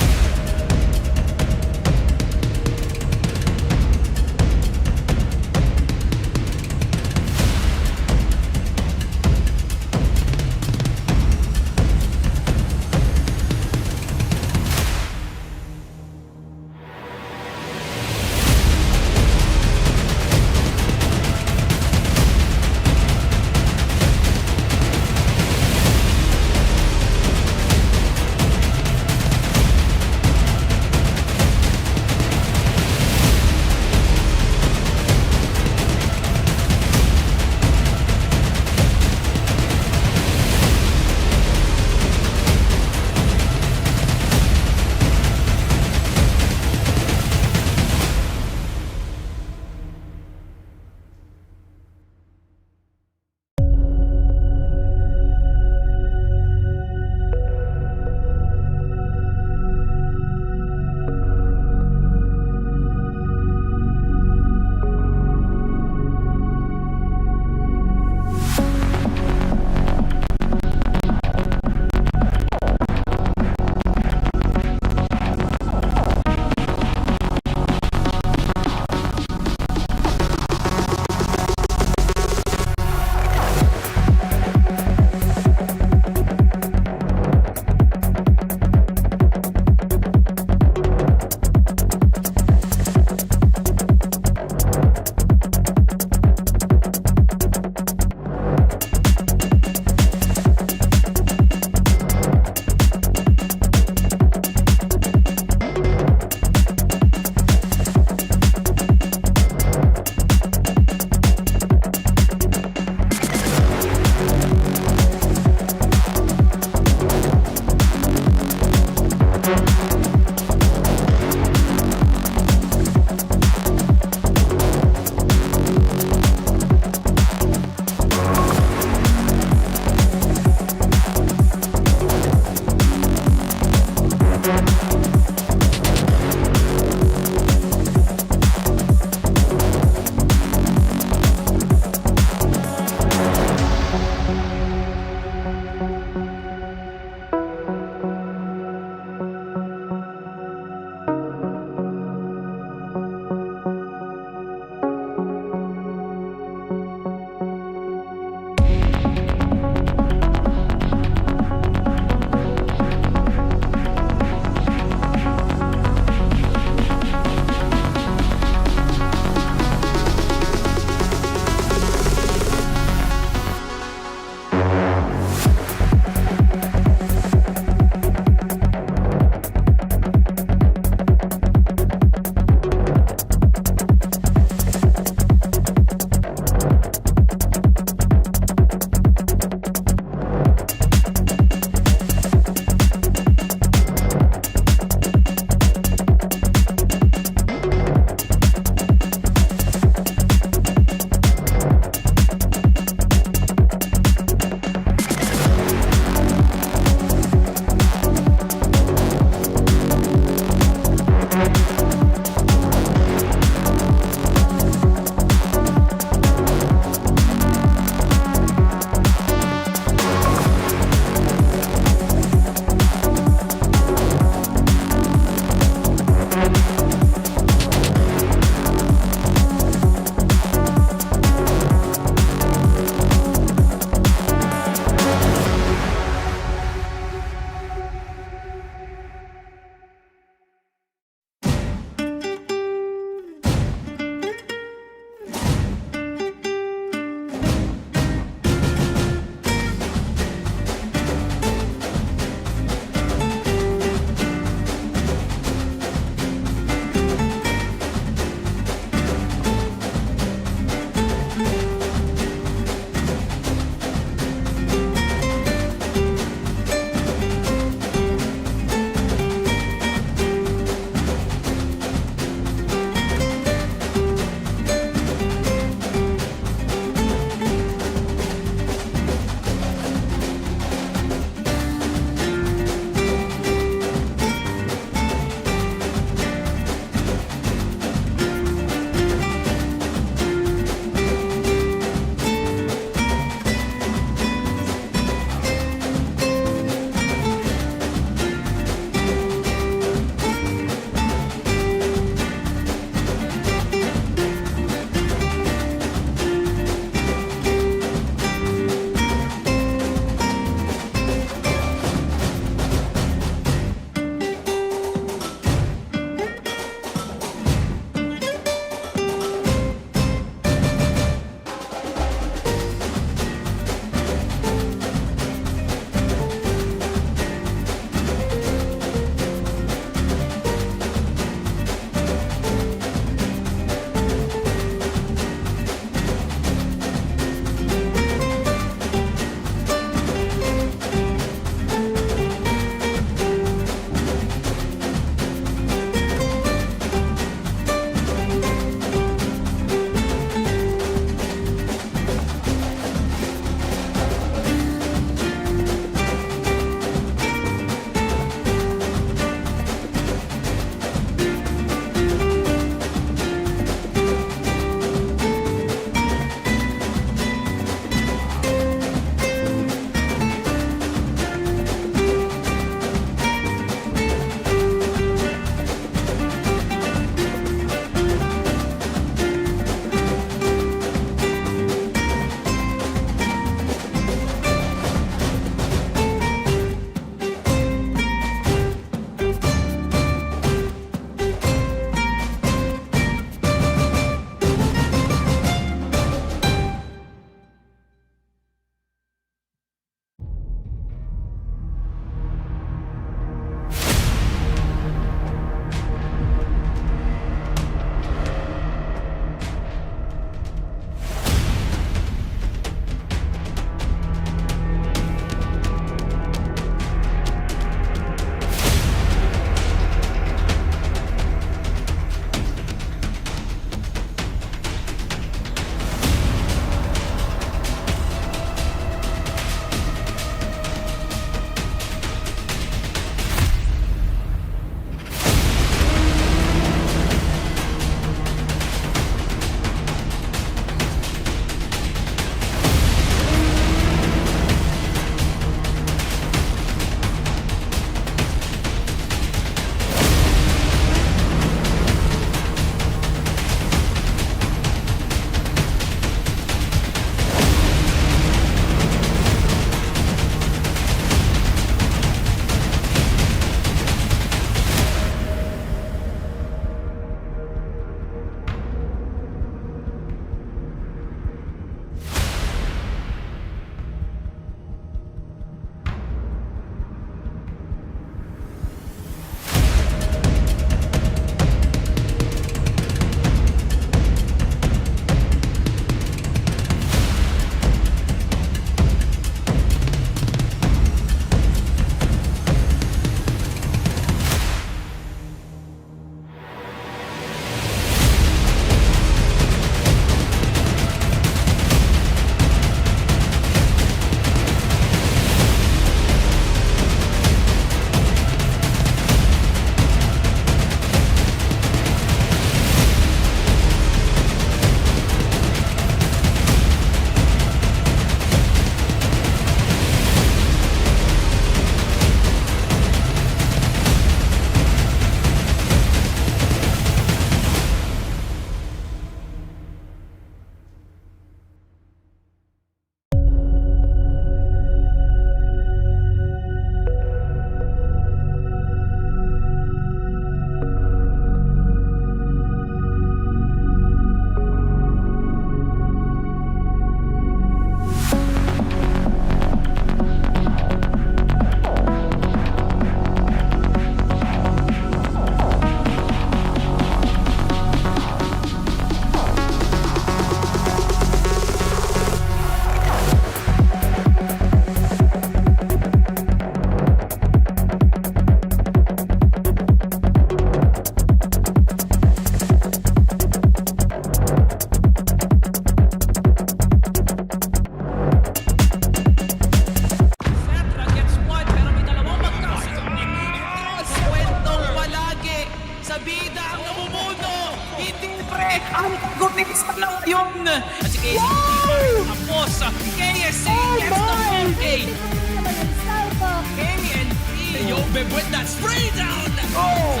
Obib with that spray down! Oh!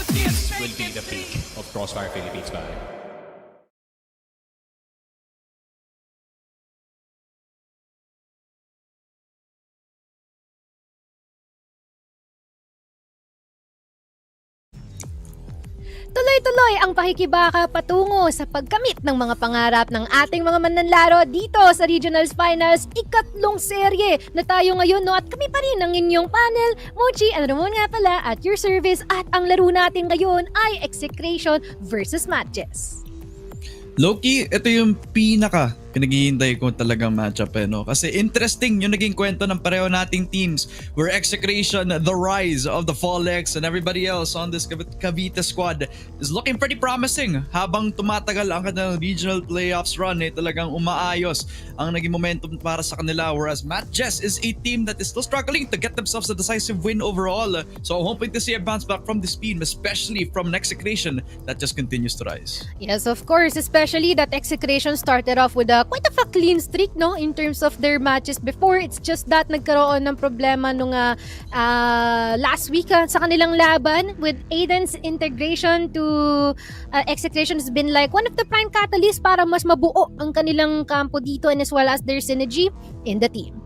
This will be the peak of Crossfire Philippines ba? Tuloy-tuloy ang pakikibaka patungo sa pagkamit ng mga pangarap ng ating mga mananlaro dito sa Regionals Finals. Ikatlong serye na tayo ngayon, no? At kami pa rin ang inyong panel. Mochi and Ramon nga pala at your service. At ang laro natin ngayon ay Execration versus MATTJESS. Loki, ito yung pinaghihintay ko talagang matchup no? Kasi interesting yung naging kwento ng pareho nating teams where Execration, the rise of the Fallex and everybody else on this Cavite squad is looking pretty promising. Habang tumatagal ang kanilang regional playoffs run, talagang umaayos ang naging momentum para sa kanila, whereas MATTJESS is a team that is still struggling to get themselves a decisive win overall. So I'm hoping to see a bounce back from this team, especially from an Execration that just continues to rise. Yes, of course, especially that Execration started off with quite a clean streak, no, in terms of their matches before. It's just that nagkaroon ng problema nung last week sa kanilang laban with Aiden's integration to Execration has been like one of the prime catalysts para mas mabuo ang kanilang kampo dito, and as well as their synergy in the team.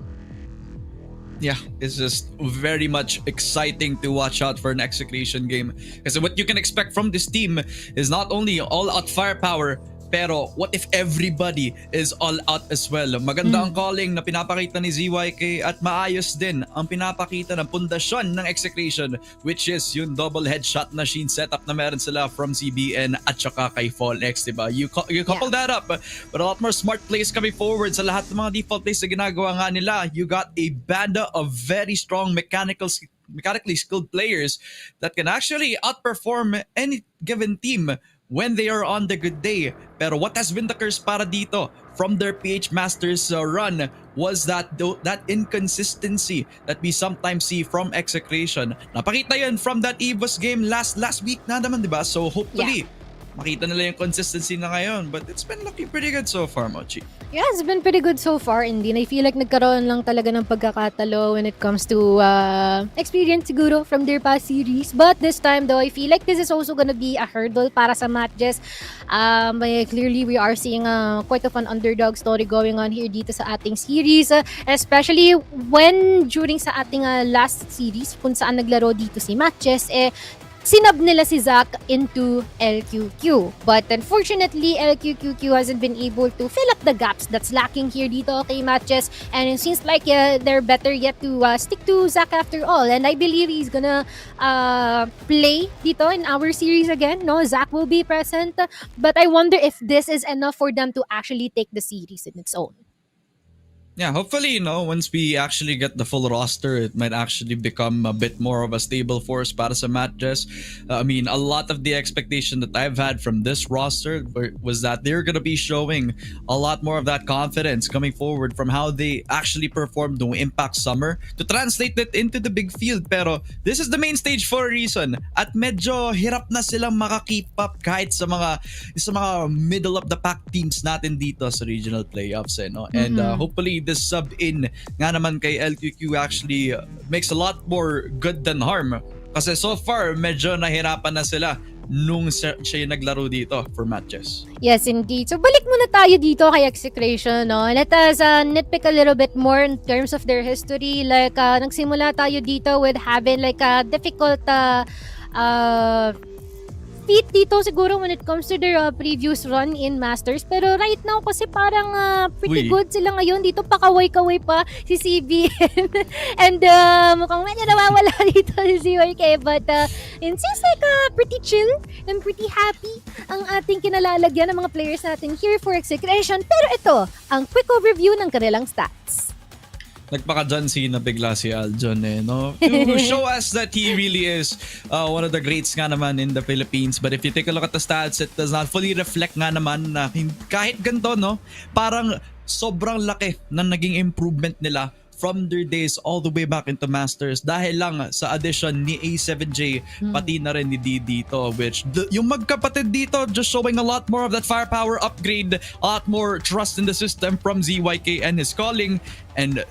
Yeah, it's just very much exciting to watch out for an Execration game. Because what you can expect from this team is not only all-out firepower, pero what if everybody is all out as well? Maganda ang calling na pinapakita ni ZYK at maayos din ang pinapakita ng pundasyon ng Execration, which is yung double headshot machine setup na meron sila from CBN at saka kay Fallex, diba? You couple that up with a lot more smart plays coming forward sa lahat ng mga default plays na ginagawa nga nila. You got a banda of very strong mechanically skilled players that can actually outperform any given team when they are on the good day. Pero what has been the curse para dito from their PH Masters run was that inconsistency that we sometimes see from Execration. Napakita yun from that EVOS game last week na naman, diba? So hopefully, makita nila yung consistency na ngayon. But it's been looking pretty good so far, Mochi. Yeah, it's been pretty good so far, indeed. I feel like nagkaroon lang talaga ng pagkakatalo when it comes to experience siguro from their past series. But this time though, I feel like this is also gonna be a hurdle para sa MATTJESS. Clearly, we are seeing quite of an underdog story going on here dito sa ating series. Especially when during sa ating last series, kung saan naglaro dito si MATTJESS, sinab nila si Zach into LQQ. But unfortunately, LQQQ hasn't been able to fill up the gaps that's lacking here dito kay MATTJESS. And it seems like they're better yet to stick to Zach after all. And I believe he's gonna play dito in our series again. No, Zach will be present. But I wonder if this is enough for them to actually take the series in its own. Yeah, hopefully, once we actually get the full roster, it might actually become a bit more of a stable force para sa MATTJESS. I mean, a lot of the expectation that I've had from this roster was that they're going to be showing a lot more of that confidence coming forward from how they actually performed no Impact Summer to translate it into the big field. Pero this is the main stage for a reason. At medyo hirap na silang maka-keep up kahit sa mga middle of the pack teams natin dito sa regional playoffs. And hopefully, this sub-in nga naman kay LQQ actually makes a lot more good than harm. Kasi so far, medyo nahirapan na sila nung siya yung naglaro dito for MATTJESS. Yes, indeed. So, balik muna tayo dito kay Execration, no? Let us nitpick a little bit more in terms of their history. Like, nagsimula tayo dito with having like a difficult feat dito siguro when it comes to their previous run in Masters. Pero right now kasi parang pretty good sila ngayon. Dito pakaway-kaway pa si CBN. And mukhang medyo nawawala dito si CYK. But it seems like pretty chill and pretty happy ang ating kinalalagyan ng mga players natin here for Execration. Pero ito, ang quick overview ng kanilang stats. Nagpaka-John na bigla si Aljon no? To show us that he really is one of the greats nga naman in the Philippines. But if you take a look at the stats, it does not fully reflect nga naman na kahit ganito, no? Parang sobrang laki ng naging improvement nila from their days all the way back into Masters dahil lang sa addition ni A7J pati na rin ni D dito, which yung magkapatid dito just showing a lot more of that firepower upgrade, a lot more trust in the system from ZYK and his calling, and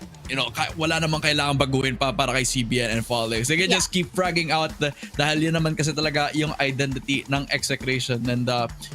wala namang kailangan baguhin pa para kay CBN and Foley. Sige, just keep fragging out dahil yun naman kasi talaga yung identity ng Execration. And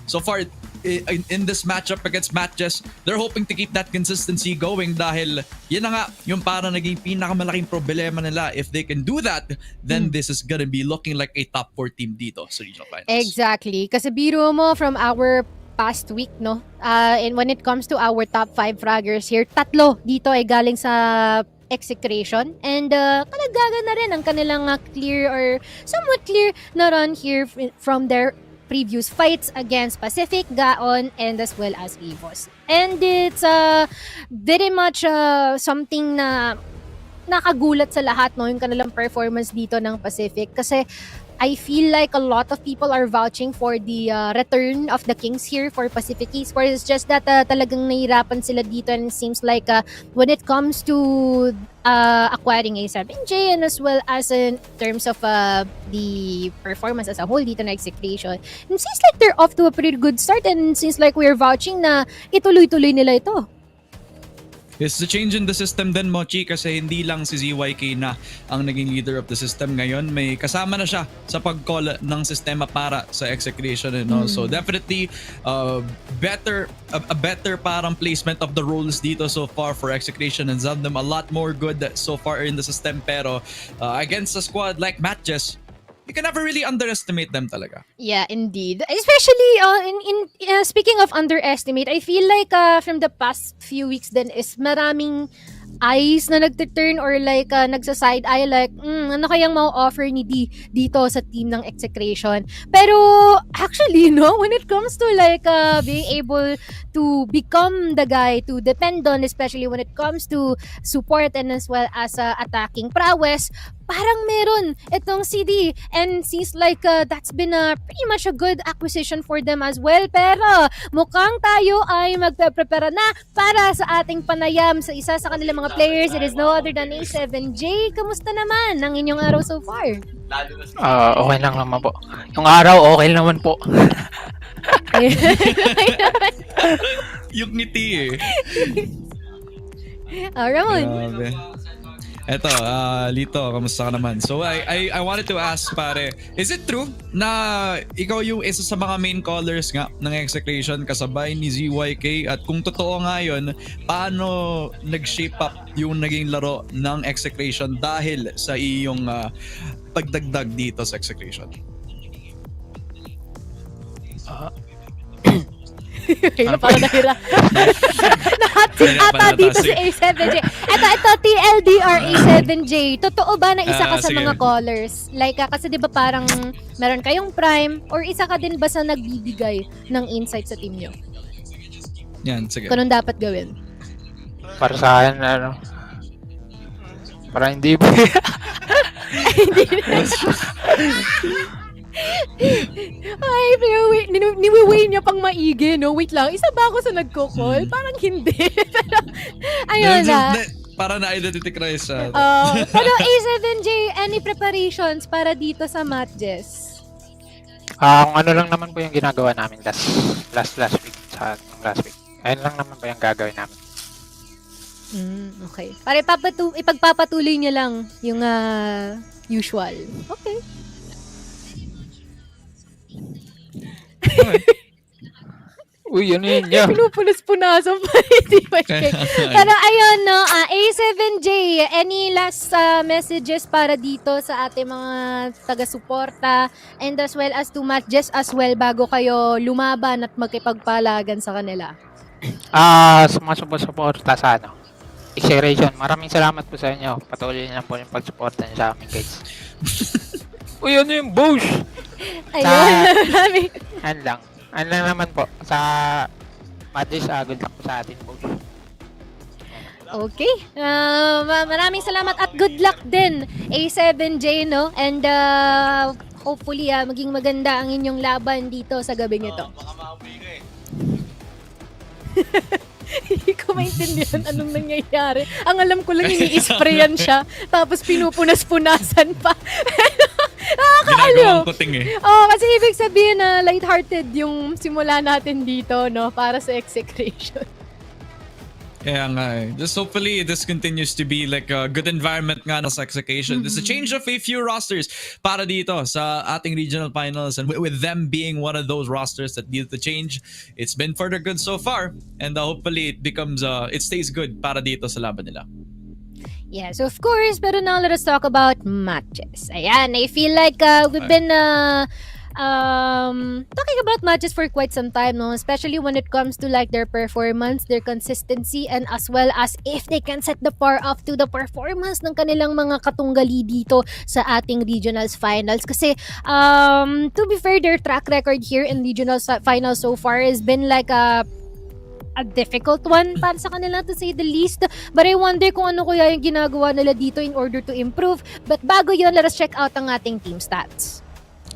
so far, in this matchup against MATTJESS, they're hoping to keep that consistency going dahil yun na nga yung parang naging pinakamalaking problema nila. If they can do that, then this is gonna be looking like a top 4 team dito sa regional finals. Exactly. Kasi biro mo from our past week, no? And when it comes to our top 5 fraggers here, 3 dito ay galing sa Execration. And kalagaga na rin ang kanilang clear or somewhat clear na run here from their previous fights against Pacific, Gaon, and as well as EVOS. And it's very much something na nakagulat sa lahat, no, yung kanilang performance dito ng Pacific. Kasi I feel like a lot of people are vouching for the return of the Kings here for Pacific Esports. It's just that talagang nahirapan sila dito, and it seems like when it comes to acquiring A7J and as well as in terms of the performance as a whole dito na Execration, it seems like they're off to a pretty good start, and it seems like we're vouching na ituloy-tuloy nila ito. It's the change in the system din, Mochi, kasi hindi lang si ZYK na ang naging leader of the system ngayon. May kasama na siya sa pag-call ng sistema para sa Execration. So definitely a better parang placement of the roles dito so far for Execration, and done them a lot more good so far in the system. Pero against a squad like MATTJESS, you can never really underestimate them talaga. Yeah, indeed. Especially in speaking of underestimate, I feel like from the past few weeks then is maraming eyes na nagte-turn or like nagsa-side eye like ano kayang mau-offer ni D dito sa team ng Execration. Pero actually, no, when it comes to like being able to become the guy to depend on, especially when it comes to support and as well as attacking prowess, parang meron itong CD, and seems like that's been pretty much a good acquisition for them as well. Pero mukhang tayo ay magpe-prepare na para sa ating panayam sa isa sa kanilang mga players. It is no other than A7J. Kamusta naman ang inyong araw so far? Okay lang naman po. Yung araw, okay naman po. Yung ngiti eh. Ramon. Grabe. Eto, Lito, kamusta ka naman? So I wanted to ask, pare, is it true na ikaw yung isa sa mga main callers nga ng Execration kasabay ni ZYK? At kung totoo nga yun, paano nag-shape up yung naging laro ng Execration dahil sa iyong pagdagdag dito sa Execration? Parang nahira. Nahatsik ata dito si A7J. Ito, TLDR A7J. Totoo ba na isa ka sa Sige. mga callers? Like, kasi di ba parang meron kayong prime or isa ka din ba sa nagbibigay ng insight sa team nyo? Yan, sige. Ganun dapat gawin. Para sa akin, para hindi ba? Ay, pero niwiway niya pang maigi, no? Wait lang, isa ba ako sa nagko-call? Parang hindi. Pero, ayun na. Para na-identify siya. Pero A7J, any preparations para dito sa MATTJESS? Kung ano lang naman po yung ginagawa namin last week sa last week. Ayun lang naman po yung gagawin namin. Okay. Para ipagpapatuloy niya lang yung usual. Okay. Uy, ano yun niya? Pinupunas-punasan pa hindi ba? Pero ayun, no, A7J, any last messages para dito sa ating mga taga-suporta and as well as to MATTJESS as well bago kayo lumaban at magkipagpalagan sa kanila? Sa mga suporta sa Execration, maraming salamat po sa inyo. Patuloy niyo lang po yung pagsuporta niyo sa amin, guys. Uy, ano yung Bosch? Ayun, Ano lang naman po sa MATTJESS, good luck po sa atin, Bosch. Okay. Maraming salamat at good luck din, A7J, no? And hopefully maging maganda ang inyong laban dito sa gabing ito. Baka maamoy ka eh. Ikaw maintindihan anong nangyayari. Ang alam ko lang, ini-sprayan siya, tapos pinupunas-punasan pa. Ginagawang puting eh. Oh, kasi ibig sabihin na lighthearted yung simula natin dito, no, para sa Execration. Kaya nga eh. Just hopefully this continues to be like a good environment nga sa Execration. There's a change of a few rosters para dito sa ating regional finals, and with them being one of those rosters that needed to change, it's been for the good so far, and hopefully it stays good para dito sa laban nila. Yes, of course. Pero now let us talk about matches. Ayan, I feel like we've been talking about matches for quite some time, no? Especially when it comes to like their performance, their consistency, and as well as if they can set the bar up to the performance ng kanilang mga katunggali dito sa ating regionals finals. Kasi to be fair, their track record here in regionals finals so far has been like a difficult one para sa kanila, to say the least. But I wonder kung ano kaya yung ginagawa nila dito in order to improve. But bago yun, let us check out ang ating team stats.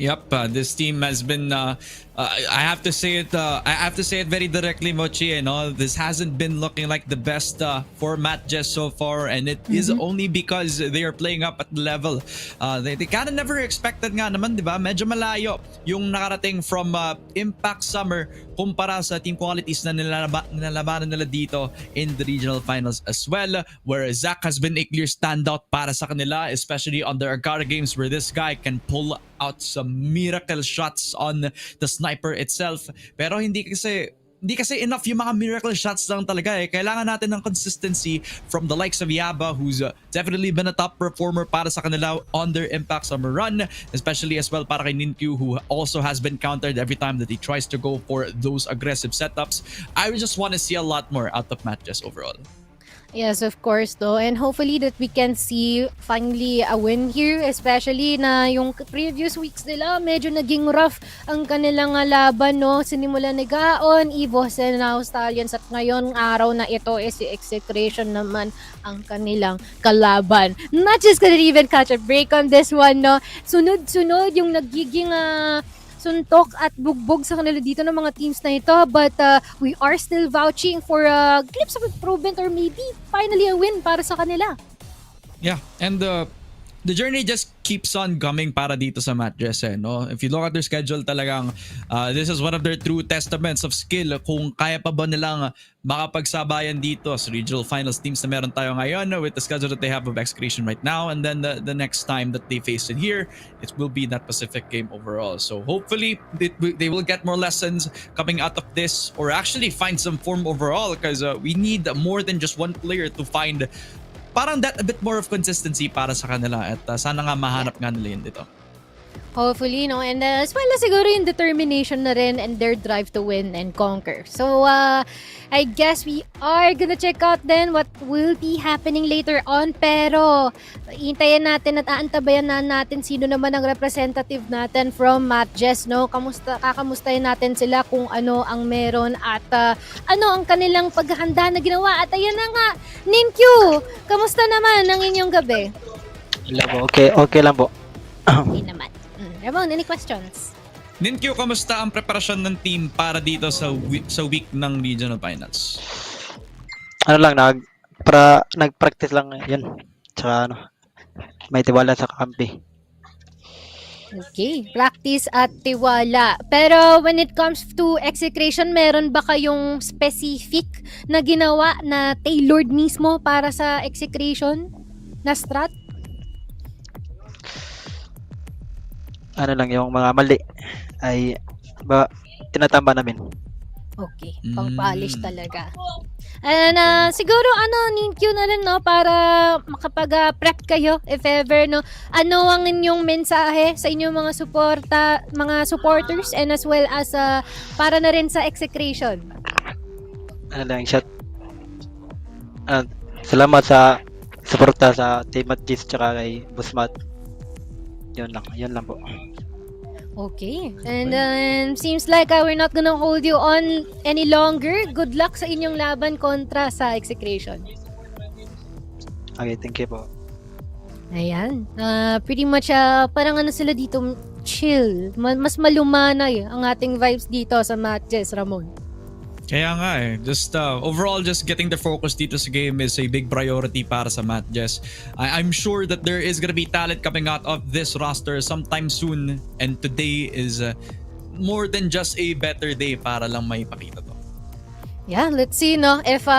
Yep, this team has been I have to say it very directly, Mochi, you know, this hasn't been looking like the best for MATTJESS so far, and it is only because they are playing up at the level. They kind of never expected nga naman, di ba? Medyo malayo yung nakarating from Impact Summer kumpara sa team qualities na nilalabanan nila dito in the regional finals as well, where Zach has been a clear standout para sa kanila, especially on the Agara games, where this guy can pull out some miracle shots on the sniper itself. Pero hindi kasi enough yung mga miracle shots lang talaga eh. Kailangan natin ng consistency from the likes of Yaba, who's definitely been a top performer para sa kanila on their Impact Summer run, especially as well para kay Ninkyu, who also has been countered every time that he tries to go for those aggressive setups. I just want to see a lot more out of MATTJESS overall. Yes, of course, though. And hopefully that we can see finally a win here, especially na yung previous weeks nila, medyo naging rough ang kanilang laban, no? Sinimula ni Gaon, EVOS, and now Stallions. At ngayon, araw na ito, si Execration naman ang kanilang kalaban. Not just gonna even catch a break on this one, no? Sunod-sunod yung nagiging suntok at bugbog sa kanila dito ng mga teams na ito, but we are still vouching for a glimpse of improvement or maybe finally a win para sa kanila. Yeah, and the journey just keeps on coming para dito sa MATTJESS, no? If you look at their schedule, talagang this is one of their true testaments of skill. Kung kaya pa ba nilang makapagsabayan dito sa regional finals teams na meron tayo ngayon with the schedule that they have of Execration right now, and then the next time that they face it here, it will be that Pacific game overall. So hopefully they will get more lessons coming out of this, or actually find some form overall, because we need more than just one player to find parang that a bit more of consistency para sa kanila, at sana nga mahanap nga nila yun dito. Hopefully, no? And as well as siguro yung determination na rin and their drive to win and conquer. So, I guess we are gonna check out then what will be happening later on. Pero, hintayin natin at aantabayan na natin sino naman ang representative natin from MATTJESS, no? Kakamustahin natin sila kung ano ang meron at ano ang kanilang paghahanda na ginawa. At ayan na nga, Ninkyu, kamusta naman ang inyong gabi? Hello po, okay lang po. Okay naman. Ramon, any questions? Ninkyu, kamusta ang preparasyon ng team para dito sa week ng regional finals? Ano lang, nag-practice lang yun. Tsaka may tiwala sa kampi. Okay, practice at tiwala. Pero when it comes to Execration, meron ba kayong specific na ginawa na tailored mismo para sa Execration na strat? Ano lang, yung mga mali ay tinatamba namin. Okay, pang-polish talaga. And siguro Ninkyu na rin, no, para makapag-prep kayo if ever, no. Ano ang inyong mensahe sa inyong mga supporters, and as well as para na rin sa Execration? Ano lang, salamat sa suporta sa Team MATTJESS tsaka kay Busmat. Yun lang po. Okay. And seems like we're not gonna hold you on any longer. Good luck sa inyong laban kontra sa Execration. Okay, thank you po. Ayan. Pretty much parang sila dito, chill. Mas malumanay ang ating vibes dito sa MATTJESS, Ramon. Kaya nga just overall just getting the focus dito sa game is a big priority para sa MATTJESS. I'm sure that there is gonna be talent coming out of this roster sometime soon, and today is more than just a better day para lang may pakita to. Yeah, let's see no if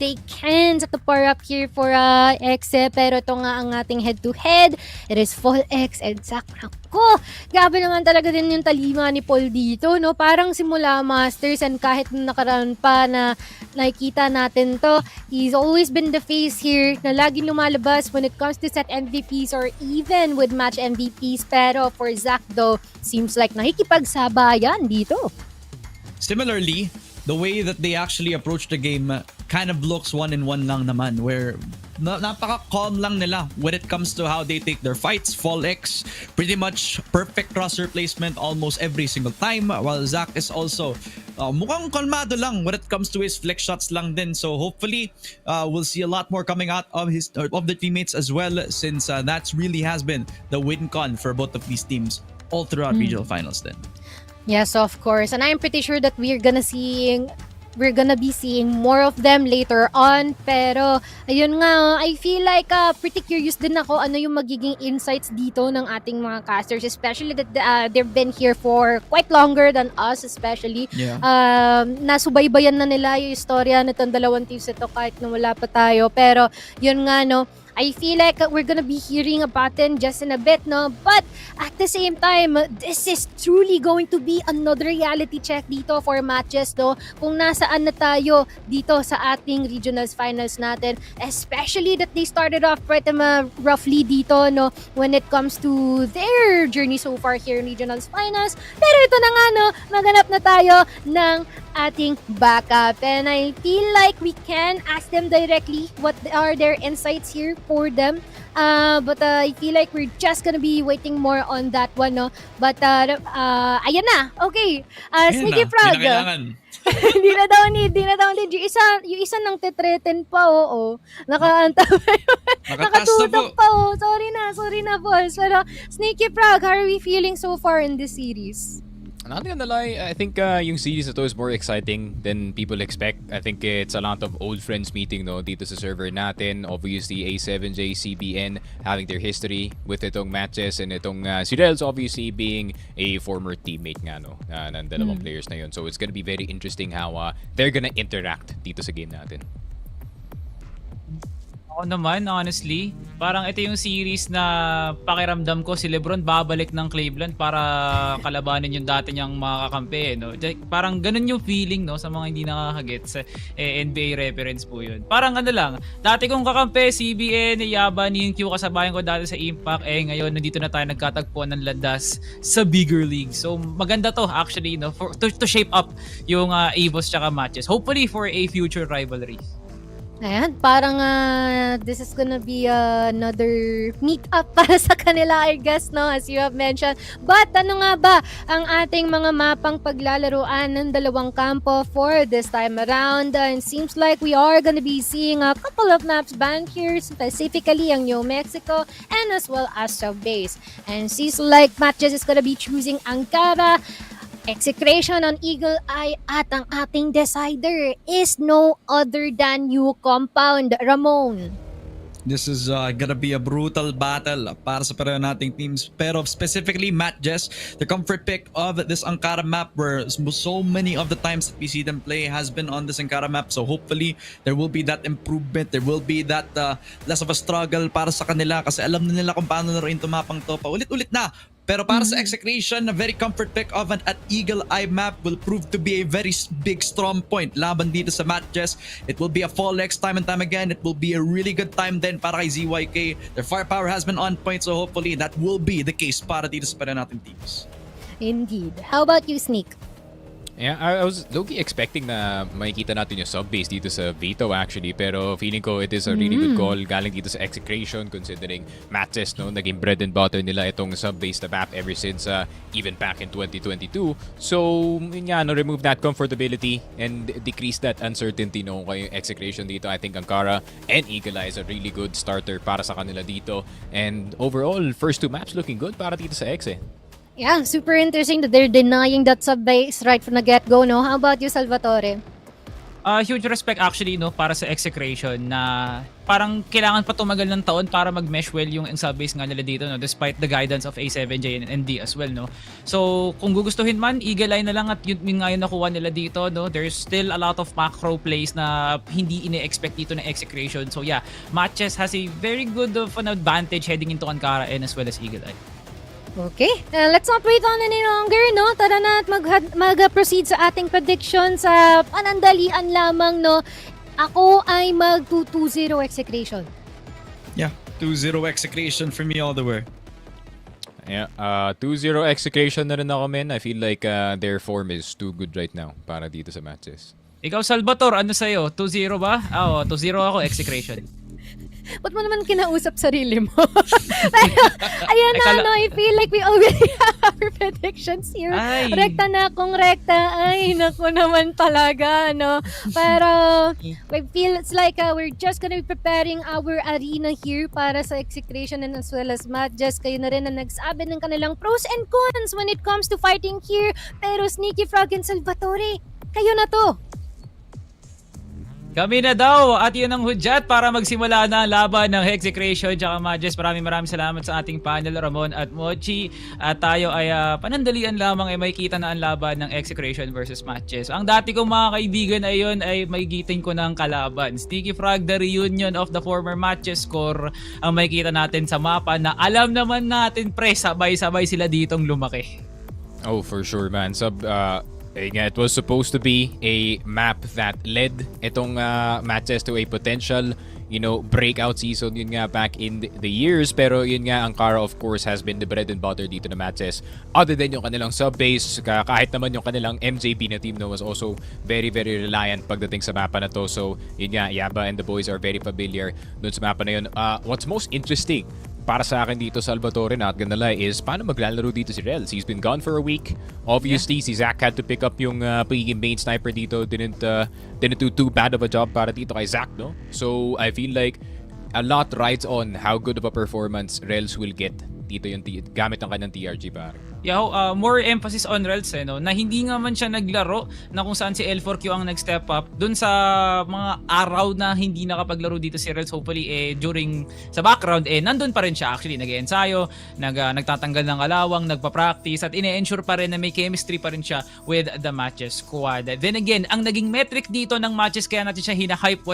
they can set the par up here for Exe, pero ito nga ang ating head-to-head. It is Full X and Zac. Ko, grabe naman talaga din yung talima ni Paul dito, no? Parang simula Masters and kahit nung nakaraan pa na nakikita natin to, he's always been the face here na laging lumalabas when it comes to set MVPs or even with match MVPs. Pero for Zac though, seems like nakikipagsabayan dito. Similarly, the way that they actually approach the game kind of looks 1-1 lang naman, where napaka-calm lang nila when it comes to how they take their fights. Fall X, pretty much perfect crosser placement almost every single time, while Zac is also mukhang kalmado lang when it comes to his flex shots lang din. So hopefully we'll see a lot more coming out of the teammates as well, since that's really has been the win con for both of these teams all throughout regional finals then. Yes, of course. And I'm pretty sure that we're gonna be seeing more of them later on. Pero, ayun nga, I feel like pretty curious din ako ano yung magiging insights dito ng ating mga casters, especially that they've been here for quite longer than us, especially. Yeah. Nasubaybayan na nila yung istorya nitong dalawang teams ito kahit na wala pa tayo. Pero, yun nga, no, I feel like we're gonna be hearing about them just in a bit, no? But at the same time, this is truly going to be another reality check dito for MATTJESS, no? Kung nasaan na tayo dito sa ating regionals finals natin. Especially that they started off pretty roughly dito, no? When it comes to their journey so far here in regionals finals. Pero ito na nga, no? Maghanap na tayo ng ating backup. And I feel like we can ask them directly what are their insights here for them. But I feel like we're just gonna be waiting more on that one, no? But ayan na. Okay. Sneaky Frog. Hindi na daw need. Yung isa nang tetreten pa, oo. Nakaanta pa yun. Nakatutok pa, oo. Sorry na, boss. Pero Sneaky Frog, how are we feeling so far in this series? Not gonna lie, I think yung series na to is more exciting than people expect. I think it's a lot of old friends meeting, no, dito sa server natin. Obviously, A7J, CBN having their history with itong MATTJESS, and itong si Rels obviously being a former teammate nga, no, ng dalawang players na yun. So it's gonna be very interesting how they're gonna interact dito sa game natin. Ako naman, honestly, parang ito yung series na pakiramdam ko si LeBron babalik ng Cleveland para kalabanin yung dati niyang mga kakampi, no? Parang ganun yung feeling, no, sa mga hindi nakakagets. NBA reference po yun. Parang ano lang, dati kong kakampi, CBN, Yaban, yung Q, kasabayan ko dati sa Impact, ngayon nandito na tayo nagkatagpuan ng landas sa bigger league. So maganda to actually, no, to shape up yung EVOS tsaka MATTJESS. Hopefully for a future rivalry. Ayan, parang this is gonna be another meet-up para sa kanila, I guess, no, as you have mentioned. But ano nga ba ang ating mga mapang paglalaroan ng dalawang kampo for this time around? And seems like we are gonna be seeing a couple of maps banned here, specifically ang New Mexico and as well as South Base. And seems like MATTJESS is gonna be choosing Ankara, Execration on Eagle Eye, at ang ating decider is no other than New Compound. Ramon. This is gonna be a brutal battle para sa pareho nating teams. Pero specifically MATTJESS, the comfort pick of this Ankara map, where so many of the times that we see them play has been on this Ankara map. So hopefully there will be that improvement. There will be that less of a struggle para sa kanila, kasi alam na nila kung paano laruin itong mapang to. Paulit-ulit na. Pero para sa Execration, a very comfort pick of an Eagle Eye map will prove to be a very big strong point laban dito sa MATTJESS. It will be a fall X time and time again. It will be a really good time then para kay ZYK. Their firepower has been on point, so hopefully that will be the case para dito sa pareho nating teams. Indeed. How about you, Sneak? Yeah, I was low-key expecting na makikita natin yung sub-base dito sa Vito actually, pero feeling ko it is a really good call galing dito sa Execration, considering MATTJESS, no, naging bread and butter nila itong sub-base na map ever since even back in 2022. So, yun nga, no, remove that comfortability and decrease that uncertainty, no, kay Execration dito. I think Ankara and Eagle Eye is a really good starter para sa kanila dito. And overall, first two maps looking good para dito sa Exe. Yeah, super interesting that they're denying that sub-base right from the get-go, no? How about you, Salvatore? Huge respect actually no para sa Execration na parang kailangan pa tumagal ng taon para mag-mesh well yung sub-base nga nila dito no despite the guidance of A7J and D as well no. So kung gugustuhin man Eagle Eye na lang at yun nga yung nakuha nila dito no. There's still a lot of macro plays na hindi ine-expect dito ng Execration. So yeah, MATTJESS has a very good of an advantage heading into Ankara and as well as Eagle Eye. Okay, let's not wait on any longer, no? Tara na at mag-proceed sa ating prediction sa panandalian lamang, no? Ako ay mag-2-0 Execration. Yeah, 2-0 Execration for me all the way. Yeah, 2-0 Execration na rin ako, men. I feel like their form is too good right now para dito sa matches. Ikaw Salvatore, ano sa'yo? 2-0 ba? Oo, 2-0 ako, Execration. Ba't mo naman kinausap sarili mo? Pero, ayan na, no, I feel like we already have our predictions here. Ay. Rekta na akong rekta. Ay, naku naman talaga, no? Pero, I feel it's like we're just gonna be preparing our arena here para sa Execration and as well as MATTJESS. Kayo na rin na nagsabi ng kanilang pros and cons when it comes to fighting here. Pero Sneaky Frog and Salvatore, kayo na to. Kami na daw at yun ang hudyat para magsimula na ang laban ng Execration at MATTJESS. Maraming salamat sa ating panel Ramon at Mochi at tayo ay panandalian lamang ay makikita na ang laban ng Execration versus MATTJESS. Ang dati kong mga kaibigan ay yun ay magigitin ko ng kalaban. Sneaky Frog, the reunion of the former MATTJESS core ang makikita natin sa mapa na alam naman natin pre sabay-sabay sila ditong lumaki. Oh, for sure, man. It was supposed to be a map that led itong MATTJESS to a potential, breakout season yun nga back in the years. Pero yun nga, Ankara of course has been the bread and butter dito na MATTJESS. Other than yung kanilang sub-base, kahit naman yung kanilang MJP na team was also very, very reliant pagdating sa mapa na to. So yun nga, Yaba and the boys are very familiar dun sa mapa na yun. What's most interesting para sa akin dito, Salvatore, not gonna lie, is paano maglalaro dito si Rels. He's been gone for a week. Obviously, si Zach had to pick up yung pagiging main sniper dito. Didn't do too bad of a job para dito kay Zach, no? So, I feel like a lot rides on how good of a performance Rels will get dito yung gamit ng kanyang TRG, pare. Yeah, more emphasis on Rels no, na hindi nga man siya naglaro na kung saan si L4Q ang nag-step up dun sa mga araw na hindi nakapaglaro dito si Rels. Hopefully during sa background nandun pa rin siya actually, nag-ensayo, nagtatanggal ng alawang, nagpa-practice at ine-ensure pa rin na may chemistry pa rin siya with the MATTJESS squad. Then again, ang naging metric dito ng MATTJESS kaya natin siya hina-hype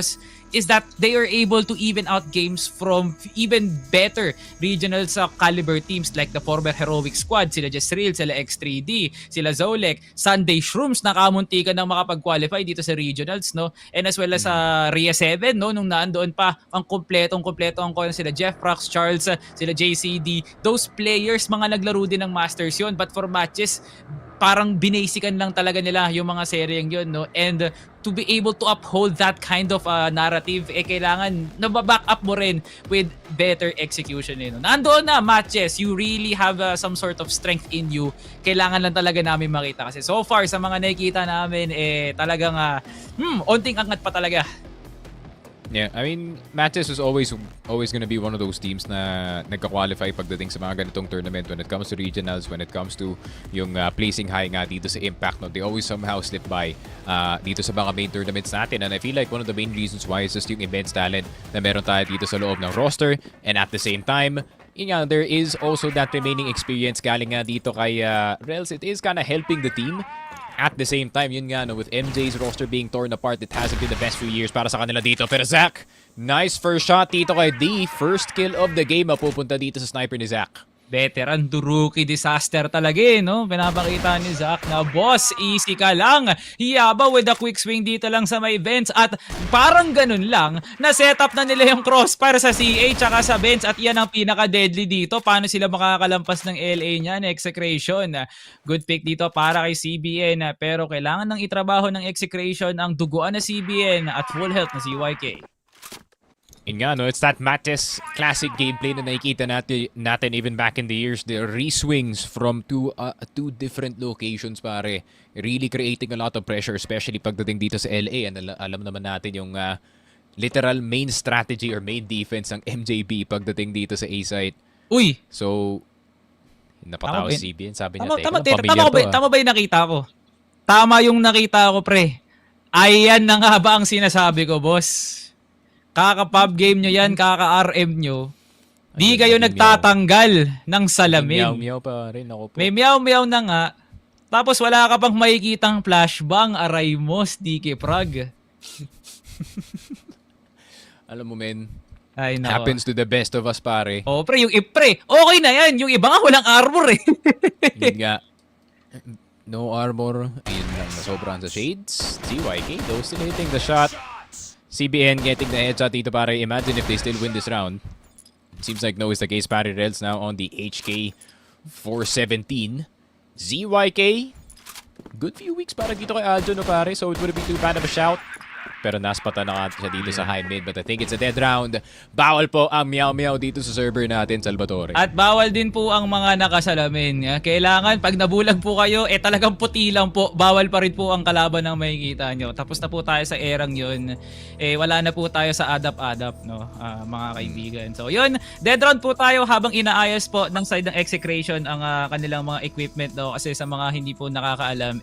is that they are able to even out games from even better regional sa caliber teams like the former Heroic squad, sila Jezreel, sila X3D, sila Zolek, Sunday Shrooms nakamuntikan ng makapag-qualify dito sa regionals, no? And as well as Rhea 7, no, nung naandoon pa ang kompletong ang sila Jeff Prox, Charles, sila JCD, those players mga naglaro din ng Masters yun, but for MATTJESS parang binasican lang talaga nila yung mga seryeng yun, no? And to be able to uphold that kind of narrative, kailangan nababack up mo rin with better execution. No? Nandoon na, MATTJESS, you really have some sort of strength in you. Kailangan lang talaga namin makita. Kasi so far, sa mga nakikita namin, talagang onting angat pa talaga. Yeah, I mean, MATTJESS is always gonna be one of those teams na nagka-qualify pagdating sa mga ganitong tournament when it comes to regionals, when it comes to yung placing high nga dito sa Impact. No? They always somehow slip by dito sa mga main tournaments natin. And I feel like one of the main reasons why is just yung immense talent na meron tayo dito sa loob ng roster. And at the same time, there is also that remaining experience galing nga dito kay Rels. It is kind of helping the team. At the same time, yun nga, no, with MJ's roster being torn apart, it hasn't been the best few years para sa kanila dito. Pero Zach, nice first shot dito kay D. First kill of the game mapupunta dito sa sniper ni Zach. Veteran Duruki disaster talaga no? Pinapakita ni Zach na boss, easy ka lang. Hiyaba with a quick swing dito lang sa may vents at parang ganun lang na setup na nila yung crossfire sa CA tsaka sa vents at yan ang pinaka-deadly dito. Paano sila makakalampas ng LA niyan? Execration. Good pick dito para kay CBN pero kailangan ng itrabaho ng Execration ang duguan na CBN at full health na si YK. Yun nga, no? It's that MATTJESS classic gameplay na nakikita natin even back in the years. The re-swings from two different locations, pare. Really creating a lot of pressure, especially pagdating dito sa LA. And alam naman natin yung literal main strategy or main defense ng MJB pagdating dito sa A-site. Uy! So, Napatawa si CBN, sabi niya, Tama, teka, pamilyar to. tama ba yung nakita ko? Tama yung nakita ko, pre. Ayan na nga ba ang sinasabi ko, boss? Kaka-pub game nyo yan, kaka-RM nyo. Di Ayun, kayo naging nagtatanggal ng salamin. Meow-meow pa rin ako po. May meow-meow na nga. Tapos wala ka pang makikitang flashbang, aray mo, Sticky Frog. Alam mo, men, Ay, nako. happens to the best of us, pare. Oh, pre, okay na yan. Yung iba nga walang armor eh. Yun nga. No armor. Ayun lang, nasobrahan sa shades. CYK, though, still hitting the shot. CBN getting the headshot dito, pare. Imagine if they still win this round. Seems like no is the case, pare. Rels now on the HK 417. ZYK. Good few weeks para dito kay Aljo, no, pare. So it wouldn't be too bad of a shout. Pero naspatan na siya dito sa high mid. But I think it's a dead round. Bawal po ang meow-meow dito sa server natin, Salvatore. At bawal din po ang mga nakasalamin. Kailangan, pag nabulag po kayo, talagang puti lang po. Bawal pa rin po ang kalaban ng makikita nyo. Tapos na po tayo sa erang yun. Wala na po tayo sa adap-adap, no, mga kaibigan. So yun, dead round po tayo habang inaayos po ng side ng Execration ang kanilang mga equipment, no. Kasi sa mga hindi po nakakaalam,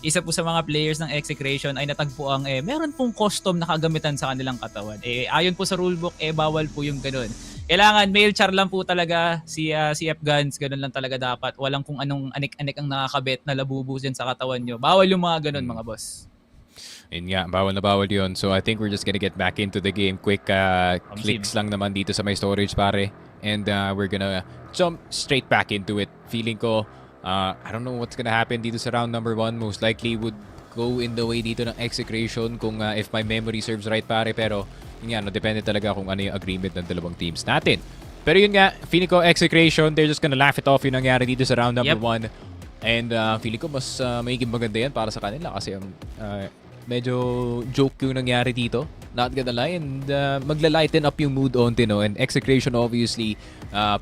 isa po sa mga players ng Execration ay natagpuang meron pong custom na kagamitan sa kanilang katawan. Ayon po sa rulebook, bawal po yung ganun. Kailangan male char lang po talaga si CF Guns, ganun lang talaga dapat. Walang kung anong anik-anik ang nakakabit na labubus dyan sa katawan nyo. Bawal yung mga ganun, mga boss. Yun nga, bawal na bawal yun. So I think we're just gonna get back into the game. Quick clicks lang naman dito sa my storage, pare. And we're gonna jump straight back into it. Feeling ko, I don't know what's gonna happen dito sa round number 1. Most likely would go in the way dito ng Execration kung if my memory serves right, pare. Pero yun nga, no, depende talaga kung ano yung agreement ng dalawang teams natin. Pero yun nga, feeling ko Execration, they're just gonna laugh it off yung nangyari dito sa round number 1. And feeling ko mas magiging maganda yan para sa kanila kasi medyo joke yung nangyari dito. Not gonna lie, and magla-lighten up yung mood onti, no? And Execration obviously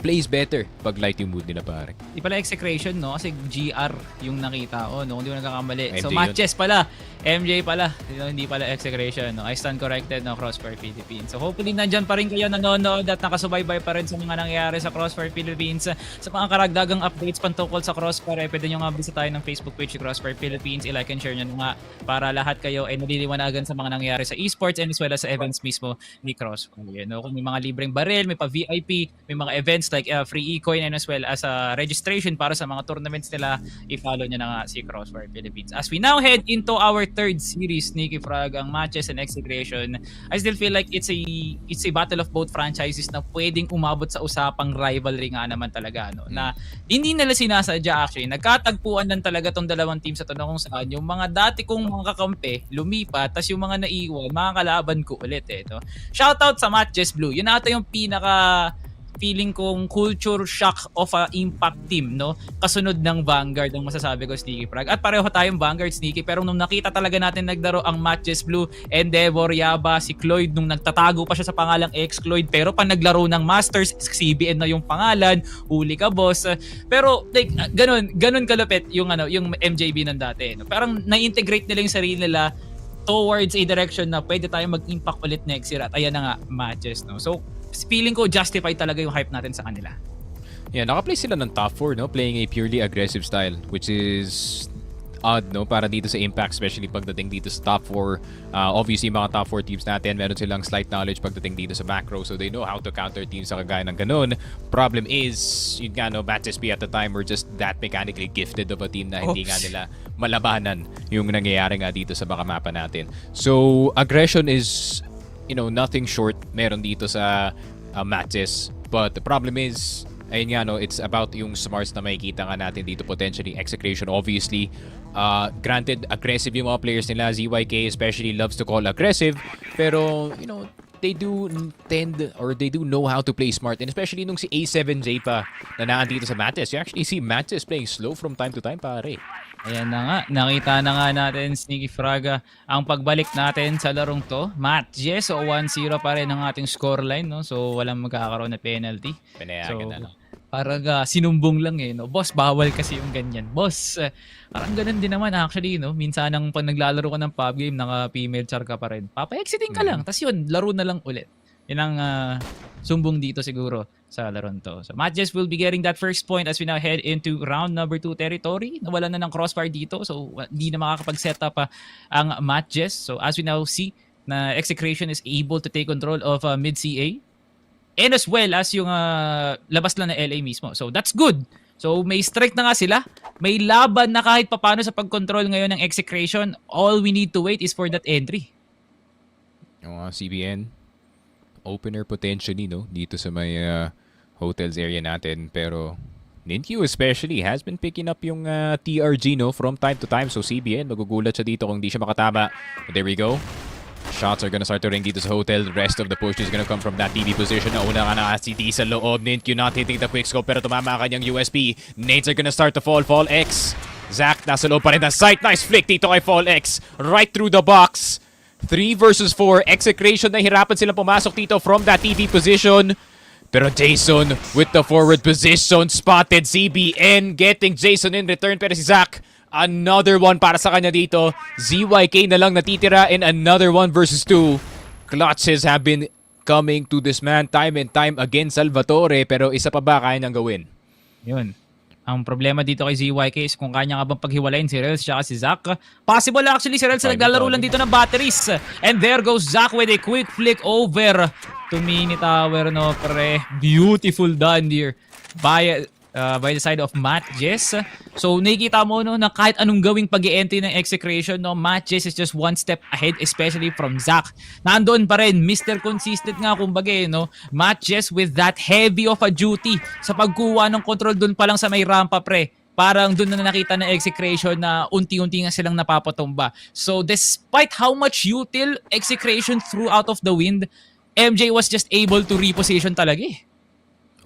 plays better pag light yung mood nila, pare. Di pala Execration, no? Kasi GR yung nakita ko, no? Hindi ko nagkakamali. MJ So, MATTJESS pala. MJ pala. Hindi pala Execration, no? I stand corrected, no? Crossfire Philippines. So, hopefully, nandyan pa rin kayo nanonood at nakasubaybay pa rin sa mga nangyayari sa Crossfire Philippines. Sa mga karagdagang updates pantungkol sa Crossfire, pwede nyo nga bisitahin ng Facebook page Crossfire Philippines. I-like and share nyo nga para lahat kayo ay naliliwanagan sa mga nangyayari sa esports and as well as sa events mismo ni Crossfire. No? Kung may mga libreng baril, may pa-VIP, may mga events like free e-coin and as well as registration para sa mga tournaments nila, i-follow nyo na nga si Crossfire Philippines. As we now head into our third series, Sneaky Frog, ang MATTJESS and Execration, I still feel like it's a battle of both franchises na pwedeng umabot sa usapang rivalry nga naman talaga. No? Na hindi nila sinasadya actually. Nagkatagpuan lang talaga tong dalawang teams sa to kung saan yung mga dati kong mga kakampi lumipat, tas yung mga naiwan, mga kalaban ko ulit. No? Shoutout sa MATTJESS Blue. Yun ata yung pinaka feeling kong culture shock of a impact team, no? Kasunod ng Vanguard ang masasabi ko, Sneaky Frog. At pareho tayong Vanguard, Sneaky, pero nung nakita talaga natin naglaro ang MATTJESS Blue, Endeavor, Yaba, si Cloyd, nung nagtatago pa siya sa pangalang X-Cloyd, pero pa naglaro ng Masters, CBN na yung pangalan, huli ka, boss. Pero like ganun kalupit yung yung MJB ng dati, no? Parang na-integrate nila yung sarili nila towards a direction na pwede tayong mag-impact ulit next year at ayan na nga, MATTJESS, no? So, feeling ko justify talaga yung hype natin sa kanila. Yeah, nakaplay sila ng top 4, no? Playing a purely aggressive style, which is odd, no? Para dito sa impact, especially pagdating dito sa top 4. Obviously, mga top 4 teams natin, meron silang slight knowledge pagdating dito sa macro, so they know how to counter teams sa kagaya ng ganun. Problem is, yun nga, no? MATTJESS at the time were just that mechanically gifted of a team na hindi nga nila malabanan yung nangyayari nga dito sa baka mapa natin. So, aggression is nothing short meron dito sa MATTJESS. But the problem is, ayun nga, no, it's about yung smarts na makikita nga natin dito potentially. Execration, obviously. Granted, aggressive yung mga players nila. ZYK especially loves to call aggressive. Pero, they do tend or they do know how to play smart. And especially nung si A7J pa na naan dito sa MATTJESS. You actually see MATTJESS playing slow from time to time, pare. Ayan na nga, nakita na nga natin, Sneaky Fraga, ang pagbalik natin sa larong to. MATTJESS, so 1-0 pa rin ang ating scoreline, no? So walang magkakaroon na penalty. Pinayagan na lang. Parang sinumbong lang no? Boss, bawal kasi yung ganyan. Boss, parang ganun din naman actually, no? Minsan pag naglalaro ka ng pub game, naka-female char ka pa rin. Papa-exiting ka lang, tas yun, laro na lang ulit. Yun ang sumbong dito siguro sa laron to. So MATTJESS will be getting that first point as we now head into round number 2 territory. Nawala na ng Crossfire dito, so hindi na makakapag-set up ang MATTJESS. So as we now see na Execration is able to take control of mid-CA and as well as yung labas lang na LA mismo. So that's good. So may strike na nga sila. May laban na kahit papano sa pag-control ngayon ng Execration. All we need to wait is for that entry. Yung CBN, opener potentially, no? Dito sa may hotels area natin. Pero Ninkyu especially has been picking up yung TRG, no? From time to time. So CBN, magugulat siya dito kung hindi siya makatama. But there we go. Shots are gonna start to ring dito sa hotel. The rest of the push is gonna come from that TV position. Nauna ka na si D sa loob. Ninkyu not hitting the quick scope pero tumama kanyang USP. Nades are gonna start to fall. Fall X. Zach nasa loob pa rin ng sight. Nice flick dito kay Fall X. Right through the box. 3 versus 4. Execration na hirapan silang pumasok dito from that TV position. Pero Jason with the forward position spotted. CBN getting Jason in return. Pero si Zach, another one para sa kanya dito. ZYK na lang natitira and another 1 versus 2. Clutches have been coming to this man time and time again, Salvatore. Pero isa pa ba kaya niyang gawin? Yun. Ang problema dito kay ZYK is kung kanya nga bang paghiwalayin si Rels tsaka si Zach. Possible actually si Rels na naglalaro lang dito ng batteries. And there goes Zach with a quick flick over to mini tower, no, pre. Beautiful done here by the side of MATTJESS. So nakikita mo, no, na kahit anong gawing pag-i-entry ng Execration, no, MATTJESS is just one step ahead, especially from Zach. Nandoon pa rin, Mr. Consistent nga kumbaga, no. MATTJESS with that heavy of a duty sa pagkuha ng control doon pa lang sa may rampa, pre. Parang doon na nakita ng Execration na unti-unti nga silang napapatumba. So despite how much util Execration threw out of the wind, MJ was just able to reposition talaga eh.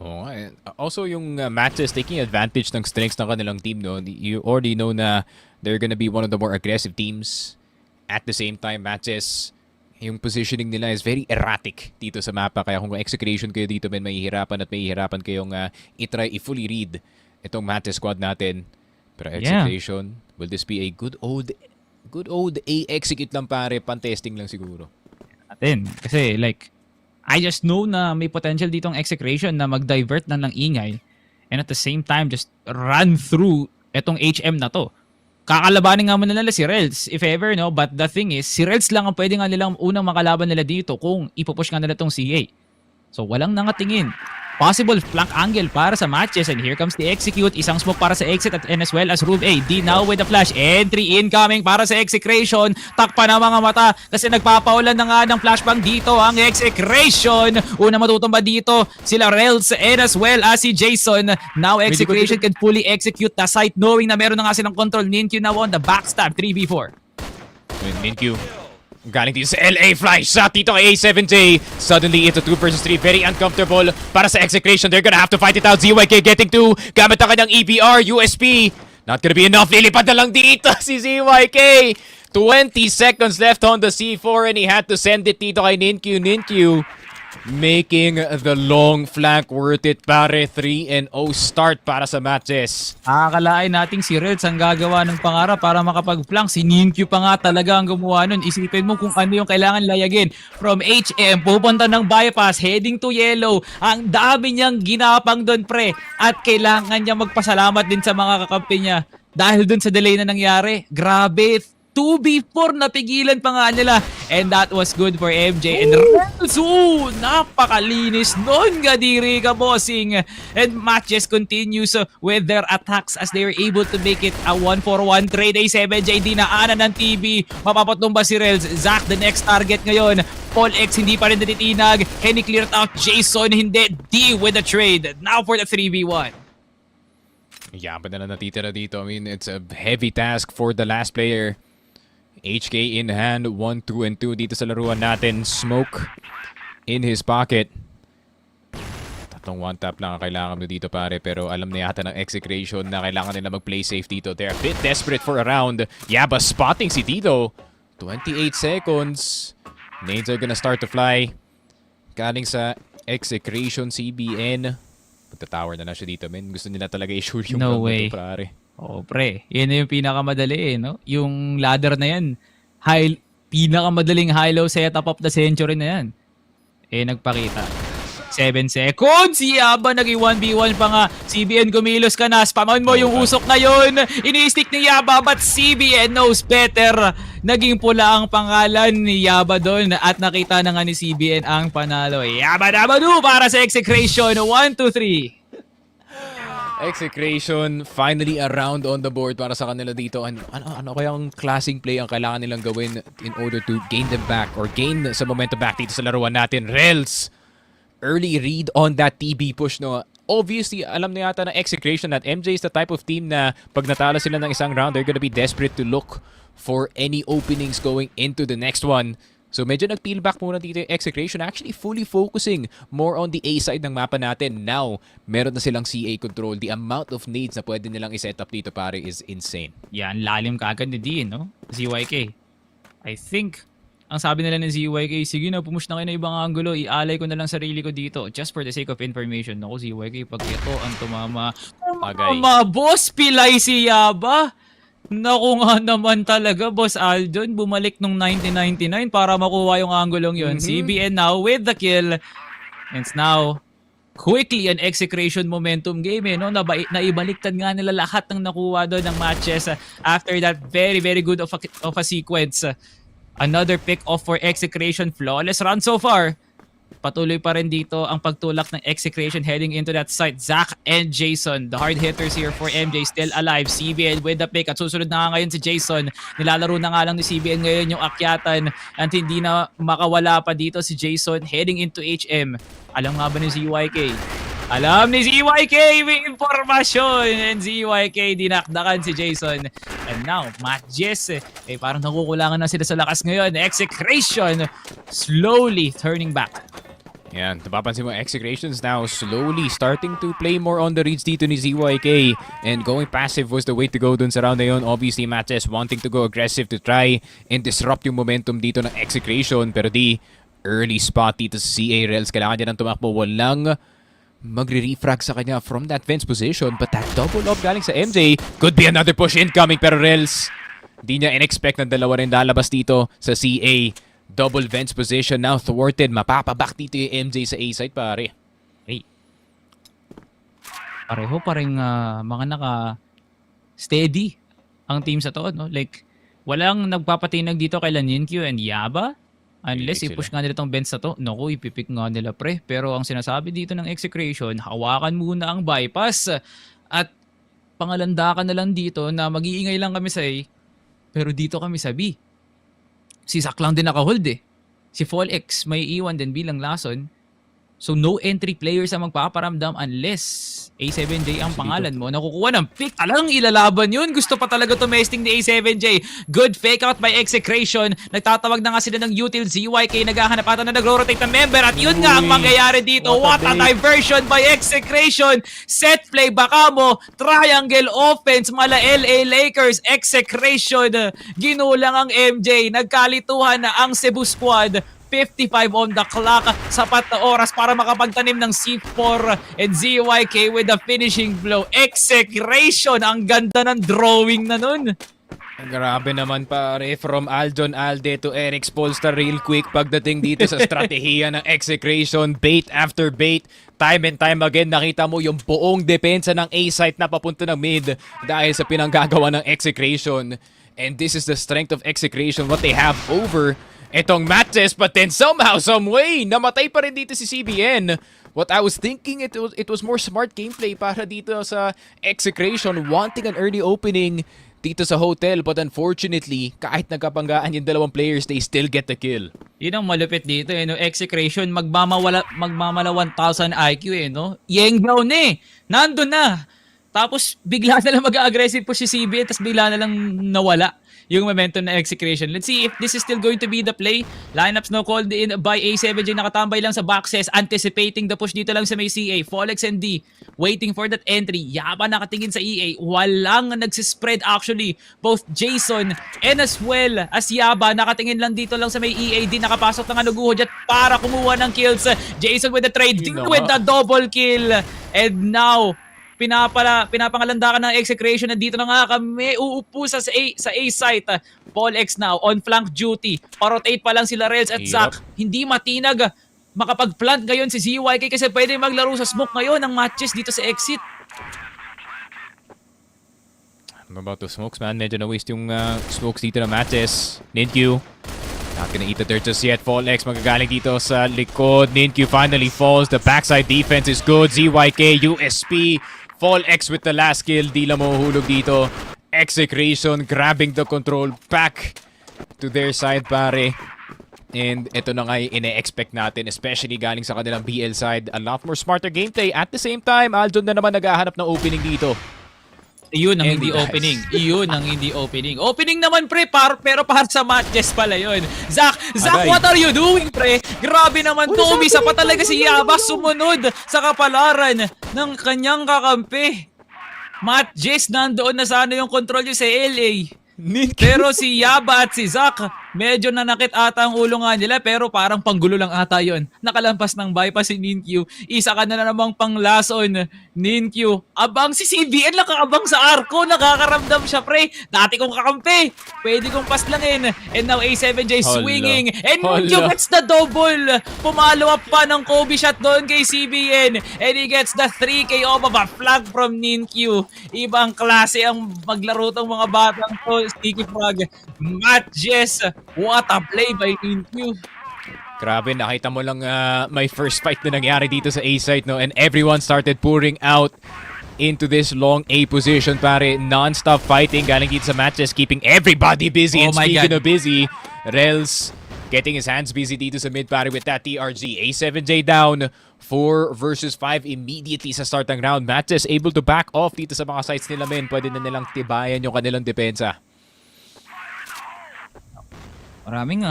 Oh, also yung MATTJESS taking advantage ng strengths ng kanilang team, no? You already know na they're gonna be one of the more aggressive teams. At the same time, MATTJESS, yung positioning nila is very erratic dito sa mapa. Kaya kung Execration kayo dito, men, mahihirapan kayong itry i-fully read itong MATTJESS squad natin. Pero Execration, will this be a good old A-execute lang pare, pan-testing lang siguro. Atin, kasi like, I just know na may potential ditong Execration na mag-divert na ng ingay and at the same time just run through etong HM na to. Kakalabanin nga muna nila si Rels if ever, no? But the thing is, si Rels lang ang pwede nga nilang unang makalaban nila dito kung ipupush nga nila tong CA. So walang nangatingin. Possible flank angle para sa MATTJESS and here comes the execute. Isang smoke para sa exit and as well as Rule A. D now with the flash. Entry incoming para sa Execration. Takpa na mga mata kasi nagpapaulan na nga ng flashbang dito ang Execration. Una matutumba dito sila Rels and as well as si Jason. Now Execration can fully execute the site knowing na meron na nga silang control. Ninkyu now on the backstab 3v4. Ninkyu galing dito sa LA, fly shot dito kay A7J. Suddenly, it's a 2 versus 3. Very uncomfortable para sa Execration. They're gonna have to fight it out. ZYK getting 2. Gamit ang kanyang EBR, USP. Not gonna be enough. Lilipad na lang dito si ZYK. 20 seconds left on the C4 and he had to send it dito kay Ninkyu. Ninkyu making the long flank worth it, pare. 3-0 start para sa MATTJESS. Akalain nating si Reds ang gagawa ng pangarap para makapag-flank. Si Ninkyu pa nga talaga ang gumawa nun. Isipin mo kung ano yung kailangan layagin. From HM, pupunta ng bypass, heading to yellow. Ang dami niyang ginapang doon, pre. At kailangan niya magpasalamat din sa mga kakampi niya. Dahil doon sa delay na nangyari. Grabe, 2v4 napigilan pa nga nila. And that was good for MJ. And Renzo, napakalinis nun gadiri ka, bossing. And MATTJESS continues with their attacks as they were able to make it a 1-for-1 trade. A7J dinaanan ng TV. Mapapatumba si Rels. Zach the next target ngayon. Paul X hindi pa rin natitinag. Henny cleared out. Jason hindi. D with the trade. Now for the 3v1. Yaman na natitira dito. I mean, it's a heavy task for the last player. HK in hand, 1, 2, and 2 dito sa laruan natin. Smoke in his pocket. Tatlong one tap lang ang kailangan mo dito, pare. Pero alam na yata ng Execration na kailangan nila mag-play safe dito. They're a bit desperate for a round. Yaba spotting si Tito. 28 seconds. Nades are gonna start to fly. Galing sa Execration, CBN. Pagta-tower na siya dito, men. Gusto nila talaga i-sure yung No way. dito, pare. Oh, pre. Yan na yung pinakamadali, no? Yung ladder na yan. Pinakamadaling high-low setup of the century na yan. nagpakita. 7 seconds. Yaba naging 1v1 pa nga. CBN kumilos ka na. Spamon mo yung usok ngayon. Ini-stick ni Yaba but CBN knows better. Naging pula ang pangalan ni Yaba doon at nakita na nga ni CBN ang panalo. Yaba Dabadu para sa Execration. 1, 2, 3. Execration finally around on the board para sa kanila dito. Ano kayang klaseng play ang kailangan nilang gawin in order to gain them back or gain sa momentum back dito sa laruan natin? Rels, early read on that TB push, no? Obviously, alam na yata ng Execration that MJ is the type of team na pag natalo sila ng isang round, they're gonna be desperate to look for any openings going into the next one. So medyo nag-peel back muna dito yung Execration, actually fully focusing more on the A side ng mapa natin. Now, meron na silang CA control. The amount of nades na pwede nilang i-set up dito, pare, is insane. Yan, lalim kaagad ni Dean, no? ZYK. I think, ang sabi nila ng ZYK, sige na, pumush na kayo ng ibang angulo, ialay ko na lang sarili ko dito. Just for the sake of information. Naku, ZYK, pag ito ang tumama. Boss, pilay si Yaba. Naku nga naman talaga, Boss Aldon. Bumalik nung 1999 para makuha yung anggulong yun. CBN now with the kill. And it's now quickly an Execration momentum game, no? Naibaliktad nga nila lahat ng nakuha doon ng matches after that very, very good of a sequence. Another pick off for Execration. Flawless run so far. Patuloy pa rin dito ang pagtulak ng Execration heading into that site. Zach and Jason, the hard hitters here for MJ, still alive. CBN with the pick at susunod na nga ngayon si Jason. Nilalaro na nga lang ni CBN ngayon yung akyatan at hindi na makawala pa dito si Jason heading into HM. Alam nga ba ni ZYK? Alam ni ZYK, may impormasyon! And ZYK, dinakdakan si Jason. And now, MATTJESS, parang nakukulangan na sila sa lakas ngayon. Execration, slowly turning back. Yan, napapansin mo, Execration's now slowly starting to play more on the reads dito ni ZYK. And going passive was the way to go dun sa round na yun. Obviously, MATTJESS wanting to go aggressive to try and disrupt yung momentum dito ng Execration. Pero di, early spot dito sa CA Rels. Kailangan niya ng tumakbo. Walang magre-refrag sa kanya from that fence position. But that double up galing sa MJ. Could be another push incoming. Pero Rels, di niya in-expect na dalawa rin lalabas dito sa CA. Double vents position now thwarted. Mapapaback dito yung MJ sa A-side, pare. Hey. Pareho pa rin mga naka-steady ang team sa to, no? Like, walang nagpapatinag dito kay Ninkyu and Yaba. Unless i-push nga nila itong bench na to, naku, ipipick nga nila pre. Pero ang sinasabi dito ng Execration, hawakan muna ang bypass. At pangalandakan na lang dito na mag-iingay lang kami sa A, pero dito kami sa B. Si Zach lang din naka-hold eh. Si Fall-X may iwan din bilang lason. So no entry players ang magpaparamdam unless A7J ang pangalan mo. Nakukuha ng pick. Talagang ilalaban yun. Gusto pa talaga tumesting ni A7J. Good fake out by Execration. Nagtatawag na nga sila ng util. ZYK naghahanap ata na nagro-rotate ng member. At yun nga ang mangyayari dito. What a diversion by Execration. Set play baka mo. Triangle offense. Mala LA Lakers. Execration. Ginulang ang MJ. Nagkalituhan na ang Cebu squad. 55 on the clock. Sapat na oras para makapagtanim ng C4 and ZYK with the finishing blow. Execration! Ang ganda ng drawing na nun. Grabe naman pare, from Aldon Alde to Eric Spolstar real quick pagdating dito sa strategiya ng Execration. Bait after bait. Time and time again, nakita mo yung buong depensa ng A-site na papunta ng mid dahil sa pinanggagawa ng Execration. And this is the strength of Execration, what they have over etong MATTJESS, but then somehow, some way, namatay pa rin dito si CBN. What I was thinking, it was more smart gameplay para dito sa Execration, wanting an early opening dito sa hotel, but unfortunately, kahit nagkapanggaan yung dalawang players, they still get the kill. Yun ang malupit dito, no? Execration, magmamala 1,000 IQ, no? Yenggaw na nandun na. Tapos, bigla na lang mag-aggressive po si CBN, tapos bigla na lang nawala yung momentum na Execration. Let's see if this is still going to be the play. Lineups no called in by A7J. Nakatambay lang sa boxes. Anticipating the push dito lang sa may CA. Follex and D. Waiting for that entry. Yaba nakatingin sa EA. Walang nagsispread actually. Both Jason and as well as Yaba nakatingin lang dito lang sa may EA. Di nakapasok ng Anuguhod para kumuha ng kills. Jason with the trade. With the double kill. And now, pinapangalandakan ng Execration na dito na nga kami uupo sa A site. Paul X now on flank duty. Parotate pa lang sila Rels at Zach. Hindi matinag makapag-plant ngayon si ZYK kasi pwede maglaro sa smoke ngayon ng matches dito sa exit. Ano about the smokes, man? Medyo na-waste yung smokes dito ng MATTJESS. Ninkyu. Not gonna eat the dirt just yet. Fallex magagaling dito sa likod. Ninkyu finally falls. The backside defense is good. ZYK, USP. Fallex with the last kill. Di lang mahuhulog dito. Execration grabbing the control back to their side, pare. And ito na nga yung ine-expect natin, especially galing sa kanilang BL side. A lot more smarter gameplay. At the same time, Aldon na naman naghahanap ng opening dito. Iyon ang And hindi guys. opening. Iyon ang hindi opening. Opening naman pre, pero para sa MATTJESS pala yun. Zach, Agay. what are you doing pre? Grabe naman to. Umisa pa talaga si Yaba sumunod sa kapalaran ng kanyang kakampi. MATTJESS nandoon na sana yung control yung sa LA. Pero si Yaba at si Zach, medyo nanakit ata ang ulo nga nila pero parang panggulo lang ata yun. Nakalampas ng bypass si Ninkyu. Isa ka na namang pang last on Ninkyu. Abang si CBN lang kakabang sa arko. Nakakaramdam siya pre. Dati kong kakampi. Pwede kong paslangin. And now A7J Hala. swinging. And Hala. Ninkyu gets the double. Pumalo up pa ng Kobe shot doon kay CBN. And he gets the 3K off of a flag from Ninkyu. Ibang klase ang maglaro tong mga batang to. Sticky frog. MATTJESS. What a play by Ninkyu. Grabe, nakita mo lang may first fight na nangyari dito sa A site, no? And everyone started pouring out into this long A position, pare. Non-stop fighting galing dito sa MATTJESS, keeping everybody busy. Oh And my speaking God. of busy, Rels getting his hands busy dito sa mid, pare, with that TRG. A7J down, 4 versus 5 immediately sa start ng round. MATTJESS able to back off dito sa mga sites nila, men. Pwede na nilang tibayan yung kanilang depensa. Maraming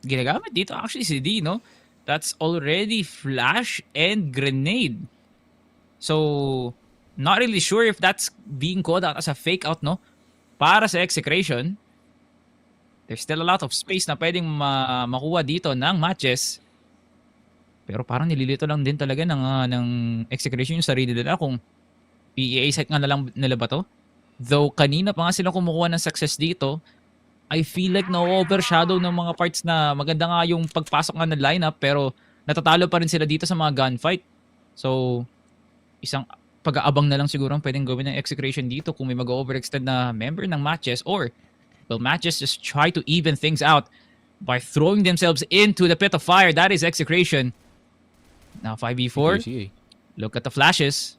ginagamit dito actually si D, no? That's already flash and grenade. So, not really sure if that's being called out as a fake out, no? Para sa Execration, there's still a lot of space na pwedeng makuha dito ng MATTJESS. Pero parang nililito lang din talaga ng Execration yung sarili nila kung PEA site nga na lang nila ba to? Though kanina pa nga sila kumukuha ng success dito, I feel like na-overshadow ng mga parts na maganda nga yung pagpasok nga ng lineup pero natatalo pa rin sila dito sa mga gunfight. So, isang pag-aabang na lang siguro ang pwedeng gawin ng Execration dito kung may mag-overextend na member ng MATTJESS or will MATTJESS just try to even things out by throwing themselves into the pit of fire. That is Execration. Now 5v4. Look at the flashes.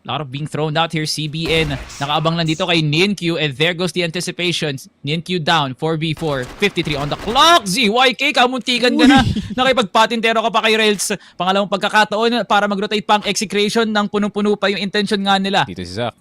A lot of being thrown out here. CBN nakaabang lang dito kay Ninkyu and there goes the anticipation. Ninkyu down, 4v4, 53 on the clock. ZYK, kamuntikan ka na. Nakipagpatintero ka pa kay Rails. Pangalawang pagkakataon para mag-rotate pang Execration ng punong-puno pa yung intention nga nila. Dito si Zach.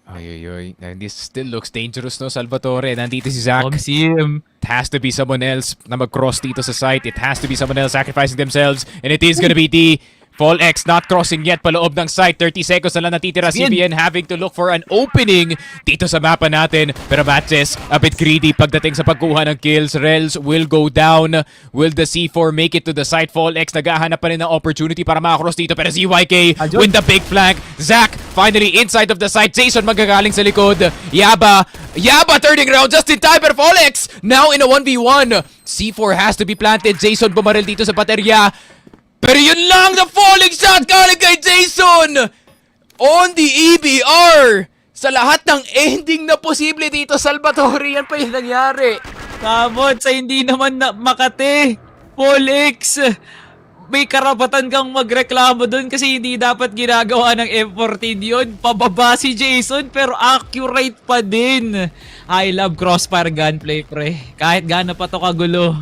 Ay. This still looks dangerous, no, Salvatore. Nandito si Zach. Sim. It has to be someone else na mag-cross dito sa site. It has to be someone else sacrificing themselves. And it is gonna be D. Fallex not crossing yet paloob ng site. 30 seconds na lang natitira. CBN having to look for an opening dito sa mapa natin. Pero MATTJESS a bit greedy pagdating sa pagkuha ng kills. Rels will go down. Will the C4 make it to the site? Fallex naghahanap pa rin ng opportunity para makakross dito. Pero ZYK with the big flank. Zach finally inside of the site. Jason magagaling sa likod. Yaba turning around just in time. Pero Fallex now in a 1v1. C4 has to be planted. Jason bumaril dito sa baterya. Pero yun lang, the falling shot galing kay Jason on the EBR. Sa lahat ng ending na posible dito, Salvatore, yan pa yung nangyari. Kamot sa hindi naman na Makati. Fallex, may karapatan kang magreklamo doon kasi hindi dapat ginagawa ng F14 yun. Pababa si Jason pero accurate pa din. I love Crossfire gunplay, pre. Kahit gaano pa to kagulo.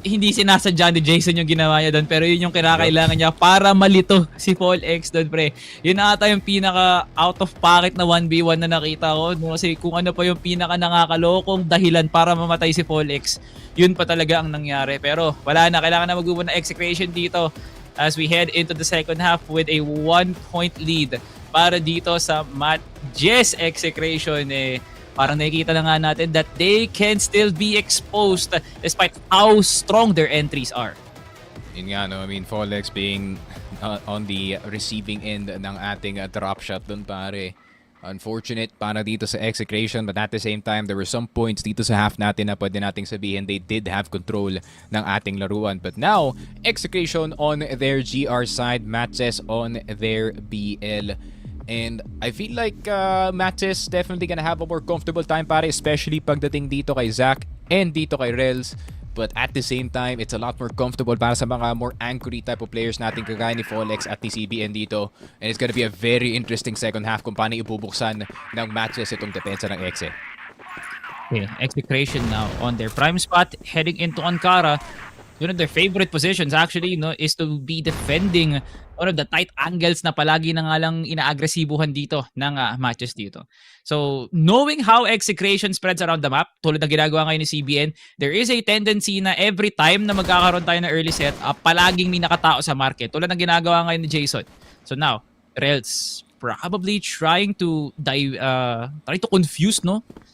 Hindi sinasadya ni Jason yung ginawa niya doon pero yun yung kinakailangan niya para malito si Fallex doon, pre. Yun ata yung pinaka out of pocket na 1v1 na nakita ko, no? Kasi kung ano pa yung pinaka nakakalokong dahilan para mamatay si Fallex, yun pa talaga ang nangyari. Pero wala na, kailangan na mag-move na Execration dito as we head into the second half with a 1-point lead para dito sa MATTJESS. Execration. Parang nakikita na nga natin that they can still be exposed despite how strong their entries are. Yun nga, no? I mean, Fallex being on the receiving end ng ating drop shot dun, pare. Unfortunate para dito sa Execration, but at the same time, there were some points dito sa half natin na pwede nating sabihin they did have control ng ating laruan. But now, Execration on their GR side, MATTJESS on their BL. And I feel like MATTJESS definitely gonna have a more comfortable time pare, especially pagdating dito kay Zach and dito kay Rels. But at the same time, it's a lot more comfortable para sa mga more anchory type of players natin kagaya ni Folex at ni CBN dito. And it's gonna be a very interesting second half kung paano ibubuksan ng MATTJESS itong depensa ng Exe. Okay, Execration now on their prime spot, heading into Ankara. One of their favorite positions actually, is to be defending one of the tight angles na palagi na nga lang inaagresibuhan dito ng matches dito. So, knowing how Execration spreads around the map, tulad ng ginagawa ngayon ni CBN, there is a tendency na every time na magkakaroon tayo ng early set, palaging may nakatao sa market. Tulad ng ginagawa ngayon ni Jason. So now, Rels probably trying to try to confuse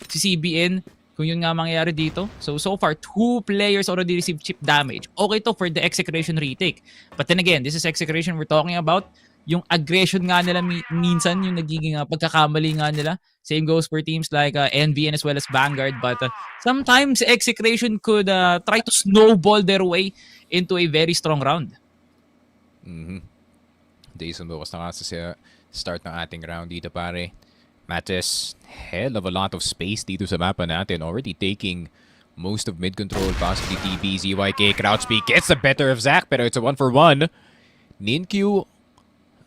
si CBN kung yun nga mangyayari dito. So far, 2 players already received chip damage. Okay to for the Execration retake. But then again, this is Execration we're talking about. Yung aggression nga nila minsan, yung nagiging pagkakamali nga nila. Same goes for teams like NVN as well as Vanguard. But sometimes Execration could try to snowball their way into a very strong round. Jason bukas na kasi sa start ng ating round dito pare. MATTJESS, hell of a lot of space dito sa mapa natin. Already taking most of mid control, possibly TB, ZYK, Crouchpeak gets the better of Zach, pero it's a 1-for-1. Ninkyu,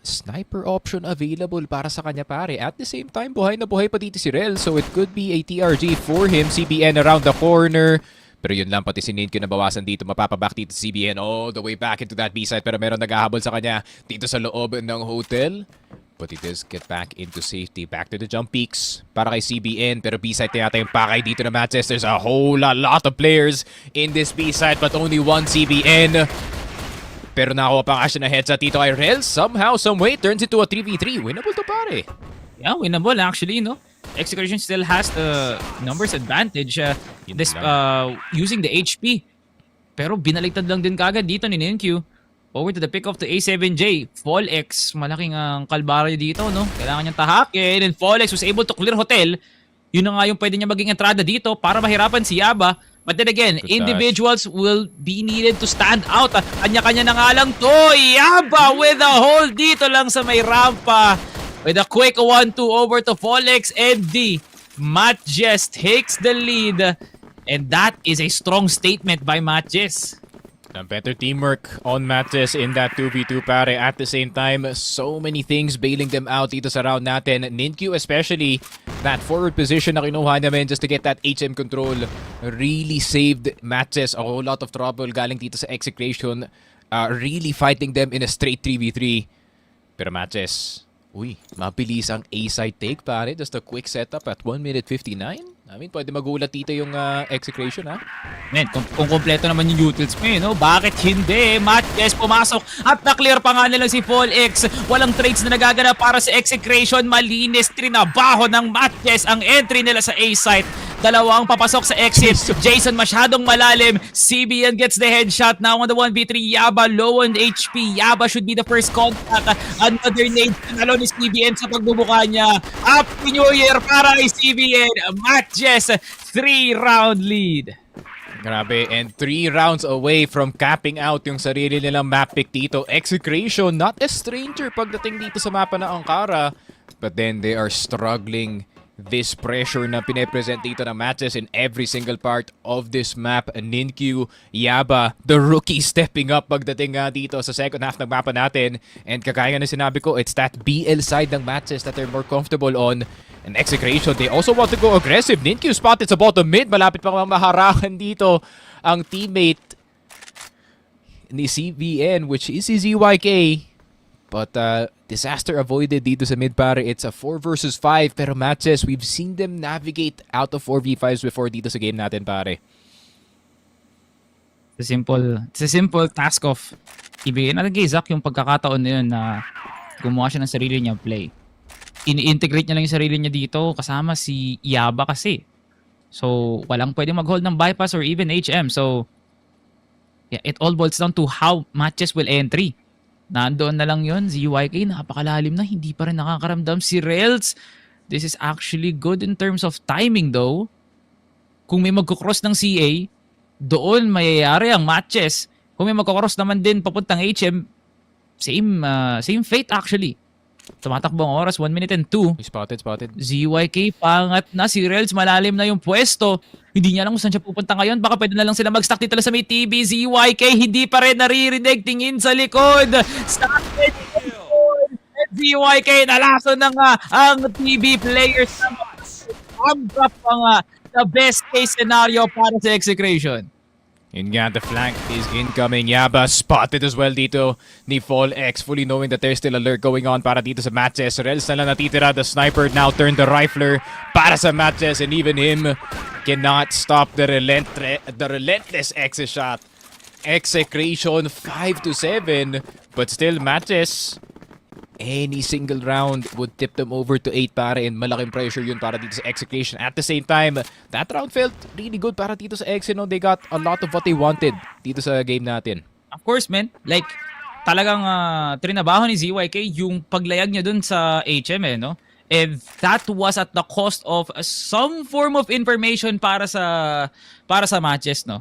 sniper option available para sa kanya pare. At the same time, buhay na buhay pa dito si Rel, so it could be a TRG for him. CBN around the corner. Pero yun lang, pati si Ninkyu nabawasan dito. Mapapaback dito si CBN all the way back into that B side. Pero meron naghahabol sa kanya dito sa loob ng hotel. But he does get back into safety. Back to the jump peaks para kay CBN. Pero B-side na yata yung pakay dito na MATTJESS. There's a whole lot of players in this B-side but only one CBN. Pero nakuha pa nga siya na headshot dito kay Rel. Somehow, someway, turns into a 3v3. Winnable to pare. Yeah, winnable actually, Execration still has the numbers advantage using the HP. Pero binaliktad lang din kagad dito ni Ninkyu. Over to the pick of the A7J. Folex, malaking kalbaryo dito, Kailangan niyang tahakin. And Folex was able to clear hotel. Yun na nga yung pwede niya maging entrada dito para mahirapan si Yaba. But then again, individuals will be needed to stand out. Kanya-kanya na nga lang to. Yaba with a hold dito lang sa may rampa. With a quick 1-2 over to Folex and D. MATTJESS takes the lead. And that is a strong statement by MATTJESS. Better teamwork on MATTJESS in that 2v2 pare. At the same time, so many things bailing them out dito sa round natin. Ninkyu especially, that forward position na kinuha namin just to get that HM control really saved MATTJESS a whole lot of trouble galing dito sa Execration. Really fighting them in a straight 3v3. Pero MATTJESS, mabilis ang A-side take pare. Just a quick setup at 1 minute 59. I mean, pwede magulat dito yung Execration, ha? Man, kung kompleto naman yung utils mo, bakit hindi? MATTJESS pumasok at na-clear pa nga nila si Folex. Walang trades na nagaganap para sa Execration. Malinis, trinabaho ng MATTJESS ang entry nila sa A-site. Dalawang papasok sa exit. Jason masyadong malalim. CBN gets the headshot. Now on the 1v3, Yaba low on HP. Yaba should be the first contact. Another nade. Nalo ni CBN sa pagbubuka niya. Happy New Year para kay CBN. MATTJESS 3-round lead. Grabe, and 3 rounds away from capping out yung sarili nilang map pick dito. Execration, not a stranger pagdating dito sa mapa ng Ankara. But then they are struggling this pressure na pinapresent dito ng MATTJESS in every single part of this map. Ninkyu, Yaba, the rookie stepping up pagdating dito sa second half ng mapa natin. And kagaya na sinabi ko, it's that BL side ng MATTJESS that they're more comfortable on. And Execration, they also want to go aggressive. Ninkyu spotted sa bottom mid. Malapit pa maharangan dito ang teammate ni CVN, which is si ZYK. But disaster avoided dito sa mid pare. It's a 4 versus 5. Pero MATTJESS, we've seen them navigate out of 4v5s before dito sa game natin pare. It's a simple task of ibigay na kay Zach yung pagkakataon na yun na gumawa siya ng sarili niya play. In-integrate niya lang yung sarili niya dito kasama si Yaba kasi. So, walang pwedeng mag-hold ng bypass or even HM. So, yeah, it all boils down to how MATTJESS will entry. Nandoon na lang yun, ZYK, napakalalim na, hindi pa rin nakakaramdam si Rels. This is actually good in terms of timing though. Kung may magkocross ng CA, doon mayayari ang matches. Kung may magkocross naman din papuntang HM, same fate actually. Tumatakbo ang oras, 1 minute and 2. Spotted. ZYK pangat na, si Rels malalim na yung pwesto. Hindi niya alam kung saan siya pupunta ngayon. Baka pwede na lang sila mag-stack dito lang sa may TB. ZYK hindi pa rin naririnig, tingin sa likod. Started ZYK, nalason na nga ang TB players naman. Drop pa nga the best case scenario para sa Execration. Yun nga, the flank is incoming. Yaba spotted as well dito ni Fall X, fully knowing that there's still alert going on para dito sa MATTJESS. Rels na lang natitira. The sniper now turned the rifler para sa MATTJESS, and even him cannot stop the relentless exit shot. Execration 5-7, but still MATTJESS, any single round would tip them over to 8 pare, and malaking pressure yun para dito sa Execration. At the same time, that round felt really good para dito sa Exe, no? They got a lot of what they wanted dito sa game natin. Of course, man. Like, talagang trinabaho ni ZYK yung paglayag niya dun sa HM, no? And that was at the cost of some form of information para sa matches, no?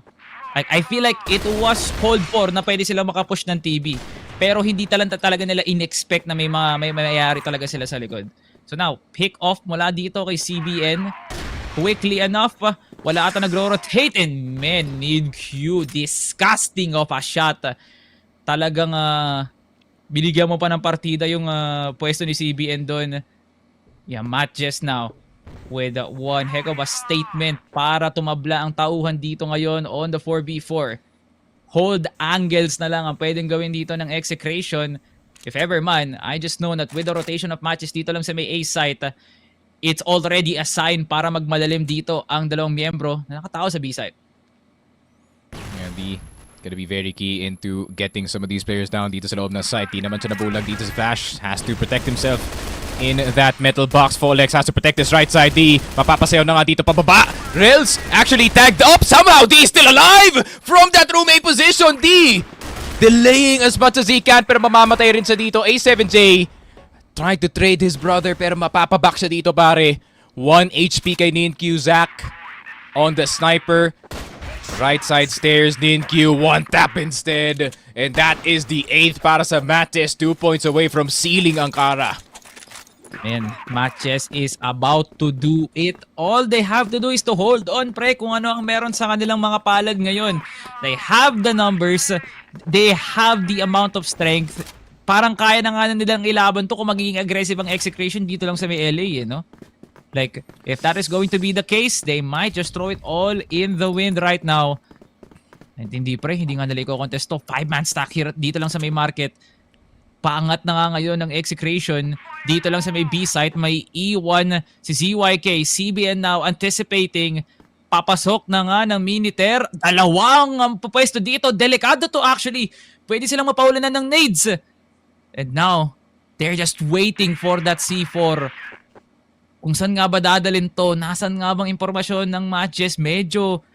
Like, I feel like it was called for na pwede sila makapush ng TB. Pero hindi talaga nila in-expect na may mayayari talaga sila sa likod. So now, pick off mula dito kay CBN. Quickly enough, wala ata nagro-rotate. And man, need Q. Disgusting of a shot. Talagang binigyan mo pa ng partida yung pwesto ni CBN doon. Yeah, MATTJESS now with one heck of a statement para tumabla ang tauhan dito ngayon on the 4v4. Hold angles na lang ang pwedeng gawin dito ng Execration. If ever man, I just know that with the rotation of matches dito lang sa may A site, it's already a sign para magmalalim dito ang dalawang miyembro na nakatao sa B site. Gonna be very key into getting some of these players down dito sa loob ng site. Di naman siya nabulag dito sa Flash. Has to protect himself in that metal box. Folex has to protect his right side. D, mapapasayaw na nga dito pababa. Rels actually tagged up. Somehow D is still alive from that room A position. D delaying as much as he can, pero mamamatay rin siya dito. A7J trying to trade his brother, pero mapapaback siya dito pare. 1 HP kay NinQ. Zach on the sniper. Right side stairs, NinQ, 1 tap instead. And that is the 8th para sa MATTJESS, 2 points away from sealing ang Kara. Man, MATTJESS is about to do it. All they have to do is to hold on, pre, kung ano ang meron sa kanilang mga palad ngayon. They have the numbers, they have the amount of strength. Parang kaya na nga nilang ilaban to kung magiging aggressive ang Execration dito lang sa may LA, no? Like, if that is going to be the case, they might just throw it all in the wind right now. And hindi pre, hindi nga nila i-contest to. 5-man stack here dito lang sa may market. Paangat na nga ngayon ng Execration. Dito lang sa may B site, may E1 si ZYK. CBN now anticipating. Papasok na nga ng Miniter. Dalawang pupwesto dito. Delikado to actually. Pwede silang mapaulanan ng nades. And now, they're just waiting for that C4. Kung saan nga ba dadalhin to? Nasaan nga bang impormasyon ng MATTJESS? Medyo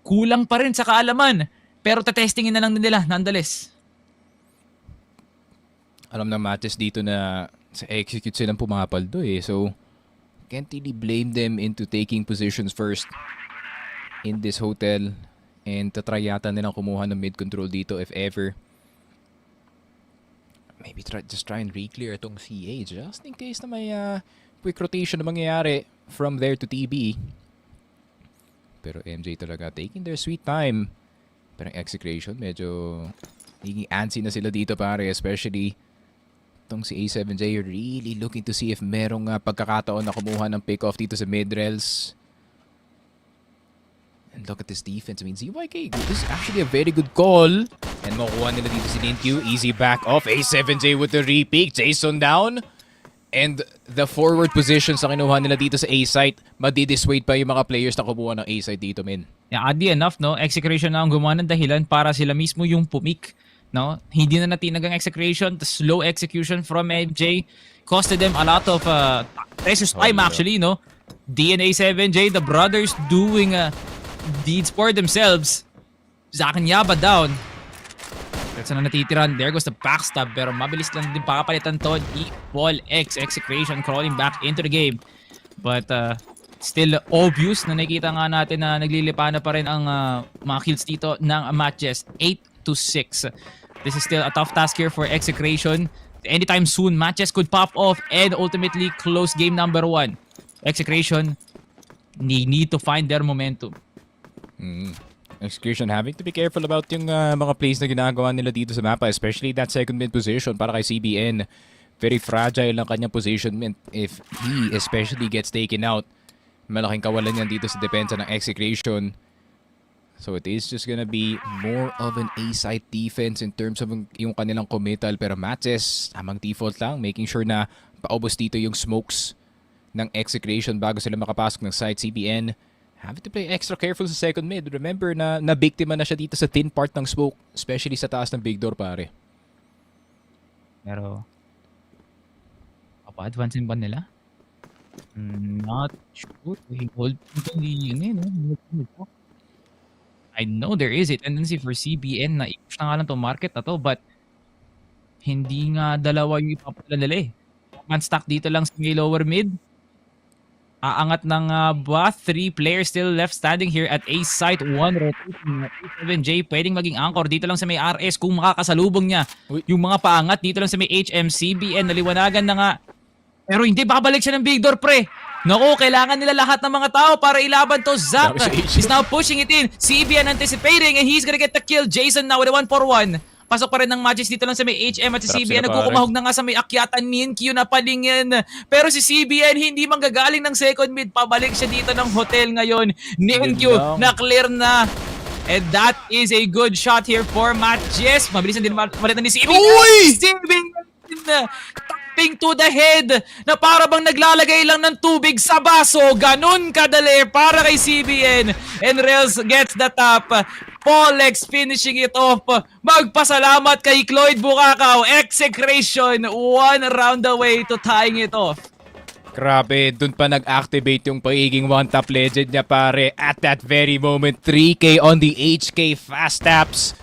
kulang pa rin sa kaalaman. Pero tetestingin na lang din nila, nonetheless. Alam na MATTJESS dito na sa execute silang pumapaldo eh. So, can't really blame them into taking positions first in this hotel. And tatry yata nilang kumuha ng mid-control dito if ever. Maybe just try and re-clear itong CA just in case na may quick rotation na mangyayari from there to TB. Pero MJ talaga taking their sweet time. Pero Execration, medyo naging antsy na sila dito pare. Especially itong si A7J really looking to see if merong pagkakataon na kumuha ng pick-off dito sa mid-rels. And look at this defense. I mean, ZYK, this is actually a very good call. And makuha nila dito si NinQ. Easy back off. A7J with the re-peak. Jason down. And the forward positions na kinuha nila dito sa A-site, madidissuade pa yung mga players na kumuha ng A-site dito, men. Yeah, oddly enough, no? Execration na ang gumawa ng dahilan para sila mismo yung pumik, no? Hindi na natinag ang Execration. The slow execution from MJ costed them a lot of precious time, actually, no? DNA 7J, the brothers doing deeds for themselves. Zach and Yaba down. That's na natitiran. There goes the backstab. Pero mabilis lang din pakapalitan to. Ball X Execration crawling back into the game. But still obvious na nakita nga natin na naglilipana pa rin ang mga kills dito ng MATTJESS. 8-6. This is still a tough task here for Execration. Anytime soon, MATTJESS could pop off and ultimately close game number 1. Execration, they need to find their momentum. Execution having to be careful about yung mga plays na ginagawa nila dito sa mapa, especially that second mid position para kay CBN. Very fragile ang kanyang positionment. If he especially gets taken out, malaking kawalan yan dito sa depensa ng Execration. So it is just gonna be more of an A-side defense in terms of yung kanilang committal. Pero MATTJESS, tamang default lang, making sure na paubos dito yung smokes ng Execration bago sila makapasok ng side. CBN having to play extra careful sa second mid. Remember na nabiktima na siya dito sa thin part ng smoke, especially sa taas ng big door, pare. Pero pa-advance ba nila? Not sure. Hold I know there is a tendency for CBN na i-push na nga lang to market na to, but hindi nga dalawa yung ipapadala nila eh. Man stack dito lang sa may lower mid. Aangat ng Bath. 3 players still left standing here at A site. 1 rotating. 7J pwedeng maging anchor dito lang sa may RS kung makakasalubong niya. Yung mga paangat dito lang sa may HM. CBN naliwanagan na nga. Pero hindi, babalik siya ng big door, pre. Naku, kailangan nila lahat ng mga tao para ilaban to. Zach is now pushing it in. CBN anticipating and he's gonna get the kill. Jason now with a 1-for-1. Pasok pa rin ng MATTJESS dito lang sa may HM at si CBN nagkukumahog na nga sa may akyatan ni NQ na palingin. Pero si CBN hindi manggagaling ng second mid. Pabalik siya dito ng hotel ngayon. Ni NQ na clear na. And that is a good shot here for MATTJESS. Mabilis na din malitan ni CBN. CBN tapping to the head na para bang naglalagay lang ng tubig sa baso. Ganun kadali para kay CBN. And Rails gets the top. Polex finishing it off. Magpasalamat kay Cloyd Bukakaw. Execration, 1 round away to tying it off. Grabe, dun pa nag-activate yung pagiging one-tap legend niya, pare. At that very moment, 3K on the HK fast taps.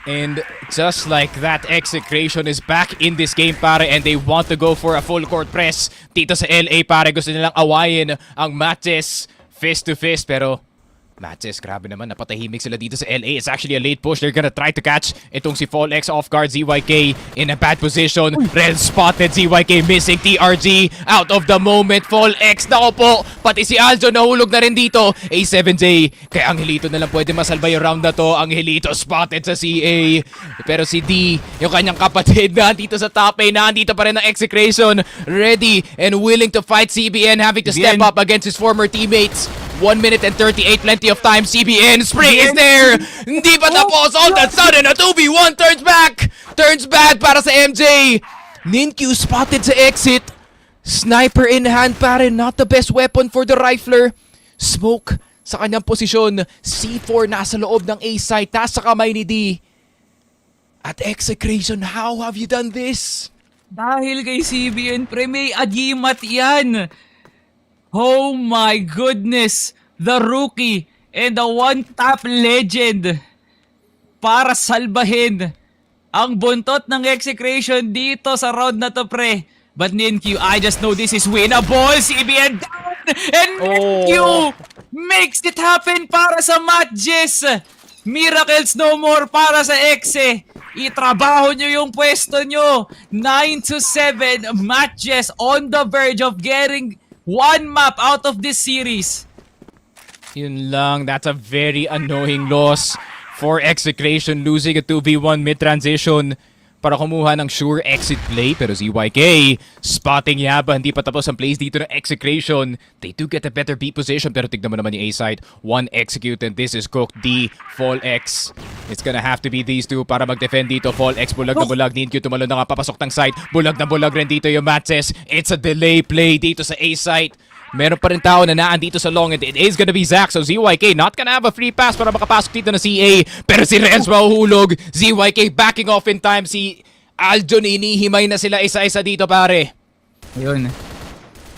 And just like that, Execration is back in this game, pare. And they want to go for a full court press dito sa LA, pare. Gusto nilang awayin ang MATTJESS fist to fist, pero MATTJESS, grabe naman, napatahimik sila dito sa LA. It's actually a late push. They're gonna try to catch itong si Fallex off guard. ZYK in a bad position. Red spotted. ZYK missing. TRG out of the moment. Fallex, nako po. Pati si Aljo nahulog na rin dito. A7J. Kaya Angelito na lang pwede masalba yung round na to. Angelito spotted sa CA. Pero si D, yung kanyang kapatid na dito sa top A, na dito pa rin ang Execration. Ready and willing to fight. CBN having to step up against his former teammates. 1 minute and 38, plenty of time. CBN spray is there. Hindi pa tapos. All that sudden, a 2v1 turns back. Turns back para sa MJ. Ninkyu spotted sa exit. Sniper in hand, pare. Not the best weapon for the rifler. Smoke sa kanyang posisyon. C4 nasa loob ng A site. Nasa kamay ni D. At Execration, how have you done this? Dahil kay CBN, pre, may agimat yan. Oh my goodness! The rookie and the one-tap legend para salbahin ang buntot ng Execration dito sa round na to, pre. But NQ, I just know this is winnable. CBN down! And NQ makes it happen para sa MATTJESS. Miracles no more para sa Exe. Itrabaho nyo yung pwesto nyo. 9-7, MATTJESS on the verge of getting 1 map out of this series. Yun lang, that's a very annoying loss for Execration, losing a 2v1 mid-transition para kumuha ng sure exit play. Pero ZYK, spotting yaba, hindi pa tapos ang plays dito ng Execration. They do get a better B position, pero tignan mo naman yung A-side. 1 execute and this is cooked. D, Fallex. It's gonna have to be these two para mag-defend dito. Fallex, bulag na bulag. Ninkyu tumalon na nga, papasok ng side. Bulag na bulag rin dito yung MATTJESS. It's a delay play dito sa A-side. Meron pa rin tao na naan dito sa long and it is gonna be Zach. So ZYK not gonna have a free pass para makapasok dito na CA. Pero si Renz mahuhulog. ZYK backing off in time. Si Aljon inihimay na sila isa-isa dito, pare. Ayun.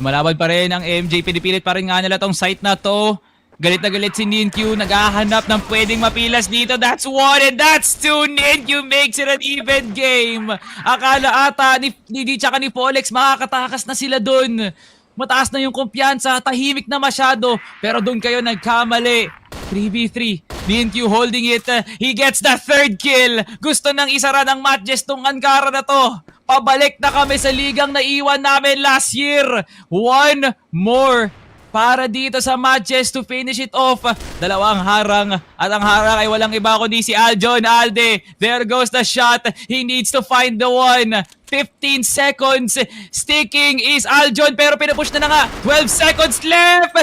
Malabad pa rin ang MJ. Pinipilit pa rin nga nila tong site na to. Galit na galit si Ninkyu. Naghahanap ng pwedeng mapilas dito. That's 1 and that's 2. Ninkyu makes it an even game. Akala ata ni D tsaka ni Fallex makakatakas na sila dun. Mataas na yung kumpiyansa, tahimik na masyado. Pero doon kayo nagkamali. 3v3. DNQ holding it. He gets the third kill. Gusto nang isara ng MATTJESS tong Ankara na to. Pabalik na kami sa ligang na iwan namin last year. One more para dito sa MATTJESS to finish it off. Dalawang harang. At ang harang ay walang iba kundi si Aljon Alde. There goes the shot. He needs to find the one. 15 seconds. Sticking is Aljon pero pinupush na nga. 12 seconds left.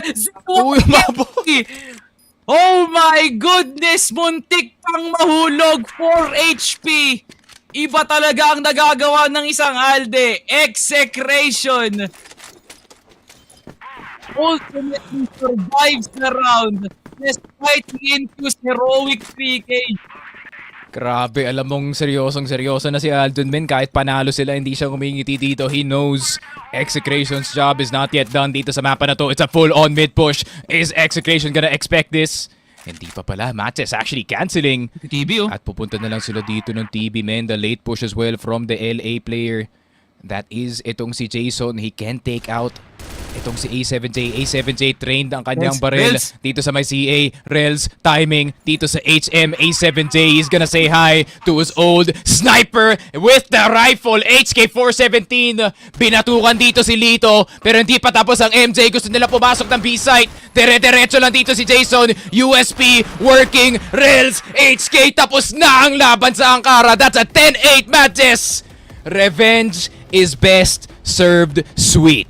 Uy, mabot. Oh my goodness! Muntik pang mahulog. 4 HP. Iba talaga ang nagagawa ng isang Alde. Execration. Ultimately survives the round despite Intu's heroic 3K. Grabe, alam mong seryoso na si Aldon men. Kahit panalo sila, hindi siya kumingiti dito. He knows Execration's job is not yet done dito sa mapa na to. It's a full-on mid-push. Is Execration gonna expect this? Hindi pa pala. MATTJESS actually canceling. TB At pupunta na lang sila dito ng TB, men. The late push as well from the LA player. That is itong si Jason. He can take out itong si A7J. A7J trained ang kanyang baril Rels. dito sa may CA. Rels, timing dito sa HM. A7J is gonna say hi to his old sniper with the rifle. HK417. Binatukan dito si Lito pero hindi pa tapos ang MJ. Gusto nila pumasok ng B-site. Dire-diretso lang dito si Jason. USP working. Rels, HK tapos na ang laban sa Ankara. That's a 10-8 MATTJESS. Revenge is best served sweet.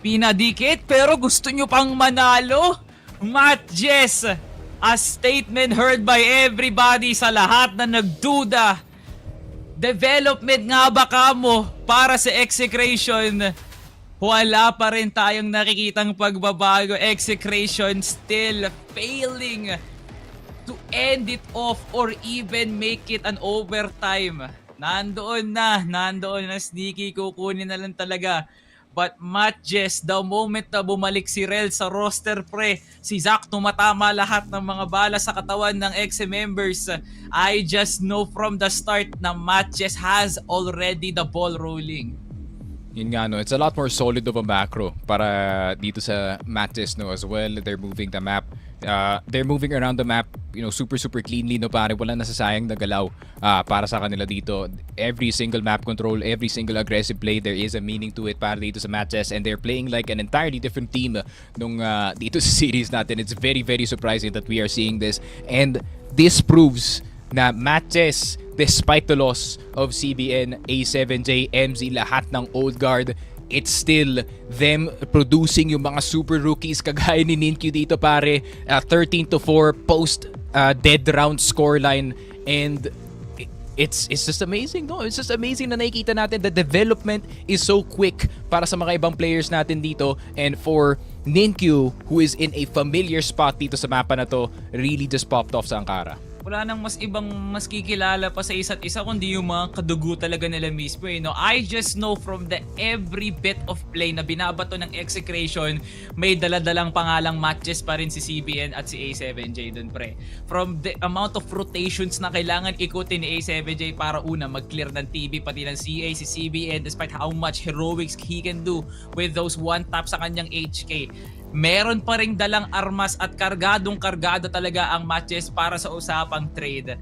Pinadikit pero gusto nyo pang manalo? MATTJESS, a statement heard by everybody sa lahat na nagduda. Development nga ba kamo para sa Execration? Wala pa rin tayong nakikitang pagbabago. Execration still failing to end it off or even make it an overtime. Nandoon na sneaky, kukunin na lang talaga. But MATTJESS, the moment na bumalik si Rel sa roster si Zac tumatama lahat ng mga bala sa katawan ng EXE members. I just know from the start na MATTJESS has already the ball rolling. Yun nga, no, it's a lot more solid of a macro para dito sa MATTJESS, no, as well. They're moving the map. They're moving around the map, super cleanly, no, pare. Walang nasasayang na galaw para sa kanila dito. Every single map control, every single aggressive play, there is a meaning to it para dito sa MATTJESS, and they're playing like an entirely different team nung dito sa series natin. It's very, very surprising that we are seeing this, and this proves na MATTJESS, despite the loss of CBN, A7J, MZ, lahat ng old guard, it's still them producing yung mga super rookies kagaya ni Ninkyu dito, pare. 13-4 post dead round scoreline, and it's just amazing, no? It's just amazing na nakikita natin the development is so quick para sa mga ibang players natin dito, and for Ninkyu, who is in a familiar spot dito sa mapa na to, really just popped off sa Ankara. Wala nang mas kikilala pa sa isa't isa kundi yung mga kadugo talaga nila mismo. I just know from the every bit of play na binabato ng Execration, may daladalang pangalang MATTJESS pa rin si CBN at si A7J dun, pre. From the amount of rotations na kailangan ikutin ni A7J para una mag-clear ng TB pati ng CA si CBN, despite how much heroics he can do with those one tap sa kanyang HK. Meron pa ring dalang armas at kargadong-kargado talaga ang MATTJESS para sa usapang trade.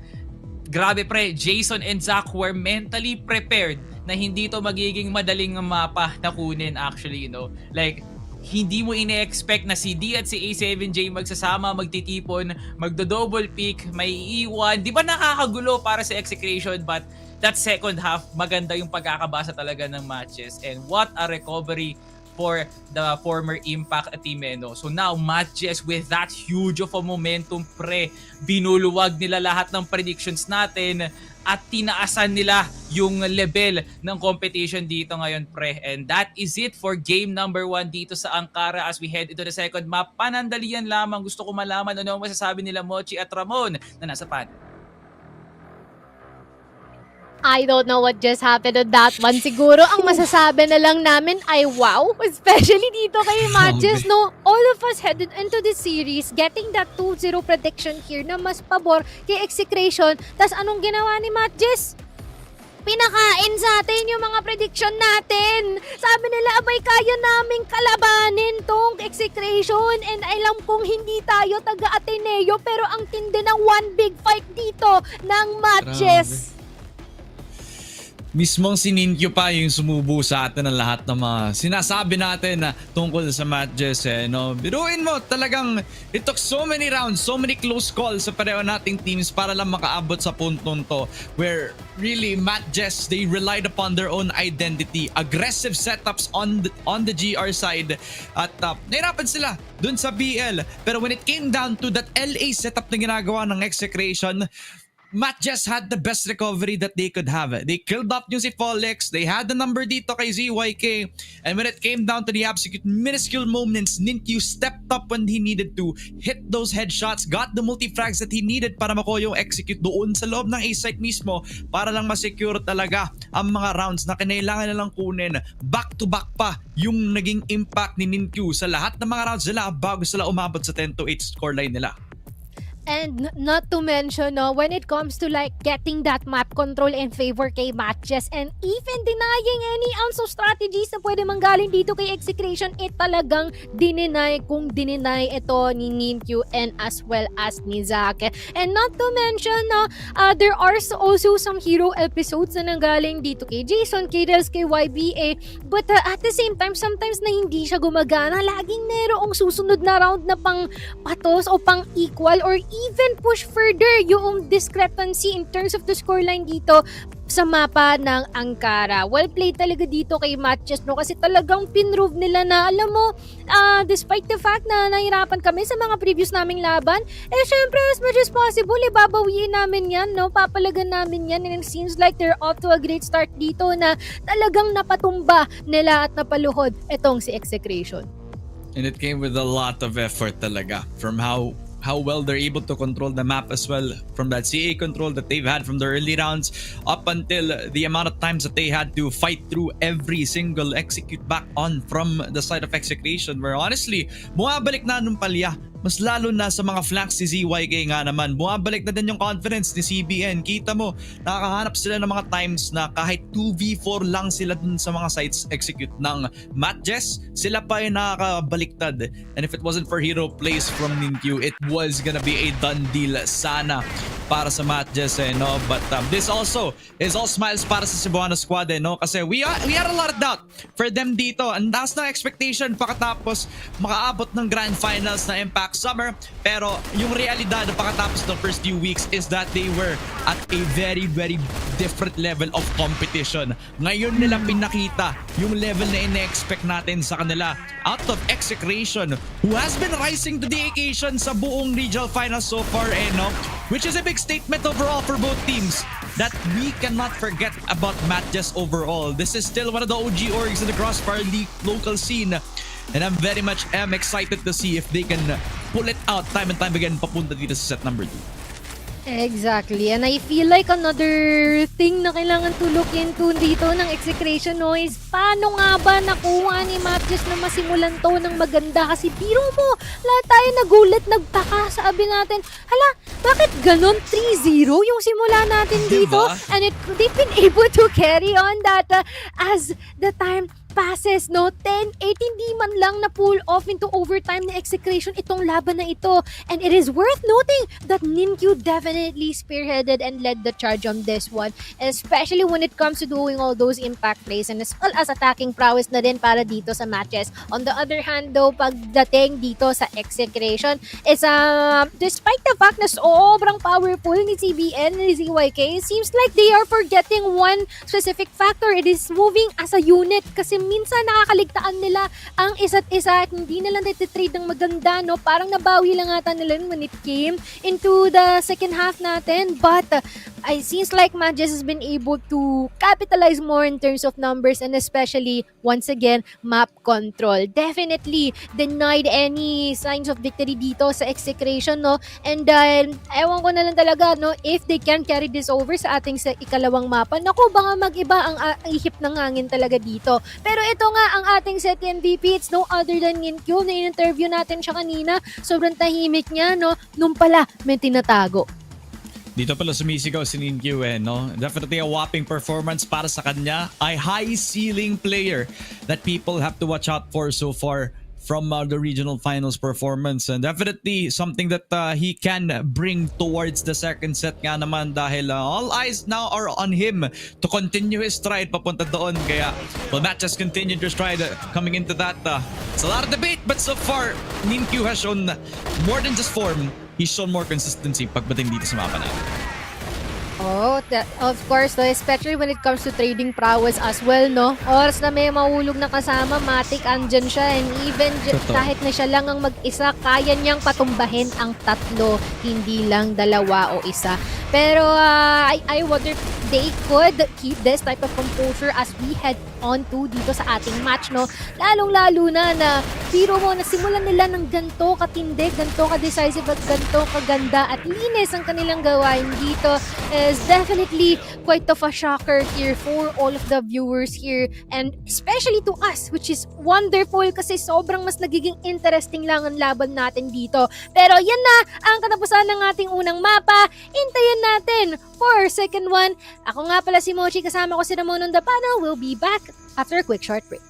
Grabe, pre, Jason and Zac were mentally prepared na hindi to magiging madaling mapa na kunin actually, Like, hindi mo ine-expect na si D at si A7J magsasama, magtitipon, magdo-double pick, may iwan. Di ba nakakagulo para sa Execration? But that second half, maganda yung pagkakabasa talaga ng MATTJESS. And what a recovery for the former Impact team, So now, MATTJESS with that huge of a momentum, pre, binuluwag nila lahat ng predictions natin at tinaasan nila yung level ng competition dito ngayon, pre. And that is it for game number 1 dito sa Ankara as we head into the second map. Panandalian lamang, gusto ko malaman ano ang masasabi nila Mochi at Ramon na nasa panel. I don't know what just happened on that one. Siguro, ang masasabi na lang namin ay wow. Especially dito kay MATTJESS, no? All of us headed into this series getting that 2-0 prediction here na mas pabor kay Execration. Tas anong ginawa ni MATTJESS? pinakain sa atin yung mga prediction natin. Sabi nila, abay, kaya naming kalabanin tong Execration, and alam kong hindi tayo taga-Ateneo, pero ang tindi ng one big fight dito ng matches. Mismong si Ninkyu pa yung sumubo sa atin ng lahat ng mga sinasabi natin na tungkol sa MATTJESS no? Biruin mo, talagang it took so many rounds, so many close calls sa pareho nating teams para lang makaabot sa puntong to where really MATTJESS, they relied upon their own identity, aggressive setups on the GR side at nahirapan sila dun sa BL. Pero when it came down to that LA setup na ginagawa ng Execration, MATTJESS had the best recovery that they could have. They killed off yung si Folex. They had the number dito kay ZYK. And when it came down to the absolute minuscule moments, Ninkyu stepped up when he needed to, hit those headshots, got the multi-frags that he needed para makuha yung execute doon sa loob ng A-site mismo para lang masecure talaga ang mga rounds na kinailangan nilang kunin. Back-to-back pa yung naging impact ni Ninkyu sa lahat ng mga rounds nila bago sila umabot sa 10-8 scoreline nila. And not to mention, no, when it comes to like getting that map control in favor kay MATTJESS and even denying any ounce of strategies na pwede manggaling dito kay Execration, talagang dininay ito ni Ninkyu and as well as ni Zack. And not to mention, there are also some hero episodes na nanggaling dito kay Jason, kay Rels, kay YBA. But at the same time, sometimes na hindi siya gumagana, laging merong susunod na round na pang patos o pang equal or even push further yung discrepancy in terms of the scoreline dito sa mapa ng Ankara. Well played talaga dito kay MATTJESS, no? Kasi talagang pinrove nila na, alam mo, despite the fact na nahirapan kami sa mga previous naming laban, syempre as much as possible, babawiin namin yan, no? Papalagan namin yan, and it seems like they're off to a great start dito na talagang napatumba nila at napaluhod itong si Execration. And it came with a lot of effort talaga from how well they're able to control the map as well, from that CA control that they've had from the early rounds up until the amount of times that they had to fight through every single execute back on from the side of Execration, where honestly bumabalik na nung palya, mas lalo na sa mga flanks si ZYK nga naman. Bumabalik na din yung confidence ni CBN. Kita mo, nakakahanap sila ng mga times na kahit 2v4 lang sila dun sa mga sites execute ng MATTJESS, sila pa yung nakakabaliktad. And if it wasn't for hero plays from Ninkyu, it was gonna be a done deal sana para sa MATTJESS, no? But this also is all smiles para sa Cebuano squad, no? Kasi we had a lot of doubt for them dito. Ang taas ng expectation pagkatapos makaabot ng grand finals na Impact Summer, pero yung realidad pagkatapos ng first few weeks is that they were at a very different level of competition. Ngayon nila pinakita yung level na ine-expect natin sa kanila out of Execration, who has been rising to the occasion sa buong regional finals so far, no? Which is a big statement overall for both teams that we cannot forget about MATTJESS overall. This is still one of the OG orgs in the Crossfire League local scene. And I'm very much excited to see if they can pull it out time and time again papunta dito sa set number 2. Exactly. And I feel like another thing na kailangan tulukin to dito ng Execration, no, is paano nga ba nakuha ni MATTJESS na masimulan to ng maganda? Kasi biro mo, lahat tayo nagulat, nagtaka, sabi natin, hala, bakit ganon 3-0 yung simula natin dito? Diba? And they've been able to carry on that as the time passes, no? 10-8, hindi man lang na pull off into overtime na Execration itong laban na ito. And it is worth noting that Ninkyu definitely spearheaded and led the charge on this one, especially when it comes to doing all those impact plays and as well as attacking prowess na din para dito sa MATTJESS. On the other hand though, pagdating dito sa Execration is despite the fact na sobrang powerful ni CBN and ni ZYK, it seems like they are forgetting one specific factor. It is moving as a unit, kasi minsan nakakaligtaan nila ang isa't isa at hindi nila natitrade ng maganda, no? Parang nabawi lang ata nila when it came into the second half natin. But it seems like MATTJESS has been able to capitalize more in terms of numbers and especially, once again, map control. Definitely denied any signs of victory dito sa Execration, no? And ewan ko na lang talaga, no, if they can carry this over sa ating sa ikalawang mapa. Naku, baka mag-iba ang ihip ng hangin talaga dito. Pero ito nga ang ating set MVP. It's no other than Ninkyu. Na-interview natin siya kanina. Sobrang tahimik niya, no? Nung pala, may tinatago. Dito pala sumisigaw si Ninkyu no? Definitely a whopping performance para sa kanya. A high ceiling player that people have to watch out for so far from the regional finals performance, and definitely something that he can bring towards the second set nga naman dahil all eyes now are on him to continue his stride papunta doon. Kaya will MATTJESS continue their stride coming into that? It's a lot of debate, but so far Ninkyu has shown more than just form. He's shown more consistency pagdating dito sa mapa natin. Oh, of course, no? Especially when it comes to trading prowess as well, no? Oras na may mahulog na kasama, Matic, andyan siya. And even kahit na siya lang ang mag-isa, kaya niyang patumbahin ang tatlo, hindi lang dalawa o isa. Pero I wonder if they could keep this type of composure as we head on to dito sa ating match, no? Lalong-lalo na biro mo, nasimulan nila ng ganito katindi, ganito ka-decisive at ganito kaganda at linis ang kanilang gawain dito is definitely quite of a shocker here for all of the viewers here and especially to us, which is wonderful kasi sobrang mas nagiging interesting lang ang laban natin dito. Pero yan na ang katapusan ng ating unang mapa. Intayin natin for second one. Ako nga pala si Mochi, kasama ko si Ramon on the panel. We'll be back after a quick short break.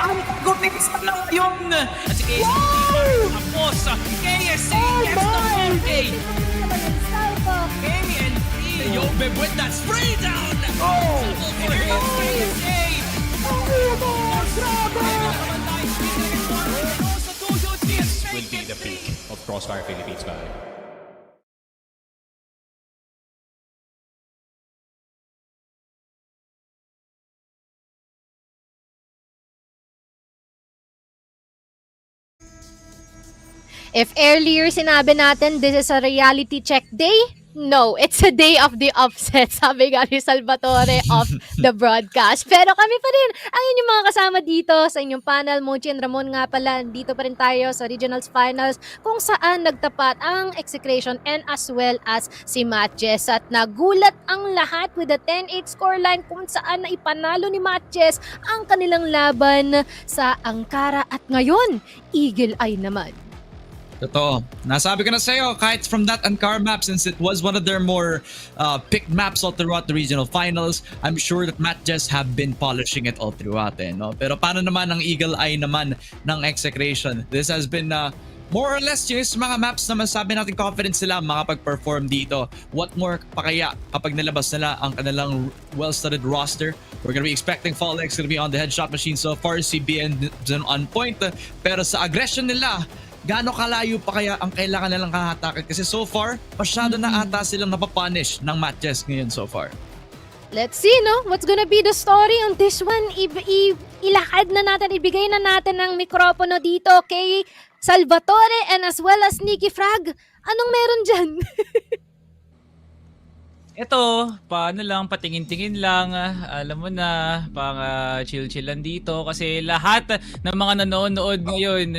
Ang gutis na yun! At si KSC tapos KSC gets the 4K! KNC! Yo, Beb with that spray down! Oh! For him, KSC! This will be the peak of Crossfire Philippines Valley. If earlier sinabi natin this is a reality check day, no, it's a day of the offset, sabi nga ni Salvatore of the broadcast. Pero kami pa rin ang inyong mga kasama dito sa inyong panel. Mochi and Ramon nga pala, dito pa rin tayo sa Regionals Finals kung saan nagtapat ang Execration and as well as si MATTJESS. At nagulat ang lahat with the 10-8 scoreline kung saan naipanalo ni MATTJESS ang kanilang laban sa Angkara. At ngayon, Eagle Eye naman. Totoo. Nasabi ko na sa'yo, kahit from that Ankara map, since it was one of their more picked maps all throughout the regional finals, I'm sure that MATTJESS have been polishing it all throughout. No? Pero paano naman ang Eagle Eye naman ng Execration? This has been more or less yung mga maps na masabi natin confident sila makapag-perform dito. What more pa kaya kapag nilabas nila ang kanilang well-studded roster? We're gonna be expecting Fallex gonna be on the headshot machine so far. CBN on point. Pero sa aggression nila, gaano kalayo pa kaya ang kailangan nilang kahatakin? Kasi so far, masyado na ata silang napapunish ng MATTJESS ngayon so far. Let's see, no? What's gonna be the story on this one? Ilahad na natin, ibigay na natin ang mikropono dito kay Salvatore and as well as Nikki Frag. Anong meron dyan? Ito, paano lang, patingin-tingin lang, alam mo na, pang chill-chill lang dito kasi lahat ng mga nanonood ngayon,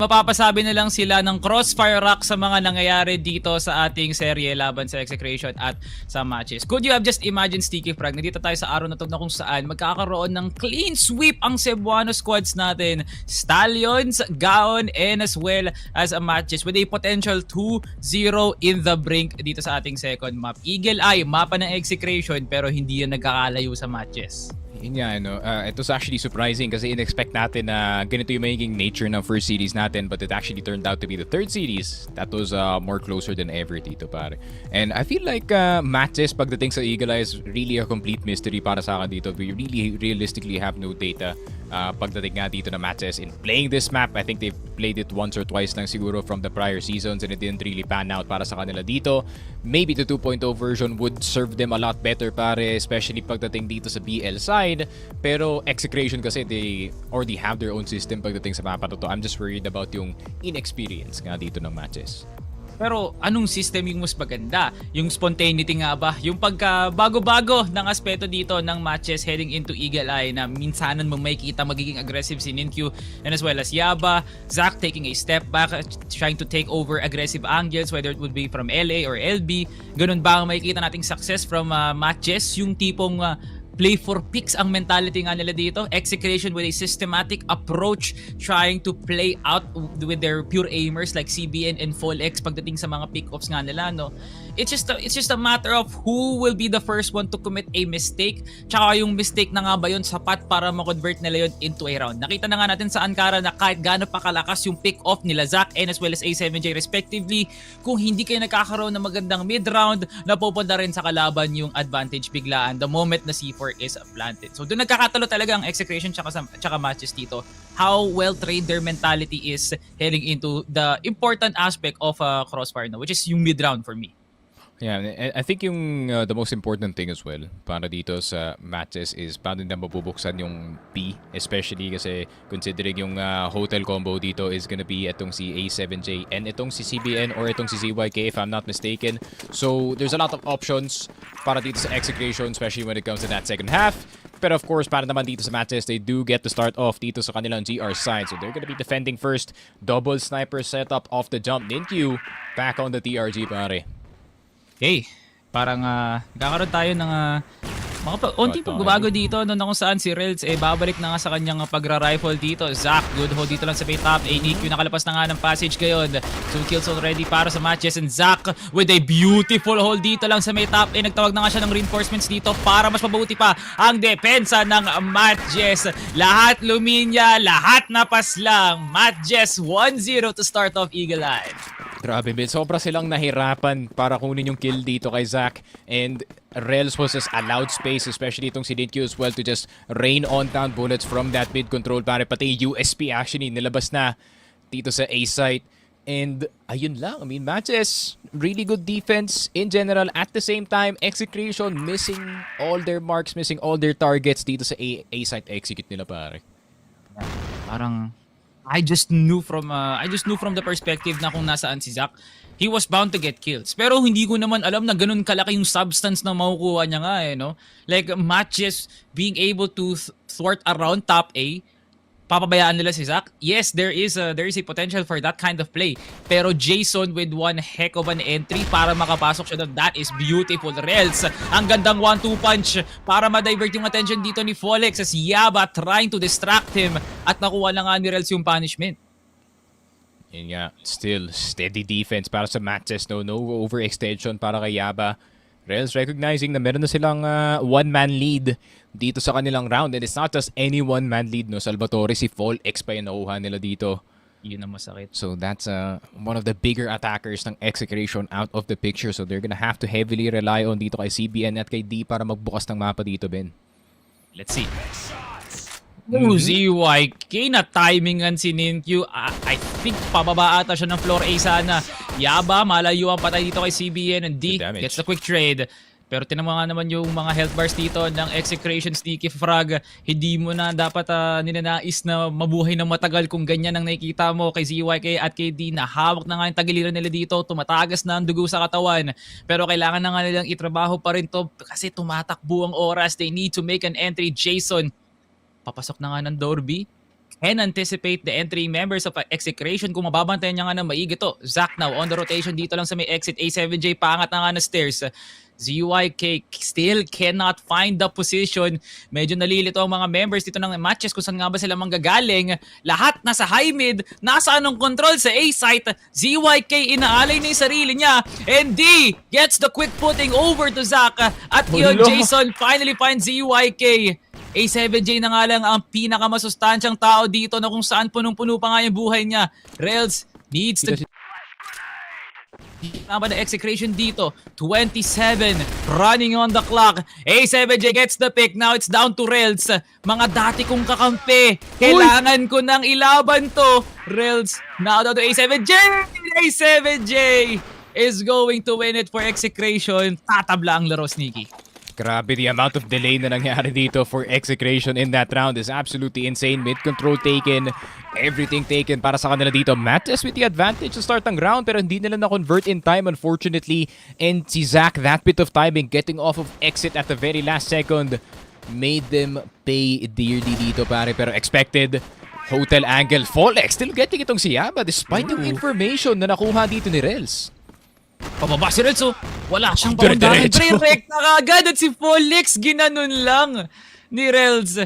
mapapasabi na lang sila ng Crossfire rock sa mga nangyayari dito sa ating serye laban sa Execration at sa matches. Could you have just imagined, Sticky Frag, nandito tayo sa araw na to na kung saan magkakaroon ng clean sweep ang Cebuano squads natin, Stallions, Gaon, and as well as a matches with a potential 2-0 in the brink dito sa ating second map. Eagle Eye, mapa ng Execration pero hindi yan nagkakalayo sa matches. Yun nga, it was actually surprising kasi in-expect natin na ganito yung magiging nature ng first series natin, but it actually turned out to be the third series that was more closer than ever dito, pare. And I feel like MATTJESS pagdating sa Eagle Eye is really a complete mystery para sa akin dito. We really realistically have no data pagdating nga dito na MATTJESS in playing this map. I think they've played it once or twice lang siguro from the prior seasons and it didn't really pan out para sa kanila dito. Maybe the 2.0 version would serve them a lot better, pare, especially pagdating dito sa BL side. Pero Execration kasi they already have their own system pagdating sa mapa to. I'm just worried about yung inexperience nga dito ng MATTJESS. Pero anong system yung mas maganda? Yung spontaneity nga ba? Yung pagka-bago-bago ng aspeto dito ng matches heading into Eagle Eye na minsanan mo makikita magiging aggressive si Ninkyu and as well as Yaba, Zac taking a step back, trying to take over aggressive angles whether it would be from LA or LB. Ganun ba ang makikita nating success from MATTJESS? Yung tipong play for picks ang mentality nga nila dito. Execration with a systematic approach trying to play out with their pure aimers like CBN and Fallex pagdating sa mga pick-offs nga nila, no? It's just a matter of who will be the first one to commit a mistake, tsaka yung mistake na nga ba yun sapat para ma-convert nila yun into a round. Nakita na nga natin sa Ankara na kahit gaano pa kalakas yung pick-off nila Zac and as well as A7J respectively, kung hindi kayo nagkakaroon ng magandang mid-round, napupunta rin sa kalaban yung advantage biglaan the moment na C4 is planted. So doon nagkakatalo talaga ang Execration tsaka MATTJESS dito. How well trained their mentality is heading into the important aspect of Crossfire, no, which is yung mid-round for me. Yeah, I think yung the most important thing as well para dito sa MATTJESS is paano na mabubuksan yung P, especially kasi considering yung hotel combo dito is gonna be itong si A7J and itong si CBN or itong si ZYK if I'm not mistaken. So there's a lot of options para dito sa Execration, especially when it comes to that second half. Pero of course, para naman dito sa MATTJESS, they do get to start off dito sa kanilang GR side. So they're gonna be defending first. Double sniper setup off the jump. Ninkyu back on the TRG, pare. Okay, parang nagkakaroon tayo ng onting pagbabago dito no, na kung saan si Relz babalik na nga sa kanyang pagra-rifle dito. Zac, good hold dito lang sa may top. Ninkyu nakalapas na nga ng passage ngayon. 2 kills already para sa MATTJESS and Zac with a beautiful hold dito lang sa may top. Nagtawag na nga siya ng reinforcements dito para mas mabuti pa ang depensa ng MATTJESS. Lahat luminya, lahat napaslang. MATTJESS 1-0 to start off Eagle Eye. Grabe, man. Sobra silang nahirapan para kunin yung kill dito kay Zac. And Rels was just allowed space, especially itong si Ninkyu as well, to just rain on down bullets from that mid control. Pare pati USP actually nilabas na dito sa A site. And ayun lang, I mean, MATTJESS, really good defense in general. At the same time, Execration missing all their marks, missing all their targets dito sa A site execute nila, pare. Parang I just knew from the perspective na kung nasaan si Zac, he was bound to get kills. Pero hindi ko naman alam na ganun kalaki yung substance na makukuha niya nga eh, no? Like MATTJESS being able to thwart around top A, papabayaan nila si Zac. Yes, there is a potential for that kind of play. Pero Jason with one heck of an entry para makapasok siya doon. That is beautiful. Rels, ang gandang 1-2 punch para ma-divert yung attention dito ni Folex as Yaba trying to distract him at nakuha na nga ni Rels yung punishment. Yun nga, still steady defense para sa MATTJESS. No overextension para kay Yaba. Rels recognizing na meron na silang one-man lead dito sa kanilang round. And it's not just any one-man lead, no? Salvatore, si Folex pa yung nakuha nila dito. Yun ang masakit. So that's one of the bigger attackers ng Execration out of the picture. So they're gonna have to heavily rely on dito kay CBN at kay D para magbukas ng mapa dito, Ben. Let's see. ZYK na timingan si Ninkyu. I think pababa ata siya ng floor A sana. Yaba, malayo ang patay dito kay CBN and D gets the quick trade. Pero tinamo nga naman yung mga health bars dito ng Execration sneaky frag. Hindi mo na dapat ninanais na mabuhay ng matagal kung ganyan ang nakikita mo kay ZYK at kay D na hawak na nga yung tagiliran nila dito. Tumatagas na ang dugo sa katawan. Pero kailangan na nga nilang itrabaho pa rin to kasi tumatakbo ang oras. They need to make an entry. Jason, papasok na nga ng door B. Can anticipate the entry members of Execration kung mababantayan niya nga ng maigi to. Zac now on the rotation dito lang sa may exit. A7J pangat na nga na stairs. ZYK still cannot find the position. Medyo nalilito ang mga members dito ng MATTJESS kung saan nga ba sila manggagaling. Lahat nasa high mid, nasa anong control sa A site. ZYK inaalay na yung sarili niya. And D gets the quick putting over to Zac. At yun, Jason finally finds ZYK. A7J na nga lang ang pinakamasustansyang tao dito na kung saan punong-puno pa nga yung buhay niya. Rels needs to... Tama na Execration dito. 27 running on the clock. A7J gets the pick. Now it's down to Rels. Mga dati kong kakampi. Kailangan ko nang ilaban to. Rels now down to A7J. A7J is going to win it for Execration. Tatabla ang laro, Sneaky. Grabe, the amount of delay na nangyari dito for Execration in that round is absolutely insane. Mid-control taken, everything taken para sa kanila dito. MATTJESS with the advantage to start ng round pero hindi nila na-convert in time unfortunately. And si Zac, that bit of timing, getting off of exit at the very last second, made them pay dearly dito pare. Pero expected, hotel angle, Folex still getting itong si Yaba despite yung information na nakuha dito ni Rels. Pababa si Rels, wala siyang paundahan. Direct na kagad at si Folex ginanon lang ni Rels.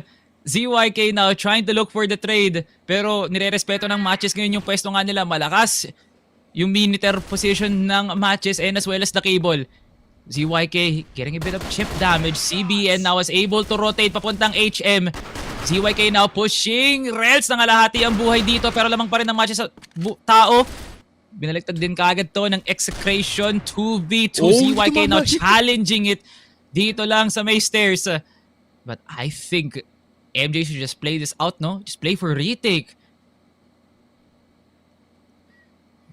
ZYK now trying to look for the trade pero nire-respeto ng MATTJESS ngayon yung pwesto nga nila. Malakas yung meter position ng MATTJESS and as well as the cable. ZYK getting a bit of chip damage. CBN now is able to rotate papuntang HM. ZYK now pushing. Rels na ngalahati ang buhay dito pero lamang pa rin ng MATTJESS sa tao. Binaliktad din kaagad to ng Execration 2v2. ZYK now challenging it dito lang sa may stairs. But I think MJ should just play this out, no? Just play for retake.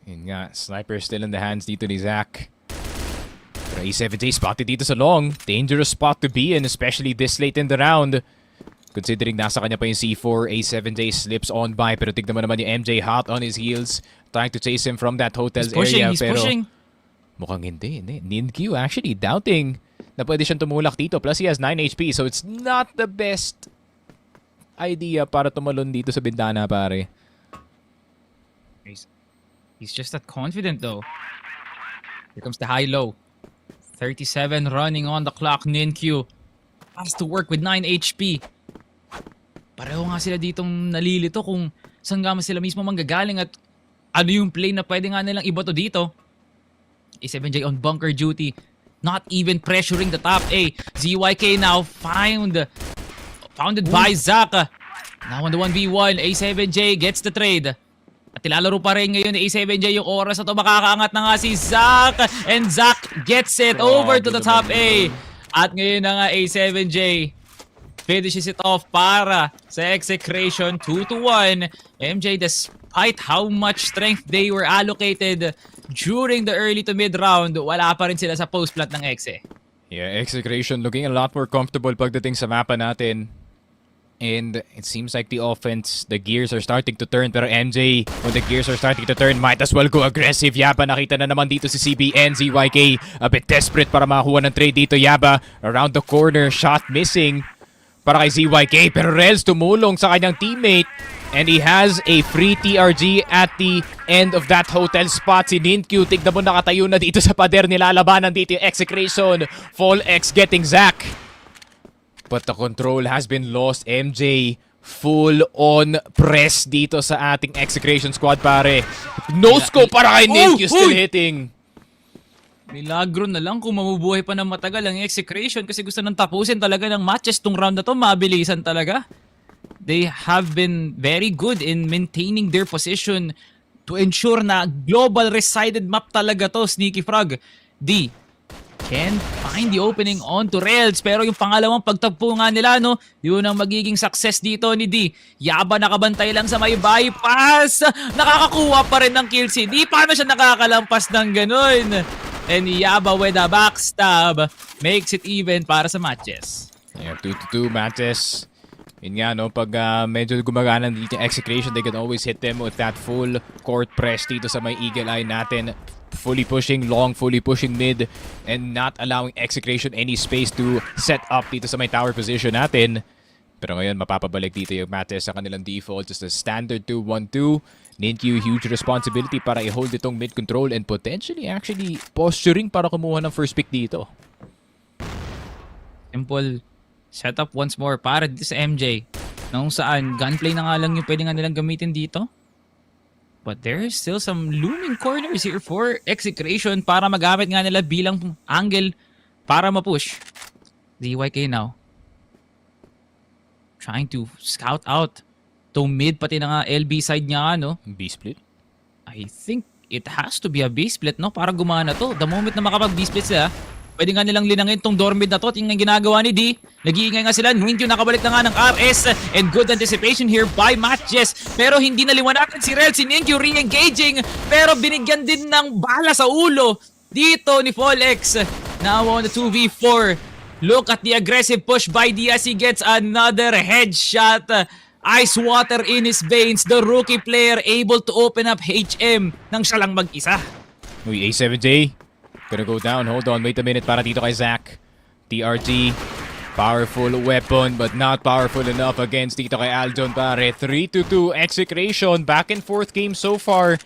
Yun nga, sniper still in the hands dito ni Zac. Pero A7J spotted dito sa long. Dangerous spot to be in, especially this late in the round. Considering nasa kanya pa yung C4, A7J slips on by. Pero tignan mo naman yung MJ hot on his heels. Trying to chase him from that hotel's area. He's pushing. Mukhang hindi. Ninkyu actually doubting na pwede siyang tumulak dito. Plus he has 9 HP. So it's not the best idea para tumalon dito sa bintana, pare. He's just that confident though. Here comes the high-low. 37 running on the clock. Ninkyu has to work with 9 HP. Pareho nga sila ditong nalilito kung saan nga sila mismo manggagaling at ano yung play na pwede nga nilang iba to dito. A7J on bunker duty. Not even pressuring the top A. ZYK now founded by Zac. Now on the 1v1, A7J gets the trade. At ilalaro pa rin ngayon ni A7J yung oras na to. Makakaangat na nga si Zac. And Zac gets it over to the top A. At ngayon na nga A7J finishes it off para sa Execration 2-1. MJ, despite how much strength they were allocated during the early to mid round, wala pa rin sila sa post plant ng Exe. Yeah, Execration looking a lot more comfortable pagdating sa mapa natin. And it seems like the offense, the gears are starting to turn. Pero MJ, when the gears are starting to turn, might as well go aggressive. Yaba, nakita na naman dito si CBN. ZYK, a bit desperate para makakuha ng trade dito. Yaba, around the corner, shot missing para kay ZYK. Pero Rels tumulong sa kanyang teammate. And he has a free TRG at the end of that hotel spot. Si Ninkyu, tignan mo nakatayo na dito sa pader. Nilalabanan dito yung Execration. Fall X getting Zack. But the control has been lost. MJ, full-on press dito sa ating Execration squad, pare. No-scope para kay Ninkyu, still hitting. Milagro na lang kung mamubuhay pa ng matagal ang Execration kasi gusto nang tapusin talaga ng matches tong round na to. Mabilisan talaga. They have been very good in maintaining their position to ensure na global resided map talaga to, Sneaky Frog. D can find the opening onto Rails, pero yung pangalawang pagtagpo nga nila, no, yun ang magiging success dito ni D. Yaba nakabantay lang sa may bypass, nakakakuha pa rin ng kill si D. Paano siya nakakalampas ng ganun? And Yaba with a backstab makes it even para sa MATTJESS. Yeah, 2-2 MATTJESS. Yun nga, no, pag medyo gumagana dito yung Execration, they can always hit them with that full court press dito sa may eagle eye natin. Fully pushing long, fully pushing mid, and not allowing Execration any space to set up dito sa may tower position natin. Pero ngayon, mapapabalik dito yung MATTJESS sa kanilang default. Just a standard 2-1-2. Ninkyu, huge responsibility para i-hold itong mid control and potentially actually posturing para kumuha ng first pick dito. Simple setup once more para dito sa MJ. Nung saan, gunplay na nga lang yung pwede nga nilang gamitin dito. But there is still some looming corners here for Execration para magamit nga nila bilang angle para ma-push. ZYK now trying to scout out to mid, pati na nga LB side niya, no? B-split? I think it has to be a B-split, no? Para gumana to. The moment na makapag-B-split sila, pwede nga nilang linangin tong door mid na to. Tingnan ginagawa ni D. Nag-iingay nga sila. Ninkyu nakabalik na nga ng RS. And good anticipation here by MATTJESS. Pero hindi naliwanagan si Rel. Si Ninkyu re-engaging. Pero binigyan din ng bala sa ulo dito ni Folex. Now on the 2v4. Look at the aggressive push by D as he gets another headshot. Ice water in his veins. The rookie player able to open up HM nang siya lang mag-isa. Uy, A7J. Gonna go down. Hold on. Wait a minute para dito kay Zack. TRG. Powerful weapon but not powerful enough against dito kay Aljon, pare. 3-2 Execration. Back and forth game so far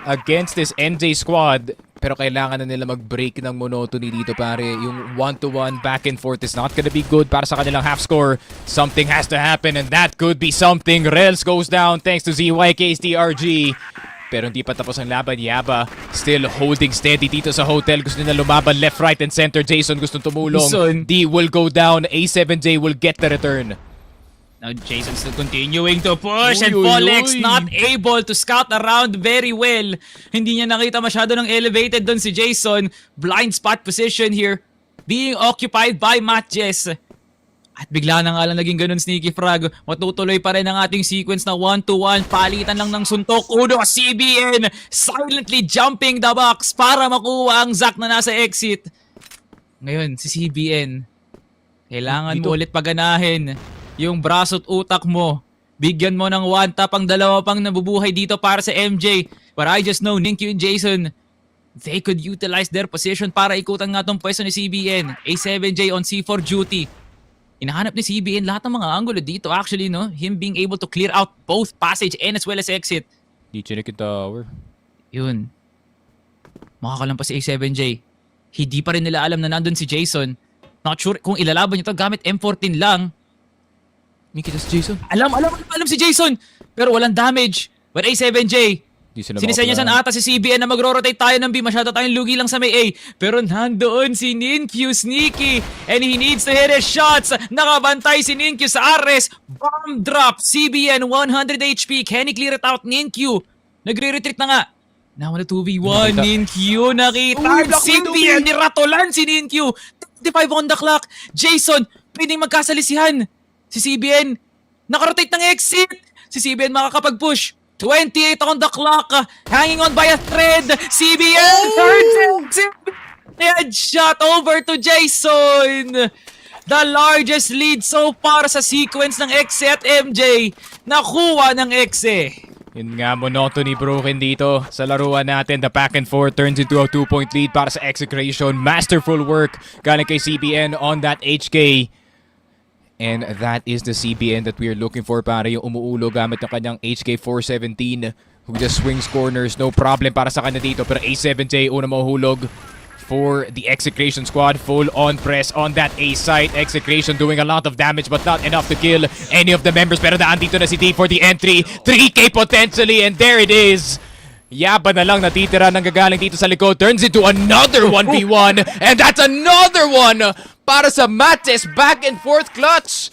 against this NJ squad. Pero kailangan na nila mag-break ng monotony dito, pare. Yung 1-to-1 back and forth is not gonna be good para sa kanilang half score. Something has to happen and that could be something. Rels goes down thanks to ZYK's TRG. Pero hindi pa tapos ang laban. Yaba still holding steady dito sa hotel. Gusto nila lumaban left, right, and center. Jason gusto tumulong. D will go down. A7J will get the return. Now Jason still continuing to push and Folex not able to scout around very well. Hindi niya nakita masyado ng elevated doon si Jason. Blind spot position here being occupied by MATTJESS. At bigla na nga lang naging ganun, Sneaky Frog. Matutuloy pa rin ang ating sequence na 1-to-1. Palitan lang ng suntok. Uno, CBN silently jumping the box para makuha ang Zack na nasa exit. Ngayon, si CBN, kailangan mo ulit paganahin yung braso at utak mo. Bigyan mo ng one tap ang dalawa pang nabubuhay dito para sa MJ. But I just know Ninkyu and Jason, they could utilize their position para ikutan nga tong pwesto ni CBN. A7J on C4 duty. Hinahanap ni CBN lahat ng mga angulo dito. Actually, no? Him being able to clear out both passage and as well as exit. Di chinik yung tower. Yun. Makakalampas si A7J. Hindi pa rin nila alam na nandun si Jason. Not sure kung ilalaban niya to gamit M14 lang. May kita si Jason. Alam si Jason! Pero walang damage. But A7J, sinisenyasan ata si CBN na magro-rotate tayo ng B. Masyado tayong lugi lang sa may A. Pero nandoon si Ninkyu, Sneaky. And he needs to hit his shots. Nakabantay si Ninkyu sa RS. Bomb drop. CBN, 100 HP. Can he clear it out? Ninkyu. Nagre-retreat na nga. Now on the 2v1. Ninkyu nakita. CBN, niratolan si Ninkyu. 25 on the clock. Jason, pwedeng magkasalisihan. Si CBN, nakarotate ng exit. Si CBN makakapag-push. 28 on the clock. Hanging on by a thread. CBN, third headshot over to Jason. The largest lead so far sa sequence ng Exe at MJ. Nakuha ng Exe. Yun nga, monotony broken dito sa laruan natin. The back and forth turns into a 2-point lead para sa Execration. Masterful work galing kay CBN on that HK. And that is the CBN that we are looking for, para yung umuulo gamit ng kanyang HK 417 who just swings corners. No problem para sa kanya dito. Pero A7J una mahuhulog for the Execration squad. Full on press on that A site. Execration doing a lot of damage but not enough to kill any of the members. Pero daan dito na si D for the entry. 3K potentially, and there it is. Yaba na lang natitira ng gagaling dito sa likod. Turns into another 1v1. And that's another one para sa MATTJESS. Back and forth clutch.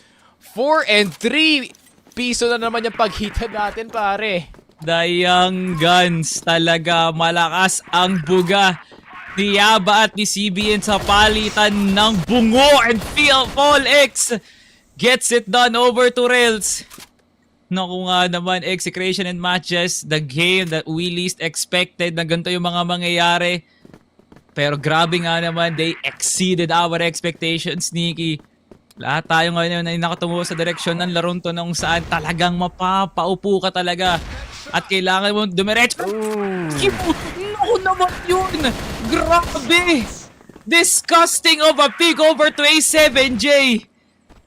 4 and 3. Piso na naman yung paghitan natin, pare. The Young Guns, talaga malakas ang buga ni Yaba at ni CBN sa palitan ng bungo, and Fall X gets it done over to Rails. Naku nga naman, Execration and MATTJESS, the game that we least expected na ganito yung mga mangyayari. Pero grabe nga naman, they exceeded our expectations, Nikki. Lahat tayo ngayon ay nakatungo sa direksyon ng larong to nung saan talagang mapapaupo ka talaga. At kailangan mo dumiretso. Naku naman yun! Grabe! Disgusting of a pick over to A7J!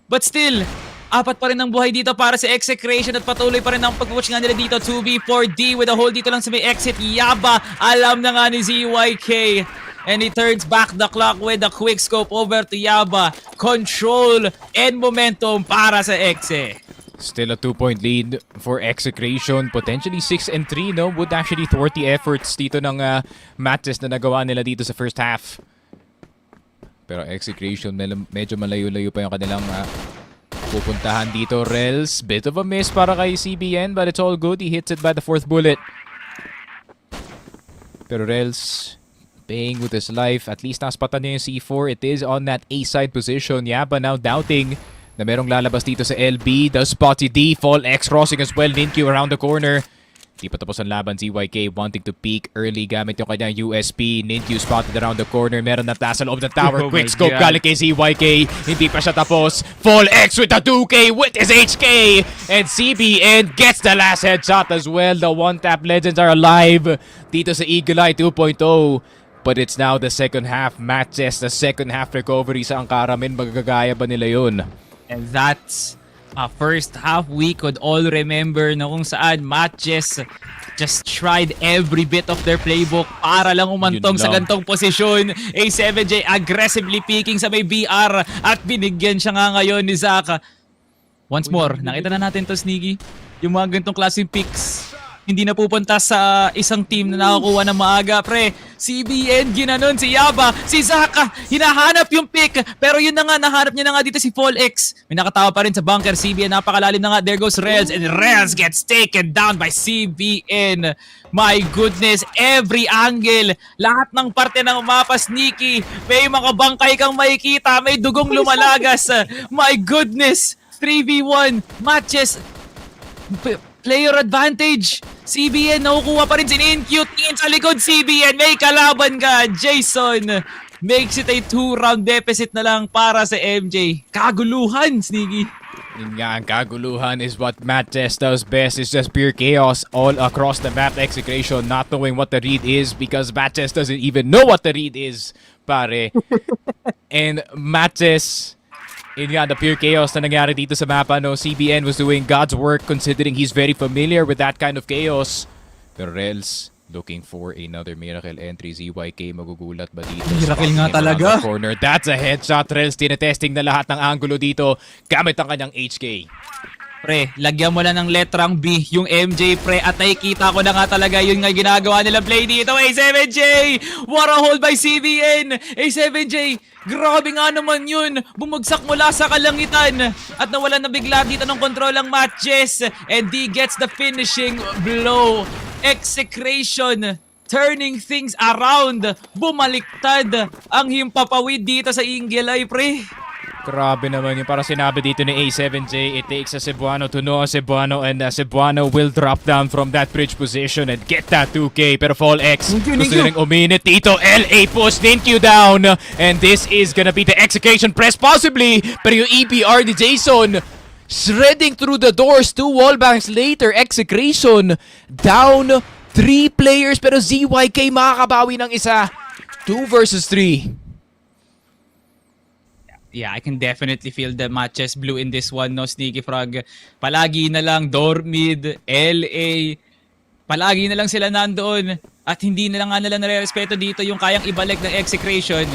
But still, apat pa rin ang buhay dito para sa Execration at patuloy pa rin ang pag-watch nga nila dito. 2v4D with a hold dito lang sa may exit. Yaba, alam na nga ni ZYK. And he turns back the clock with a quick scope over to Yaba. Control and momentum para sa Exe. Still a 2-point lead for Execration. Potentially 6 and 3, no? Would actually thwart the efforts dito ng MATTJESS na nagawa nila dito sa first half. Pero Execration, medyo malayo-layo pa yung kanilang pupuntahan dito. Rels, bit of a miss para kay CBN, but it's all good. He hits it by the 4th bullet. Pero Rels, paying with his life. At least naspatan niya yung C4. It is on that A-side position. Yaba now doubting na merong lalabas dito sa LB. The spotty D. Fall X crossing as well. Ninkyu around the corner. Di pa tapos ang laban. ZYK wanting to peek early gamit yung kanyang USP. Ninkyu spotted around the corner. Meron na taas sa loob ng tower. Quick scope galing kay ZYK. Hindi pa siya tapos. Fall X with the 2K with his HK. And CBN gets the last headshot as well. The one-tap legends are alive dito sa Eagle Eye 2.0. But it's now the second half. MATTJESS, the second half recovery sa Angkaramin. Magagaya ba nila yun? And that's a first half we could all remember na kung saan MATTJESS just tried every bit of their playbook para lang umantong sa gantong posisyon. A7J aggressively peeking sa may BR at binigyan siya nga ngayon ni Zaka. Once more, nakita na natin to, Sneaky. Yung mga gantong klaseng picks hindi na pupunta sa isang team na nakakuha ng maaga, pre. CBN, ginanon si Yaba, si Zaka, hinahanap yung pick. Pero yun na nga, nahanap niya na nga dito si Fall X. May nakatawa pa rin sa bunker, CBN, napakalalim na nga. There goes Rels, and Rels gets taken down by CBN. My goodness, every angle, lahat ng parte ng mapa, Sneaky. May mga bangkay kang makikita, may dugong lumalagas. My goodness, 3v1, MATTJESS, player advantage. CBN, nakukuha pa rin si Ninkyu. Tingin sa likod, CBN. May kalaban ka. Jason makes it a 2-round deficit na lang para sa MJ. Kaguluhan, Sneaky. Yun nga, ang kaguluhan is what MATTJESS does best. It's just pure chaos all across the map. Execration not knowing what the read is because MATTJESS doesn't even know what the read is, pare. And MATTJESS, yun nga, the pure chaos na nangyari dito sa mapa, no? CBN was doing God's work considering he's very familiar with that kind of chaos. Pero Rels, looking for another miracle entry. ZYK, magugulat ba dito? Miracle nga talaga. Corner. That's a headshot. Rels, tinetesting na lahat ng angulo dito gamit ang kanyang HK. Pre, lagyan mo lang ng letrang B yung MJ, pre, at nakikita ko na nga talaga yun nga ginagawa nila play dito. A7J! What a hold by CBN! A7J, grabe nga naman yun! Bumagsak mula sa kalangitan at nawala na bigla dito ng kontrol ang MATTJESS, and he gets the finishing blow. Execration turning things around. Bumaliktad ang himpapawid dito sa Ingilay, pre. Grabe naman yung para sinabi dito ni A7J, it takes a Cebuano to know a Cebuano, and Cebuano will drop down from that bridge position and get that 2K. Pero Fall X gusto rin uminit dito. LA push Ninkyu down, and this is gonna be the execution press possibly. Pero yung EVRD Jason shredding through the doors, 2 wallbangs later, execution down 3 players, pero ZYK makakabawi ng isa. 2 versus 3. Yeah, I can definitely feel the matches blue in this one, no, Sneaky Frog. Palagi na lang Dormid, LA, palagi na lang sila nandoon at hindi na lang nga nila nare-respeto dito yung kayang ibalik ng Execration.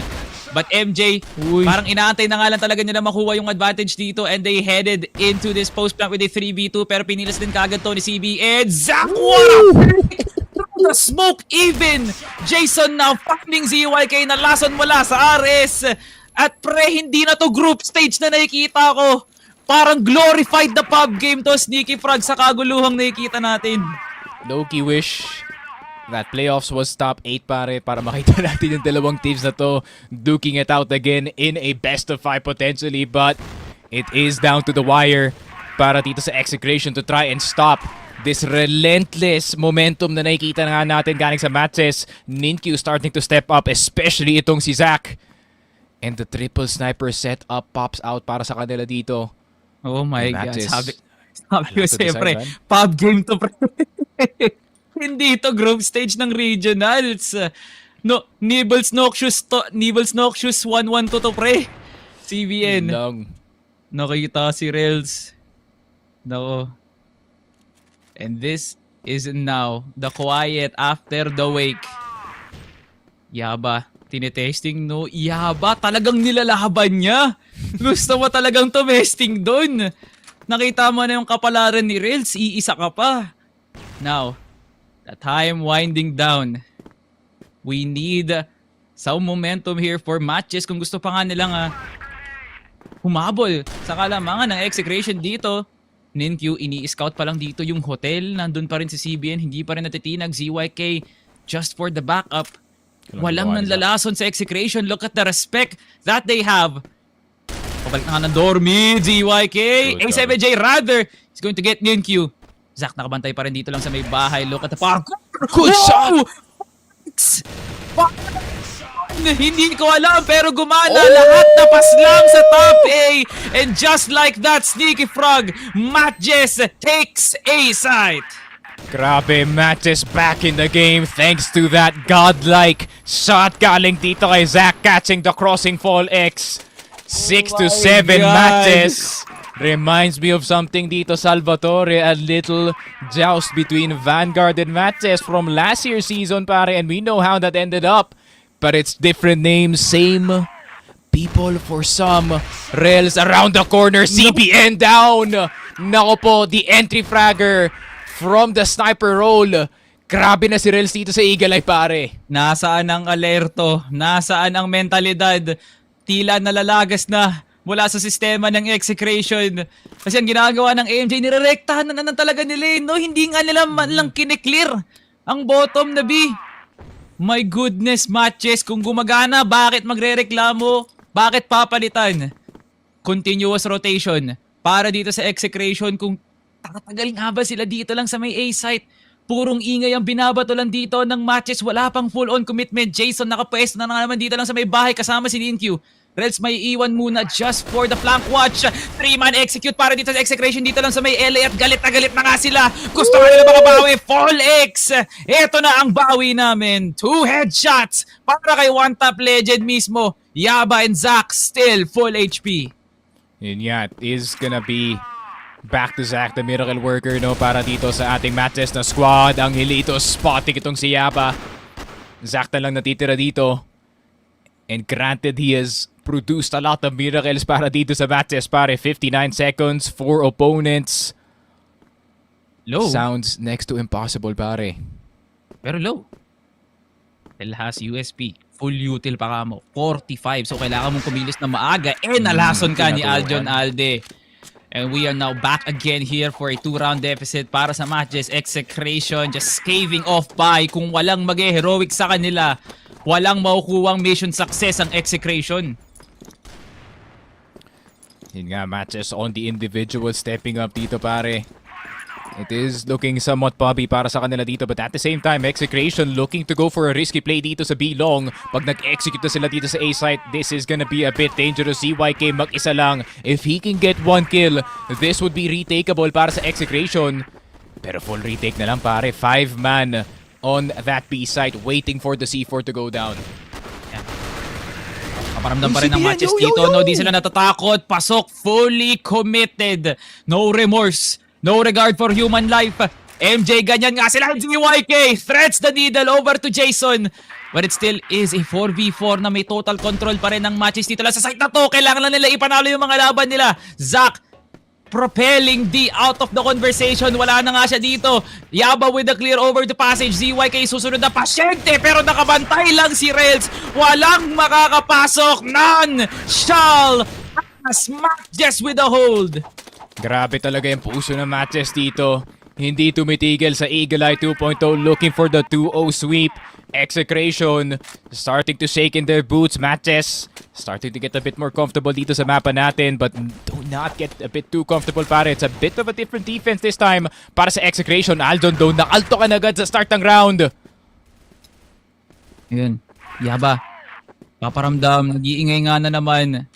But MJ, parang inaantay na nga lang talaga nila makuha yung advantage dito, and they headed into this post plant with a 3v2, pero pinilas din kagad to ni CB, and Zach, what the smoke even! Jason now finding ZYK na lason mula sa RS. At pre, hindi na to group stage na nakikita ko. Parang glorified na pub game to, Sneaky Frog, sa kaguluhang nakikita natin. Low-key wish that playoffs was top 8 pare, para makita natin yung dalawang teams na to duking it out again in a best of 5 potentially, but it is down to the wire para dito sa Execration to try and stop this relentless momentum na nakikita nga natin galing sa matches. Ninkyu starting to step up, especially itong si Zach. And the triple sniper setup pops out para sa kanila dito. Oh my God. MATTJESS. Sabi ko siyempre, pub game to pre. Hindi to group stage ng regionals. No, Nibbles Noxious 1-1 to pre. CBN. Long. Nakita si Rails. Nako. And this is now the quiet after the wake. Yaba. Tinetesting, no? Yaba, talagang nilalaban niya. Gusto mo talagang tumesting doon. Nakita mo na yung kapalaran ni Rails, iisa ka pa. Now, the time winding down. We need some momentum here for matches. Kung gusto pa nga nilang humabol sa kalamangan ng Execration dito. Ninkyu, ini-scout pa lang dito yung hotel. Nandun pa rin si CBN, hindi pa rin natitinag. ZYK, just for the backup. Walang nanlalason sa Execration. Look at the respect that they have. Pabalik na nga ng Dormid, ZYK. A7J rather is going to get Ninkyu. Zach nakabantay pa rin dito lang sa may bahay. Look at the parkour. Good shot! Hindi ko alam pero gumana. Lahat na paslang sa top A. And just like that, Sneaky Frog, MATTJESS takes A site. Grabe, MATTJESS back in the game thanks to that godlike shot galing dito kay Zach, catching the crossing Fall X. 6-7 MATTJESS. Reminds me of something dito, Salvatore, a little joust between Vanguard and MATTJESS from last year's season pare, and we know how that ended up. But it's different names, same people for some. Rails around the corner, CBN down. Nako po, the entry fragger from the sniper roll. Grabe na si Rails dito sa Eagle Eye pare. Nasaan ang alerto? Nasaan ang mentalidad? Tila nalalagas na mula sa sistema ng Execration. Kasi ang ginagawa ng AMJ, nirerektahan na talaga nila. No? Hindi nga nila man lang kiniklear ang bottom na B. My goodness, MATTJESS. Kung gumagana, bakit magrereklamo? Bakit papalitan? Continuous rotation para dito sa Execration. Kung takatagal nga ba sila dito lang sa may A site? Purong ingay ang binabato lang dito ng MATTJESS. Wala pang full-on commitment. Jason nakapwesto na naman dito lang sa may bahay kasama si Ninkyu. Reds may iwan muna just for the flank watch. 3-man execute para dito sa Execration dito lang sa may LA at galit na nga sila. Gusto nga nila makabawi. Fall X. Ito na ang bawi namin. 2 headshots para kay One Top Legend mismo. Yaba and Zach still full HP. Yun yan, is gonna be back to Zach, the miracle worker, no, para dito sa ating MATTJESS na squad. Ang hilito spotting itong si Yaba. Zach na lang natitira dito. And granted, he has produced a lot of miracles para dito sa MATTJESS pare. 59 seconds, 4 opponents. Low. Sounds next to impossible pare. Pero low. Has USP. Full util pa ka mo. 45. So kailangan mong kumilos na maaga. Nalason ka ni Aljon Alde. And we are now back again here for a 2-round deficit para sa MATTJESS. Execration just caving off by. Kung walang mag-heroic sa kanila, walang makukuwang mission success ang Execration. Yun nga, matches on the individual stepping up dito, pare. It is looking somewhat poppy para sa kanila dito, but at the same time, Execration looking to go for a risky play dito sa B-Long. Pag nag-execute na sila dito sa A-site, this is gonna be a bit dangerous. ZYK mag-isa lang. If he can get 1 kill, this would be retakeable para sa Execration. Pero full retake na lang, pare. 5-man on that B-site waiting for the C4 to go down. Kaparamdam pa rin ng matches dito. No, di sila natatakot. Pasok, fully committed. No remorse. No regard for human life. MJ, ganyan nga sila. GYK threats the needle over to Jason. But it still is a 4v4 na may total control pa rin ng matches dito lang sa site na to. Kailangan lang nila ipanalo yung mga laban nila. Zach propelling D out of the conversation. Wala na nga siya dito. Yaba with the clear over the passage. ZYK susunod na pasyente pero nakabantay lang si Rails. Walang makakapasok. None shall pass. MATTJESS with a hold. Grabe talaga yung puso ng matches dito. Hindi tumitigil sa Eagle Eye 2.0 looking for the 2-0 sweep. Execration starting to shake in their boots. MATTJESS starting to get a bit more comfortable dito sa mapa natin, but do not get a bit too comfortable, pare. It's a bit of a different defense this time para sa Execration. Aldon though, nakalto ka na agad sa start ng round. Yun. Yaba. Paparamdam. Nag-iingay nga na naman.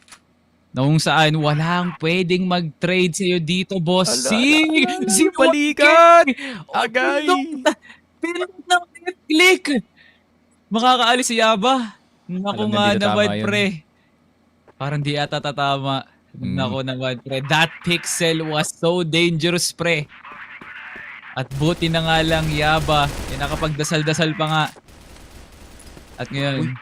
Noong saan walang pwedeng mag-trade sa'yo dito, bossing! Si balikan! Agay! Pinag ng click! Makakaalis si Yaba. Naku nga naman, pre. Parang di ata tatama. Naku naman, pre. That pixel was so dangerous, pre. At buti na nga lang, Yaba. Nakapagdasal-dasal pa nga. At ngayon,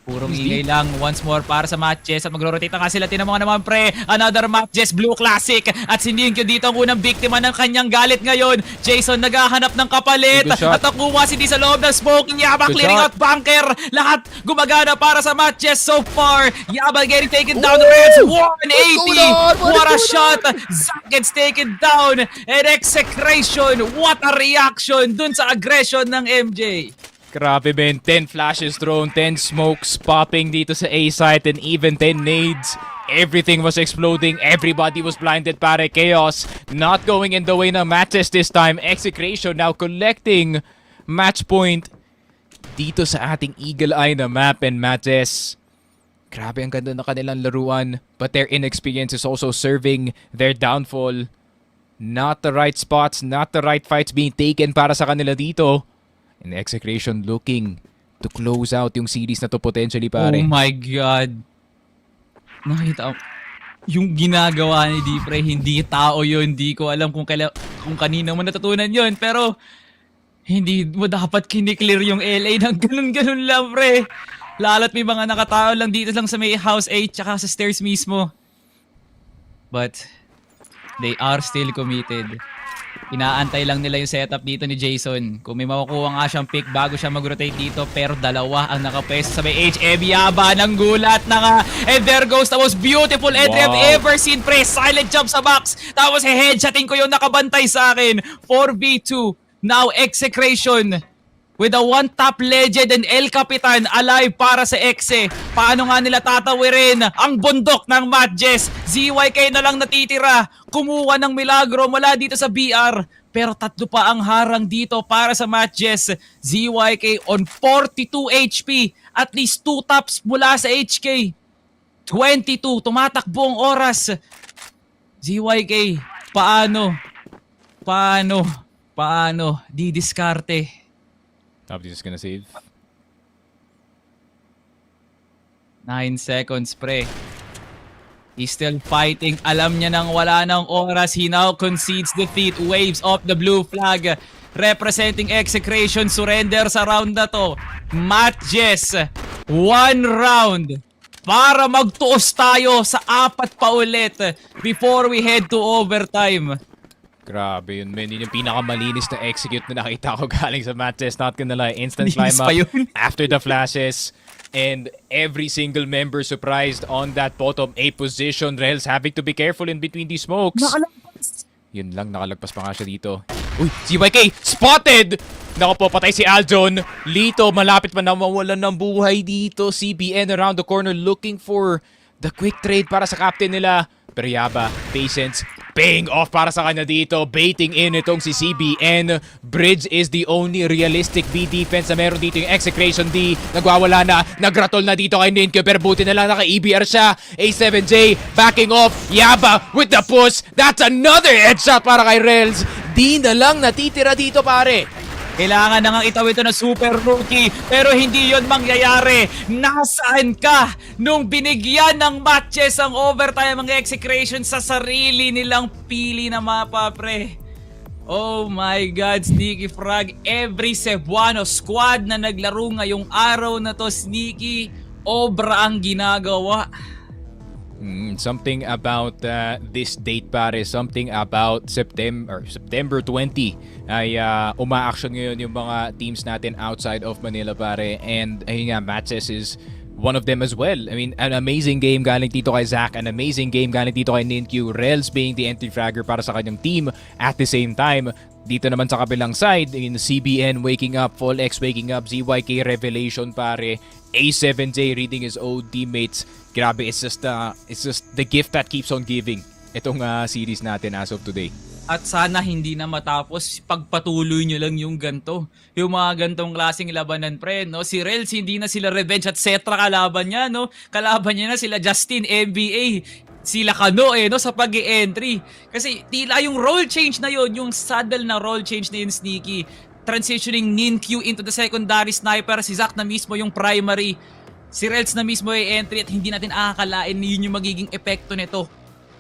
purong ingay lang once more para sa MATTJESS at magro-rotate na nga sila. Tinan mo nga naman, pre, another MATTJESS Blue Classic at Sindinko dito ang unang biktima ng kanyang galit ngayon. Jason naghahanap ng kapalit at nakuha si D sa loob ng smoke. Yaba clearing out bunker. Lahat gumagana para sa MATTJESS so far. Yaba getting taken down. Reds 180. What a shot. Zach gets taken down and Execration. What a reaction dun sa aggression ng MJ. Grabe, Ben. 10 flashes thrown, 10 smokes popping dito sa A-site, and even 10 nades. Everything was exploding. Everybody was blinded, pare. Chaos not going in the way ng MATTJESS this time. Execration now collecting match point dito sa ating Eagle Eye na map, and MATTJESS. Grabe, ang ganda na kanilang laruan. But their inexperience is also serving their downfall. Not the right spots, not the right fights being taken para sa kanila dito. And Execration looking to close out yung series na to potentially, pare. Oh my God. Nakita yung ginagawa ni Dipre, hindi tao yun. Hindi ko alam kung kanina mo natutunan yun. Pero hindi mo dapat kiniklear yung LA ng ganun-ganun lang, pre. Lalo't may mga nakatao lang dito lang sa may house 8 tsaka sa stairs mismo. But they are still committed. Inaantay lang nila yung setup dito ni Jason. Kung may makukuha nga siyang pick bago siya mag-rotate dito, pero dalawa ang nakapwesto sa may H. Yaba ng gulat na nga. And there goes the most beautiful entry I've ever seen, pre. Silent jump sa box. Tapos headshotting ko yung nakabantay sa akin. 4v2. Now Execration with a one-tap legend and El Capitan alive para sa Exe. Paano nga nila tatawirin ang bundok ng MATTJESS? ZYK na lang natitira. Kumuha ng milagro mula dito sa BR. Pero tatlo pa ang harang dito para sa MATTJESS. ZYK on 42 HP. At least 2 taps mula sa HK. 22. Tumatakbo ang oras. ZYK, paano? Didiskarte. Top is gonna save. 9 seconds, pre. He's still fighting. Alam niya nang wala ng oras. He now concedes defeat. Waves off the blue flag. Representing Execration. Surrender sa round na to. MATTJESS. 1 round. Para magtuos tayo sa 4 pa ulit. Before we head to overtime. Grabe yun, man. Yun yung pinakamalinis na execute na nakita ko galing sa MATTJESS. Not gonna lie. Instant climb up after the flashes. And every single member surprised on that bottom A position. Rails having to be careful in between these smokes. Nakalagpas. Yun lang, nakalagpas pa nga siya dito. Uy, ZYK! Spotted! Naku po, patay si Aldon. Lito, malapit pa na mawalan ng buhay dito. CBN around the corner looking for The quick trade para sa captain nila. Pero Yaba, patience, paying off para sa kanya dito. Baiting in itong si CBN. Bridge is the only realistic B defense na meron dito yung Execration D. Nagwawala na, nagratol na dito kay Ninkyo. Pero buti na lang naka-EBR siya. A7J, backing off. Yaba with the push. That's another headshot para kay Rels. Di na lang natitira dito pare. Kailangan na nga itawid ito na super rookie, pero hindi yon mangyayari. Nasaan ka nung binigyan ng matches ang overtime ang Execration sa sarili nilang pili na mapa, pre? Oh my God, Sneaky Frog. Every Cebuano squad na naglaro ngayong araw na to, Sneaky, obra ang ginagawa. Something about this date pare, something about September 20 ay uma-action ngayon yung mga teams natin outside of Manila pare, and ayun nga, MATTJESS is one of them as well. I mean, an amazing game galing dito kay Zach, an amazing game galing dito kay Ninkyu, Rels being the entry fragger para sa kanyang team. At the same time, dito naman sa kabilang side, in CBN waking up, Fall X waking up, ZYK revelation pare, A7J reading his old teammates. Grabe, it's just the gift that keeps on giving itong series natin as of today. At sana hindi na matapos, pagpatuloy nyo lang yung ganto. Yung mga gantong klaseng labanan, pre, no? Si Rels, hindi na sila Revenge at Cetra kalaban niya, no? Kalaban niya na sila Justin, NBA, sila Kano, no? Sa pag-i-entry. Kasi tila yung role change na yon, yung saddle na role change na yun, Sneaky. Transitioning Ninkyu into the secondary sniper, si Zach na mismo yung primary. Si Rels na mismo yung entry at hindi natin akakalain yun yung magiging epekto nito.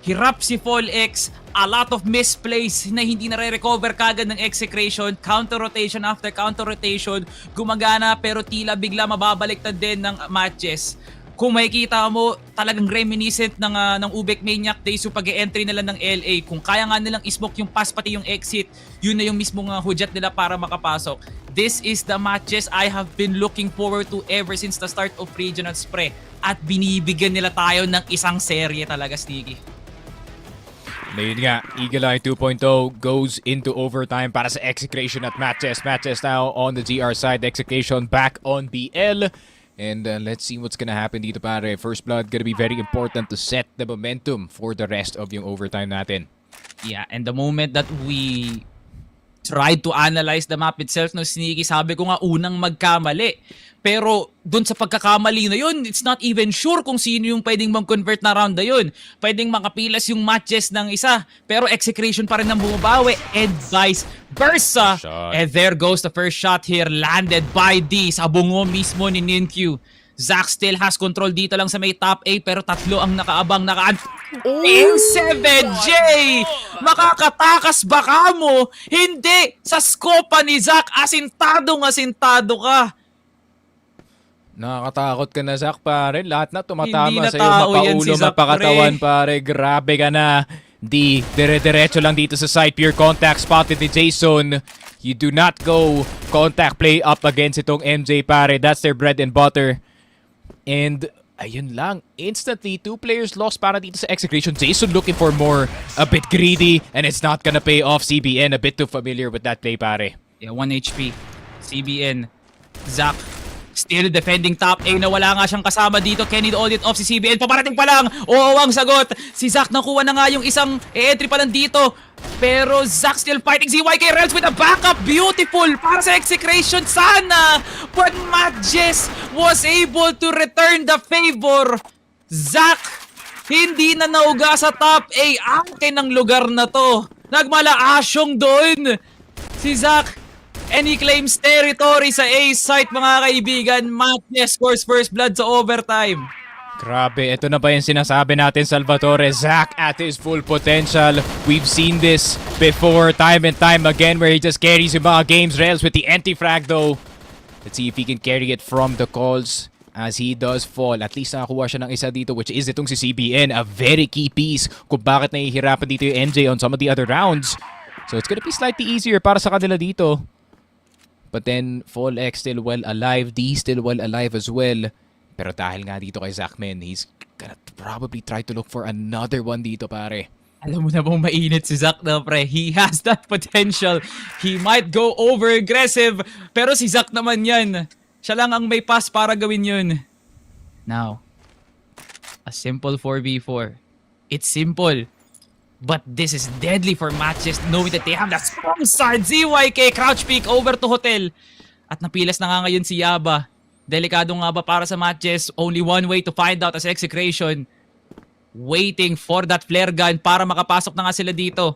Hirap si Fall X, a lot of misplays na hindi nare-recover kagad ng Execration, counter-rotation after counter-rotation, gumagana pero tila bigla mababaliktad din ng MATTJESS. Kung makikita mo, talagang reminiscent ng Ubek Maniac days yung pag-e-entry nila ng LA. Kung kaya nga nilang ismoke yung pass pati yung exit, yun na yung mismong hudyat nila para makapasok. This is the matches I have been looking forward to ever since the start of Regional Spre. At binibigyan nila tayo ng isang serye talaga, Sneaky. Ngayon nga, Eagle Eye 2.0 goes into overtime para sa Execration at MATTJESS. MATTJESS now on the GR side, Execration back on BL. And let's see what's gonna happen dito pare. First blood gonna be very important to set the momentum for the rest of yung overtime natin. Yeah, and the moment that we tried to analyze the map itself, no, Sneaky, sabi ko nga unang magkamali. Pero dun sa pagkakamali na yun, it's not even sure kung sino yung pwedeng mag-convert na round na yun. Pwedeng makapilas yung matches ng isa, pero Execration pa rin ang bumabawi. And vice versa. And there goes the first shot here, landed by D sa bungo mismo ni Ninkyu. Zach still has control dito lang sa may top A, pero tatlo ang nakaabang A7J! Makakatakas ba ka mo? Hindi! Sa skopa ni Zach, asintado ka. Nakakatakot ka na, Zach, pare. Lahat na tumatama Hindi na sa'yo. tao yan Mapaulo, si Zach, mapakatawan, pare. Grabe ka na. Di, dire-diretso lang dito sa side. Pure contact spotted ni Jason. You do not go contact play up against itong MJ, pare. That's their bread and butter. And ayun lang. Instantly, 2 players lost para dito sa Execration. Jason looking for more. A bit greedy. And it's not gonna pay off. CBN a bit too familiar with that play, pare. Yeah, 1 HP. CBN. Zach still defending top A na wala nga siyang kasama dito. Kenny the audit off si CBN. Paparating pa lang. Oo, ang sagot. Si Zach nakuha na nga yung isang entry pa lang dito. Pero Zach still fighting. ZYK Rels with a backup. Beautiful para sa Execration. Sana. But MATTJESS was able to return the favor. Zach, hindi na nauga sa top A. Akin ang lugar na to. Nagmala-asyong doon. Si Zach. And he claims territory sa A site, mga kaibigan. MATTJESS scores first blood sa overtime. Grabe, ito na ba yung sinasabi natin, Salvatore? Zach at his full potential. We've seen this before, time and time again, where he just carries yung mga games. Rails with the anti-frag though. Let's see if he can carry it from the calls as he does fall. At least nakakuha siya ng isa dito, which is itong si CBN. A very key piece kung bakit nahihirapan dito yung MJ on some of the other rounds. So it's gonna be slightly easier para sa kanila dito. But then, Fall X still well alive. D still well alive as well. Pero dahil nga dito kay Zachman, he's gonna probably try to look for another one dito, pare. Alam mo na bang mainit si Zach na, pre? He has that potential. He might go over-aggressive. Pero si Zach naman yan. Siya lang ang may pass para gawin yun. Now, A simple 4v4. It's simple. But this is deadly for MATTJESS knowing that they have that strong side. ZYK, crouch peek over to Hotel. At napilas na nga ngayon si Yaba. Delikado nga ba para sa MATTJESS? Only one way to find out as Execration. Waiting for that flare gun para makapasok na nga sila dito.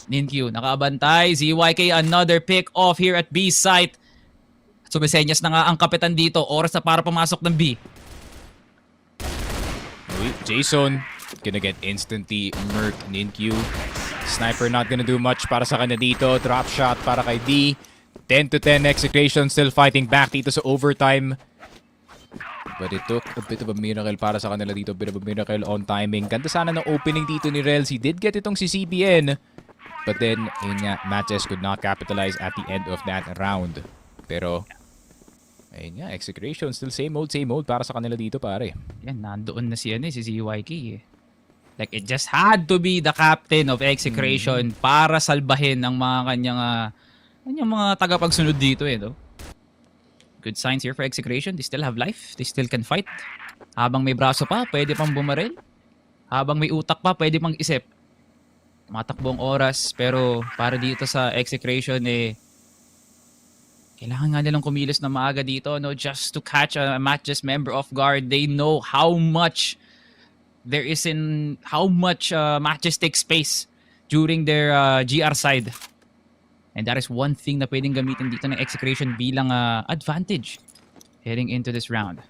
Ninkyu, nakaabantay. ZYK, another pick off here at B site. Sumisenyas na nga ang kapitan dito. Oras na para pumasok ng B. Jason gonna get instantly murked. Ninkyu. Sniper not gonna do much para sa kanya dito. Drop shot para kay D. 10-10 Execration still fighting back dito sa overtime. But it took a bit of a miracle para sa kanila dito. Bit of a miracle on timing. Ganda sana ng opening dito ni Rels. He did get itong si CBN. But then, yun nga, MATTJESS could not capitalize at the end of that round. Pero, ayun nga, Execration still same old para sa kanila dito, pare. Yan, nandoon na si ZYK eh. Like, it just had to be the captain of Execration para salbahin ang mga kanyang mga tagapagsunod dito eh, no? Good signs here for Execration. They still have life. They still can fight. Habang may braso pa, pwede pang bumaril. Habang may utak pa, pwede pang isip. Matakbo ang oras, pero para dito sa Execration eh, kailangan nga nilang kumilos na maaga dito, no? Just to catch a MATTJESS member off guard. They know how much MATTJESS takes space during their GR side. And that is one thing na pwedeng gamitin dito ng Execration bilang advantage heading into this round.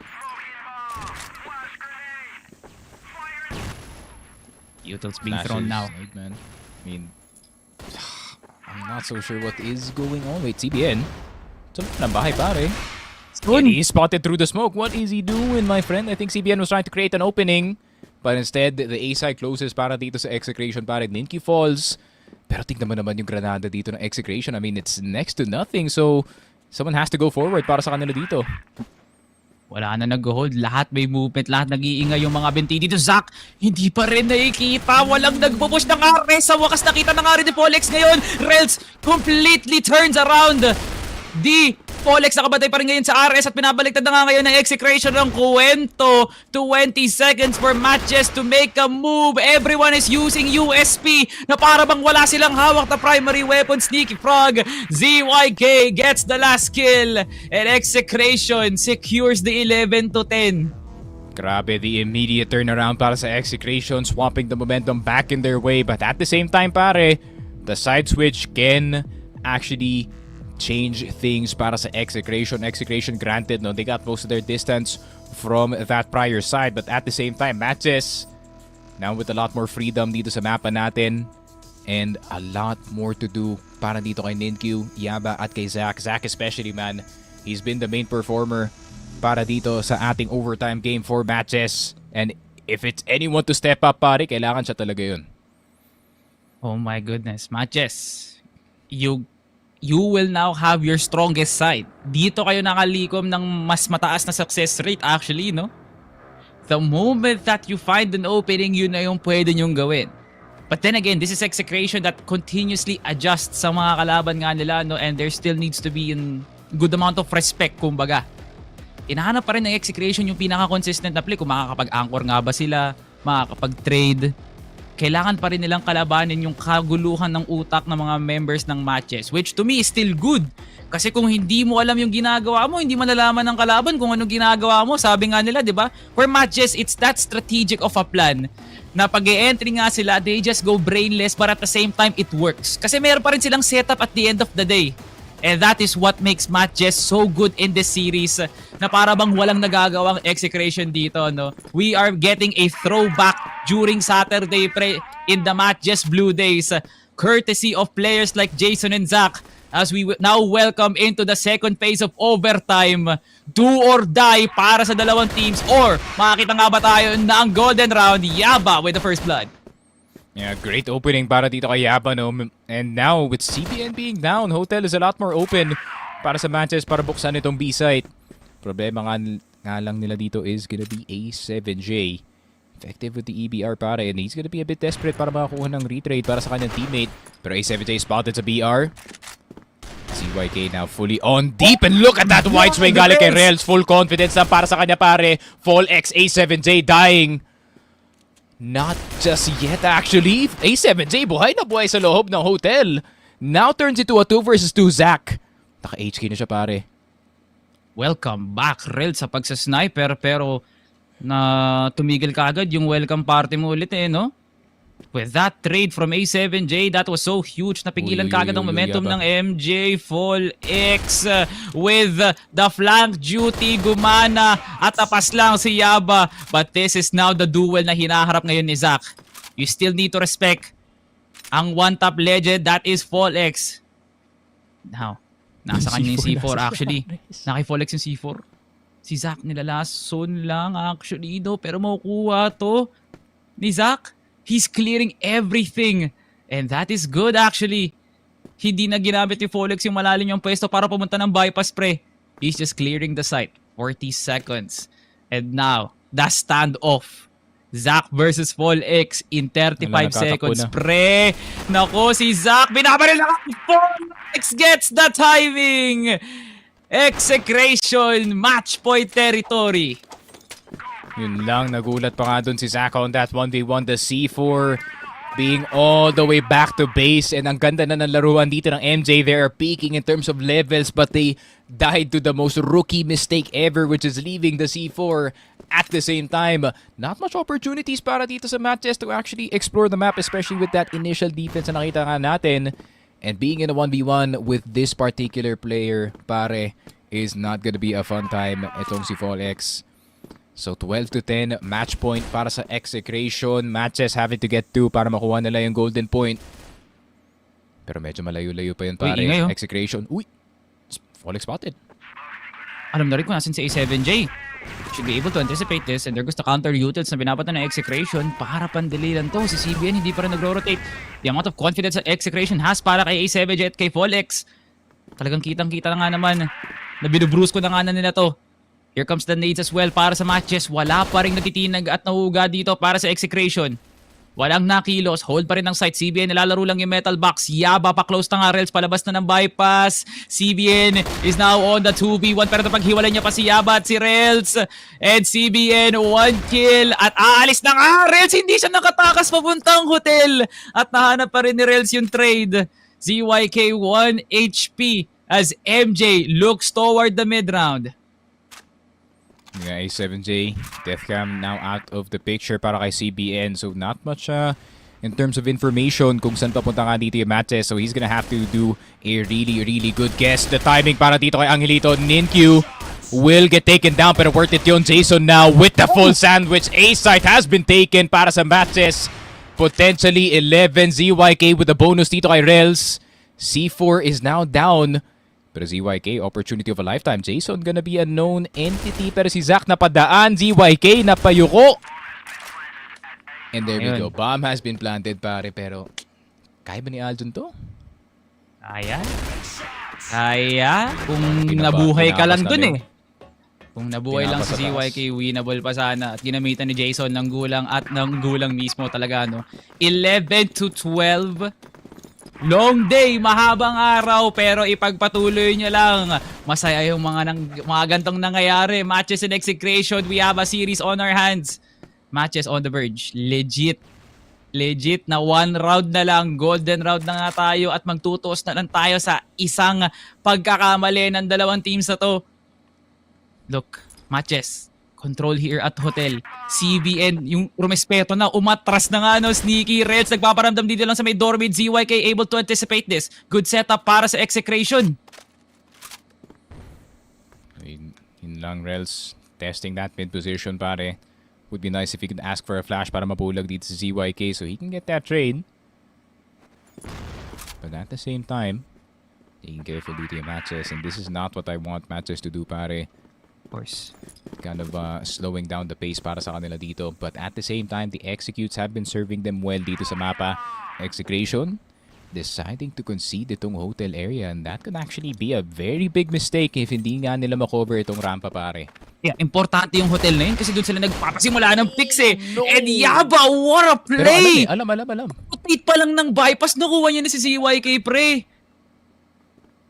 Utils being thrown now. Right, man. I mean, I'm not so sure what is going on. Wait, CBN? Saan na bahay, pare? And he spotted through the smoke. What is he doing, my friend? I think CBN was trying to create an opening. But instead, the A side closes para dito sa Execration. Pare, Ninkyu falls. Pero tignan mo naman yung granada dito ng Execration. I mean, it's next to nothing. So, someone has to go forward para sa kanila dito. Wala na nag-hold. Lahat may movement. Lahat nag-iingay yung mga binti dito. Zack, hindi pa rin nakikita. Walang nagpupush ng Ares. Sa wakas nakita na nga rin ni Polex ngayon. Rels completely turns around. Polex nakabantay pa rin ngayon sa Ares at pinabaliktad na nga ngayon ng Execration ng kwento. 20 seconds for MATTJESS to make a move. Everyone is using USP na para bang wala silang hawak na primary weapon. Sneaky Frog. ZYK gets the last kill and Execration secures the 11-10. Grabe, the immediate turnaround para sa Execration, swapping the momentum back in their way. But at the same time, pare, the side switch can actually change things para sa Execration. Execration, granted, no, they got most of their distance from that prior side. But at the same time, MATTJESS, now with a lot more freedom dito sa mapa natin. And a lot more to do para dito kay Ninkyu, Yaba, at kay Zack. Zack especially, man. He's been the main performer para dito sa ating overtime game for MATTJESS. And if it's anyone to step up, pare, kailangan siya talaga yun. Oh my goodness. MATTJESS, you will now have your strongest side. Dito kayo nakalikom ng mas mataas na success rate actually, no? The moment that you find an opening, yun na yung pwede nyong gawin. But then again, this is Execration that continuously adjusts sa mga kalaban nga nila, no? And there still needs to be a good amount of respect, kumbaga. Inahanap pa rin ng Execration yung pinaka-consistent na play. Kung makakapag-anchor nga ba sila, makakapag-trade. Kailangan pa rin nilang kalabanin yung kaguluhan ng utak ng mga members ng MATTJESS, which to me is still good. Kasi kung hindi mo alam yung ginagawa mo, hindi mo nalaman ng kalaban kung anong ginagawa mo. Sabi nga nila, di ba? For MATTJESS, it's that strategic of a plan na pag-e-entry nga sila, they just go brainless but at the same time, it works. Kasi meron pa rin silang setup at the end of the day. And that is what makes MATTJESS so good in this series na para bang walang nagagawang Execration dito, no? We are getting a throwback during Saturday in the MATTJESS Blue Days, courtesy of players like Jason and Zack, as we now welcome into the second phase of overtime. Do or die para sa dalawang teams, or makakita nga ba tayo na ang golden round, Yaba with the first blood. Yeah, great opening para dito kay Yaba, no? And now, with CBN being down, Hotel is a lot more open para sa MATTJESS para buksan itong B-site. Problema nga lang nila dito is gonna be A7J. Effective with the EBR, pare, and he's gonna be a bit desperate para makakuha ng retrade para sa kanyang teammate. Pero A7J spotted sa BR. ZYK now fully on deep, and look at that wide swing galing kay Rels. Full confidence na para sa kanya pare. Fall X, A7J dying. Not just yet actually. A7J buhay na buhay sa loob ng hotel. Now turns into a 2 versus 2 Zach. Naka-HK na siya pare. Welcome back, Rel, sa pagsasniper, pero na tumigil ka agad yung welcome party mo ulit no? With that trade from A7J, that was so huge. Napigilan ka agad ang momentum ng MJ. Fall X with the flank duty. Gumana at tapas lang si Yaba. But this is now the duel na hinaharap ngayon ni Zach. You still need to respect ang one-top legend, that is Fall X. Now, nasa kanya yung C4 actually. Naki-Fall X yung C4. Si Zach nilalason lang actually do. Pero makukuha to ni Zach. He's clearing everything. And that is good actually. Hindi na ginamit ni Folex yung malalim yung pwesto para pumunta ng bypass pre. He's just clearing the site. 40 seconds. And now, the standoff. Zach versus Folex in 35 seconds. Pre, nako si Zach. Binabaril na Folex gets the timing. Execration. Match point territory. Yun lang, nagulat pa nga dun si Zach on that 1v1. The C4 being all the way back to base. And ang ganda na ng laruan dito ng MJ. They are peaking in terms of levels, but they died to the most rookie mistake ever, which is leaving the C4 at the same time. Not much opportunities para dito sa MATTJESS to actually explore the map, especially with that initial defense na nakita nga natin. And being in a 1v1 with this particular player, pare, is not gonna be a fun time. Itong si Folex. So 12 to 10, match point para sa Execration. MATTJESS having to get 2 para makuha nila yung golden point. Pero medyo malayo-layo pa yun pare. Ingay, Execration. Uy! Folex spotted. Alam na rin kung nasin si A7J. Should be able to anticipate this, and there goes the counter utils na binabatan ng Execration para pandali lang to. Si CBN hindi pa rin nagro-rotate. The amount of confidence that Execration has para kay A7J at kay Folex. Talagang kitang-kita na nga naman na binubrus ko na nga na nila to. Here comes the nades as well para sa MATTJESS. Wala pa rin natitinag at nahuga dito para sa Execration. Walang nakilos. Hold pa rin ng site. CBN nilalaro lang yung metal box. Yaba pa close na nga. Rels palabas na ng bypass. CBN is now on the 2v1. Pero napaghiwalay niya pa si Yaba at si Rels. And CBN 1 kill. At aalis na nga. Rels hindi siya nakatakas papuntang hotel. At nahanap pa rin ni Rels yung trade. ZYK 1 HP as MJ looks toward the mid-round. Yeah, A7J, Deathcam now out of the picture para kay CBN. So not much in terms of information kung saan papunta nga dito yung MATTJESS. So he's gonna have to do a really good guess. The timing para dito kay Angelito. Ninkyu will get taken down pero worth it yun. Jason now with the full sandwich. A site has been taken para sa MATTJESS. Potentially 11. ZYK with the bonus dito kay Rels. C4 is now down. Pero ZYK, opportunity of a lifetime. Jason gonna be a known entity. Pero si Zach napadaan. ZYK napayuko. And there we go. Bomb has been planted pare. Pero kaya ba ni Aljun to? Kaya? Kung nabuhay ka lang dun eh. Kung nabuhay lang si ZYK, winnable pa sana. At ginamitan ni Jason ng gulang at ng gulang mismo talaga. No? 11 to 12. Long day, mahabang araw, pero ipagpatuloy nyo lang. Masaya yung mga gantong nangyayari. MATTJESS and Execration, we have a series on our hands. MATTJESS on the verge. Legit na 1 round na lang. Golden round na nga tayo at magtutuos na lang tayo sa isang pagkakamali ng dalawang teams na to. Look, MATTJESS, control here at hotel. CBN, yung rumespeto na, umatras na nga no, sneaky Reds, nagpaparamdam dito lang sa may door mid. ZYK able to anticipate this. Good setup para sa Execration. Yun lang, Rels. Testing that mid position pare. Would be nice if he could ask for a flash para mapulag dito sa ZYK so he can get that trade. But at the same time, taking careful dito yung MATTJESS, and this is not what I want MATTJESS to do pare. Of course. Kind of slowing down the pace para sa kanila dito. But at the same time, the executes have been serving them well dito sa mapa. Execration deciding to concede itong hotel area, and that could actually be a very big mistake if hindi nga nila makover itong rampa pare. Yeah, importante yung hotel na yun kasi doon sila nagpapasimula ng picks eh. No. And Yaba, what a play! Pero alam. Rotate pa lang ng bypass, nakuha niya na si ZYK pre.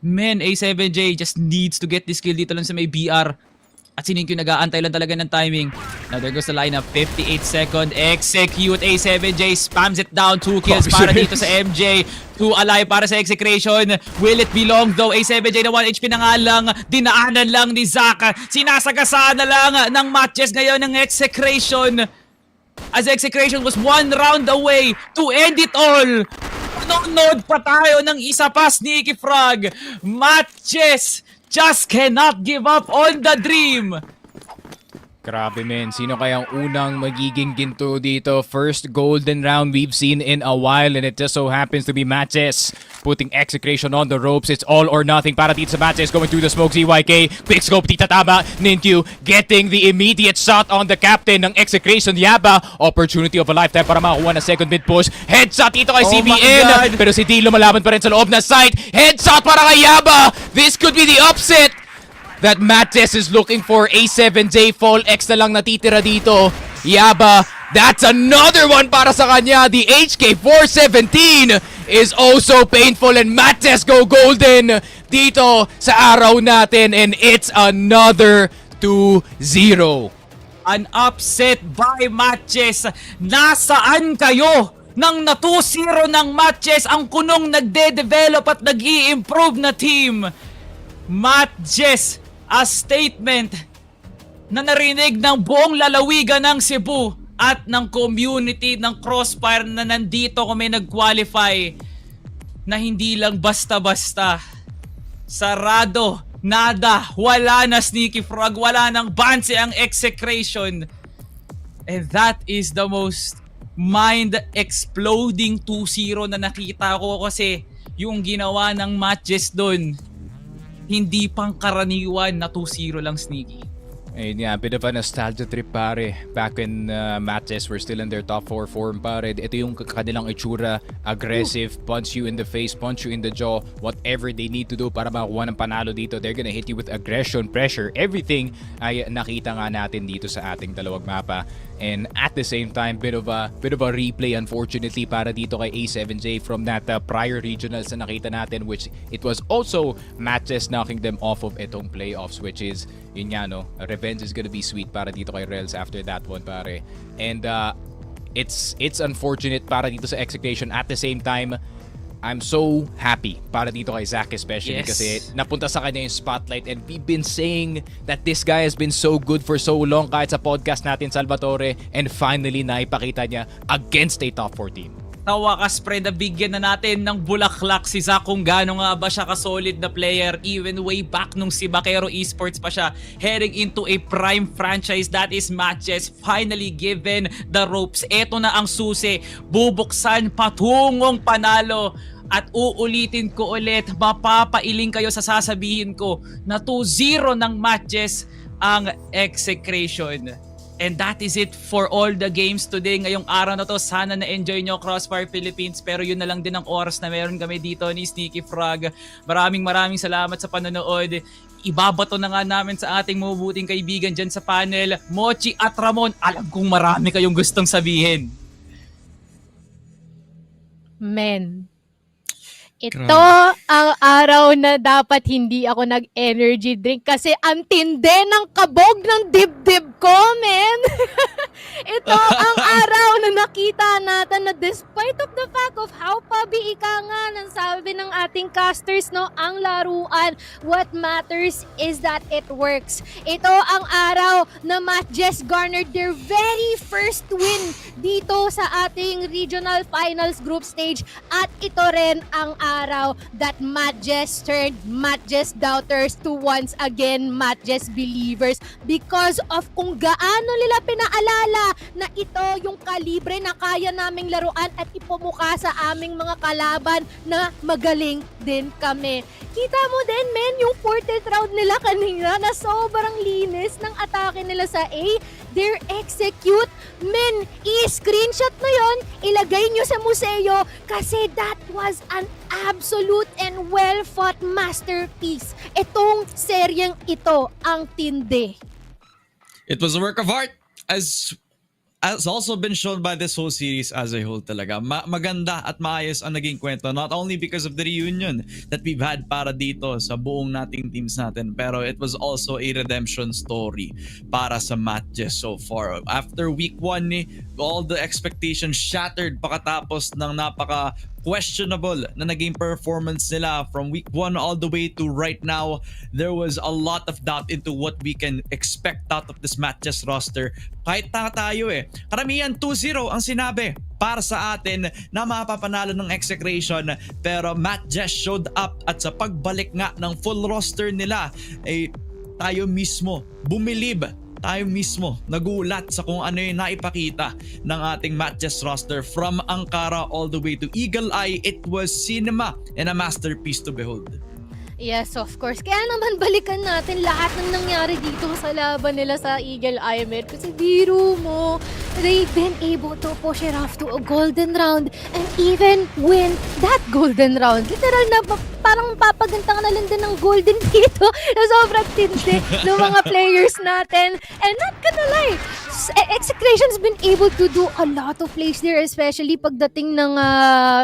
Men, A7J just needs to get this kill dito lang sa may BR. At si Ninkyu nag-aantay lang talaga ng timing. Now there goes the lineup. 58 second. Execute. A7J spams it down. 2 kills para dito sa MJ. 2 alive para sa Execration. Will it be long though? A7J na 1 HP na nga lang. Dinaanan lang ni Zack. Sinasagasaan na lang ng MATTJESS ngayon ng Execration. As Execration was 1 round away to end it all. Nanonood pa tayo ng isa pa, Sneaky Frog. MATTJESS just cannot give up on the dream. Grabe men, sino kayang unang magiging ginto dito? First golden round we've seen in a while and it just so happens to be MATTJESS putting Execration on the ropes. It's all or nothing para dito sa MATTJESS going through the smoke. ZYK, quick scope, tita tama. Ninkyu getting the immediate shot on the captain ng Execration. Yaba, opportunity of a lifetime para makakuha na second mid push. Headshot dito kay CBN. Pero si D lumalaban pa rin sa loob na site. Headshot para kay Yaba. This could be the upset that MATTJESS is looking for. A7J fall X na lang natitira dito. Yaba, that's another one para sa kanya. The HK417 is also painful and MATTJESS go golden dito sa araw natin and it's another 2-0. An upset by MATTJESS. Nasaan kayo? Nang na 2-0 ng MATTJESS ang kunong nagde-develop at nag-i-improve na team. MATTJESS, a statement na narinig ng buong lalawigan ng Cebu at ng community ng Crossfire na nandito kung may nag-qualify na hindi lang basta-basta. Sarado, nada, wala na Sneaky Frog, wala nang banse ang Execration. And that is the most mind-exploding 2-0 na nakita ko kasi yung ginawa ng MATTJESS doon hindi pang karaniwan na 2-0 lang Sneaky. Ayun nga, bit of a nostalgia trip pare. Back when MATTJESS were still in their top 4 form pare. Ito yung kanilang itsura. Aggressive, punch you in the face, punch you in the jaw. Whatever they need to do para makakuha ng panalo dito. They're gonna hit you with aggression, pressure. Everything ay nakita nga natin dito sa ating dalawang mapa. And at the same time, bit of a replay unfortunately para dito kay A7J from that prior regionals na nakita natin, which it was also MATTJESS knocking them off of itong playoffs, which is yun nga no, revenge is gonna be sweet para dito kay Rels after that one pare. And it's unfortunate para dito sa Execration. At the same time, I'm so happy para dito kay Zack especially kasi napunta sa kanya yung spotlight and we've been saying that this guy has been so good for so long kahit sa podcast natin Salvatore, and finally naipakita niya against a top 14. Tawakas pre, na bigyan na natin ng bulaklak si Zack kung gaano nga ba siya ka-solid na player even way back nung si Bakero Esports pa siya, heading into a prime franchise that is MATTJESS, finally given the ropes. Eto na ang susi, bubuksan patungong panalo. At uulitin ko ulit, mapapailing kayo sa sasabihin ko na 2-0 ng MATTJESS ang Execration. And that is it for all the games today. Ngayong araw na to, sana na-enjoy nyo Crossfire Philippines. Pero yun na lang din ang oras na meron kami dito ni Sneaky Frog. Maraming salamat sa panonood. Ibabato na nga namin sa ating mabubuting kaibigan dyan sa panel, Mochi at Ramon. Alam kong marami kayong gustong sabihin. Men, ito ang araw na dapat hindi ako nag-energy drink kasi ang tindi ng kabog ng dibdib ko, men. Ito ang araw na nakita natin na despite of the fact of how pabiika nga ng sabi ng ating casters, no, ang laruan, what matters is that it works. Ito ang araw na MATTJESS garnered their very first win dito sa ating regional finals group stage, at ito rin ang araw that MATTJESS turned MATTJESS doubters to once again MATTJESS believers because of kung gaano nila pinaalala na ito yung kalibre na kaya naming laruan at ipumuka sa aming mga kalaban na magaling din kami. Kita mo din, men, yung 40th round nila kanina na sobrang linis ng atake nila sa A. Their execute, men, i-screenshot na yon, ilagay nyo sa museo kasi that was an absolute and well-fought masterpiece. Itong seryeng ito ang tindi. It was a work of art, as has also been shown by this whole series as a whole talaga. Maganda at maayos ang naging kwento, not only because of the reunion that we've had para dito sa buong nating teams natin, pero it was also a redemption story para sa MATTJESS so far. After week 1 all the expectations shattered pakatapos ng napaka questionable na naging performance nila from week 1 all the way to right now. There was a lot of doubt into what we can expect out of this MATTJESS roster. Kahit tayo karamihan 2-0 ang sinabi para sa atin na mapapanalo ng Execration, pero MATTJESS showed up at sa pagbalik nga ng full roster nila tayo mismo bumilib, tayo mismo nagulat sa kung ano yung naipakita ng ating MATTJESS roster from Ankara all the way to Eagle Eye. It was cinema and a masterpiece to behold. Yes, of course. Kaya naman balikan natin lahat ng nangyari dito sa laban nila sa Eagle Eye, Med. Kasi biro mo, they've been able to push it off to a golden round and even win that golden round. Literal na parang papaganta ka na lang din ng golden dito na sobrang tindi ng mga players natin. And not gonna lie, Execration's been able to do a lot of plays there, especially pagdating ng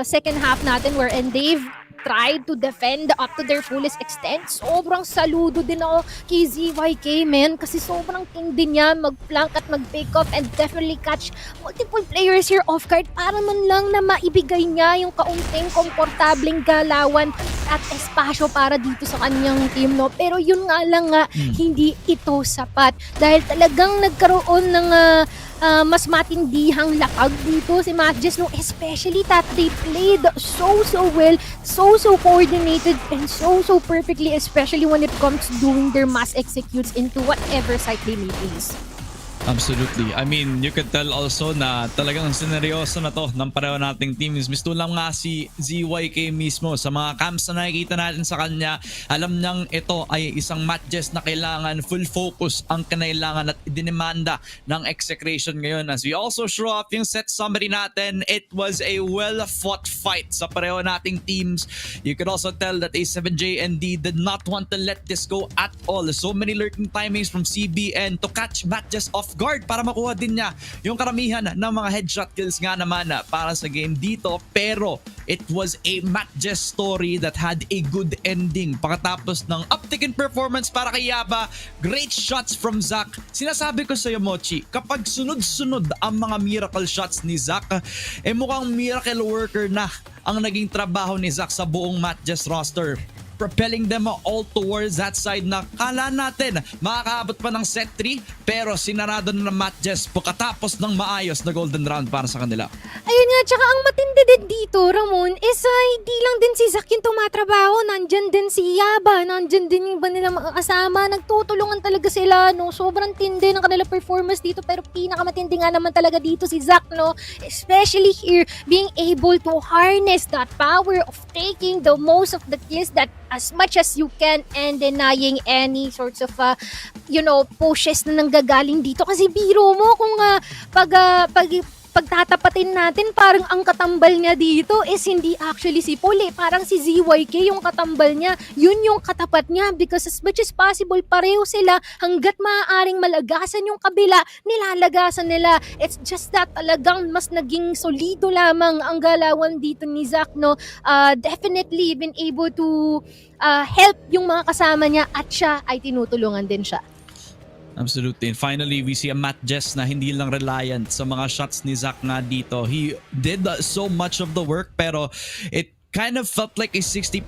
second half natin wherein they've tried to defend up to their fullest extent. Sobrang saludo din ako kay ZYK, man, kasi sobrang tindi niya mag-flank at mag-pick up and definitely catch multiple players here off guard para man lang na maibigay niya yung kaunting komportableng galawan at espasyo para dito sa kanyang team, no? Pero yun nga lang hindi ito sapat dahil talagang nagkaroon ng mas matindihang lapag dito si MATTJESS, no? Especially that they played so well, so coordinated and so perfectly, especially when it comes to doing their mass executes into whatever site they may please. Absolutely. I mean, you could tell also na talagang sineryoso na to ng pareho nating teams. Misto lang nga si ZYK mismo sa mga camps na nakikita natin sa kanya. Alam niyang ito ay isang MATTJESS na kailangan full focus ang kinailangan at idinimanda ng Execration ngayon. As we also show off yung set summary natin, it was a well-fought fight sa pareho nating teams. You could also tell that A7J and D did not want to let this go at all. So many lurking timings from CBN to catch MATTJESS off guard para makuha din niya yung karamihan ng mga headshot kills nga naman para sa game dito. Pero it was a MATTJESS story that had a good ending. Pagkatapos ng uptick in performance para kay Yaba, great shots from Zach. Sinasabi ko sa iyo, Mochi, kapag sunod-sunod ang mga miracle shots ni Zach, mukhang miracle worker na ang naging trabaho ni Zach sa buong MATTJESS roster, propelling them all towards that side na kala natin makakaabot pa ng set 3, pero sinarado na ng MATTJESS pagkatapos ng maayos na golden round para sa kanila. Ayun nga, tsaka ang matindi din dito, Ramon, is hindi lang din si Zach yung tumatrabaho, nandyan din si Yaba, nandyan din yung iba nilang mga kasama, nagtutulungan talaga sila, no? Sobrang tindi ng kanilang performance dito, pero pinakamatindi nga naman talaga dito si Zach, no? Especially here, being able to harness that power of taking the most of the kills that as much as you can and denying any sorts of pushes na nanggagaling dito. Kasi biro mo kung pagtatapatin natin, parang ang katambal niya dito is hindi actually si Paul, parang si ZYK yung katambal niya. Yun yung katapat niya because as much as possible pareho sila, hanggat maaaring malagasan yung kabila, nilalagasan nila. It's just that talagang mas naging solido lamang ang galawan dito ni Zach, no? Definitely been able to help yung mga kasama niya at siya ay tinutulungan din siya. Absolutely. And finally, we see a MATTJESS na hindi lang reliant sa mga shots ni Zach nga dito. He did so much of the work, pero it kind of felt like a 60%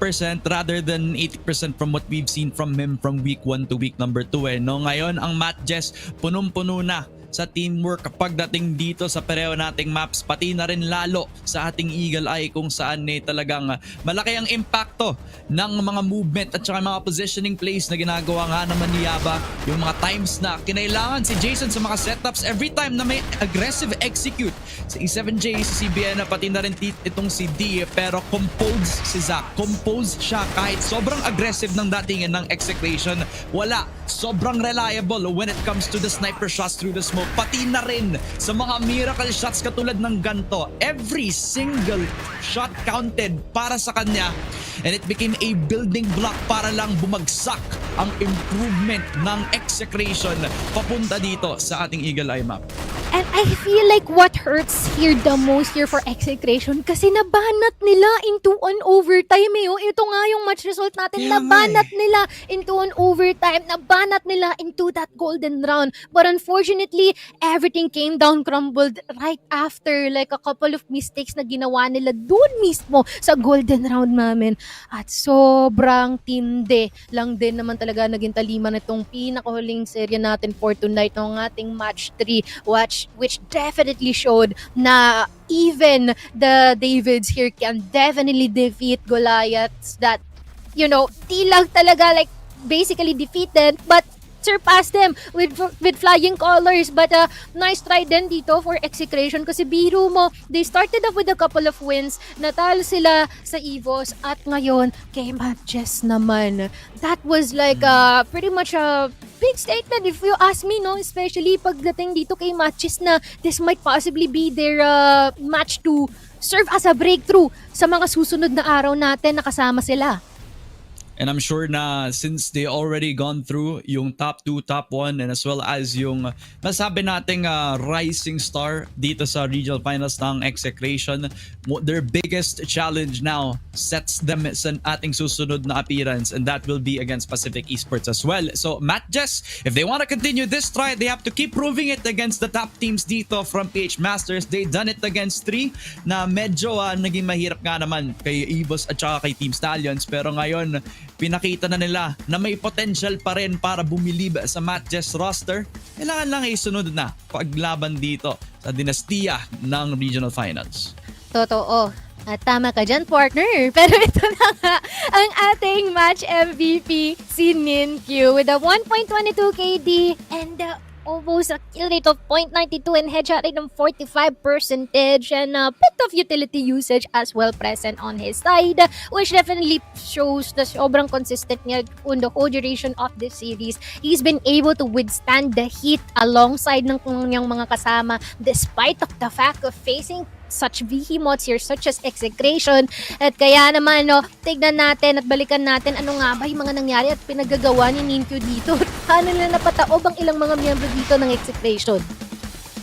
rather than 80% from what we've seen from him from week 1 to week number 2. No? Ngayon, ang MATTJESS punong-puno na sa teamwork pagdating dito sa pareho nating maps, pati na rin lalo sa ating Eagle Eye kung saan talagang malaki ang impacto ng mga movement at saka mga positioning plays na ginagawa nga naman ni Yaba. Yung mga times na kinailangan si Jason sa mga setups every time na may aggressive execute sa E7J, si CBN, pati na rin itong si D, pero composed si Zach. Composed siya kahit sobrang aggressive ng dating ng Execration. Wala. Sobrang reliable when it comes to the sniper shots through the smoke. Pati na rin sa mga miracle shots katulad ng ganto. Every single shot counted para sa kanya, and it became a building block para lang bumagsak ang improvement ng Execration papunta dito sa ating Eagle Eye map. And I feel like what hurts here the most here for Execration kasi nabanat nila into an overtime eh. Oh. Ito nga yung match result natin. Kaya nga Nabanat nila into an overtime. Nabanat nila into that golden round. But unfortunately, everything came down, crumbled right after like a couple of mistakes na ginawa nila dun mismo sa golden round namin. At sobrang tindi lang din naman talaga naging taliman itong pinakahuling serye natin for tonight ng ating match 3 which definitely showed na even the Davids here can definitely defeat Goliaths that, you know, di lang talaga like basically defeated but surpass them with flying colors. But nice try din dito for Execration kasi biro mo, they started off with a couple of wins, natalo sila sa EVOS at ngayon kay MATTJESS naman. That was like pretty much a big statement if you ask me, no? Especially pagdating dito kay MATTJESS na this might possibly be their match to serve as a breakthrough sa mga susunod na araw natin na kasama sila. And I'm sure na since they already gone through yung top 2, top 1, and as well as yung masabi nating rising star dito sa regional finals ng Execration, their biggest challenge now sets them sa ating susunod na appearance, and that will be against Pacific Esports as well. So MATTJESS, if they want to continue this try, they have to keep proving it against the top teams dito from PH Masters. They done it against 3 na medyo naging mahirap nga naman kay EVOS at saka kay Team Stallions, pero ngayon pinakita na nila na may potential pa rin para bumilib sa MATTJESS roster. Kailangan lang isunod na paglaban dito sa dinastiya ng regional finals. Totoo. At tama ka dyan, partner. Pero ito na nga ang ating match MVP, si NinQ, with a 1.22 KD and almost a kill rate of 0.92 and headshot rate of 45% and a bit of utility usage as well present on his side, which definitely shows the sobrang consistent niya on the whole duration of this series. He's been able to withstand the heat alongside ng kanyang mga kasama despite of the fact of facing such behemoths here such as Execration. At kaya naman, no, tignan natin at balikan natin ano nga ba yung mga nangyari at pinagagawa ni NinQ dito. Paano nila napataob ang ilang mga miyembro dito ng Execration?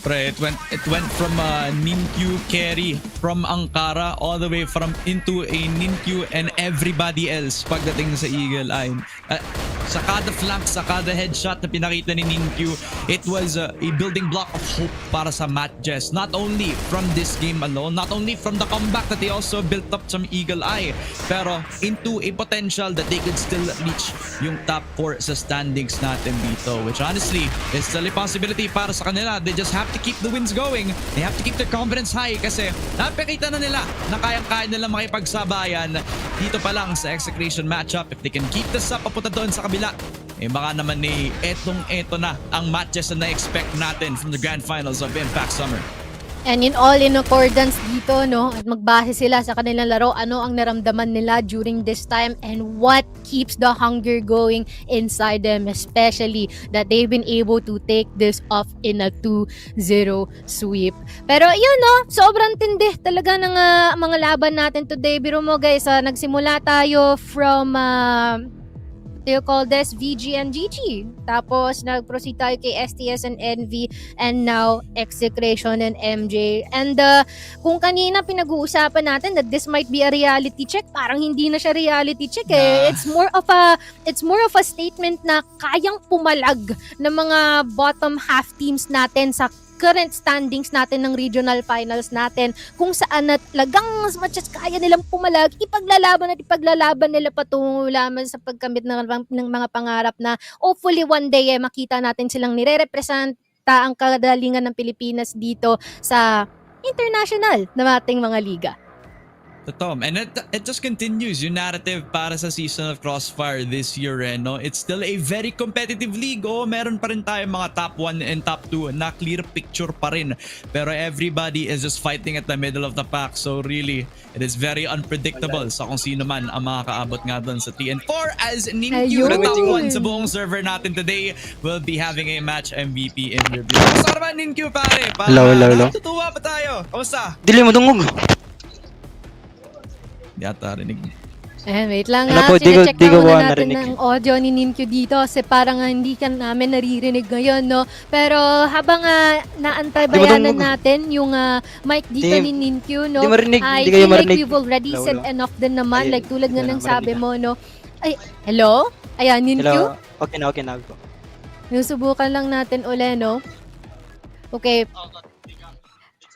Pre, it went from NinQ carry from Ankara all the way into a NinQ and everybody else pagdating sa Eagle Eye. Sa kada flank, sa kada headshot na pinakita ni NinQ, it was a building block of hope para sa MATTJESS. Not only from this game alone, not only from the comeback that they also built up some Eagle Eye, pero into a potential that they could still reach yung top 4 sa standings natin dito, which honestly is still a possibility para sa kanila. They just have to keep the wins going. They have to keep their confidence high kasi napakita na nila na kayang-kaya nila makipagsabayan dito pa lang sa Execration matchup. If they can keep this up papunta doon sa kabila, baka naman etong-eto na ang MATTJESS na na-expect natin from the grand finals of Impact Summer. And in all in accordance dito, no, at magbase sila sa kanilang laro, ano ang naramdaman nila during this time and what keeps the hunger going inside them, especially that they've been able to take this off in a 2-0 sweep. Pero yun, no, sobrang tindi talaga ng mga laban natin today. Biro mo guys, nagsimula tayo from do you call this VG and GG. Tapos nag-proceed tayo kay STS and NV and now Execration and MJ. And kung kanina pinag-uusapan natin that this might be a reality check, parang hindi na siya reality check eh. It's more of a statement na kayang pumalag ng mga bottom half teams natin sa current standings natin ng regional finals natin, kung saan at lagang as much as kaya nilang pumalag, ipaglalaban nila patungo lamang sa pagkamit ng mga pangarap na hopefully one day makita natin silang nire-representa ang kagalingan ng Pilipinas dito sa international na ating mga liga. Totoo. And it just continues yung narrative para sa season of Crossfire this year. No? It's still a very competitive league. Meron pa rin tayo mga top 1 and top 2 na clear picture pa rin. Pero everybody is just fighting at the middle of the pack. So really, it is very unpredictable sa kung sino man ang makakaabot nga doon sa 3 and 4 as NinQ na top 1 sa buong server natin today will be having a match MVP in review. Kamusta ka naman, NinQ pare? Hello. Natutuwa pa tayo. Kamusta? Dili mo dungog. Di ata rinig. Wait lang Ano ha. po, di ko- Sinecheck di ko na muna natin narinig. ng audio ni Ninkyu dito kasi parang hindi ka namin naririnig ngayon, no? Pero habang naantabayanan Di mo natin yung mic dito Di- ni Ninkyu, no? di marinig, I di kayo feel like marinig. we've already Hello, said hello. enough din naman, Ay, like tulad nga wala, ng sabi marinig mo, no? Ay, hello? Ayan, Ninkyu? Hello? Okay na po. Susubukan lang natin uli, no? Okay.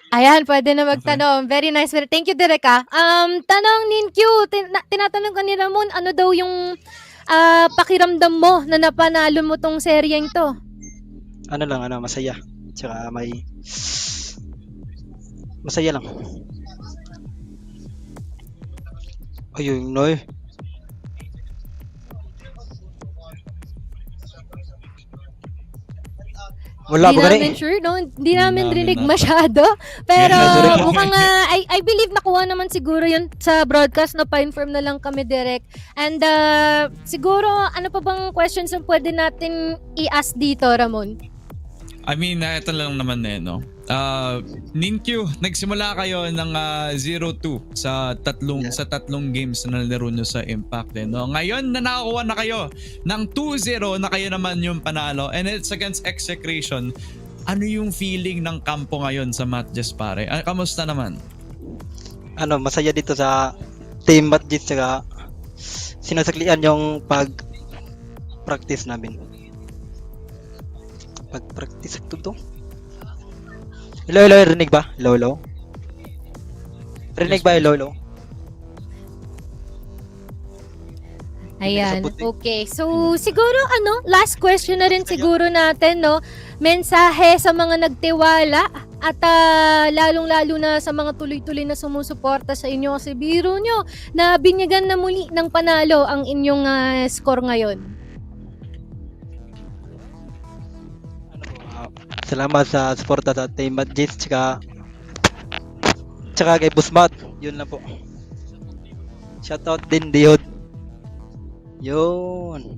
Ayan, pwede na magtanong. Very nice. Thank you, Derek, ha. Tanong, Ninkyu, tinatanong ka ni Ramon, ano daw yung pakiramdam mo na napanalo mo tong seryeng to? Ano lang, masaya. Tsaka masaya lang. Ayun, no. Wala Hindi ba namin sure, no? Hindi namin namin rinig nata. masyado. Pero Sorry. mukhang, I believe nakuha naman siguro yun sa broadcast, no? Pa-inform na lang kami direct. And siguro, ano pa bang questions yung pwede natin i-ask dito, Ramon? I mean, ito lang naman no. Ninkyu, nagsimula kayo ng 0-2 sa tatlong games na nalaro nyo sa Impact no. Ngayon na nakakuha na kayo ng 2-0 na kayo naman yung panalo and it's against Execration. Ano yung feeling ng kampo ngayon sa MATTJESS pare? Kamusta naman? masaya dito sa Team MATTJESS tsaka sinasaklian yung pag-practice namin. Pag-practice ito to. Hello, rinig ba? Hello. Rinig ba? Hello. Ayan, okay. So, siguro last question na rin siguro natin, no? Mensahe sa mga nagtiwala at lalong-lalo na sa mga tuloy-tuloy na sumusuporta sa inyo kasi biro nyo na binyagan na muli ng panalo ang inyong score ngayon. Salamat sa suporta sa Team MATTJESS tsaka kay Busmat. Yun lang po. Shoutout din Dihod. Yun.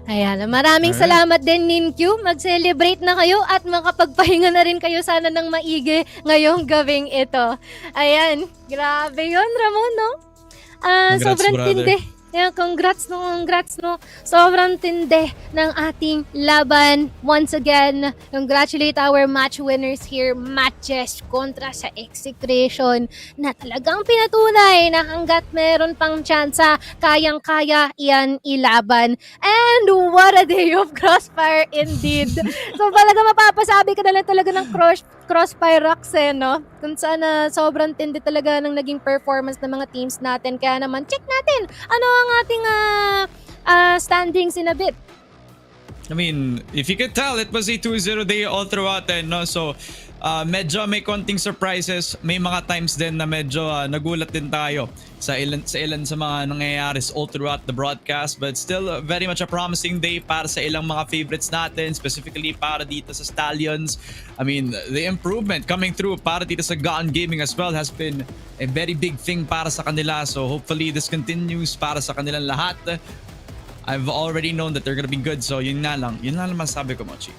Ayan, maraming salamat din Ninkyu. Mag-celebrate na kayo at makapagpahinga na rin kayo sana ng maigi ngayong gabing ito. Ayan, grabe yun Ramon, no? Congrats, Sobrang brother. tindi. Yeah, congrats no. Sobrang tindi ng ating laban. Once again, congratulate our match winners here, MATTJESS kontra sa Execration na talagang pinatunay na hanggat meron pang tsansa, kayang-kaya iyan ilaban. And what a day of Crossfire indeed. So talaga mapapasabi ka na lang talaga ng Crossfire rocks no? Kung saan sobrang tindi talaga ng naging performance ng mga teams natin. Kaya naman, check natin ano ang ating standings in a bit. I mean, if you could tell, it was a 2-0 day all throughout no? So, medyo may konting surprises. May mga times din na medyo nagulat din tayo sa ilan sa mga nangyayari all throughout the broadcast. But still, very much a promising day para sa ilang mga favorites natin, specifically para dito sa Stallions. I mean, the improvement coming through para dito sa Gaon Gaming as well has been a very big thing para sa kanila. So, hopefully, this continues para sa kanilang lahat. I've already known that they're gonna be good. So, yun na lang masabi ko, Mochi.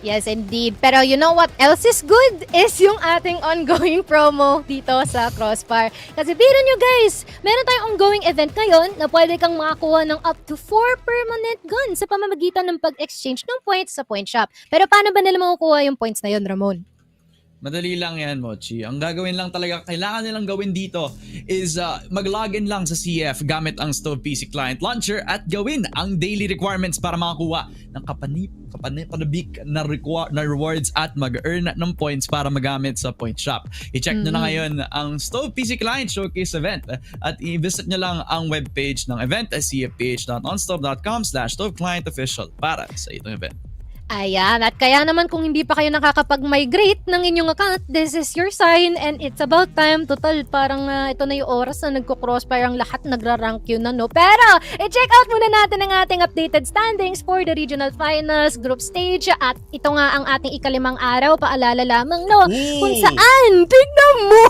Yes, indeed. Pero you know what else is good? Is yung ating ongoing promo dito sa Crossfire. Kasi biro nyo guys, meron tayong ongoing event ngayon na pwede kang makakuha ng up to 4 permanent guns sa pamamagitan ng pag-exchange ng points sa point shop. Pero paano ba nila makukuha yung points na yun, Ramon? Madali lang yan, Mochi. Ang gagawin lang talaga, kailangan nilang gawin dito is mag-login lang sa CF gamit ang Stove PC Client Launcher at gawin ang daily requirements para makakuha ng kapanabik na rewards at mag-earn ng points para magamit sa point shop. I-check nyo na ngayon ang Stove PC Client Showcase event at i-visit nyo lang ang webpage ng event cfph.onstove.com/StoveClientOfficial para sa itong event. Ayan, at kaya naman kung hindi pa kayo nakakapag-migrate ng inyong account, this is your sign and it's about time. Total, parang ito na yung oras na nagko-crossfire ang lahat, nagra-rank yun na, no? Pero, i-check out muna natin ang ating updated standings for the regional finals, group stage, at ito nga ang ating ikalimang araw, paalala lamang, no? Kung saan, tignan mo,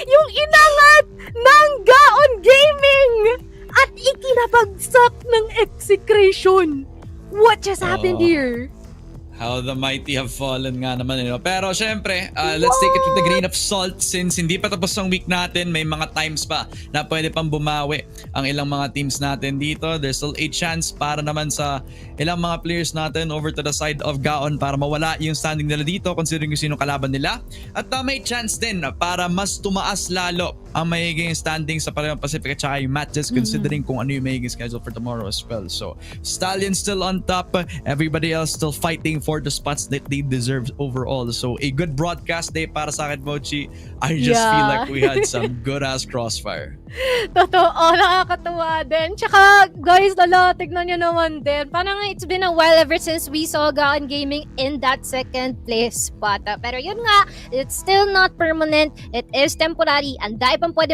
yung inangat ng Gaon Gaming at ikinabagsak ng Execration. What just happened here? How the mighty have fallen nga naman. Pero syempre, let's take it with a grain of salt since hindi pa tapos ang week natin. May mga times pa na pwede pang bumawi ang ilang mga teams natin dito. There's still a chance para naman sa ilang mga players natin over to the side of Gaon para mawala yung standing nila dito considering kung sino kalaban nila. At may chance din para mas tumaas lalo ang magiging standing sa parehong Pacific at saka yung MATTJESS considering kung ano yung magiging schedule for tomorrow as well. So, Stallions still on top. Everybody else still fighting for the spots that they deserve overall. So, a good broadcast day para sa akin, Mochi. I just feel like we had some good-ass Crossfire. Totoo, nakakatuwa din. Tsaka, guys, tignan nyo naman din. Parang it's been a while ever since we saw Gaon Gaming in that second place spot. Pero yun nga, it's still not permanent. It is temporary. Ang dahil pang pwede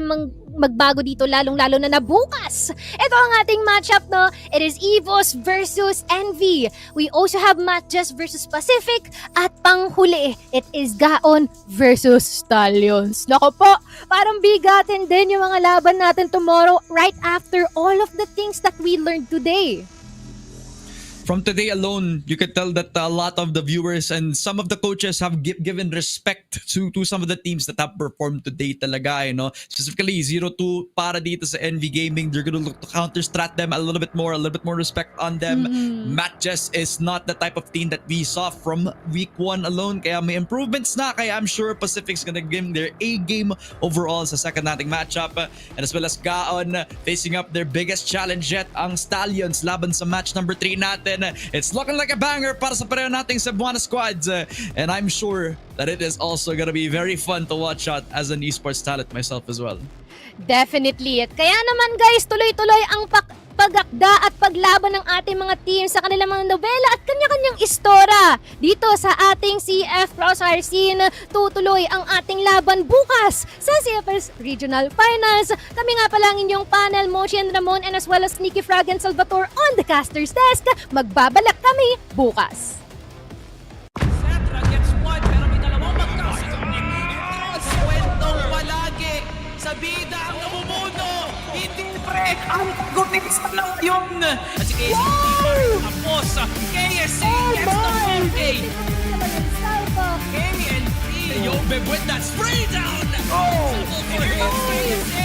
magbago dito lalong-lalo na bukas. Ito ang ating matchup, no? It is EVOS versus Envy. We also have MATTJESS versus Pacific at panghuli, it is Gaon versus Stallions. Nako po, parang bigatin din yung mga laban natin tomorrow right after all of the things that we learned today. From today alone, you could tell that a lot of the viewers and some of the coaches have given respect to some of the teams that have performed today talaga, Specifically, 0-2 para dito sa Envy Gaming. They're gonna look to counter-strat them a little bit more respect on them. MATTJESS is not the type of team that we saw from week 1 alone. Kaya may improvements na. Kaya I'm sure Pacific's gonna give their A-game overall sa second nating matchup. And as well as Gaon facing up their biggest challenge yet, ang Stallions laban sa match number 3 natin. It's looking like a banger para sa pareho nating Cebuana squads. And I'm sure that it is also gonna be very fun to watch out as an esports talent myself as well. Definitely. At kaya naman guys, tuloy-tuloy ang pagakda at paglaban ng ating mga team sa kanilang mga nobela at kanya-kanyang istora. Dito sa ating CF Crossfire scene, tutuloy ang ating laban bukas sa CFS Regional Finals. Kami nga pala ang inyong panel, Mochi and Ramon, and as well as Sneaky Frog and Salvatore on the caster's desk. Magbabalak kami bukas. Cetra gets one, pero may dalawang magkasabit. Ito sa kwentong palagi. Sa bida ang namumuno. Hindi pre, ang gutis na lang yun. At si KSC tapos. KSC gets the birthday. KNC. Yo, Beb, with that spray down! Oh! KSA.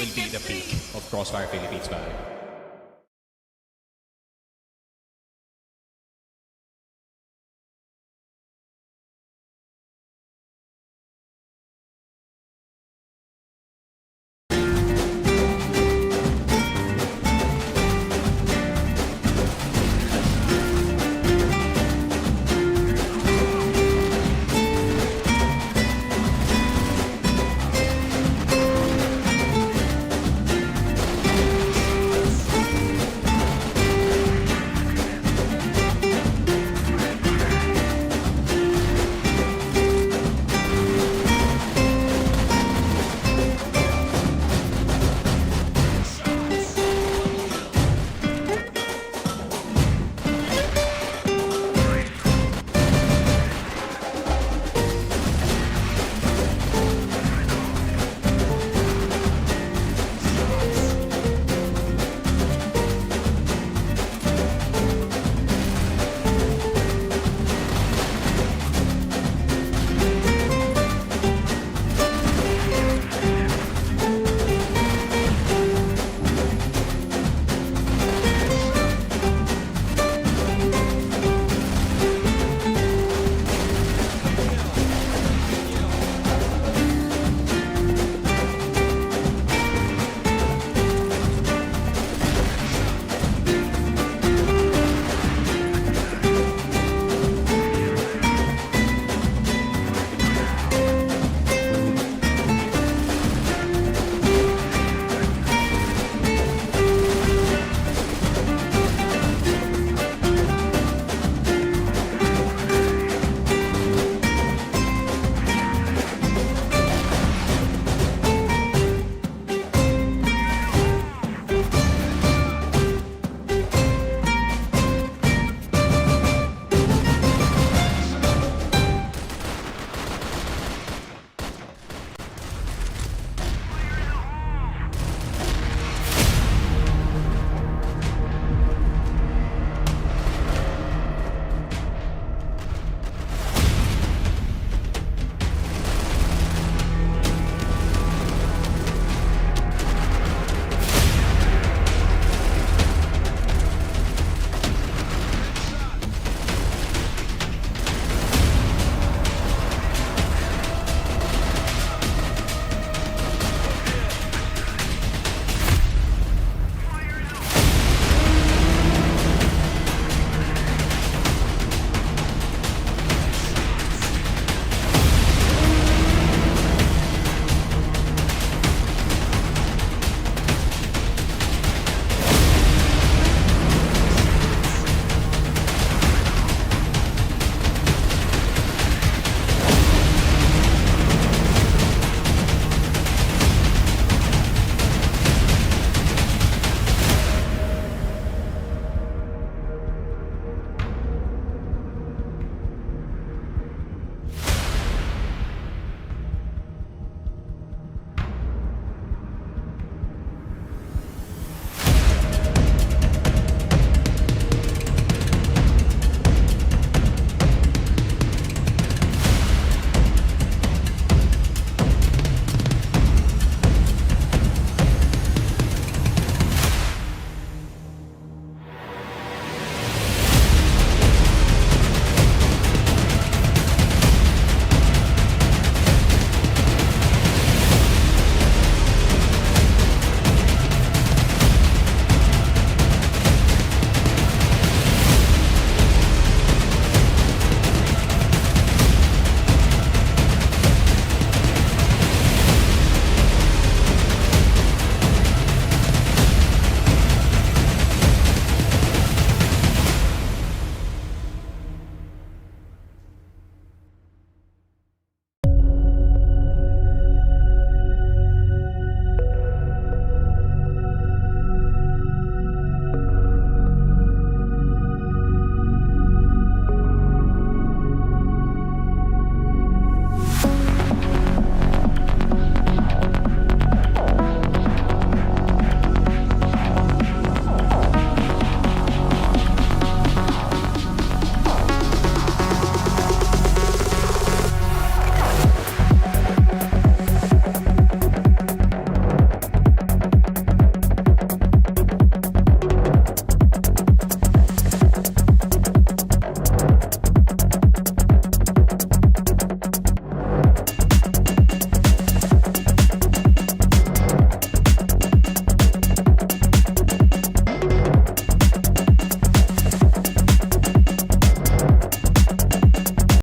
Will be the peak of Crossfire Philippines battle.